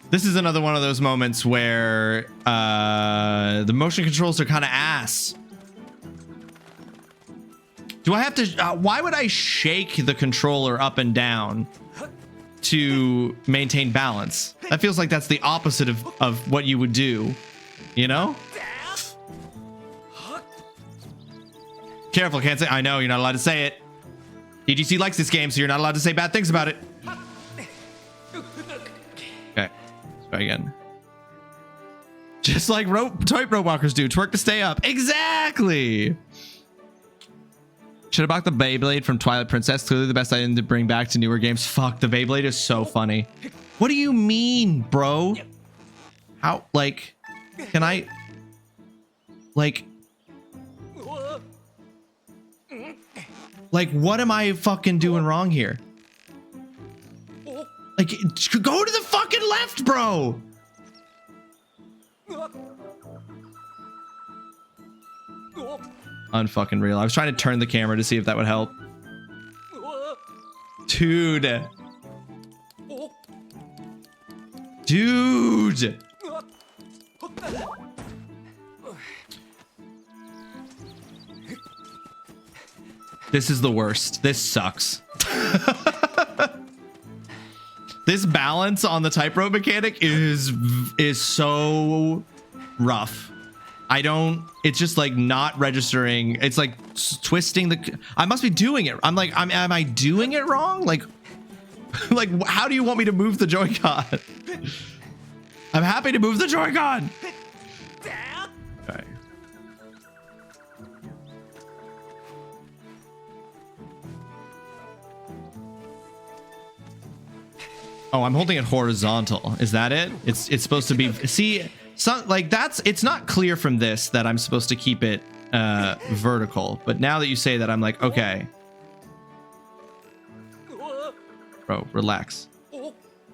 [SPEAKER 5] This is another one of those moments where the motion controls are kind of ass. Do I have to... why would I shake the controller up and down to maintain balance? That feels like that's the opposite of what you would do, you know? Careful, can't say... I know, you're not allowed to say it. DGC likes this game, so you're not allowed to say bad things about it. Okay, let's try again. Just like tightrope walkers do. Twerk to stay up. Exactly! Should have bought the Beyblade from Twilight Princess. Clearly the best item to bring back to newer games. Fuck, the Beyblade is so funny. What do you mean, bro? How, like, can I, like, what am I fucking doing wrong here? Like, go to the fucking left, bro! Unfucking real. I was trying to turn the camera to see if that would help. Dude. Dude. This is the worst. This sucks. This balance on the tightrope mechanic is so rough. I don't, it's just like not registering. It's like twisting the, I must be doing it. I'm like, am I doing it wrong? Like, like, how do you want me to move the Joy-Con? I'm happy to move the Joy-Con. Okay. Oh, I'm holding it horizontal. Is that it? It's supposed to be, see, some, like that's, it's not clear from this that I'm supposed to keep it vertical, but now that you say that, I'm like, okay. Bro, relax.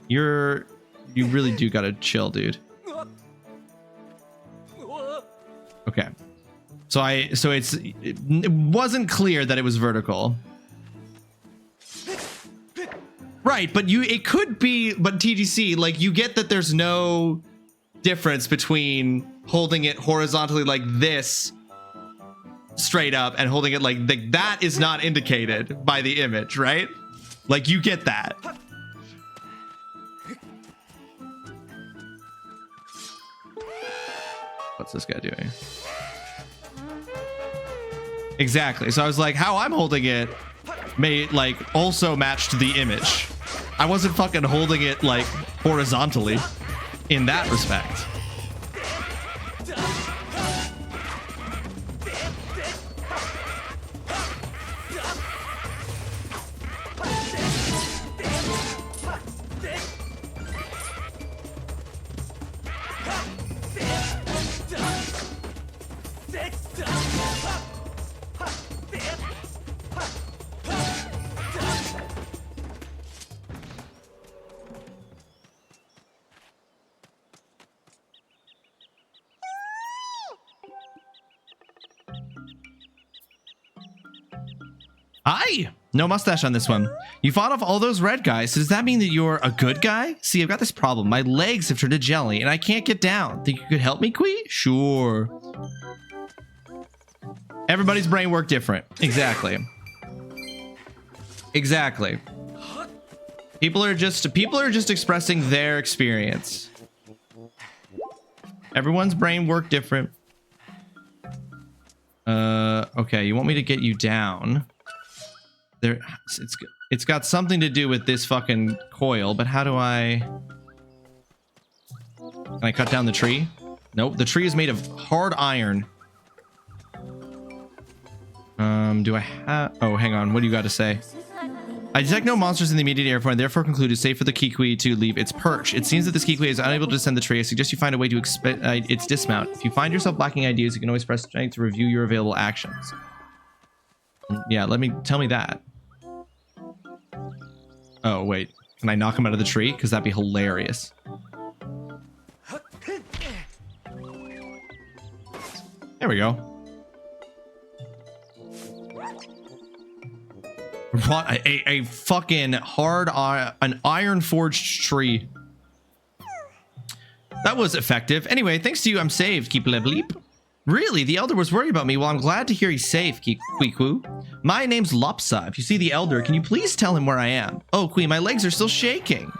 [SPEAKER 5] You really do gotta chill, dude. Okay. So it wasn't clear that it was vertical. Right, but it could be, but TGC, like you get that there's no difference between holding it horizontally like this straight up and holding it like that is not indicated by the image, right? Like you get that. What's this guy doing? Exactly. So I was like, how I'm holding it may like also match to the image. I wasn't fucking holding it like horizontally in that respect. Hi! No mustache on this one. You fought off all those red guys. So does that mean that you're a good guy? See, I've got this problem. My legs have turned to jelly and I can't get down. Think you could help me, Quee? Sure. Everybody's brain work different. Exactly. Exactly. People are just expressing their experience. Everyone's brain work different. Okay, you want me to get you down. There, it's got something to do with this fucking coil, but how do I... Can I cut down the tree? Nope, the tree is made of hard iron. Do I have... Oh, hang on, what do you got to say? I detect no monsters in the immediate area and therefore conclude it's safe for the Kikwi to leave its perch. It seems that this Kikwi is unable to descend the tree. I suggest you find a way to expedite its dismount. If you find yourself lacking ideas, you can always press strength to review your available actions. Yeah, tell me that. Oh, wait. Can I knock him out of the tree? Because that'd be hilarious. There we go. Brought a fucking hard an iron forged tree. That was effective. Anyway, thanks to you, I'm saved. Keep bleep bleep. Really, the elder was worried about me. Well, I'm glad to hear he's safe. Kwiku. My name's Lopsa. If you see the elder, can you please tell him where I am? Oh, Queen, my legs are still shaking.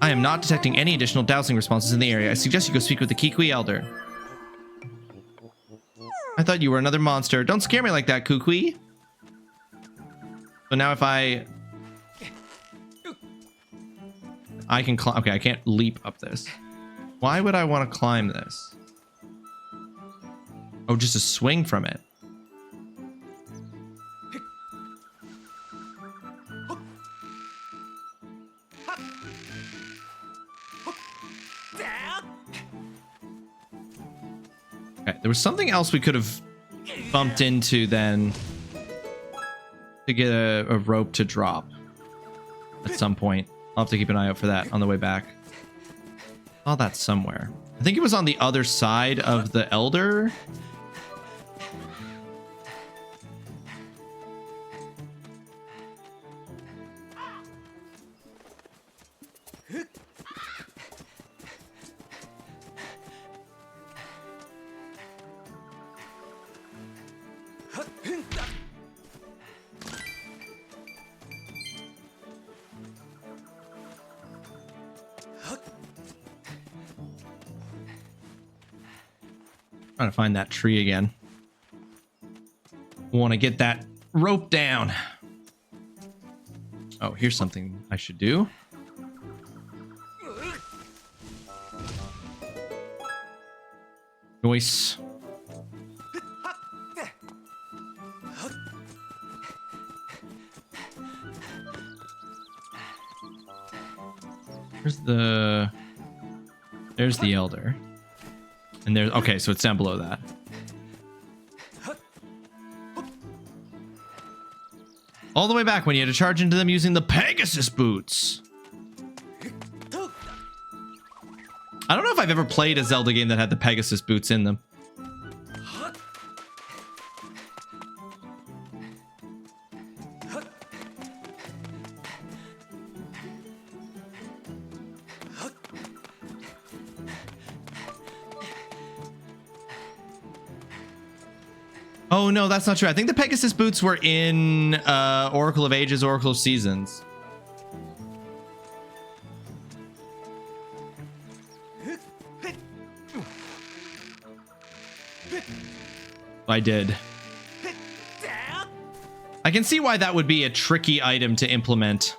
[SPEAKER 5] I am not detecting any additional dowsing responses in the area. I suggest you go speak with the Kikwi elder. I thought you were another monster. Don't scare me like that, Kukui. So now if I can climb. Okay, I can't leap up this. Why would I want to climb this? Oh, just a swing from it. Okay, there was something else we could have bumped into then to get a rope to drop at some point. I'll have to keep an eye out for that on the way back. Oh, that's somewhere. I think it was on the other side of the elder.
[SPEAKER 2] Trying to find that tree again. Want to get that rope down. Oh, here's something I should do. Noise. There's the elder. And there's, okay, so it's down below that. All the way back when you had to charge into them using the Pegasus boots. I don't know if I've ever played a Zelda game that had the Pegasus boots in them. Oh no, that's not true. I think the Pegasus boots were in Oracle of Ages, Oracle of Seasons. I did. I can see why that would be a tricky item to implement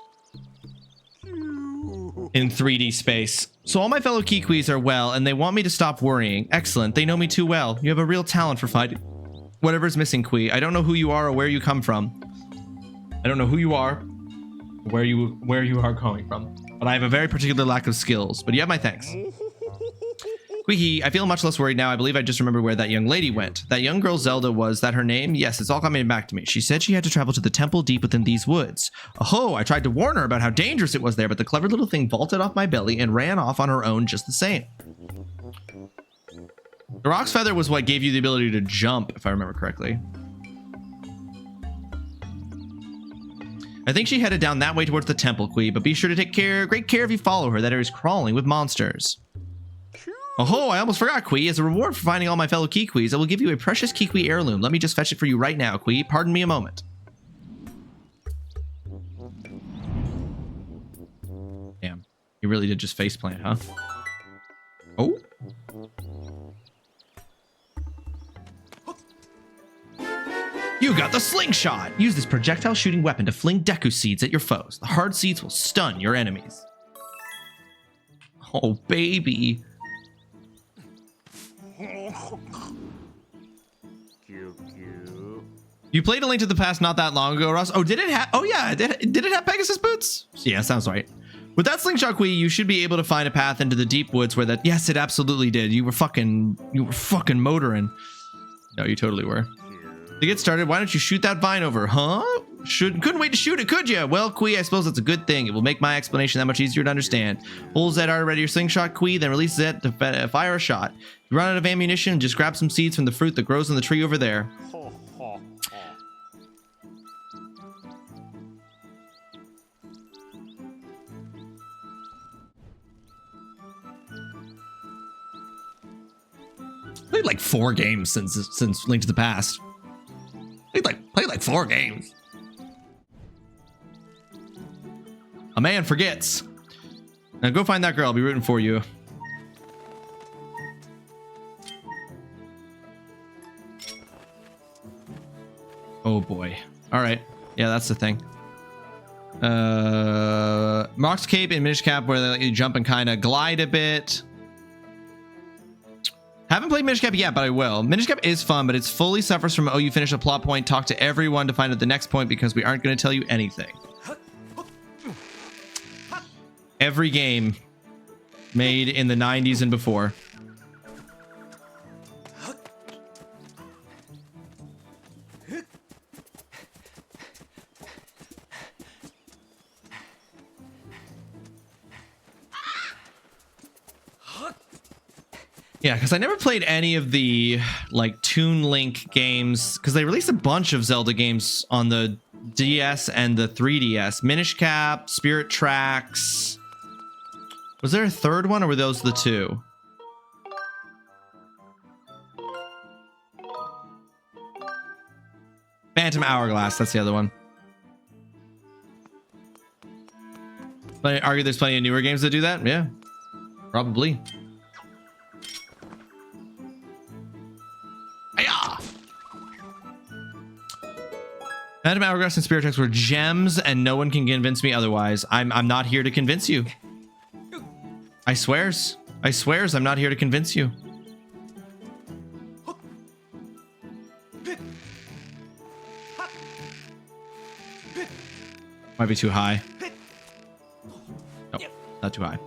[SPEAKER 2] in 3D space. So all my fellow Kikwis are well, and they want me to stop worrying. Excellent. They know me too well. You have a real talent for fighting whatever's missing, Kui. I don't know who you are or where you come from. I don't know who you are, where you are coming from. But I have a very particular lack of skills. But you have my thanks. Queeky, I feel much less worried now. I believe I just remembered where that young lady went. That young girl Zelda, was that her name? Yes, it's all coming back to me. She said she had to travel to the temple deep within these woods. Oh, I tried to warn her about how dangerous it was there, but the clever little thing vaulted off my belly and ran off on her own just the same. The Rock's Feather was what gave you the ability to jump, if I remember correctly. I think she headed down that way towards the temple, Quee, but be sure to take great care if you follow her. That area is crawling with monsters. Oh, I almost forgot, Quee. As a reward for finding all my fellow Kikwis, I will give you a precious Kikwi heirloom. Let me just fetch it for you right now, Quee. Pardon me a moment. Damn. You really did just faceplant, huh? Oh. You got the slingshot! Use this projectile shooting weapon to fling Deku seeds at your foes. The hard seeds will stun your enemies. Oh, baby. You played A Link to the Past not that long ago, Ross. Oh, did it have? Oh yeah, did it have Pegasus boots? Yeah, sounds right. With that slingshot, Quee, you should be able to find a path into the deep woods where that. Yes, it absolutely did. You were fucking motoring. No, you totally were. To get started, why don't you shoot that vine over? Huh? Couldn't wait to shoot it, could you? Well, Quee, I suppose that's a good thing. It will make my explanation that much easier to understand. Pull Zed ready your slingshot, Quee, then release Zed to fire a shot. You run out of ammunition, just grab some seeds from the fruit that grows on the tree over there. Played like 4 games since Link to the Past. Played like 4 games. A man forgets. Now go find that girl. I'll be rooting for you. Oh boy. All right. Yeah, that's the thing. Mox Cape and Minish Cap, where they let you jump and kind of glide a bit. Haven't played Minish Cap yet, but I will. Minish Cap is fun, but it fully suffers from, oh, you finish a plot point, talk to everyone to find out the next point because we aren't going to tell you anything. Every game made in the 90s and before. Yeah, because I never played any of the like Toon Link games because they released a bunch of Zelda games on the DS and the 3DS. Minish Cap, Spirit Tracks. Was there a third one or were those the 2? Phantom Hourglass, that's the other one. But I argue there's plenty of newer games that do that. Yeah, probably.
[SPEAKER 4] Hiya!
[SPEAKER 5] Phantom Hourglass and Spirit Tracks were gems, and no one can convince me otherwise. I'm not here to convince you. I swears. I swears I'm not here to convince you. Might be too high. Nope, not too high.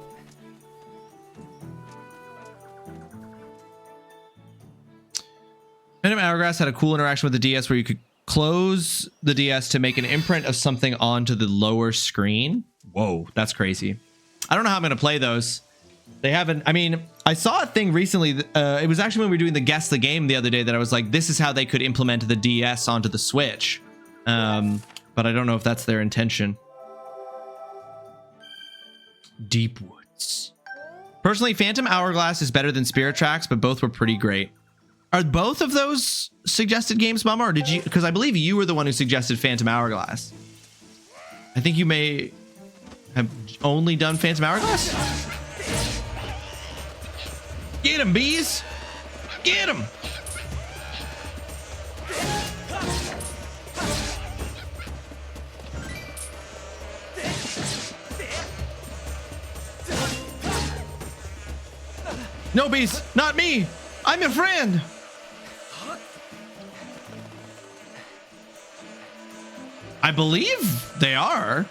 [SPEAKER 5] Phantom Hourglass had a cool interaction with the DS where you could close the DS to make an imprint of something onto the lower screen. Whoa, that's crazy. I don't know how I'm going to play those. They haven't, I mean, I saw a thing recently. It was actually when we were doing the Guess the Game the other day that I was like, this is how they could implement the DS onto the Switch. But I don't know if that's their intention. Deep Woods. Personally, Phantom Hourglass is better than Spirit Tracks, but both were pretty great. Are both of those suggested games, Mama, or did you? Because I believe you were the one who suggested Phantom Hourglass. I think you may have only done Phantom Hourglass. Get him, bees! Get him! No, bees, not me. I'm your friend. I believe they are.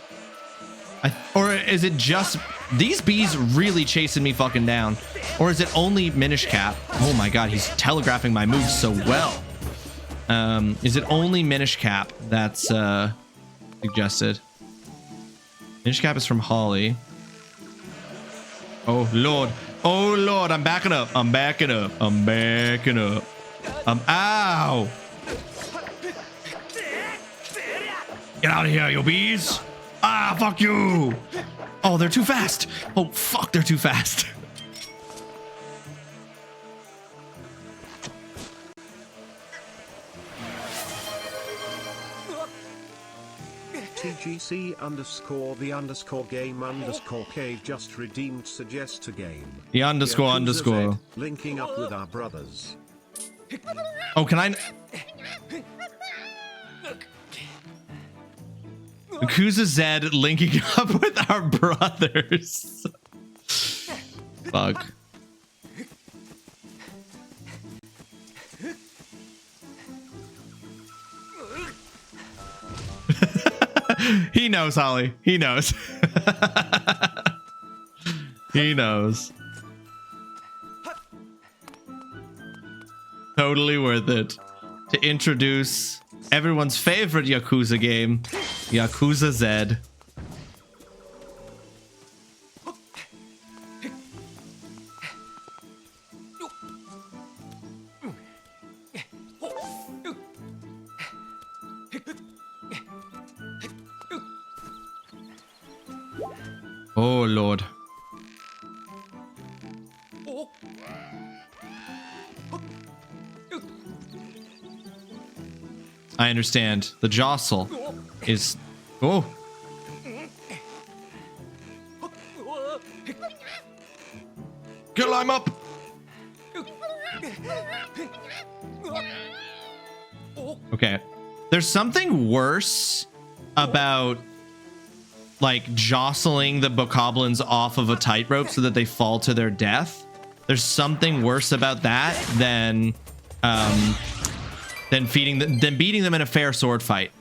[SPEAKER 5] Or is it just these bees really chasing me fucking down? Or is it only Minish Cap? Oh my god, he's telegraphing my moves so well. Is it only Minish Cap that's suggested? Minish Cap is from Holly. Oh lord. Oh lord, I'm backing up. I'm backing up. I'm backing up. Ow. Get out of here, you bees. Ah, fuck you. Oh, they're too fast. Oh, fuck, they're too fast.
[SPEAKER 1] TGC_the_game_cave just redeemed suggest a game.
[SPEAKER 5] The underscore.
[SPEAKER 1] Linking up with our brothers.
[SPEAKER 5] Oh, can I? Yakuza Z linking up with our brothers. Fuck. He knows, Holly. He knows. He knows. Totally worth it to introduce everyone's favorite Yakuza game, Yakuza Z. Oh lord. I understand. The jostle is... Oh. Climb up. Okay. There's something worse about like jostling the bokoblins off of a tightrope so that they fall to their death. There's something worse about that than beating them in a fair sword fight.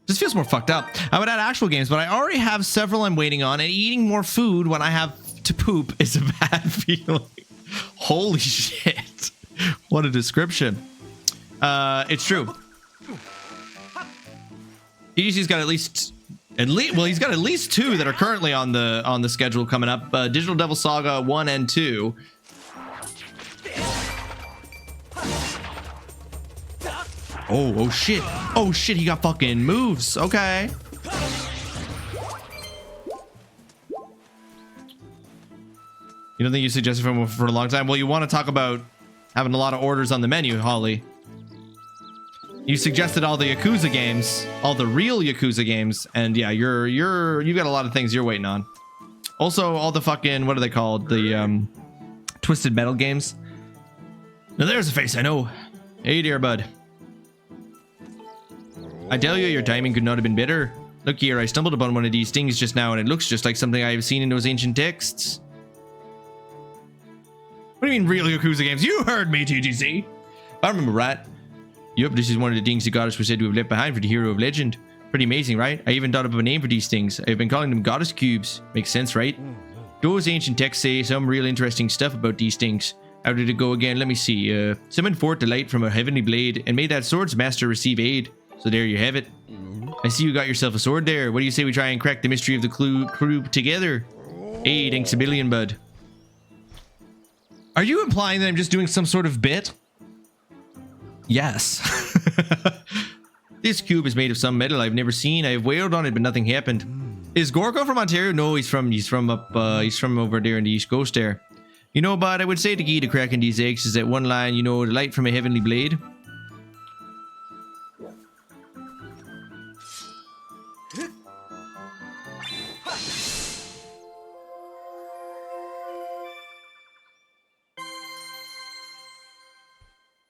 [SPEAKER 5] This feels more fucked up. I would add actual games, but I already have several I'm waiting on, and eating more food when I have to poop is a bad feeling. Holy shit. What a description. It's true. EGC's got at least well, he's got at least 2 that are currently on the schedule coming up. Digital Devil Saga 1 and 2. Oh shit. Oh shit, he got fucking moves. Okay. You don't think you suggested for a long time? Well, you want to talk about having a lot of orders on the menu, Holly. You suggested all the Yakuza games, all the real Yakuza games, and yeah, you've got a lot of things you're waiting on. Also, all the fucking, what are they called? The Twisted Metal games. Now there's a face I know. Hey there, bud. I tell you, your timing could not have been better. Look here, I stumbled upon one of these things just now, and it looks just like something I have seen in those ancient texts. What do you mean, real Yakuza games? You heard me, TGC. If I remember right. Yup, this is one of the things the goddess was said to have left behind for the hero of legend. Pretty amazing, right? I even thought up a name for these things. I've been calling them goddess cubes. Makes sense, right? Those ancient texts say some real interesting stuff about these things. How did it go again? Let me see. Summon forth the light from a heavenly blade, and may that sword's master receive aid. So there you have it. I see you got yourself a sword there. What do you say we try and crack the mystery of the crew together? Hey, thanks a billion, bud. Are you implying that I'm just doing some sort of bit? Yes. This cube is made of some metal I've never seen. I have wailed on it, but nothing happened. Is Gorko from Ontario? No, he's from over there in the East Coast there. You know, but I would say the key to cracking these eggs is that one line, you know, the light from a heavenly blade.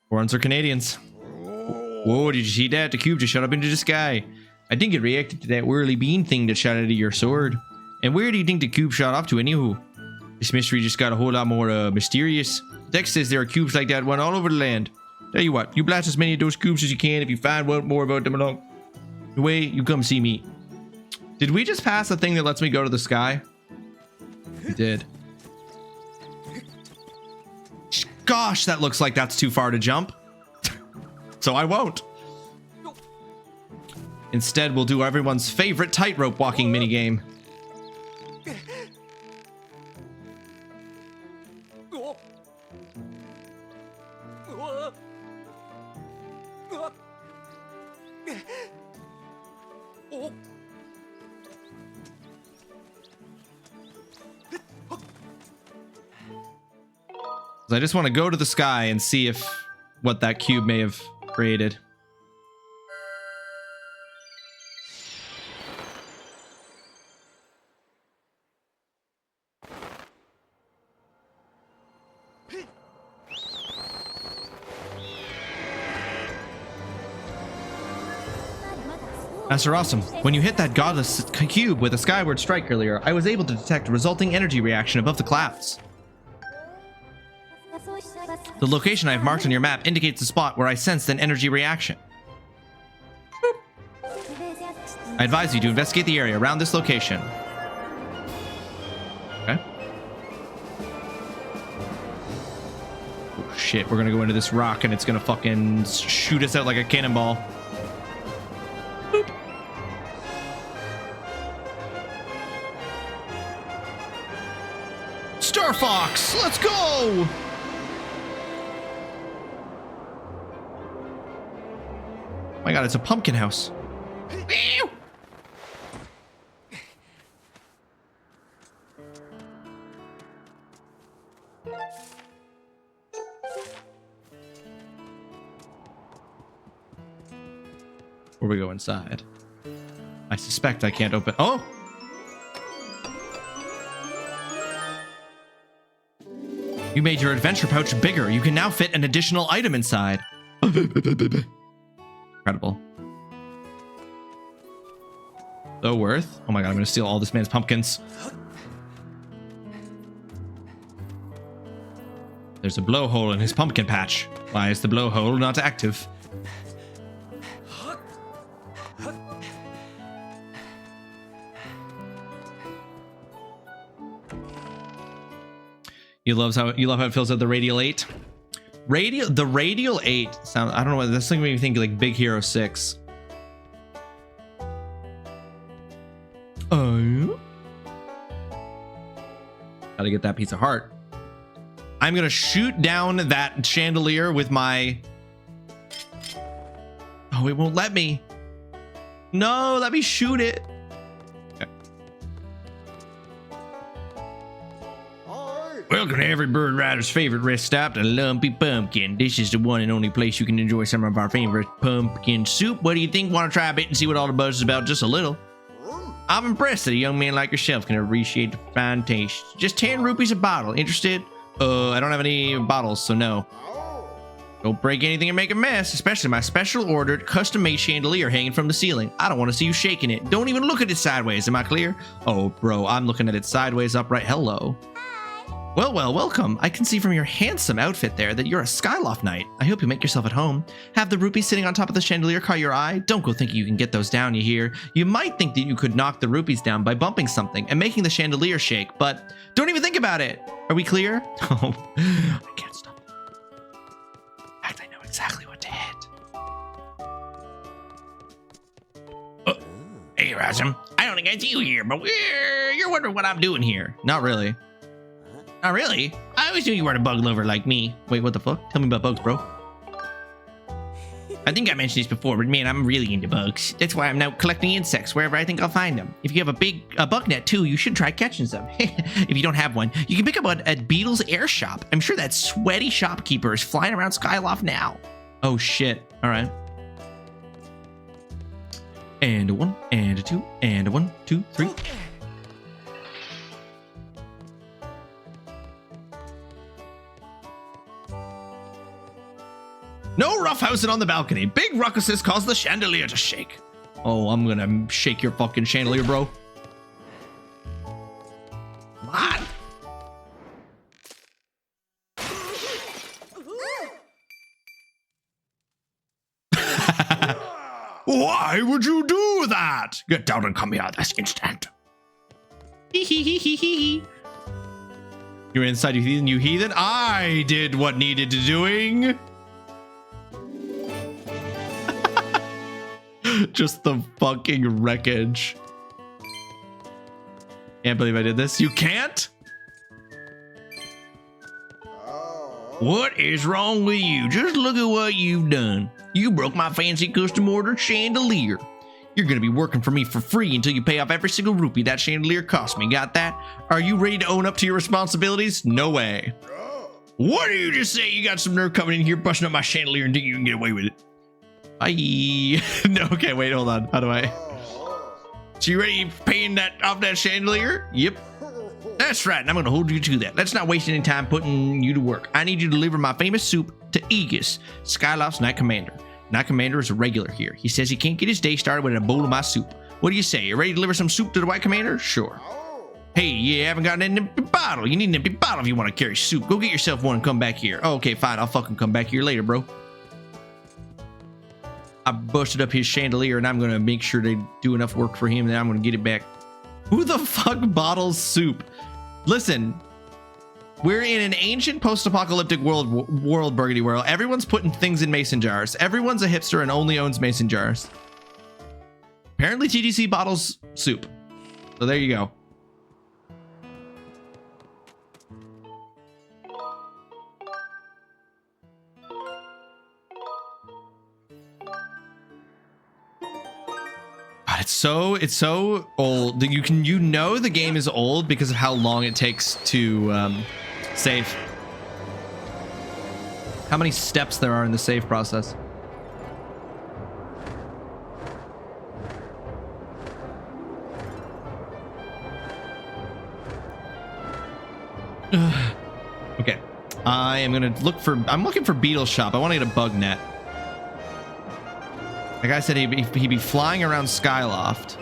[SPEAKER 5] Foreigners are Canadians. Whoa, did you see that? The cube just shot up into the sky. I think it reacted to that whirly bean thing that shot out of your sword. And where do you think the cube shot up to anywho? This mystery just got a whole lot more mysterious. Dex says there are cubes like that one all over the land. Tell you what, you blast as many of those cubes as you can. If you find out more about them along the way, you come see me. Did we just pass a thing that lets me go to the sky? We did. Gosh, that looks like that's too far to jump. So I won't. Instead, we'll do everyone's favorite tightrope walking minigame. I just want to go to the sky and see if what that cube may have created. Master Awesome, when you hit that godless cube with a Skyward strike earlier, I was able to detect a resulting energy reaction above the clouds. The location I have marked on your map indicates the spot where I sensed an energy reaction. I advise you to investigate the area around this location. Okay. Oh shit, we're gonna go into this rock and it's gonna fucking shoot us out like a cannonball. Boop. Star Fox, let's go! Oh my god, it's a pumpkin house. Where we go inside? I suspect I can't open. Oh! You made your adventure pouch bigger. You can now fit an additional item inside. Incredible. So worth. Oh my god, I'm gonna steal all this man's pumpkins. There's a blowhole in his pumpkin patch. Why is the blowhole not active? You love how it feels at the Radial 8. The Radial 8 sound. I don't know what this thing made me think like Big Hero 6. Oh. Gotta get that piece of heart. I'm gonna shoot down that chandelier with my. Oh, it won't let me. No, let me shoot it. Welcome to every bird rider's favorite rest stop, the Lumpy Pumpkin. This is the one and only place you can enjoy some of our favorite pumpkin soup. What do you think? Want to try a bit and see what all the buzz is about? Just a little.
[SPEAKER 8] I'm impressed that a young man like yourself can appreciate the fine taste. Just 10 rupees a bottle. Interested? I don't have any bottles, so no. Don't break anything and make a mess, especially my special ordered custom-made chandelier hanging from the ceiling. I don't want to see you shaking it. Don't even look at it sideways. Am I clear? Oh, bro, I'm looking at it sideways upright. Hello. Well, welcome. I can see from your handsome outfit there that you're a Skyloft knight. I hope you make yourself at home. Have the rupees sitting on top of the chandelier caught your eye? Don't go thinking you can get those down, you hear? You might think that you could knock the rupees down by bumping something and making the chandelier shake, but don't even think about it. Are we clear? Oh, I can't stop. In fact, I know exactly what to hit. Hey, Rasm. I don't think I see you here, but you're wondering what I'm doing here.
[SPEAKER 2] Not really.
[SPEAKER 8] Not really. I always knew you weren't a bug lover like me.
[SPEAKER 2] Wait, what the fuck? Tell me about bugs, bro.
[SPEAKER 8] I think I mentioned this before, but man, I'm really into bugs. That's why I'm now collecting insects wherever I think I'll find them. If you have a bug net too, you should try catching some. If you don't have one, you can pick up one at Beetle's Air Shop. I'm sure that sweaty shopkeeper is flying around Skyloft now.
[SPEAKER 2] Oh shit. All right. And a 1, and a 2, and a 1, 2, 3.
[SPEAKER 5] No roughhousing on the balcony. Big ruckuses cause the chandelier to shake.
[SPEAKER 2] Oh, I'm gonna shake your fucking chandelier, bro.
[SPEAKER 5] What? Why would you do that? Get down and come here this instant.
[SPEAKER 2] You're inside, you heathen.
[SPEAKER 5] I did what needed to doing.
[SPEAKER 2] Just the fucking wreckage. Can't believe I did this. You can't?
[SPEAKER 8] What is wrong with you? Just look at what you've done. You broke my fancy custom ordered chandelier.
[SPEAKER 2] You're gonna be working for me for free until you pay off every single rupee that chandelier cost me. Got that? Are you ready to own up to your responsibilities? No way.
[SPEAKER 5] What did you just say? You got some nerve coming in here, busting up my chandelier and think you can get away with it?
[SPEAKER 2] Bye. No, okay, wait, hold on. How do I?
[SPEAKER 5] So you ready paying that off that chandelier?
[SPEAKER 2] Yep.
[SPEAKER 8] That's right, and I'm gonna hold you to that. Let's not waste any time putting you to work. I need you to deliver my famous soup to Aegis, Skyloft's Knight Commander. Knight Commander is a regular here. He says he can't get his day started without a bowl of my soup. What do you say? You ready to deliver some soup to the White Commander? Sure. Hey, you haven't got an empty bottle. You need an empty bottle if you want to carry soup. Go get yourself one and come back here. Oh, okay, fine. I'll fucking come back here later, bro. I busted up his chandelier and I'm gonna make sure they do enough work for him and then I'm gonna get it back.
[SPEAKER 2] Who the fuck bottles soup? Listen, we're in an ancient post-apocalyptic world, Burgundy World. Everyone's putting things in mason jars. Everyone's a hipster and only owns mason jars. Apparently TDC bottles soup. So there you go. It's so old that you know the game is old because of how long it takes to save. How many steps there are in the save process. Okay. I'm looking for Beetle's shop. I want to get a bug net. Like I said, he'd be flying around Skyloft.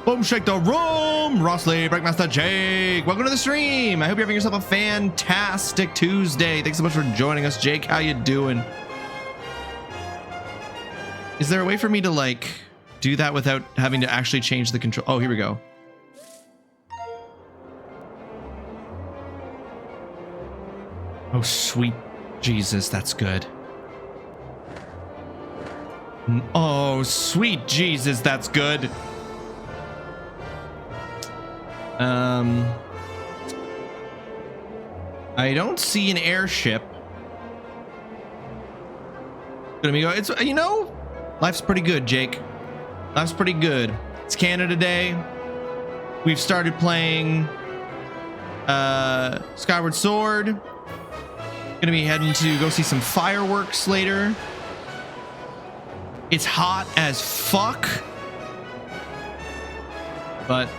[SPEAKER 2] Boom, shake the room! Rossley, Breakmaster Jake, welcome to the stream. I hope you're having yourself a fantastic Tuesday. Thanks so much for joining us, Jake. How you doing? Is there a way for me to like do that without having to actually change the control? Oh, here we go. Oh, sweet Jesus, that's good. Oh, sweet Jesus, that's good. I don't see an airship. Gonna be go. It's life's pretty good, Jake. Life's pretty good. It's Canada Day. We've started playing Skyward Sword. Gonna be heading to go see some fireworks later.
[SPEAKER 5] It's hot as fuck. But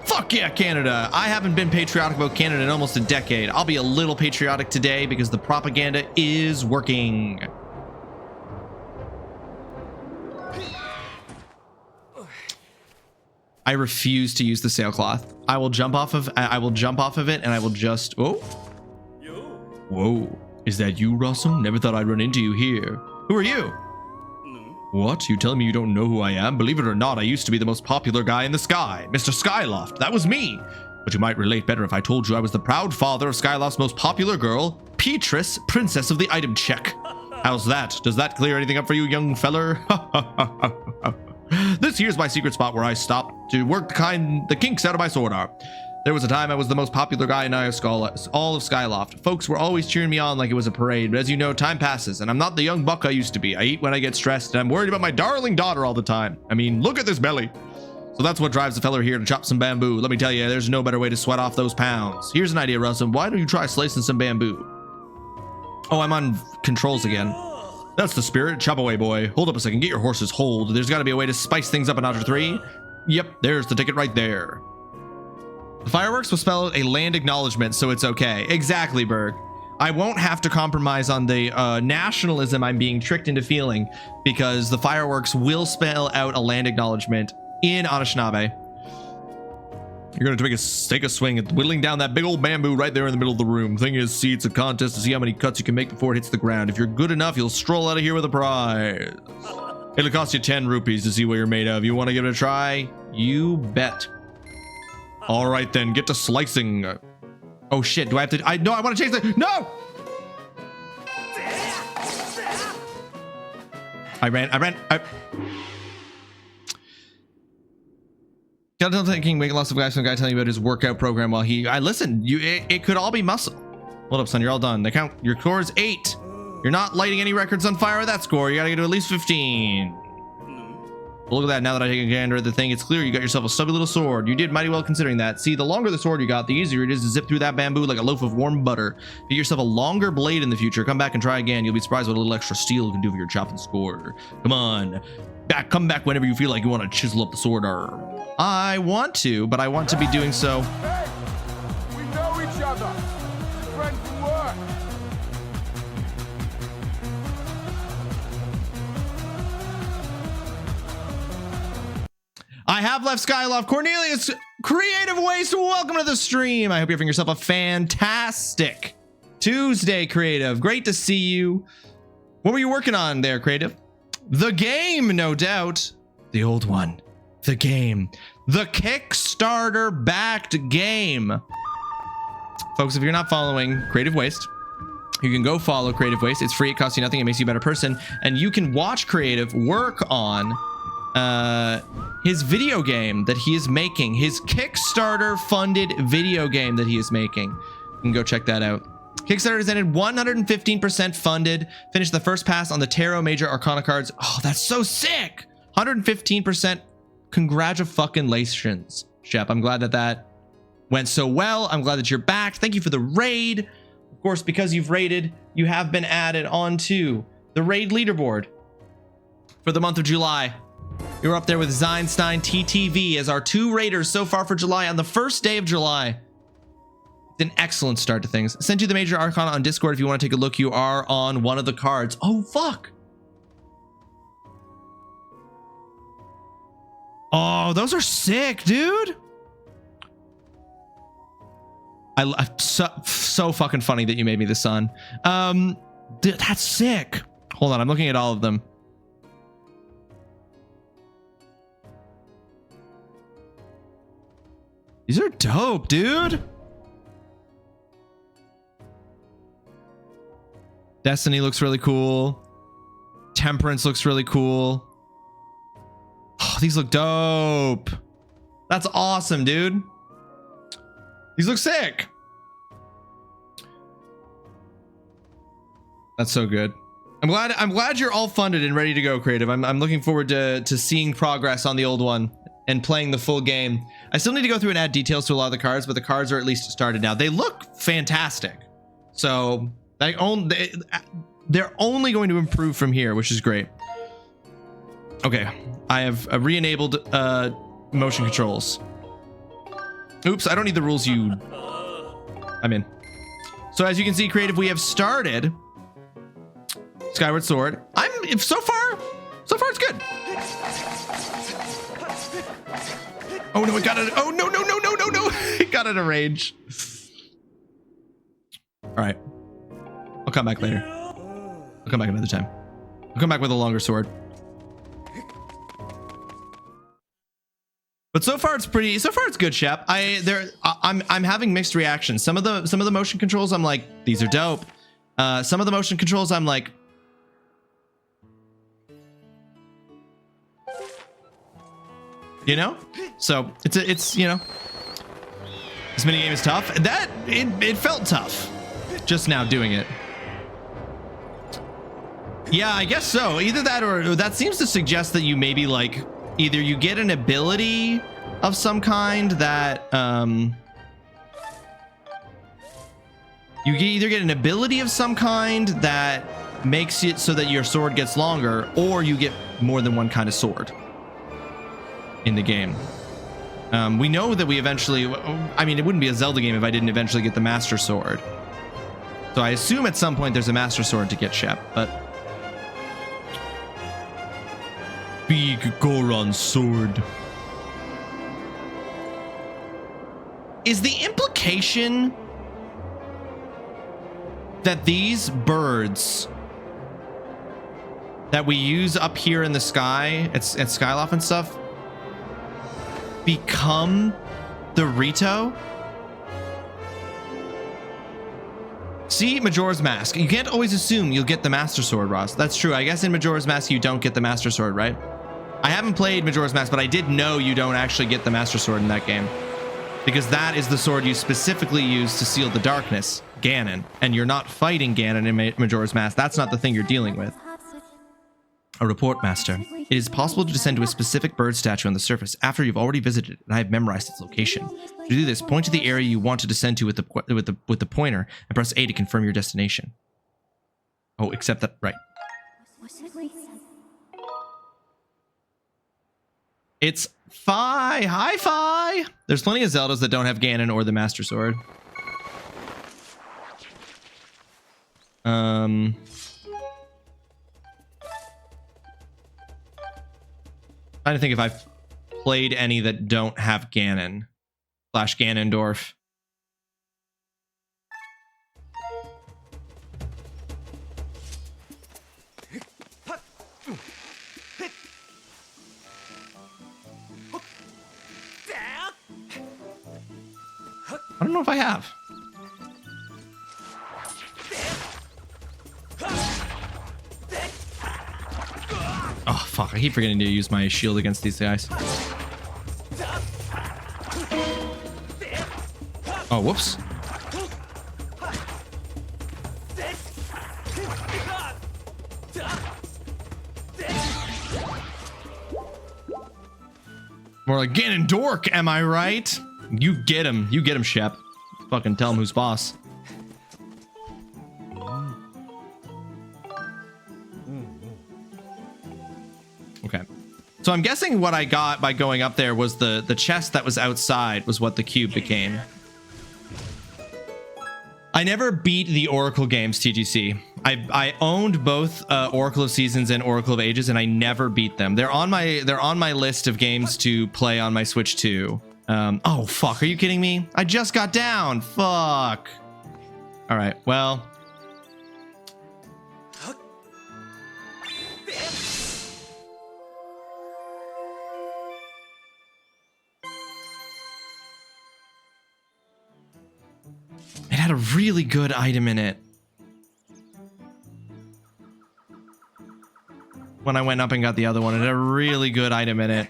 [SPEAKER 5] fuck yeah, Canada. I haven't been patriotic about Canada in almost a decade. I'll be a little patriotic today because the propaganda is working. I refuse to use the sailcloth. I will jump off of it and I will just Whoa. Is that you, Rawesome? Never thought I'd run into you here. Who are you? What? You telling me you don't know who I am? Believe it or not, I used to be the most popular guy in the sky. Mr. Skyloft. That was me. But you might relate better if I told you I was the proud father of Skyloft's most popular girl, Petrus, Princess of the Item Check. How's that? Does that clear anything up for you, young feller? This here's my secret spot where I stopped to work the kinks out of my sword arm. There was a time I was the most popular guy in all of Skyloft. Folks were always cheering me on like it was a parade, but as you know, time passes, and I'm not the young buck I used to be. I eat when I get stressed, and I'm worried about my darling daughter all the time. I mean, look at this belly. So that's what drives the feller here to chop some bamboo. Let me tell you, there's no better way to sweat off those pounds. Here's an idea, Rawesome. Why don't you try slicing some bamboo? Oh, I'm on controls again. That's the spirit. Chop away, boy. Hold up a second. Get your horse's hold. There's got to be a way to spice things up a notch or three. Yep, there's the ticket right there. The fireworks will spell a land acknowledgement, so it's okay. Exactly, Berg. I won't have to compromise on the nationalism I'm being tricked into feeling, because the fireworks will spell out a land acknowledgement in Anishinaabe. You're going to take a swing at whittling down that big old bamboo right there in the middle of the room. Thing is, see, it's a contest to see how many cuts you can make before it hits the ground. If you're good enough, you'll stroll out of here with a prize. It'll cost you 10 rupees to see what you're made of. You want to give it a try? You bet. All right, then, get to slicing. Oh shit, do I have to? I want to chase it. No! I ran. Don't thinking making lots of guys. Some guy telling you about his workout program while I listen. It could all be muscle. Hold up, son. You're all done. The count. Your score is 8. You're not lighting any records on fire with that score. You gotta get to at least 15. Look at that. Now that I take a gander at the thing, it's clear you got yourself a stubby little sword. You did mighty well considering that. See, the longer the sword you got, the easier it is to zip through that bamboo like a loaf of warm butter. Get yourself a longer blade in the future. Come back and try again. You'll be surprised what a little extra steel can do for your chopping score. Come on. Come back whenever you feel like you want to chisel up the sword arm. I want to, but I want to be doing so.
[SPEAKER 14] Hey, we know each other. Friends to work.
[SPEAKER 5] I have left Skyloft. Cornelius, Creative Waste, welcome to the stream. I hope you're having yourself a fantastic Tuesday, Creative. Great to see you. What were you working on there, Creative? The game, no doubt. The old one. The game. The Kickstarter backed game. Folks, if you're not following Creative Waste, you can go follow Creative Waste. It's free. It costs you nothing. It makes you a better person. And you can watch Creative work on his video game that he is making, his Kickstarter funded video game that he is making. You can go check that out. Kickstarter has ended 115% funded. Finished the first pass on the Tarot Major Arcana cards. Oh, that's so sick. 115%. Congratulations, Shep. I'm glad that went so well. I'm glad that you're back. Thank you for the raid. Of course, because you've raided, you have been added onto the raid leaderboard for the month of July. You're up there with Zeinstein TTV as our 2 raiders so far for July on the first day of July. It's an excellent start to things. Sent you the Major Arcana on Discord if you want to take a look. You are on one of the cards. Oh, fuck. Oh, those are sick, dude. So fucking funny that you made me the sun. Dude, that's sick. Hold on, I'm looking at all of them. These are dope, dude. Destiny looks really cool. Temperance looks really cool. Oh, these look dope. That's awesome, dude. These look sick. That's so good. I'm glad you're all funded and ready to go, Creative. I'm looking forward to seeing progress on the old one and playing the full game. I still need to go through and add details to a lot of the cards, but the cards are at least started now. They look fantastic. So they're only going to improve from here, which is great. Okay, I have re-enabled motion controls. Oops, I don't need the rules I'm in. So as you can see, creative, we have started Skyward Sword. So far it's good. Oh no, it got it. Oh no. It got out of range. All right. I'll come back later. I'll come back another time. I'll come back with a longer sword. But so far it's good, Shep. I'm having mixed reactions. Some of the motion controls I'm like, these are dope. Some of the motion controls I'm like, you know? So it's you know, this minigame is tough. It felt tough just now doing it. Yeah, I guess so. Either that or that seems to suggest that you maybe like either you get an ability of some kind that you either get an ability of some kind that makes it so that your sword gets longer, or you get more than one kind of sword in the game. We know that we eventually, I mean, it wouldn't be a Zelda game if I didn't eventually get the Master Sword. So I assume at some point there's a Master Sword to get, Shep, but big Goron sword. Is the implication that these birds that we use up here in the sky at Skyloft and stuff become the Rito? See, Majora's Mask. You can't always assume you'll get the Master Sword, Ross. That's true. I guess in Majora's Mask you don't get the Master Sword, right? I haven't played Majora's Mask, but I did know you don't actually get the Master Sword in that game, because that is the sword you specifically use to seal the darkness, Ganon, and you're not fighting Ganon in Majora's Mask. That's not the thing you're dealing with. A report, Master. It is possible to descend to a specific bird statue on the surface after you've already visited it, and I have memorized its location. To do this, point to the area you want to descend to with the pointer and press A to confirm your destination. Oh, except that, right. It's Fi. Hi, Fi. There's plenty of Zeldas that don't have Ganon or the Master Sword. Trying to think if I've played any that don't have Ganon. Slash Ganondorf. I don't know if I have. Oh, fuck. I keep forgetting to use my shield against these guys. Oh, whoops. More like Ganondorf, am I right? You get him. You get him, Shep. Fucking tell him who's boss. Okay. So I'm guessing what I got by going up there was the chest that was outside was what the cube became. I never beat the Oracle games, TGC. I owned both Oracle of Seasons and Oracle of Ages, and I never beat them. They're on my list of games to play on my Switch 2. Oh, fuck. Are you kidding me? I just got down. Fuck. All right. Well. It had a really good item in it. When I went up and got the other one, it had a really good item in it.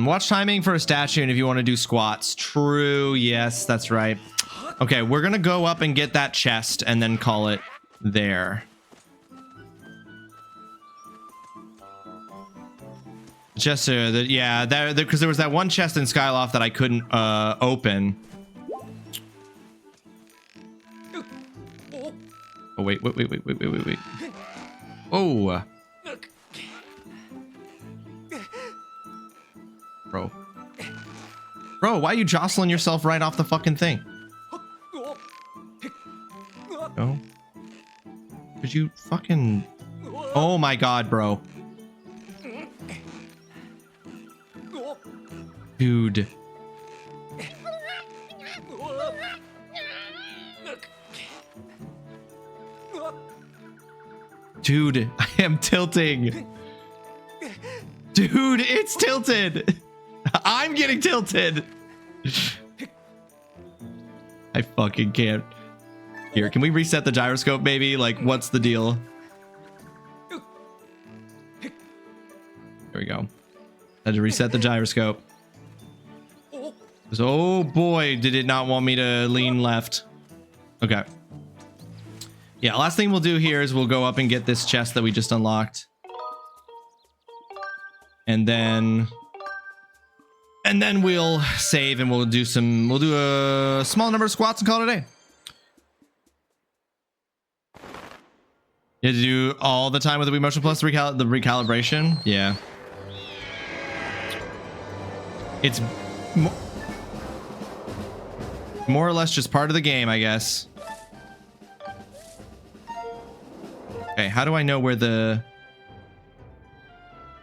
[SPEAKER 5] Watch timing for a statue, and if you want to do squats. True. Yes, that's right. Okay, we're gonna go up and get that chest and then call it there. Just yeah, because there was that one chest in Skyloft that I couldn't open. Oh wait. Oh. Bro, why are you jostling yourself right off the fucking thing? No. Could you fucking... Oh my god, bro. Dude. Dude, I am tilting. Dude, it's tilted. I'm getting tilted. I fucking can't. Here, can we reset the gyroscope, maybe? Like, what's the deal? There we go. Had to reset the gyroscope. Oh boy, did it not want me to lean left. Okay. Yeah, last thing we'll do here is we'll go up and get this chest that we just unlocked. And then we'll save and we'll do a small number of squats and call it a day. You had to do all the time with the Wii Motion Plus the recalibration? Yeah. It's more or less just part of the game, I guess. Okay, how do I know where the...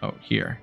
[SPEAKER 5] Oh, here.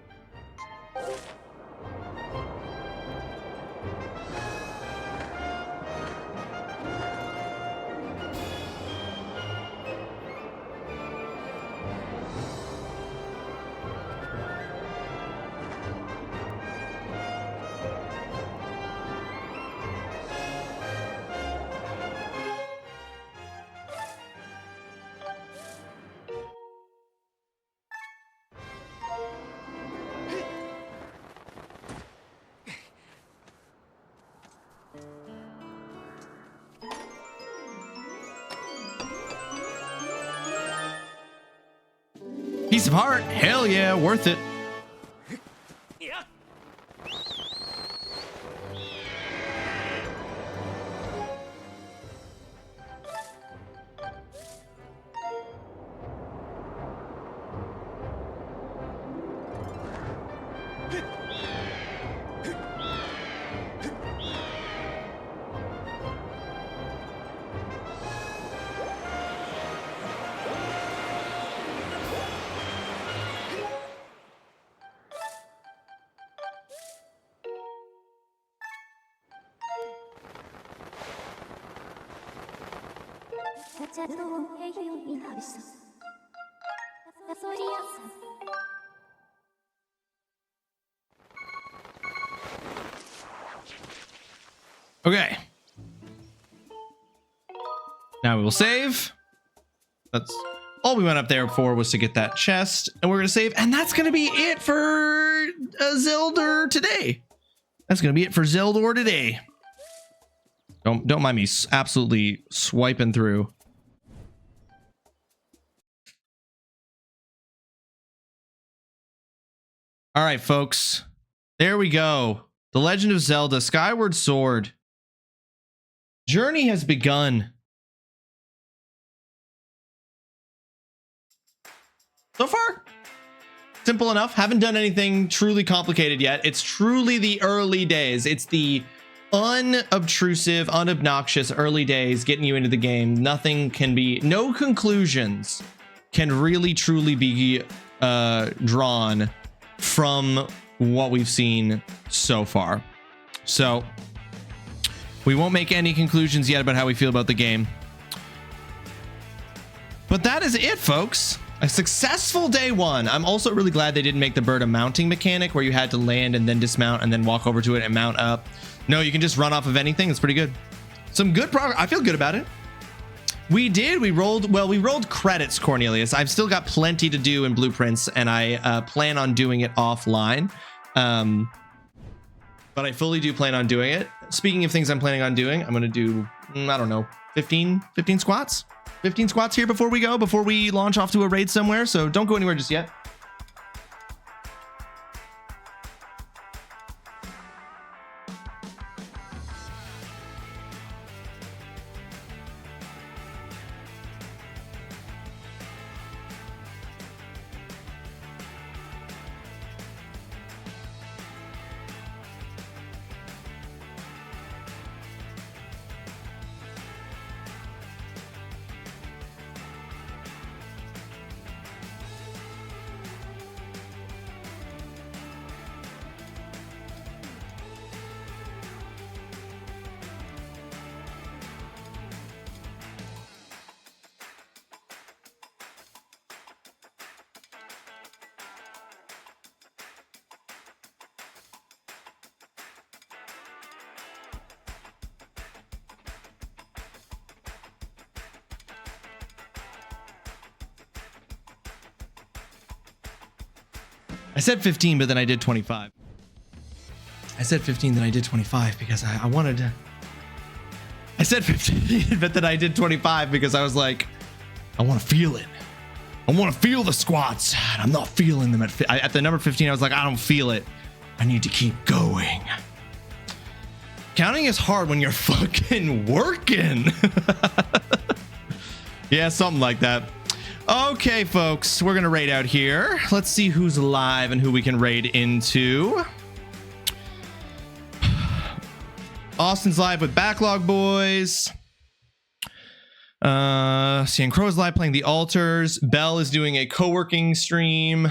[SPEAKER 5] Piece of heart. Hell yeah, worth it. Okay. Now we will save. That's all we went up there for, was to get that chest, and we're gonna save, and that's gonna be it for Zelda today. That's gonna be it for Zelda today. Don't mind me absolutely swiping through. All right, folks. There we go. The Legend of Zelda Skyward Sword. Journey has begun. So far, simple enough. Haven't done anything truly complicated yet. It's truly the early days. It's the unobtrusive, unobnoxious early days getting you into the game. Nothing can be, no conclusions can really truly be drawn from what we've seen so far. So we won't make any conclusions yet about how we feel about the game. But that is it, folks. A successful day one. I'm also really glad they didn't make the bird a mounting mechanic where you had to land and then dismount and then walk over to it and mount up. No, you can just run off of anything. It's pretty good. Some good progress. I feel good about it. We rolled credits, Cornelius. I've still got plenty to do in blueprints, and I plan on doing it offline. But I fully do plan on doing it. Speaking of things I'm planning on doing, I'm going to do, I don't know, 15 squats? 15 squats here before we launch off to a raid somewhere. So don't go anywhere just yet. I said 15, but then I did 25. I said 15, then I did 25 because I wanted to. I said 15, but then I did 25 because I was like, I want to feel it. I want to feel the squats. And I'm not feeling them at the number 15. I was like, I don't feel it. I need to keep going. Counting is hard when you're fucking working. Yeah, something like that. Okay, folks, we're going to raid out here. Let's see who's live and who we can raid into. Austin's live with Backlog Boys. Seeing Crow's live playing the altars. Bell is doing a co-working stream.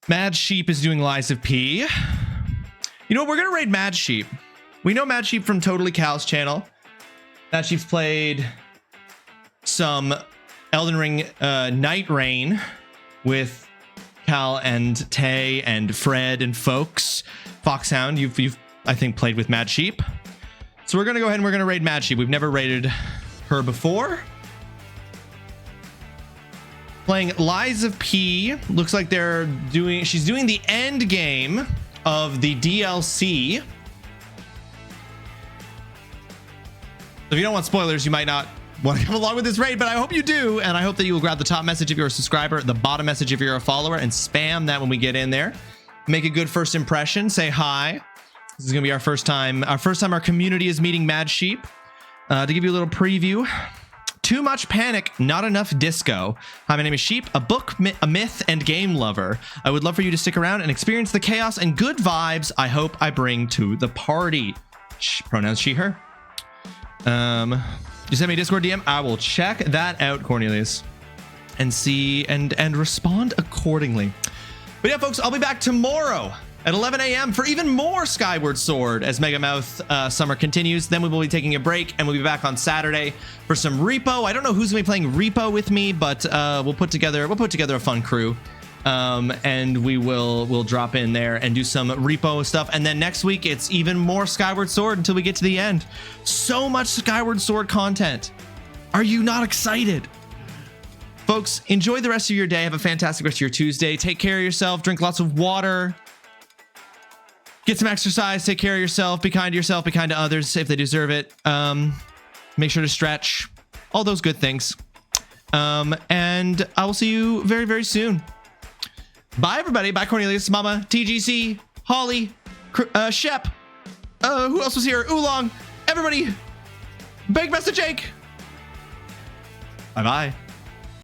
[SPEAKER 5] Mad Sheep is doing Lies of P. You know what? We're gonna raid Mad Sheep. We know Mad Sheep from Totally Cal's channel. Mad Sheep's played some Elden Ring Night Rain with Cal and Tay and Fred and folks. Foxhound, you've I think played with Mad Sheep. So we're gonna go ahead and we're gonna raid Mad Sheep. We've never raided her before. Playing Lies of P. Looks like she's doing the end game of the DLC. So if you don't want spoilers, you might not want to come along with this raid, but I hope you do, and I hope that you will grab the top message if you're a subscriber, the bottom message if you're a follower, and spam that when we get in there. Make a good first impression. Say hi. This is gonna be our first time our community is meeting Mad Sheep. To give you a little preview. Too much panic, not enough disco. Hi, my name is Sheep, a book, a myth, and game lover. I would love for you to stick around and experience the chaos and good vibes I hope I bring to the party. Pronouns she, her. You send me a Discord DM. I will check that out, Cornelius, and see and respond accordingly. But yeah, folks, I'll be back tomorrow at 11 a.m. for even more Skyward Sword as Megamouth summer continues. Then we will be taking a break and we'll be back on Saturday for some Repo. I don't know who's gonna be playing Repo with me, but we'll put together a fun crew. And we'll drop in there and do some Repo stuff. And then next week it's even more Skyward Sword until we get to the end. So much Skyward Sword content. Are you not excited? Folks, enjoy the rest of your day. Have a fantastic rest of your Tuesday. Take care of yourself. Drink lots of water. Get some exercise, take care of yourself, be kind to yourself, be kind to others if they deserve it. Make sure to stretch, all those good things. And I will see you very, very soon. Bye, everybody. Bye, Cornelius, Mama, TGC, Holly, Shep. Who else was here? Oolong, everybody. Big Master Jake. Bye-bye.